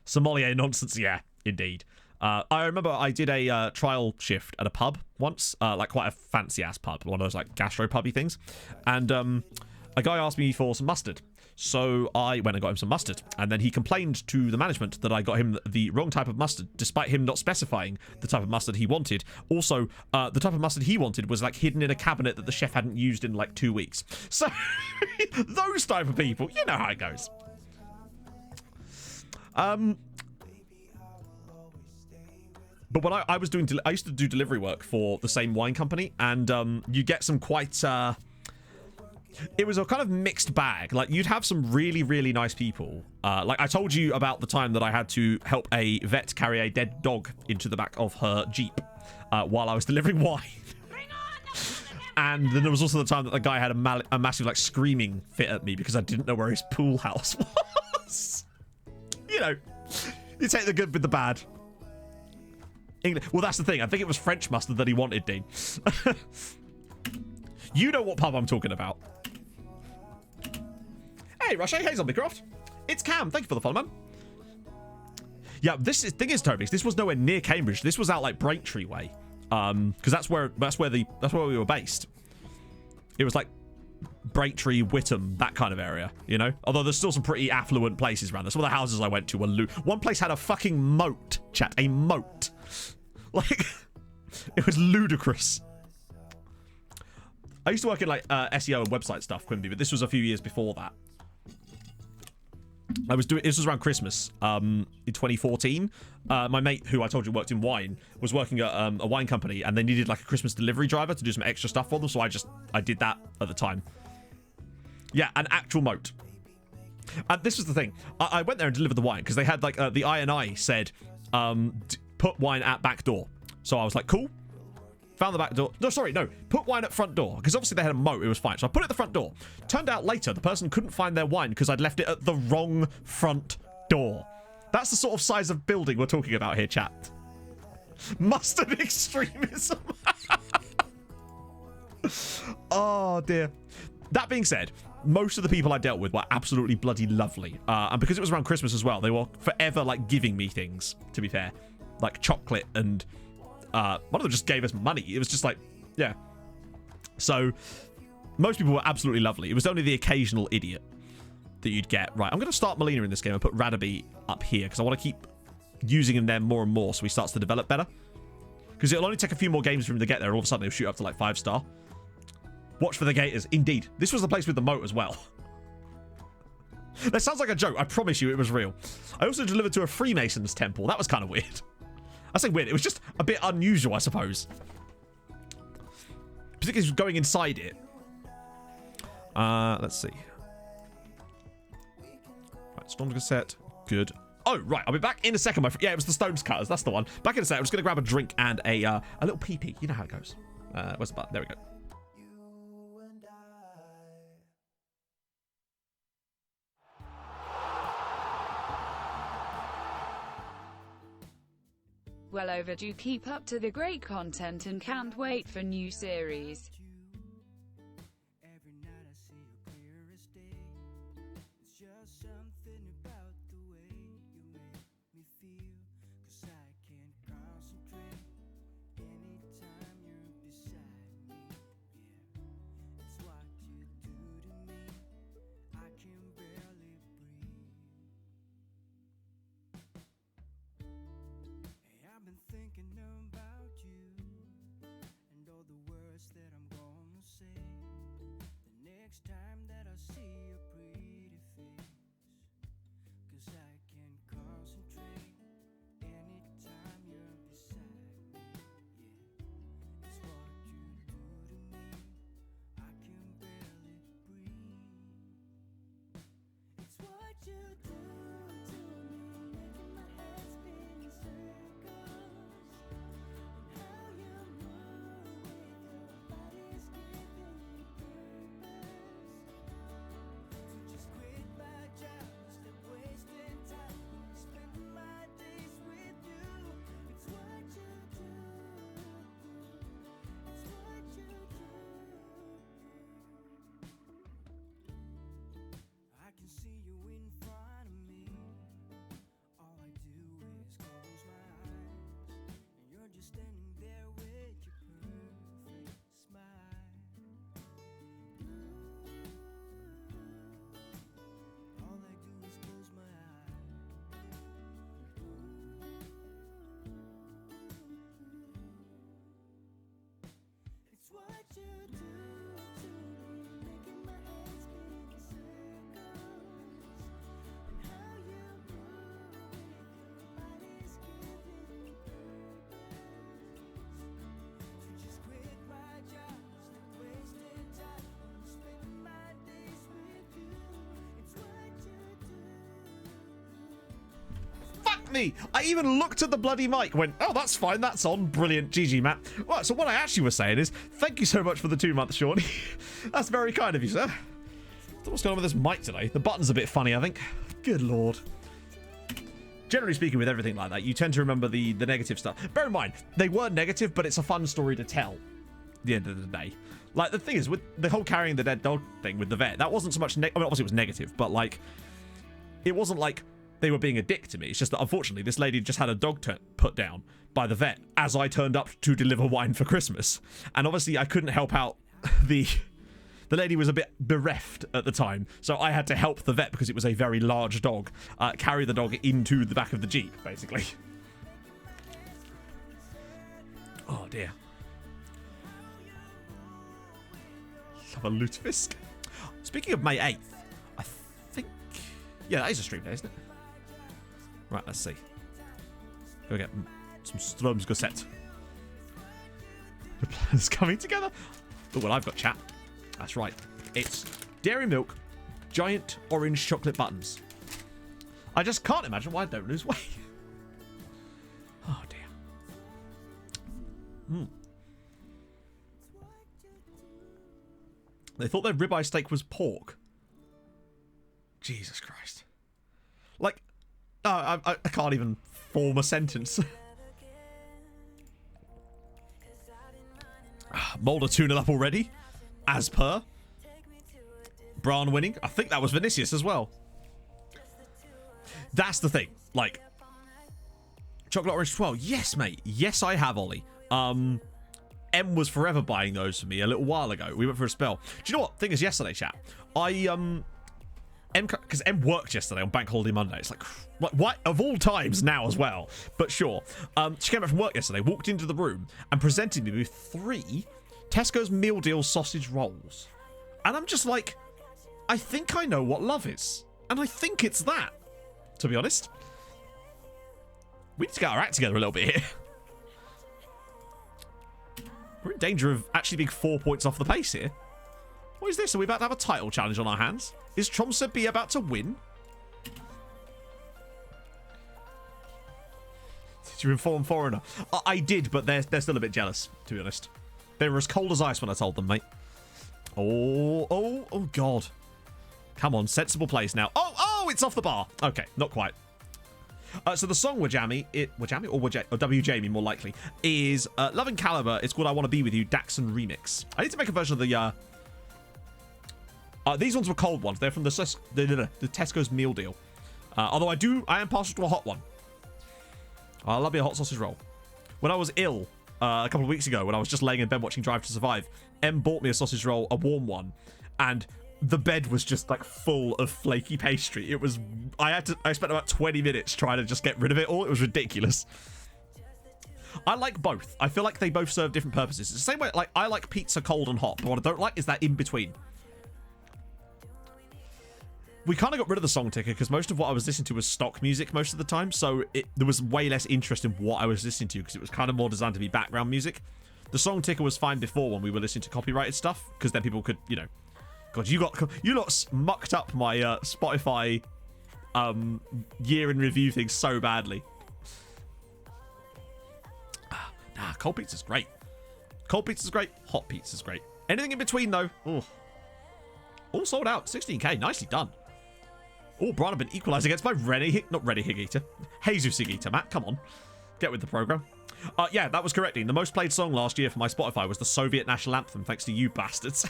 Sommelier nonsense. Yeah, indeed. I remember I did a trial shift at a pub once. Like quite a fancy-ass pub. One of those like gastro-pubby things. And a guy asked me for some mustard. So I went and got him some mustard. And then he complained to the management that I got him the wrong type of mustard, despite him not specifying the type of mustard he wanted. Also, the type of mustard he wanted was like hidden in a cabinet that the chef hadn't used in like 2 weeks. So, those type of people, you know how it goes. But when I was doing, I used to do delivery work for the same wine company, and you get some quite... it was a kind of mixed bag. Like, you'd have some really, really nice people. Like, I told you about the time that I had to help a vet carry a dead dog into the back of her Jeep while I was delivering wine. And then there was also the time that the guy had a massive, like, screaming fit at me because I didn't know where his pool house was. You know, you take the good with the bad. Well, that's the thing. I think it was French mustard that he wanted, Dean. You know what pub I'm talking about. Hey, Russia. Hey, Zombiecraft. It's Cam. Thank you for the follow, man. Yeah, thing is, Toby, this was nowhere near Cambridge. This was out like Braintree way, because that's where we were based. It was like Braintree, Whittam, that kind of area, you know. Although there's still some pretty affluent places around there. Some of the houses I went to were one place had a fucking moat, chat, a moat. Like, it was ludicrous. I used to work in like SEO and website stuff, Quimby, but this was a few years before that. This was around Christmas in 2014. My mate, who I told you worked in wine, was working at a wine company, and they needed like a Christmas delivery driver to do some extra stuff for them. So I did that at the time. Yeah, an actual moat. And this was the thing. I went there and delivered the wine because they had like the I&I said put wine at back door. So I was like, cool. Found the back door. No, sorry, no. Put wine at front door. Because obviously they had a moat. It was fine. So I put it at the front door. Turned out later, the person couldn't find their wine because I'd left it at the wrong front door. That's the sort of size of building we're talking about here, chat. Mustard extremism. Oh, dear. That being said, most of the people I dealt with were absolutely bloody lovely. And because it was around Christmas as well, they were forever, like, giving me things, to be fair. Like chocolate and... one of them just gave us money. It was just like, yeah. So, most people were absolutely lovely. It was only the occasional idiot that you'd get. Right, I'm going to start Molina in this game and put Radaby up here because I want to keep using him there more and more so he starts to develop better. Because it'll only take a few more games for him to get there and all of a sudden he'll shoot up to like 5-star. Watch for the gators. Indeed. This was the place with the moat as well. That sounds like a joke. I promise you it was real. I also delivered to a Freemasons temple. That was kind of weird. I say weird. It was just a bit unusual, I suppose. Particularly going inside it. Let's see. Right, Storm's cassette. Good. Oh, right. I'll be back in a second. Yeah, it was the Stones Cutters. That's the one. Back in a second. I'm just going to grab a drink and a little pee-pee. You know how it goes. Where's the button? There we go. Well overdue. Keep up to the great content and can't wait for new series. Me. I even looked at the bloody mic, went, oh, that's fine, that's on. Brilliant. GG, Matt. Right, so what I actually was saying is, thank you so much for the 2 months, Sean. That's very kind of you, sir. I don't know what's going on with this mic today. The button's a bit funny, I think. Good lord. Generally speaking, with everything like that, you tend to remember the negative stuff. Bear in mind, they were negative, but it's a fun story to tell at the end of the day. Like, the thing is, with the whole carrying the dead dog thing with the vet, that wasn't so much, I mean, obviously it was negative, but, like, it wasn't like they were being a dick to me. It's just that, unfortunately, this lady just had a dog put down by the vet as I turned up to deliver wine for Christmas. And obviously, I couldn't help out the lady was a bit bereft at the time, so I had to help the vet, because it was a very large dog, carry the dog into the back of the Jeep, basically. Oh, dear. Love a lutefisk. Speaking of May 8th, I think... yeah, that is a stream day, isn't it? Right, let's see. Go get some Ström's Gazette. The plan's coming together. Oh, well, I've got chat. That's right. It's dairy milk, giant orange chocolate buttons. I just can't imagine why I don't lose weight. Oh, dear. They thought their ribeye steak was pork. Jesus Christ. Like, I can't even form a sentence. Mulder 2-0 up already, as per. Bran winning. I think that was Vinicius as well. That's the thing. Like, chocolate orange 12. Yes, mate. Yes, I have, Ollie. M was forever buying those for me a little while ago. We went for a spell. Do you know what? Thing is, yesterday, chat, because M worked yesterday on Bank Holiday Monday. It's like, what? Of all times now as well. But sure. She came back from work yesterday, walked into the room, and presented me with 3 Tesco's meal deal sausage rolls. And I'm just like, I think I know what love is. And I think it's that, to be honest. We need to get our act together a little bit here. We're in danger of actually being 4 points off the pace here. What is this? Are we about to have a title challenge on our hands? Is Tromso B about to win? Did you inform Foreigner? I did, but they're still a bit jealous, to be honest. They were as cold as ice when I told them, mate. Oh, God. Come on, sensible plays now. Oh, it's off the bar. Okay, not quite. So the song Wajami, or W Jamie more likely, is Loving Caliber. It's called I Want to Be With You, Daxon Remix. I need to make a version of the... these ones were cold ones. They're from the Tesco's meal deal. Although I am partial to a hot one. I love me a hot sausage roll. When I was ill a couple of weeks ago, when I was just laying in bed watching Drive to Survive, Em bought me a sausage roll, a warm one, and the bed was just like full of flaky pastry. It was... I spent about 20 minutes trying to just get rid of it all. It was ridiculous. I like both. I feel like they both serve different purposes. It's the same way, like, I like pizza cold and hot, but what I don't like is that in between. We kind of got rid of the song ticker because most of what I was listening to was stock music most of the time, so there was way less interest in what I was listening to because it was kind of more designed to be background music. The song ticker was fine before when we were listening to copyrighted stuff because then people could, you know... God, you lot mucked up my Spotify year in review thing so badly. Nah, cold pizza's great. Cold pizza's great. Hot pizza's great. Anything in between, though. Ooh. All sold out. 16k. Nicely done. Oh, Brian, I've been equalised against by not Rennie Higita. Jesus Higita, Matt. Come on. Get with the programme. Yeah, that was correcting. The most played song last year for my Spotify was the Soviet National Anthem, thanks to you bastards.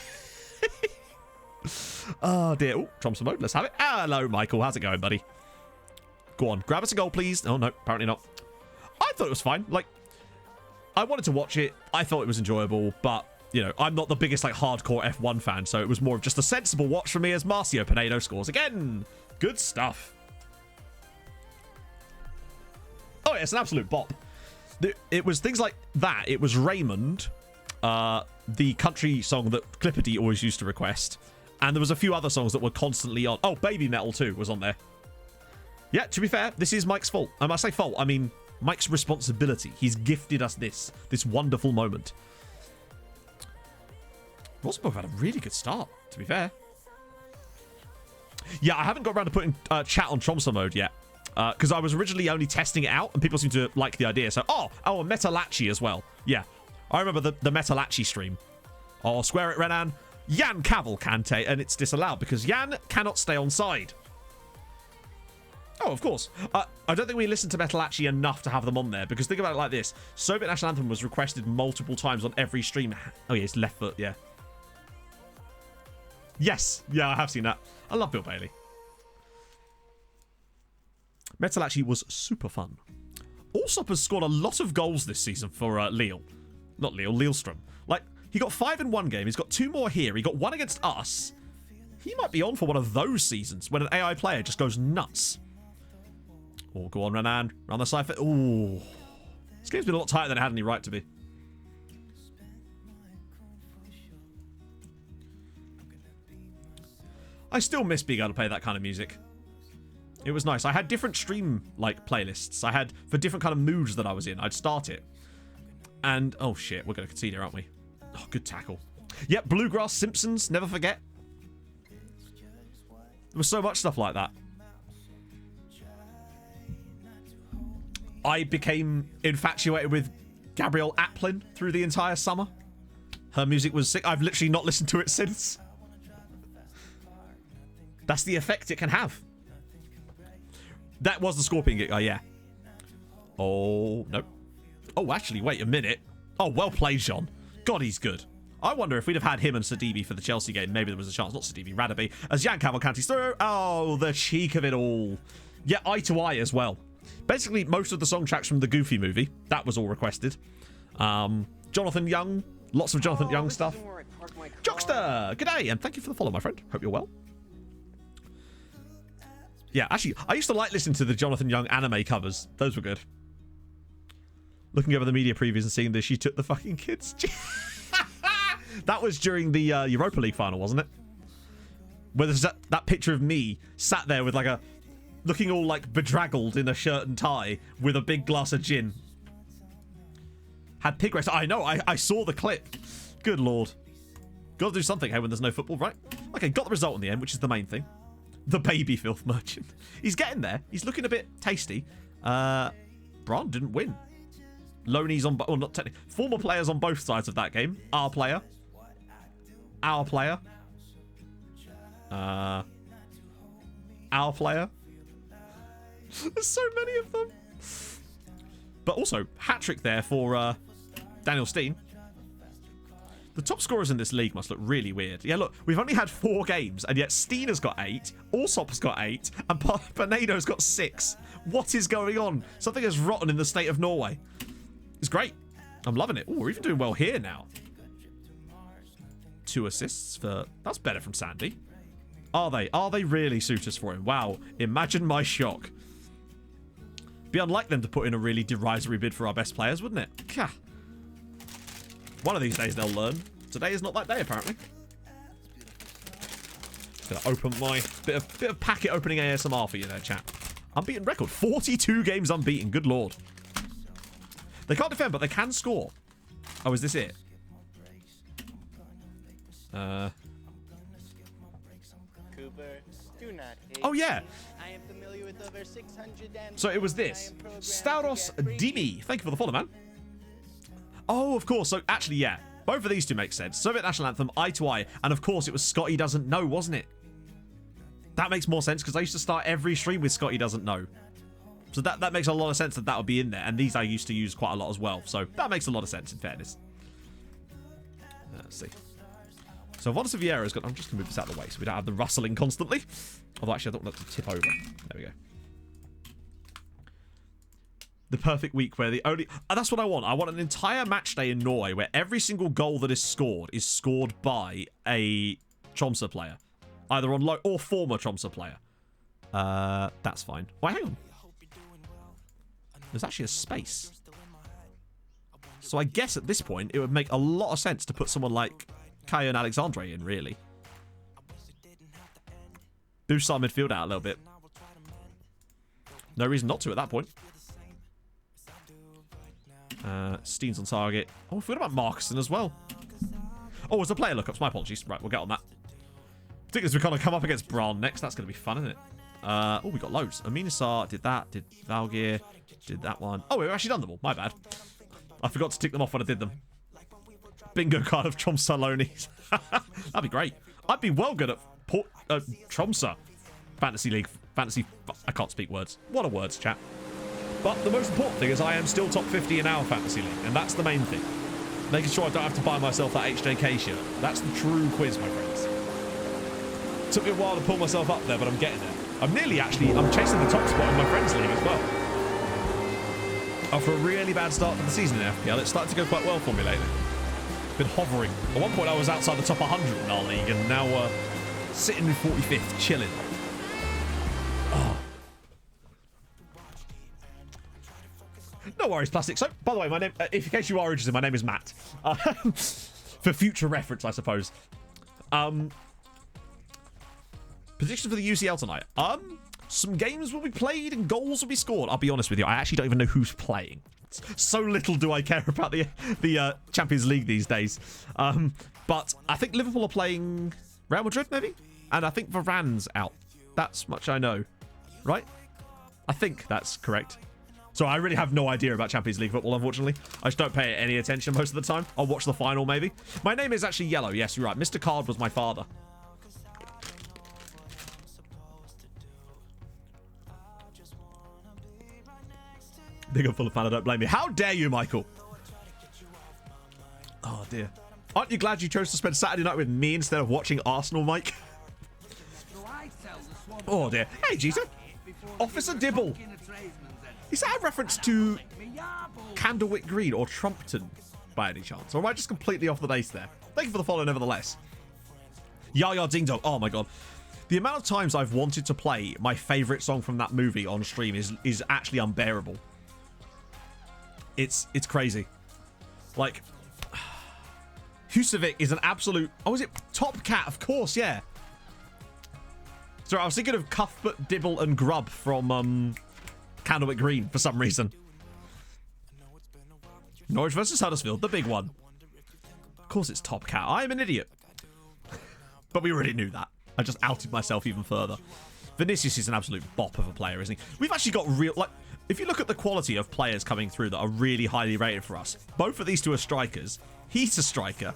Oh, dear. Oh, Tromso mode. Let's have it. Hello, Michael. How's it going, buddy? Go on. Grab us a goal, please. Oh, no. Apparently not. I thought it was fine. Like, I wanted to watch it. I thought it was enjoyable, but... You know, I'm not the biggest, like, hardcore F1 fan, so it was more of just a sensible watch for me as Marcio Pinedo scores again. Good stuff. Oh, yeah, it's an absolute bop. It was things like that. It was Raymond, the country song that Clippity always used to request, and there was a few other songs that were constantly on. Oh, Baby Metal, too, was on there. Yeah, to be fair, this is Mike's fault. I say fault, I mean Mike's responsibility. He's gifted us this wonderful moment. Wolfsburg had a really good start, to be fair. Yeah, I haven't got around to putting chat on Tromso mode yet. Because I was originally only testing it out, and people seem to like the idea. So, Metalachi as well. Yeah, I remember the Metalachi stream. Oh, square it, Renan. Jan Cavalcante, and it's disallowed because Jan cannot stay on side. Oh, of course. I don't think we listened to Metalachi enough to have them on there, because think about it like this. Soviet National Anthem was requested multiple times on every stream. Oh, yeah, it's left foot, yeah. Yes, yeah, I have seen that. I love Bill Bailey. Metalachi was super fun. Allsop has scored a lot of goals this season for Lille. Not Lille, Lillestrøm. Like, he got 5 in one game. He's got 2 more here. He got 1 against us. He might be on for one of those seasons when an AI player just goes nuts. Oh, go on, Renan. Run the cipher. Ooh. This game's been a lot tighter than it had any right to be. I still miss being able to play that kind of music. It was nice. I had different stream, like, playlists. I had, for different kind of moods that I was in, I'd start it. And, oh shit, we're going to concede here, aren't we? Oh, good tackle. Yep, Bluegrass Simpsons, never forget. There was so much stuff like that. I became infatuated with Gabrielle Aplin through the entire summer. Her music was sick. I've literally not listened to it since. That's the effect it can have. That was the Scorpion gig. Oh, yeah. Oh, no. Oh, actually, wait a minute. Oh, well played, Jean. God, he's good. I wonder if we'd have had him and Sadibi for the Chelsea game. Maybe there was a chance. Not Sadibi, Radaby. As Jan Cavalcanti's through. Oh, the cheek of it all. Yeah, Eye to Eye as well. Basically, most of the song tracks from the Goofy movie. That was all requested. Jonathan Young. Lots of Jonathan Young stuff. Jockster, g'day, and thank you for the follow, my friend. Hope you're well. Yeah, actually, I used to like listening to the Jonathan Young anime covers. Those were good. Looking over the media previews and seeing this, she took the fucking kids. That was during the Europa League final, wasn't it? Where there's that picture of me sat there with like a... looking all like bedraggled in a shirt and tie with a big glass of gin. Had pig race. I know, I saw the clip. Good lord. Gotta do something, hey, when there's no football, right? Okay, got the result in the end, which is the main thing. The baby filth merchant. He's getting there. He's looking a bit tasty. Bron didn't win. Loney's on... well, not technically. Former players on both sides of that game. Our player. Our player. Our player. There's so many of them. But also, hat-trick there for Daniel Steen. The top scorers in this league must look really weird. Yeah, look, we've only had 4 games, and yet Steen has got 8, Allsop's got 8, and Pinedo's got 6. What is going on? Something is rotten in the state of Norway. It's great. I'm loving it. Oh, we're even doing well here now. 2 assists for... that's better from Sandy. Are they? Are they really suitors for him? Wow. Imagine my shock. Be unlike them to put in a really derisory bid for our best players, wouldn't it? Gah. One of these days they'll learn. Today is not that day, apparently. Gonna open my bit of packet opening ASMR for you there, chat. Unbeaten record. 42 games unbeaten. Good lord. They can't defend, but they can score. Oh, is this it? Cooper, do not hate Oh, yeah. me. I am familiar with over 600 So it was this. Stauros Dimi. Thank you for the follow, man. Oh, of course. So, actually, yeah. Both of these two make sense. Soviet National Anthem, Eye to Eye. And, of course, it was Scotty Doesn't Know, wasn't it? That makes more sense, because I used to start every stream with Scotty Doesn't Know. So that makes a lot of sense that would be in there. And these I used to use quite a lot as well. So, that makes a lot of sense, in fairness. Let's see. So, Vonda Vieira's got... I'm just going to move this out of the way so we don't have the rustling constantly. Although, actually, I don't want it to tip over. There we go. The perfect week where the only... that's what I want. I want an entire match day in Norway where every single goal that is scored by a Tromso player. Either on low or former Tromso player. That's fine. Wait, hang on. There's actually a space. So I guess at this point it would make a lot of sense to put someone like Kaio and Alexandre in, really. Boost our midfield out a little bit. No reason not to at that point. Steen's on target. Oh, I forgot about Markson as well. Oh, it's the player lookups. My apologies. Right, we'll get on that. Particularly as we kind of come up against Braun next. That's going to be fun, isn't it? Oh, we got loads. Aminasar did that. Did Valgir. Did that one. Oh, we've actually done them all. My bad. I forgot to tick them off when I did them. Bingo card of Tromso Lonies. That'd be great. I'd be well good at Tromso. Fantasy League. Fantasy... I can't speak words. What are words, chat? But the most important thing is I am still top 50 in our Fantasy League, and that's the main thing. Making sure I don't have to buy myself that HJK shirt. That's the true quiz, my friends. Took me a while to pull myself up there, but I'm getting there. I'm nearly actually... I'm chasing the top spot in my friends' league as well. After a really bad start to the season in FPL, it's started to go quite well for me lately. Been hovering. At one point I was outside the top 100 in our league, and now sitting in 45th, chilling. Oh. No worries, Plastic. So, by the way, my name, in case you are interested, my name is Matt. For future reference, I suppose. Predictions for the UCL tonight. Some games will be played and goals will be scored. I'll be honest with you, I actually don't even know who's playing. So little do I care about the Champions League these days. But I think Liverpool are playing Real Madrid, maybe? And I think Varane's out. That's much I know. Right? I think that's correct. So I really have no idea about Champions League football, unfortunately. I just don't pay any attention most of the time. I'll watch the final, maybe. My name is actually Yellow. Yes, you're right. Mr. Card was my father. Big up full of fan, I don't blame you. How dare you, Michael? Oh, dear. Aren't you glad you chose to spend Saturday night with me instead of watching Arsenal, Mike? Oh, dear. Hey, Jeter. Officer Dibble. Is that a reference to Candlewick Green or Trumpton by any chance? Or am I just completely off the base there? Thank you for the follow, nevertheless. Yaya Ding Dong. Oh, my God. The amount of times I've wanted to play my favourite song from that movie on stream is actually unbearable. It's crazy. Like, Husavik is an absolute... Oh, is it Top Cat? Of course, yeah. Sorry, I was thinking of Cuthbert, Dibble, and Grub from Candlewick Green for some reason. Norwich versus Huddersfield, the big one. Of course it's Top Cat. I'm an idiot. But we already knew that. I just outed myself even further. Vinicius is an absolute bop of a player, isn't he? We've actually got real... Like, if you look at the quality of players coming through that are really highly rated for us, both of these two are strikers. He's a striker.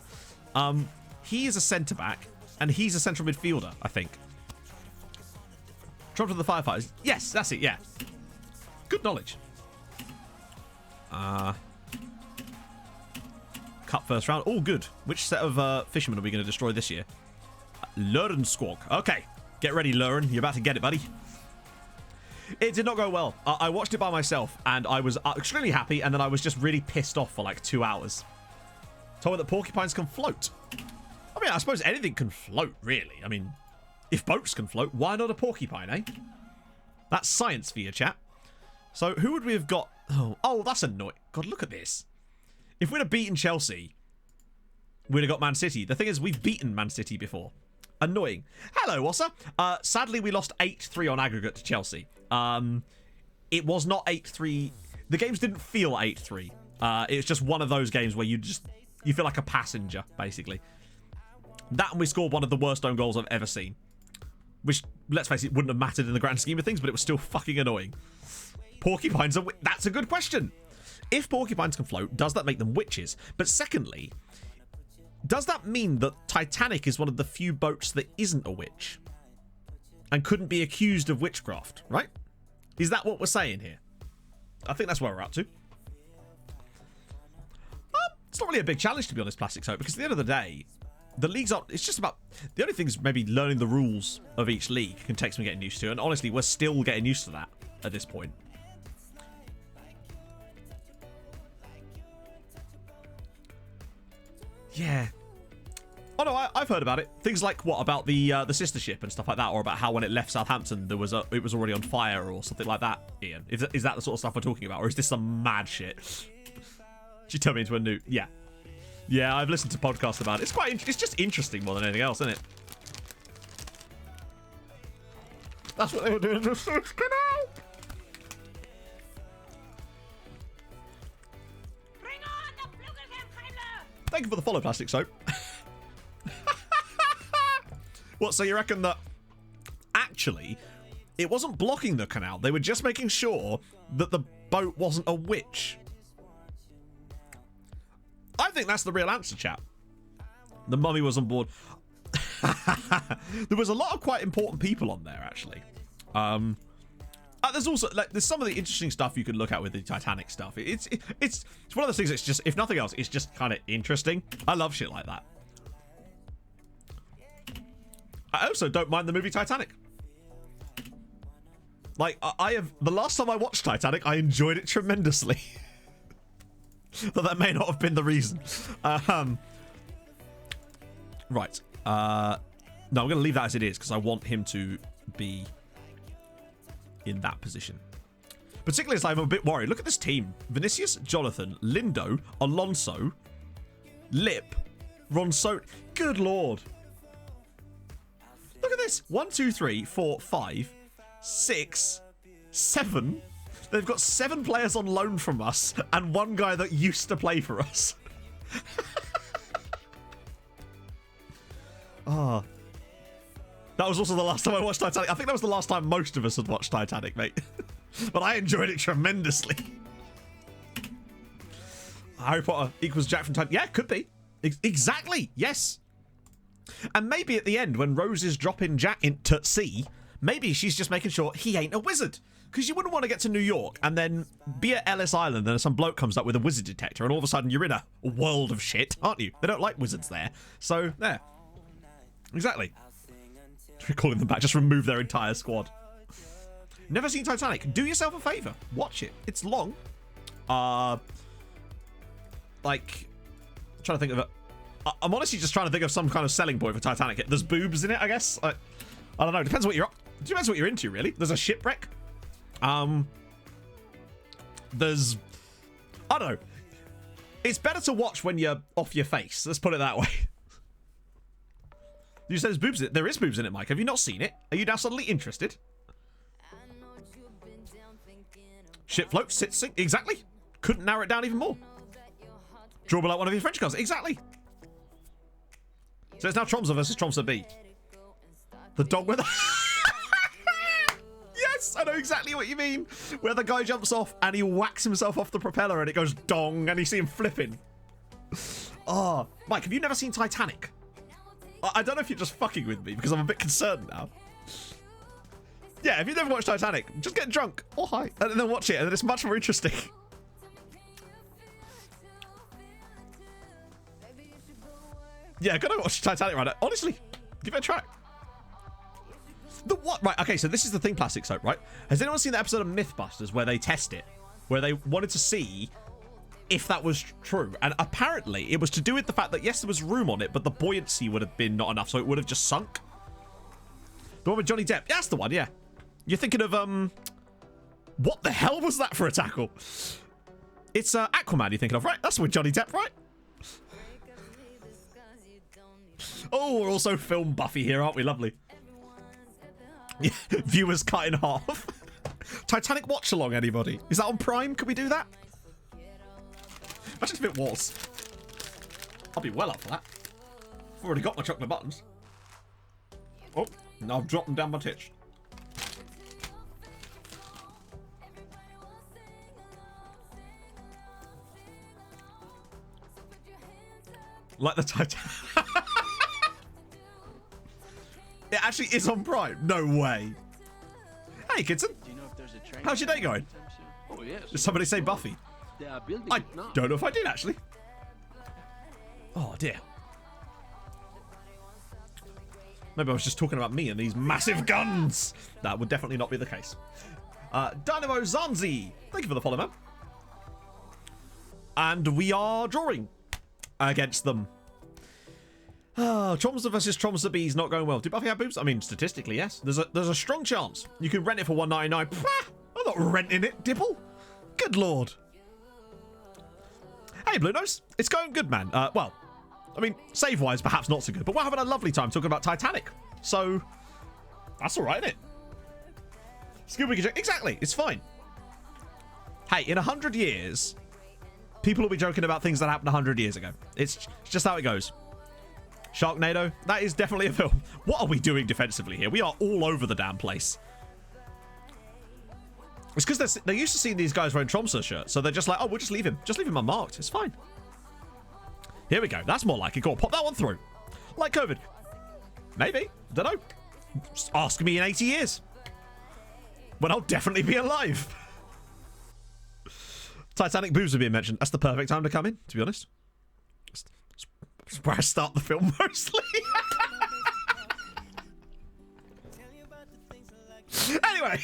He is a centre-back. And he's a central midfielder, I think. Tromso the Firefighters. Yes, that's it, yeah. Good knowledge. Cup first round. Oh, good. Which set of fishermen are we going to destroy this year? Luren Squawk. Okay. Get ready, Luren. You're about to get it, buddy. It did not go well. I watched it by myself, and I was extremely happy, and then I was just really pissed off for like 2 hours. Told me that porcupines can float. I mean, I suppose anything can float, really. I mean, if boats can float, why not a porcupine, eh? That's science for you, chat. So, who would we have got? Oh, that's annoying. God, look at this. If we'd have beaten Chelsea, we'd have got Man City. The thing is, we've beaten Man City before. Annoying. Hello, Wassa. Sadly, we lost 8-3 on aggregate to Chelsea. It was not 8-3. The games didn't feel 8-3. It was just one of those games where you feel like a passenger, basically. That, and we scored one of the worst own goals I've ever seen. Which, let's face it, wouldn't have mattered in the grand scheme of things, but it was still fucking annoying. Porcupines are... That's a good question. If porcupines can float, does that make them witches? But secondly... Does that mean that Titanic is one of the few boats that isn't a witch? And couldn't be accused of witchcraft, right? Is that what we're saying here? I think that's where we're up to. It's not really a big challenge, to be honest, Plastic Soap, because at the end of the day, the leagues are... It's just about... The only thing is maybe learning the rules of each league can take some getting used to. And honestly, we're still getting used to that at this point. Yeah. Oh no, I've heard about it. Things like what about the sister ship and stuff like that, or about how when it left Southampton it was already on fire or something like that. Ian, is that the sort of stuff we're talking about, or is this some mad shit? Did you tell me into a new? Yeah, I've listened to podcasts about it. It's just interesting more than anything else, isn't it? That's what they were doing in the Suez Canal. Thank you for the follow, Plastic Soap. What, so you reckon that actually it wasn't blocking the canal, they were just making sure that the boat wasn't a witch? I think that's the real answer, chap. The mummy was on board. There was a lot of quite important people on there, actually. There's also there's some of the interesting stuff you can look at with the Titanic stuff. It's one of those things that's just, if nothing else, it's just kind of interesting. I love shit like that. I also don't mind the movie Titanic. Like, the last time I watched Titanic, I enjoyed it tremendously. But that may not have been the reason. Right. No, I'm going to leave that as it is, because I want him to be in that position. Particularly as I'm a bit worried. Look at this team. Vinicius, Jonathan, Lindo, Alonso, Lip, Ronso. Good lord. Look at this. 1, 2, 3, 4, 5, 6, 7. They've got 7 players on loan from us and 1 guy that used to play for us. Ah. That was also the last time I watched Titanic. I think that was the last time most of us had watched Titanic, mate. But I enjoyed it tremendously. Harry Potter equals Jack from Titanic. Yeah, could be. Exactly. Yes. And maybe at the end, when Rose is dropping Jack into sea, maybe she's just making sure he ain't a wizard. Because you wouldn't want to get to New York and then be at Ellis Island and some bloke comes up with a wizard detector and all of a sudden you're in a world of shit, aren't you? They don't like wizards there. So, there. Exactly. Calling them back, just remove their entire squad. Never seen Titanic. Do yourself a favour. Watch it. It's long. Like, trying to think of it. I'm honestly just trying to think of some kind of selling point for Titanic. There's boobs in it, I guess. I don't know. Depends what you're into, really. There's a shipwreck. There's, I don't know. It's better to watch when you're off your face. Let's put it that way. You said there's boobs in it. There is boobs in it, Mike. Have you not seen it? Are you now suddenly interested? Shit floats, sit, sink. Exactly. Couldn't narrow it down even more. Dribble out one of your French girls. Exactly. So it's now Tromso versus Tromso B. The dog with... Yes, I know exactly what you mean. Where the guy jumps off and he whacks himself off the propeller and it goes dong and you see him flipping. Oh, Mike, have you never seen Titanic? I don't know if you're just fucking with me because I'm a bit concerned now. Yeah, if you've never watched Titanic, just get drunk or high and then watch it and then it's much more interesting. Yeah, gotta watch Titanic right now. Honestly, give it a try. The what? Right, okay, so this is the thing, Plastic Soap, right? Has anyone seen the episode of Mythbusters where they test it? Where they wanted to see if that was true. And apparently, it was to do with the fact that, yes, there was room on it, but the buoyancy would have been not enough, so it would have just sunk. The one with Johnny Depp. Yeah, that's the one, yeah. You're thinking of, what the hell was that for a tackle? It's Aquaman you're thinking of, right? That's with Johnny Depp, right? Oh, we're also film Buffy here, aren't we? Lovely. Yeah, viewers cut in half. Titanic watch along, anybody? Is that on Prime? Could we do that? Imagine if it was. I'll be well up for that. I've already got my chocolate buttons. Oh, now I've dropped them down my titch. Like the Titanic. It actually is on Prime. No way. Hey, Kidson. Do you know if there's a train? How's your day going? Oh, yes. Did somebody say Buffy? They are building I it now. don't know if I did, actually. Oh, dear. Maybe I was just talking about me and these massive guns. That would definitely not be the case. Dynamo Zanzi. Thank you for the follow, man. And we are drawing against them. Tromso versus Tromso B is not going well. Did Buffy have boobs? I mean, statistically, yes. There's a strong chance. You can rent it for $1.99. I'm not renting it, Dipple. Good lord. Hey, Blue Nose. It's going good, man. Well, I mean, save-wise, perhaps not so good. But we're having a lovely time talking about Titanic. So, that's all right, isn't it? Scuba can joke. Exactly. It's fine. Hey, in 100 years, people will be joking about things that happened 100 years ago. It's just how it goes. Sharknado, that is definitely a film. What are we doing defensively here? We are all over the damn place. It's because they're used to seeing these guys wearing Tromso shirts, so they're just like, oh, we'll just leave him. Just leave him unmarked. It's fine. Here we go. That's more like it. Go on, pop that one through. Like COVID. Maybe. Don't know. Just ask me in 80 years. When I'll definitely be alive. Titanic boobs are being mentioned. That's the perfect time to come in, to be honest. That's where I start the film mostly. Anyway.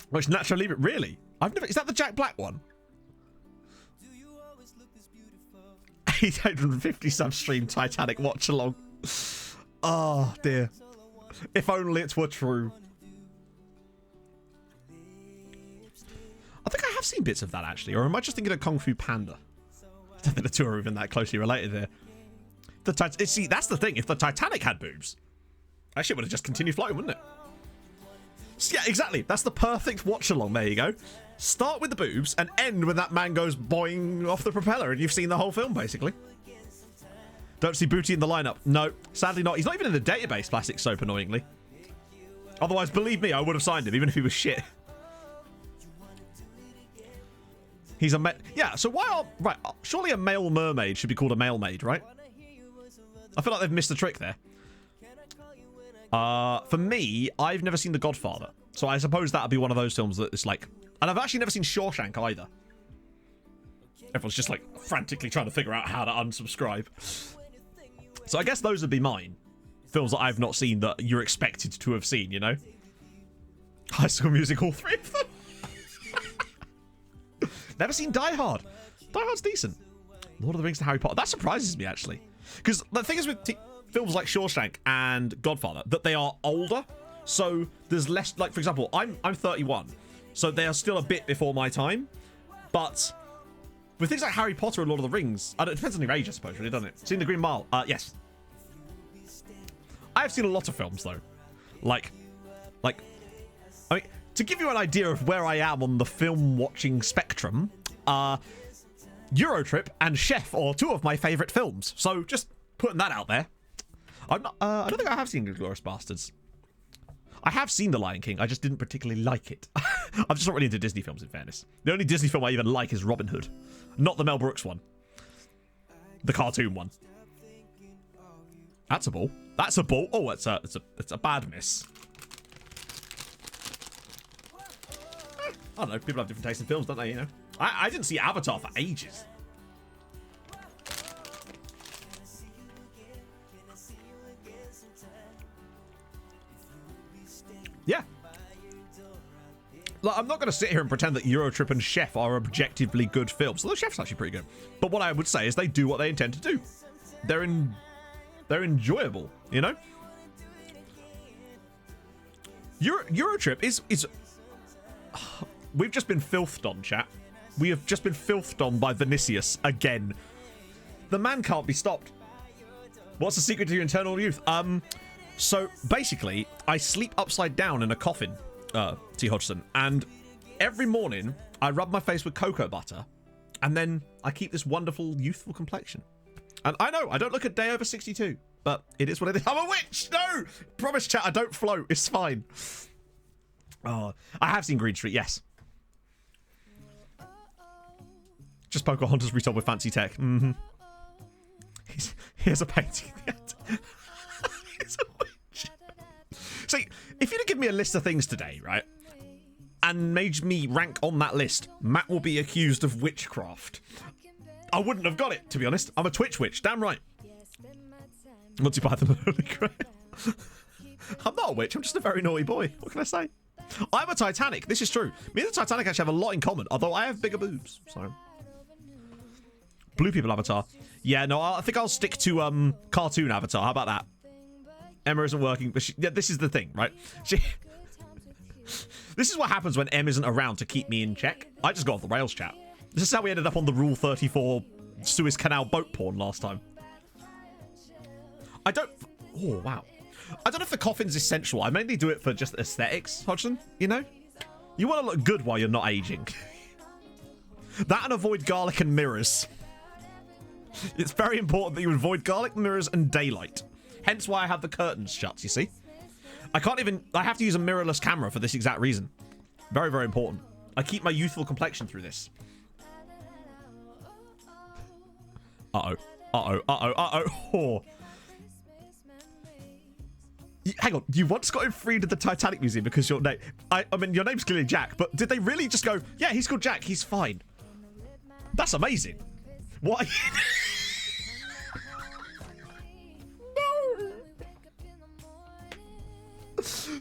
Which Natural Leave It, really? I've never. Is that the Jack Black one? 850 sub-stream Titanic watch along. Oh dear. If only it were true. I think I have seen bits of that actually, or am I just thinking of Kung Fu Panda? I don't think the two are even that closely related there. See, that's the thing. If the Titanic had boobs, that shit would have just continued floating, wouldn't it? So, yeah, exactly. That's the perfect watch along. There you go. Start with the boobs and end when that man goes boing off the propeller, and you've seen the whole film basically. Don't see Booty in the lineup. No, sadly not. He's not even in the database, Plastic Soap, annoyingly. Otherwise, believe me, I would have signed him, even if he was shit. He's a yeah, so why are... Right, surely a male mermaid should be called a male maid, right? I feel like they've missed the trick there. For me, I've never seen The Godfather. So I suppose that would be one of those films that is like... And I've actually never seen Shawshank either. Everyone's just like frantically trying to figure out how to unsubscribe. So I guess those would be mine. Films that I've not seen that you're expected to have seen, you know? High School Musical, 3 of them. Never seen Die Hard. Die Hard's decent. Lord of the Rings to Harry Potter. That surprises me, actually. Because the thing is with films like Shawshank and Godfather, that they are older. So there's less... Like, for example, I'm 31. So they are still a bit before my time. But with things like Harry Potter and Lord of the Rings, it depends on your age, I suppose, really, doesn't it? Seen The Green Mile? Yes. I have seen a lot of films, though. Like, I mean, to give you an idea of where I am on the film watching spectrum, Eurotrip and Chef are two of my favourite films. So just putting that out there. I don't think I have seen Inglourious Bastards. I have seen The Lion King. I just didn't particularly like it. I'm just not really into Disney films, in fairness. The only Disney film I even like is Robin Hood. Not the Mel Brooks one. The cartoon one. That's a ball. That's a ball. Oh, it's a bad miss. I don't know. People have different tastes in films, don't they? You know. I didn't see Avatar for ages. Yeah. Like, I'm not going to sit here and pretend that Eurotrip and Chef are objectively good films. Although Chef's actually pretty good. But what I would say is they do what they intend to do. They're enjoyable, you know? Eurotrip is we've just been filthed on, chat. We have just been filthed on by Vinicius again. The man can't be stopped. What's the secret to your eternal youth? So basically, I sleep upside down in a coffin, T. Hodgson, and every morning I rub my face with cocoa butter, and then I keep this wonderful youthful complexion. And I know I don't look a day over 62, but it is what it is. I'm a witch. No, promise, chat. I don't float. It's fine. Oh, I have seen Green Street. Yes. Just Pocahontas retold with fancy tech. Mm-hmm. Here's a painting. He's a witch. See, if you'd have given me a list of things today, right, and made me rank on that list, Matt will be accused of witchcraft, I wouldn't have got it, to be honest. I'm a Twitch witch, damn right. Monty Python and the Holy Grail. I'm not a witch, I'm just a very naughty boy. What can I say? I'm a Titanic, this is true. Me and the Titanic actually have a lot in common, although I have bigger boobs, so. Blue people avatar. Yeah, no, I think I'll stick to cartoon avatar. How about that? Emma isn't working, but yeah, this is the thing, right? This is what happens when Em isn't around to keep me in check. I just got off the rails, chat. This is how we ended up on the Rule 34 Suez Canal boat porn last time. I don't... Oh, wow. I don't know if the coffin's essential. I mainly do it for just aesthetics, Hodgson, you know? You want to look good while you're not aging. That and avoid garlic and mirrors. It's very important that you avoid garlic, mirrors, and daylight. Hence why I have the curtains shut, you see? I have to use a mirrorless camera for this exact reason. Very, very important. I keep my youthful complexion through this. Uh-oh. Uh-oh. Uh-oh. Uh-oh. Oh. Hang on. You once got him freed at the Titanic Museum because your name... I mean, your name's clearly Jack, but did they really just go, yeah, he's called Jack, he's fine? That's amazing. What?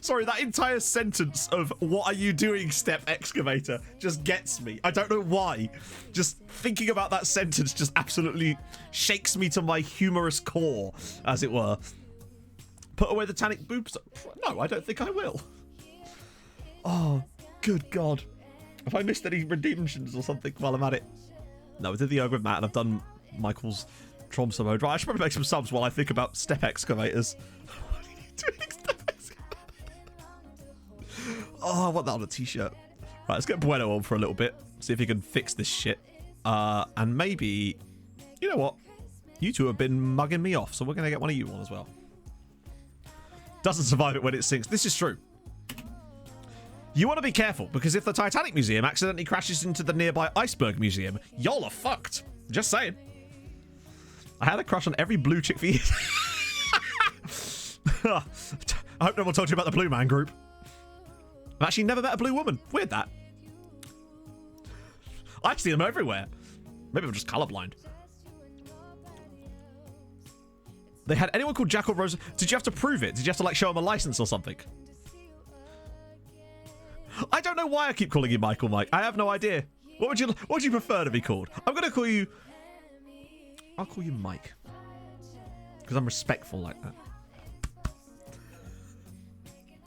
Sorry, that entire sentence of "what are you doing, Step Excavator" just gets me. I don't know why. Just thinking about that sentence just absolutely shakes me to my humorous core, as it were. Put away the Titanic boobs. No, I don't think I will. Oh, good God. Have I missed any redemptions or something while I'm at it? No, I did the Ogre with Matt and I've done Michael's Tromso mode. Right, I should probably make some subs while I think about Step Excavators. What are you doing, Step Excavator? Oh, I want that on a t-shirt. Right, let's get Bueno on for a little bit. See if he can fix this shit. And maybe... You know what? You two have been mugging me off, so we're going to get one of you on as well. Doesn't survive it when it sinks. This is true. You want to be careful, because if the Titanic Museum accidentally crashes into the nearby Iceberg Museum, y'all are fucked. Just saying. I had a crush on every blue chick for years. I hope no one told you about the Blue Man Group. I've actually never met a blue woman. Weird that. I see them everywhere. Maybe I'm just colorblind. They had anyone called Jack or Rose. Did you have to prove it? Did you have to like show them a license or something? I don't know why I keep calling you Michael Mike. I have no idea. What would you prefer to be called? I'm gonna call you... I'll call you Mike. Because I'm respectful like that.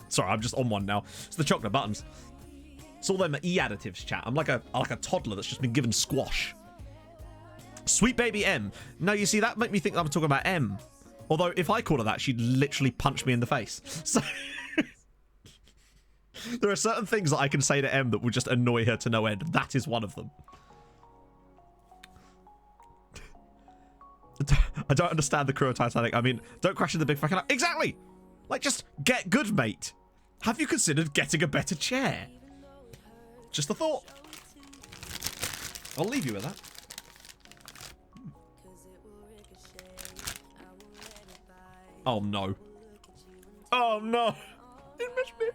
Sorry, I'm just on one now. It's the chocolate buttons. It's all them e-additives, chat. I'm like a toddler that's just been given squash. Sweet baby M. No, you see, that made me think I'm talking about M. Although, if I called her that, she'd literally punch me in the face. So, there are certain things that I can say to M that would just annoy her to no end. That is one of them. I don't understand the crew of Titanic. I mean, don't crash into the big fucking... Exactly! Like, just get good, mate. Have you considered getting a better chair? Just a thought. I'll leave you with that. Oh, no. Oh, no. It missed me.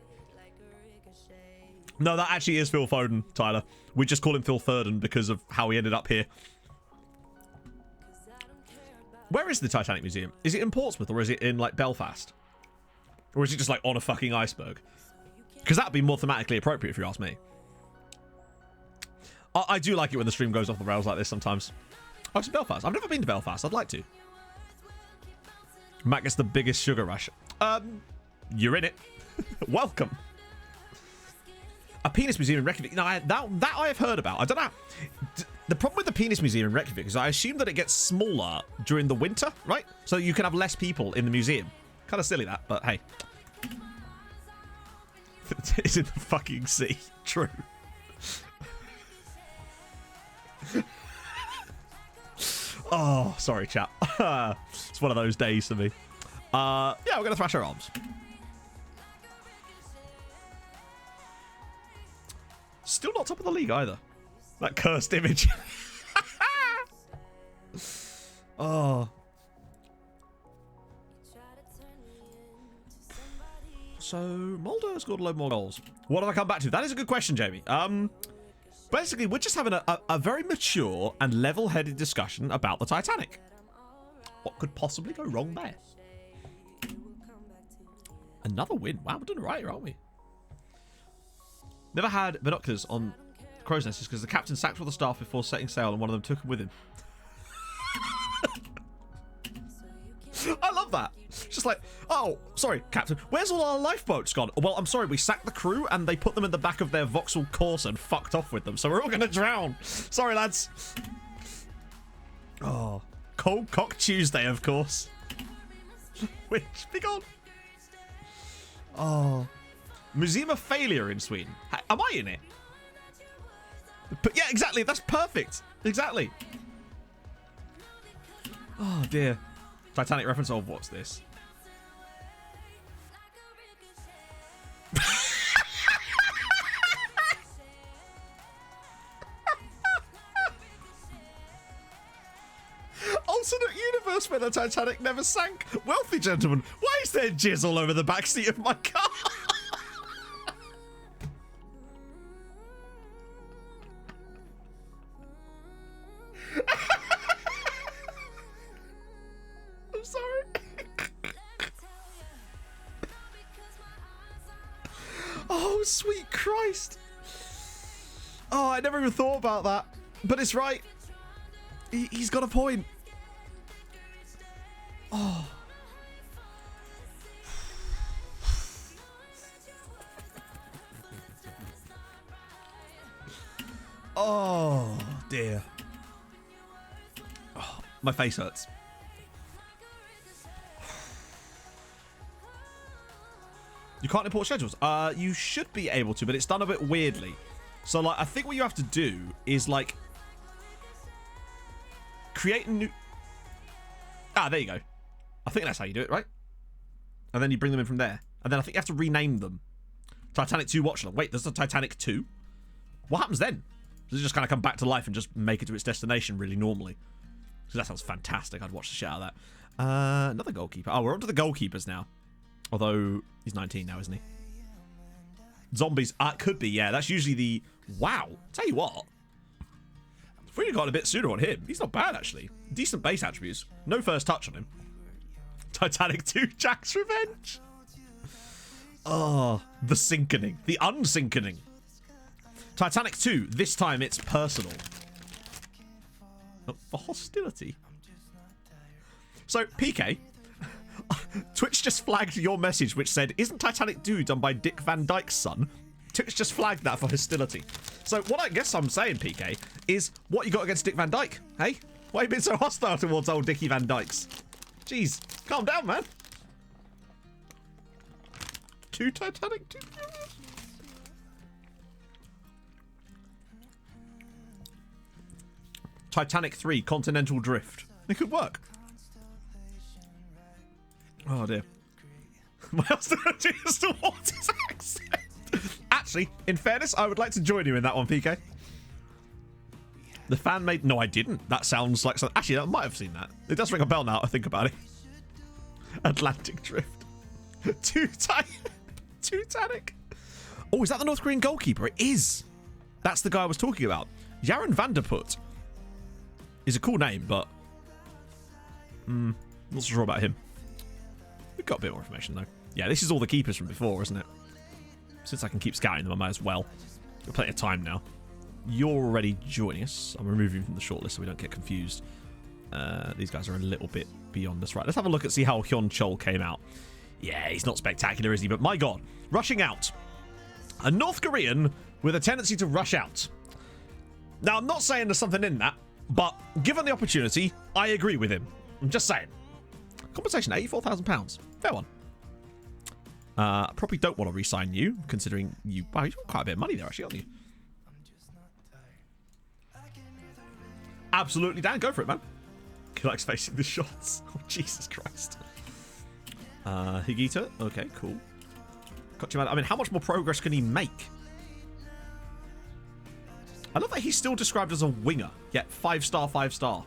No, that actually is Phil Foden, Tyler. We just call him Phil Foden because of how he ended up here. Where is the Titanic Museum? Is it in Portsmouth or is it in, like, Belfast? Or is it just, like, on a fucking iceberg? Because that would be more thematically appropriate if you ask me. I do like it when the stream goes off the rails like this sometimes. Oh, it's in Belfast. I've never been to Belfast. I'd like to. Matt gets the biggest sugar rush. You're in it. Welcome. A penis museum in Reykjavik. No, that I have heard about. I don't know. The problem with the penis museum in Reykjavik is I assume that it gets smaller during the winter, right? So you can have less people in the museum. Kind of silly that, but hey. It's in the fucking sea. True. Oh, sorry, chap. It's one of those days for me. Yeah, we're gonna thrash our arms. Still not top of the league either. That cursed image. Oh. So, Mulder scored a load more goals. What have I come back to? That is a good question, Jamie. Basically, we're just having a very mature and level-headed discussion about the Titanic. What could possibly go wrong there? Another win. Wow, we're doing it right, aren't we? Never had binoculars on crow's nests because the captain sacked all the staff before setting sail and one of them took them with him. I love that. It's just like, oh, sorry, Captain, where's all our lifeboats gone? Well, I'm sorry, we sacked the crew and they put them in the back of their Vauxhall Corsa and fucked off with them, so we're all gonna drown. Sorry, lads. Oh, Cold Cock Tuesday, of course. Which, be gone. Oh, Museum of Failure in Sweden. Am I in it? But yeah, exactly. That's perfect. Exactly. Oh dear. Titanic reference. Oh, what's this? Alternate universe where the Titanic never sank. Wealthy gentlemen, why is there jizz all over the backseat of my car? I'm sorry. Oh, sweet Christ. Oh, I never even thought about that. But it's right. He's got a point. Oh. Oh, dear. Oh, my face hurts. You can't import schedules. You should be able to, but it's done a bit weirdly. So, like, I think what you have to do is, like, create a new... Ah, there you go. I think that's how you do it, right? And then you bring them in from there. And then I think you have to rename them. Titanic 2 watch along. Wait, there's a Titanic 2? What happens then? Does it just kind of come back to life and just make it to its destination really normally? Because that sounds fantastic. I'd watch the shit out of that. Another goalkeeper. Oh, we're on to the goalkeepers now. Although, he's 19 now, isn't he? Zombies. Could be, yeah. That's usually the... Wow. Tell you what. If we'd have got a bit sooner on him, he's not bad, actually. Decent base attributes. No first touch on him. Titanic 2, Jack's Revenge. Oh, the sinkening. The unsinkening. Titanic 2, this time it's personal. Oh, for hostility. So, PK, Twitch just flagged your message which said, isn't Titanic 2 done by Dick Van Dyke's son? Twitch just flagged that for hostility. So what I guess I'm saying, PK, is what you got against Dick Van Dyke, hey? Why you been so hostile towards old Dickie Van Dykes? Jeez, calm down, man. Too Titanic, too furious. Titanic 3, Continental Drift. It could work. Oh dear. What else do I do towards his accent? Actually, in fairness, I would like to join you in that one, PK. The fan made... No, I didn't. That sounds like something... Actually, I might have seen that. It does ring a bell now I think about it. Atlantic Drift. Titanic. Oh, is that the North Korean goalkeeper? It is. That's the guy I was talking about. Yaron Vanderput is a cool name, but... not so sure about him. We've got a bit more information, though. Yeah, this is all the keepers from before, isn't it? Since I can keep scouting them, I might as well. Got plenty of time now. You're already joining us. I'm removing you from the shortlist so we don't get confused. These guys are a little bit beyond us. Right, let's have a look and see how Hyun Chol came out. Yeah, he's not spectacular, is he? But my God, rushing out. A North Korean with a tendency to rush out. Now, I'm not saying there's something in that, but given the opportunity, I agree with him. I'm just saying. Compensation, £84,000. Fair one. I probably don't want to re-sign you, considering you... Wow, you've got quite a bit of money there, actually, aren't you? Absolutely, Dan. Go for it, man. He likes facing the shots. Oh, Jesus Christ. Higita. Okay, cool. Got you, man. I mean, how much more progress can he make? I love that he's still described as a winger. Yeah, 5-star, 5-star.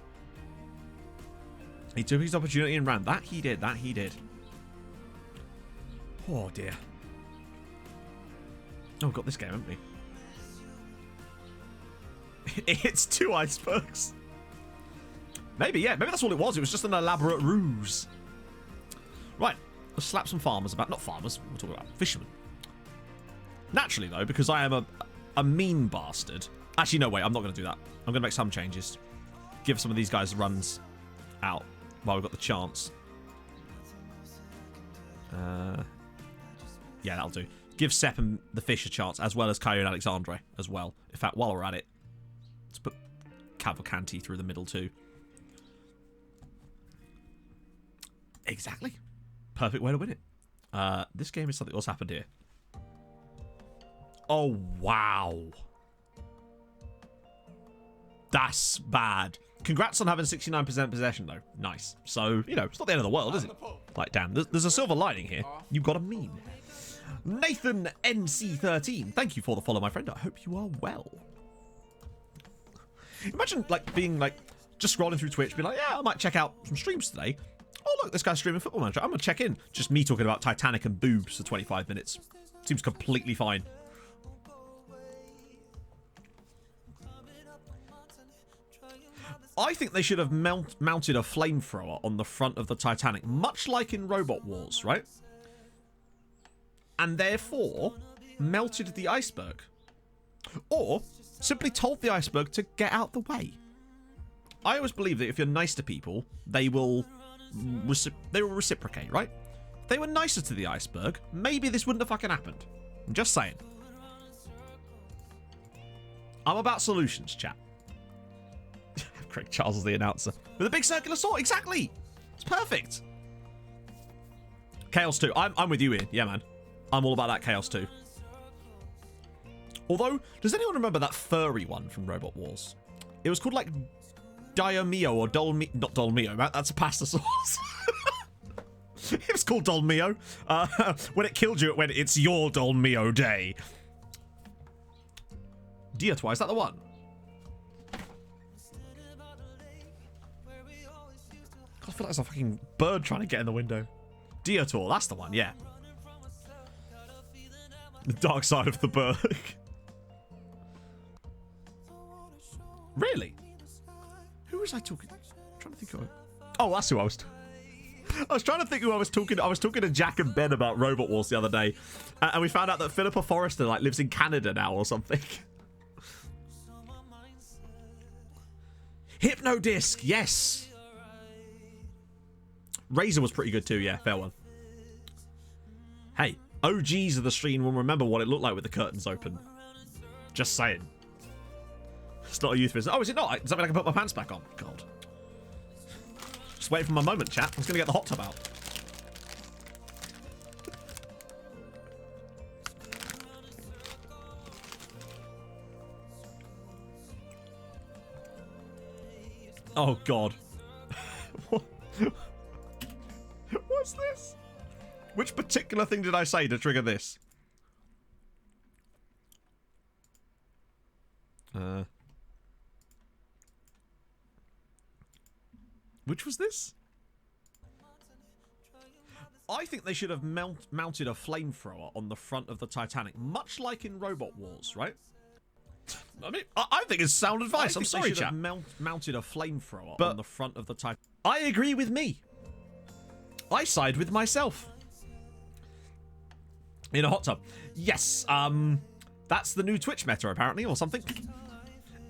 He took his opportunity and ran. That he did. That he did. Oh, dear. Oh, we've got this game, haven't we? It's 2 icebergs. Maybe, yeah. Maybe that's all it was. It was just an elaborate ruse. Right. Let's slap some farmers about. Not farmers. We're talking about fishermen. Naturally, though, because I am a mean bastard. Actually, no, wait. I'm not going to do that. I'm going to make some changes. Give some of these guys runs out while we've got the chance. Yeah, that'll do. Give Sepp and the fish a chance, as well as Caio and Alexandre as well. In fact, while we're at it, let's put Cavalcanti through the middle too. Exactly. Perfect way to win it. This game is something else happened here. Oh, wow. That's bad. Congrats on having 69% possession, though. Nice. So, you know, it's not the end of the world, is it? Like, damn, there's a silver lining here. You've got a meme. Nathan NC13, thank you for the follow, my friend. I hope you are well. Imagine, like, being, like, just scrolling through Twitch, being like, yeah, I might check out some streams today. Oh, look, this guy's streaming Football Manager. I'm going to check in. Just me talking about Titanic and boobs for 25 minutes. Seems completely fine. I think they should have mounted a flamethrower on the front of the Titanic, much like in Robot Wars, right? And therefore, melted the iceberg. Or simply told the iceberg to get out the way. I always believe that if you're nice to people, they will reciprocate, right? If they were nicer to the iceberg, maybe this wouldn't have fucking happened. I'm just saying. I'm about solutions, chat. Craig Charles is the announcer. With a big circular saw, exactly! It's perfect. Chaos 2. I'm with you, Ian. Yeah, man. I'm all about that Chaos 2. Although, does anyone remember that furry one from Robot Wars? It was called, like, Diomio or Dolmio. Not Dolmio, man. That's a pasta sauce. It was called Dolmio. When it killed you, it went, it's your Dolmio day. Diatwa, is that the one? I feel like there's a fucking bird trying to get in the window. Diator, that's the one, yeah. The dark side of the berg. Really? Who was I talking to? I'm trying to think of. Oh, that's who I was. I was trying to think who I was talking to. I was talking to Jack and Ben about Robot Wars the other day, and we found out that Philippa Forrester like lives in Canada now or something. Hypnodisc, yes. Razor was pretty good too, yeah, fair one. Hey, OGs of the stream will remember what it looked like with the curtains open. Just saying. It's not a euphemism. Oh, is it not? Does that mean I can put my pants back on? God. Just waiting for my moment, chat. I was going to get the hot tub out. Oh, God. What's this? Which particular thing did I say to trigger this? Which was this? I think they should have mounted a flamethrower on the front of the Titanic, much like in Robot Wars, right? I mean, I think it's sound advice. I'm sorry, chat. Mounted a flamethrower on the front of the Titanic. I agree with me. I side with myself. In a hot tub. Yes, that's the new Twitch meta, apparently, or something.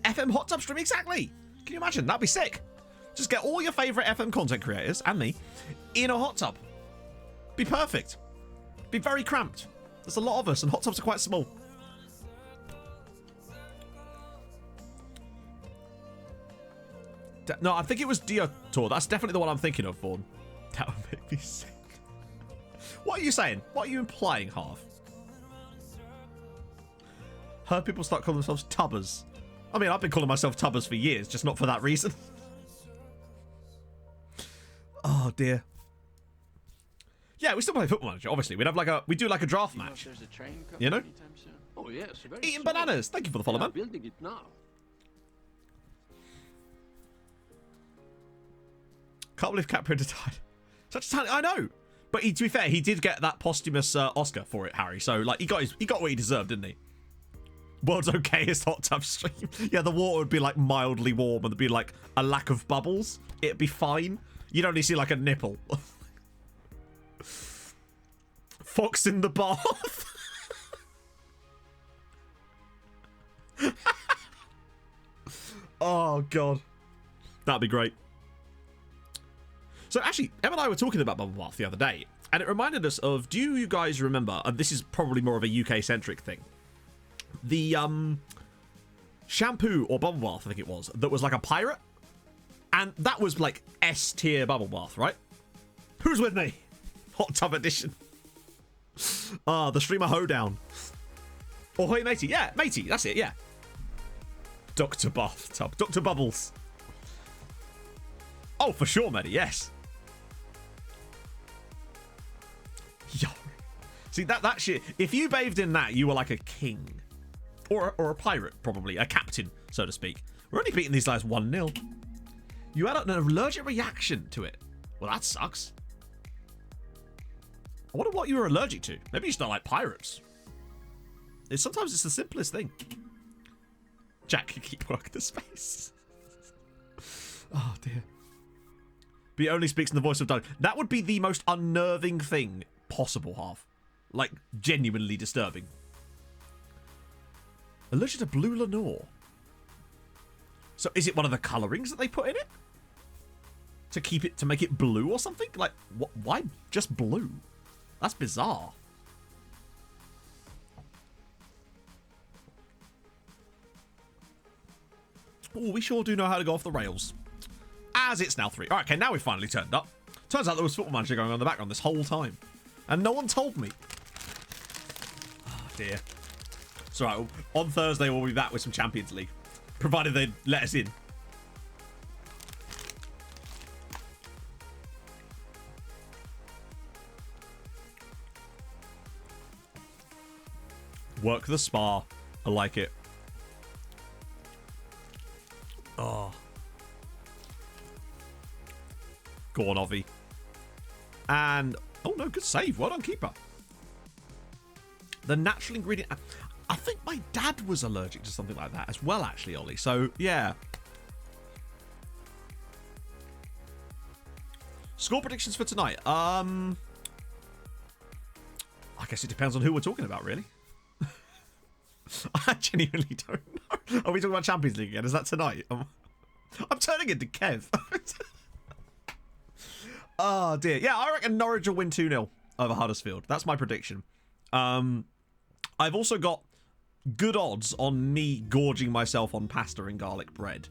FM hot tub stream, exactly. Can you imagine? That'd be sick. Just get all your favourite FM content creators, and me, in a hot tub. Be perfect. Be very cramped. There's a lot of us, and hot tubs are quite small. No, I think it was Diotor. That's definitely the one I'm thinking of, Vaughn. That would make me sick. What are you saying? What are you implying, Harv? Heard people start calling themselves tubbers. I mean, I've been calling myself tubbers for years, just not for that reason. Oh, dear. Yeah, we still play Football Manager, obviously. We do like a draft match. You know? Oh, yes, Eating bananas. Thank you for the follow, man. Building it now. Can't believe Cat Printer died. Such a talent. I know. But to be fair, he did get that posthumous Oscar for it, Harry. So, like, he got what he deserved, didn't he? World's okayest hot tub stream. Yeah, the water would be, like, mildly warm and there'd be, like, a lack of bubbles. It'd be fine. You'd only see, like, a nipple. Fox in the bath. Oh, God. That'd be great. So actually, Em and I were talking about bubble bath the other day, and it reminded us of, do you guys remember, and this is probably more of a UK-centric thing, the shampoo or bubble bath, I think it was, that was like a pirate? And that was like S-tier bubble bath, right? Who's with me? Hot tub edition. Ah, the streamer hoedown. Or hey matey, yeah, matey, that's it, yeah. Dr. Bathtub, Dr. Bubbles. Oh, for sure, matey, yes. Yo. See, that shit, if you bathed in that, you were like a king. Or a pirate, probably. A captain, so to speak. We're only beating these guys 1-0. You had an allergic reaction to it. Well, that sucks. I wonder what you were allergic to. Maybe you just don't like pirates. Sometimes it's the simplest thing. Jack can keep working the space. Oh, dear. But he only speaks in the voice of Doug. That would be the most unnerving thing possible, Half. Like, genuinely disturbing. Allergic to blue Lenore. So is it one of the colorings that they put in it? To make it blue or something? Like, why just blue? That's bizarre. Oh, we sure do know how to go off the rails. As it's now 3. Alright, okay, now we finally turned up. Turns out there was Football Manager going on in the background this whole time. And no one told me. Oh, dear. It's alright, on Thursday we'll be back with some Champions League. Provided they let us in. Work the spa. I like it. Oh. Go on, Ovi. And... oh, no, good save. Well done, keeper. The natural ingredient... I think my dad was allergic to something like that as well, actually, Ollie. So, yeah. Score predictions for tonight. I guess it depends on who we're talking about, really. I genuinely don't know. Are we talking about Champions League again? Is that tonight? I'm turning into Kev. Oh, dear. Yeah, I reckon Norwich will win 2-0 over Huddersfield. That's my prediction. I've also got good odds on me gorging myself on pasta and garlic bread.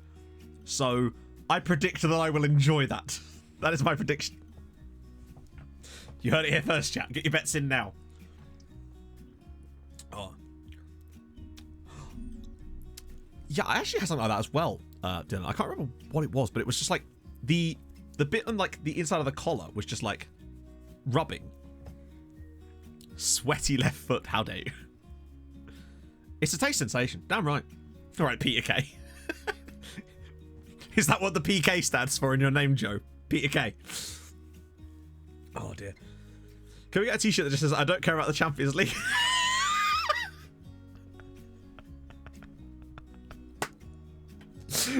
So I predict that I will enjoy that. That is my prediction. You heard it here first, chat. Get your bets in now. Oh. Yeah, I actually had something like that as well, Dylan. I can't remember what it was, but it was just like the bit on like the inside of the collar was just like rubbing. Sweaty left foot, how dare you? It's a taste sensation. Damn right. All right, Peter K. Is that what the PK stands for in your name, Joe? Peter K. Oh dear. Can we get a t-shirt that just says, I don't care about the Champions League?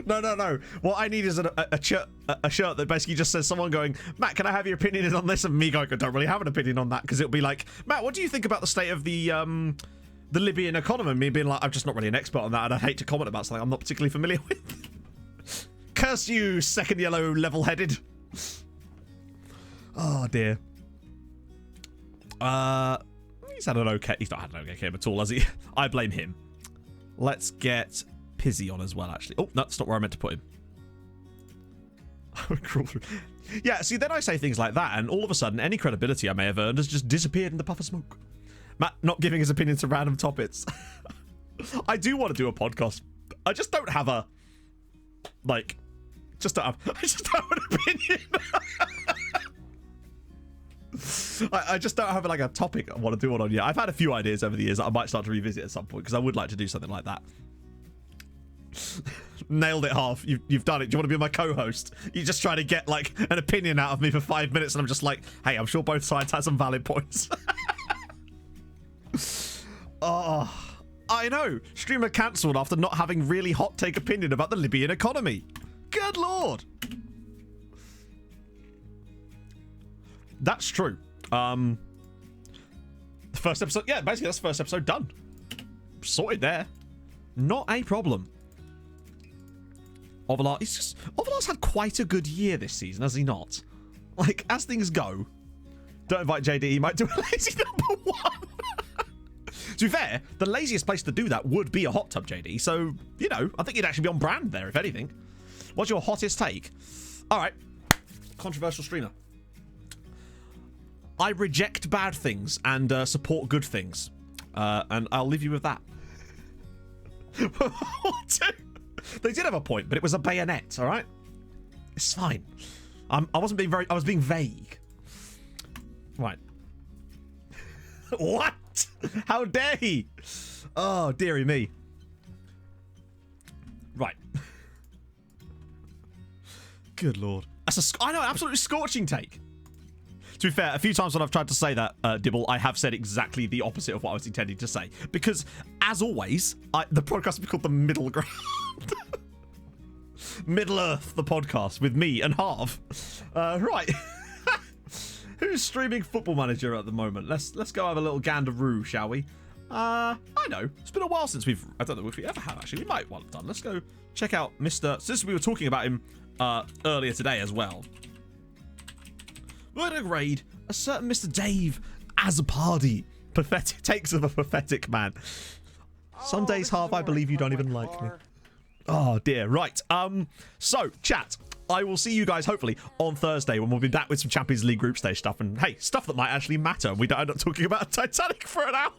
No. What I need is a shirt that basically just says someone going, Matt, can I have your opinion on this? And me going, I don't really have an opinion on that, because it'll be like, Matt, what do you think about the state of the Libyan economy? And me being like, I'm just not really an expert on that, and I'd hate to comment about something I'm not particularly familiar with. Curse you, second yellow level-headed. Oh dear. He's not had an okay game at all, has he? I blame him. Let's get Pizzy on as well, actually. Oh, no, that's not where I meant to put him. Yeah, see, then I say things like that, and all of a sudden, any credibility I may have earned has just disappeared in the puff of smoke. Matt not giving his opinion to random topics. I do want to do a podcast. I just don't have a... Like... I just don't have an opinion. I just don't have like a topic I want to do one on yet. I've had a few ideas over the years that I might start to revisit at some point, because I would like to do something like that. Nailed it, half. You've done it. Do you want to be my co-host? You're just trying to get like an opinion out of me for 5 minutes, and I'm just like, hey, I'm sure both sides had some valid points. Oh, I know. Streamer cancelled after not having really hot take opinion about the Libyan economy. Good lord. That's true. The first episode, yeah, basically that's the first episode done. Sorted there. Not a problem. Ovelar's had quite a good year this season, has he not? Like, as things go, don't invite JD, he might do a lazy number 1. To be fair, the laziest place to do that would be a hot tub, JD. So, you know, I think you'd actually be on brand there, if anything. What's your hottest take? All right. Controversial streamer. I reject bad things and support good things. And I'll leave you with that. They did have a point, but it was a bayonet, all right? It's fine. I wasn't being I was being vague. Right. What? How dare he? Oh, dearie me. Right. Good lord. I know, absolutely scorching take. To be fair, a few times when I've tried to say that, Dibble, I have said exactly the opposite of what I was intending to say. Because, as always, the podcast will be called The Middle Ground. Middle Earth, the podcast, with me and Harv. Right. Who's streaming Football Manager at the moment? Let's go have a little gandaroo, shall we? I know. It's been a while since I don't know if we ever have, actually. We might well have done. Let's go check out Mr... Since we were talking about him earlier today as well. We're going to raid a certain Mr. Dave Azzopardi. Pathetic takes of a pathetic man. Some days, Harv, I believe you don't even like me. Oh, dear. Right. So, chat. I will see you guys, hopefully, on Thursday when we'll be back with some Champions League group stage stuff. And, hey, stuff that might actually matter. And we don't end up talking about Titanic for an hour.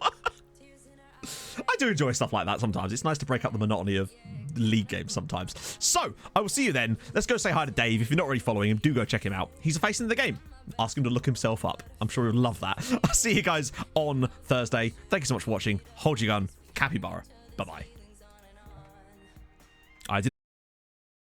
I do enjoy stuff like that sometimes. It's nice to break up the monotony of league games sometimes. So, I will see you then. Let's go say hi to Dave. If you're not already following him, do go check him out. He's a face in the game. Ask him to look himself up. I'm sure he'll love that. I'll see you guys on Thursday. Thank you so much for watching. Hold your gun. Capybara. Bye-bye.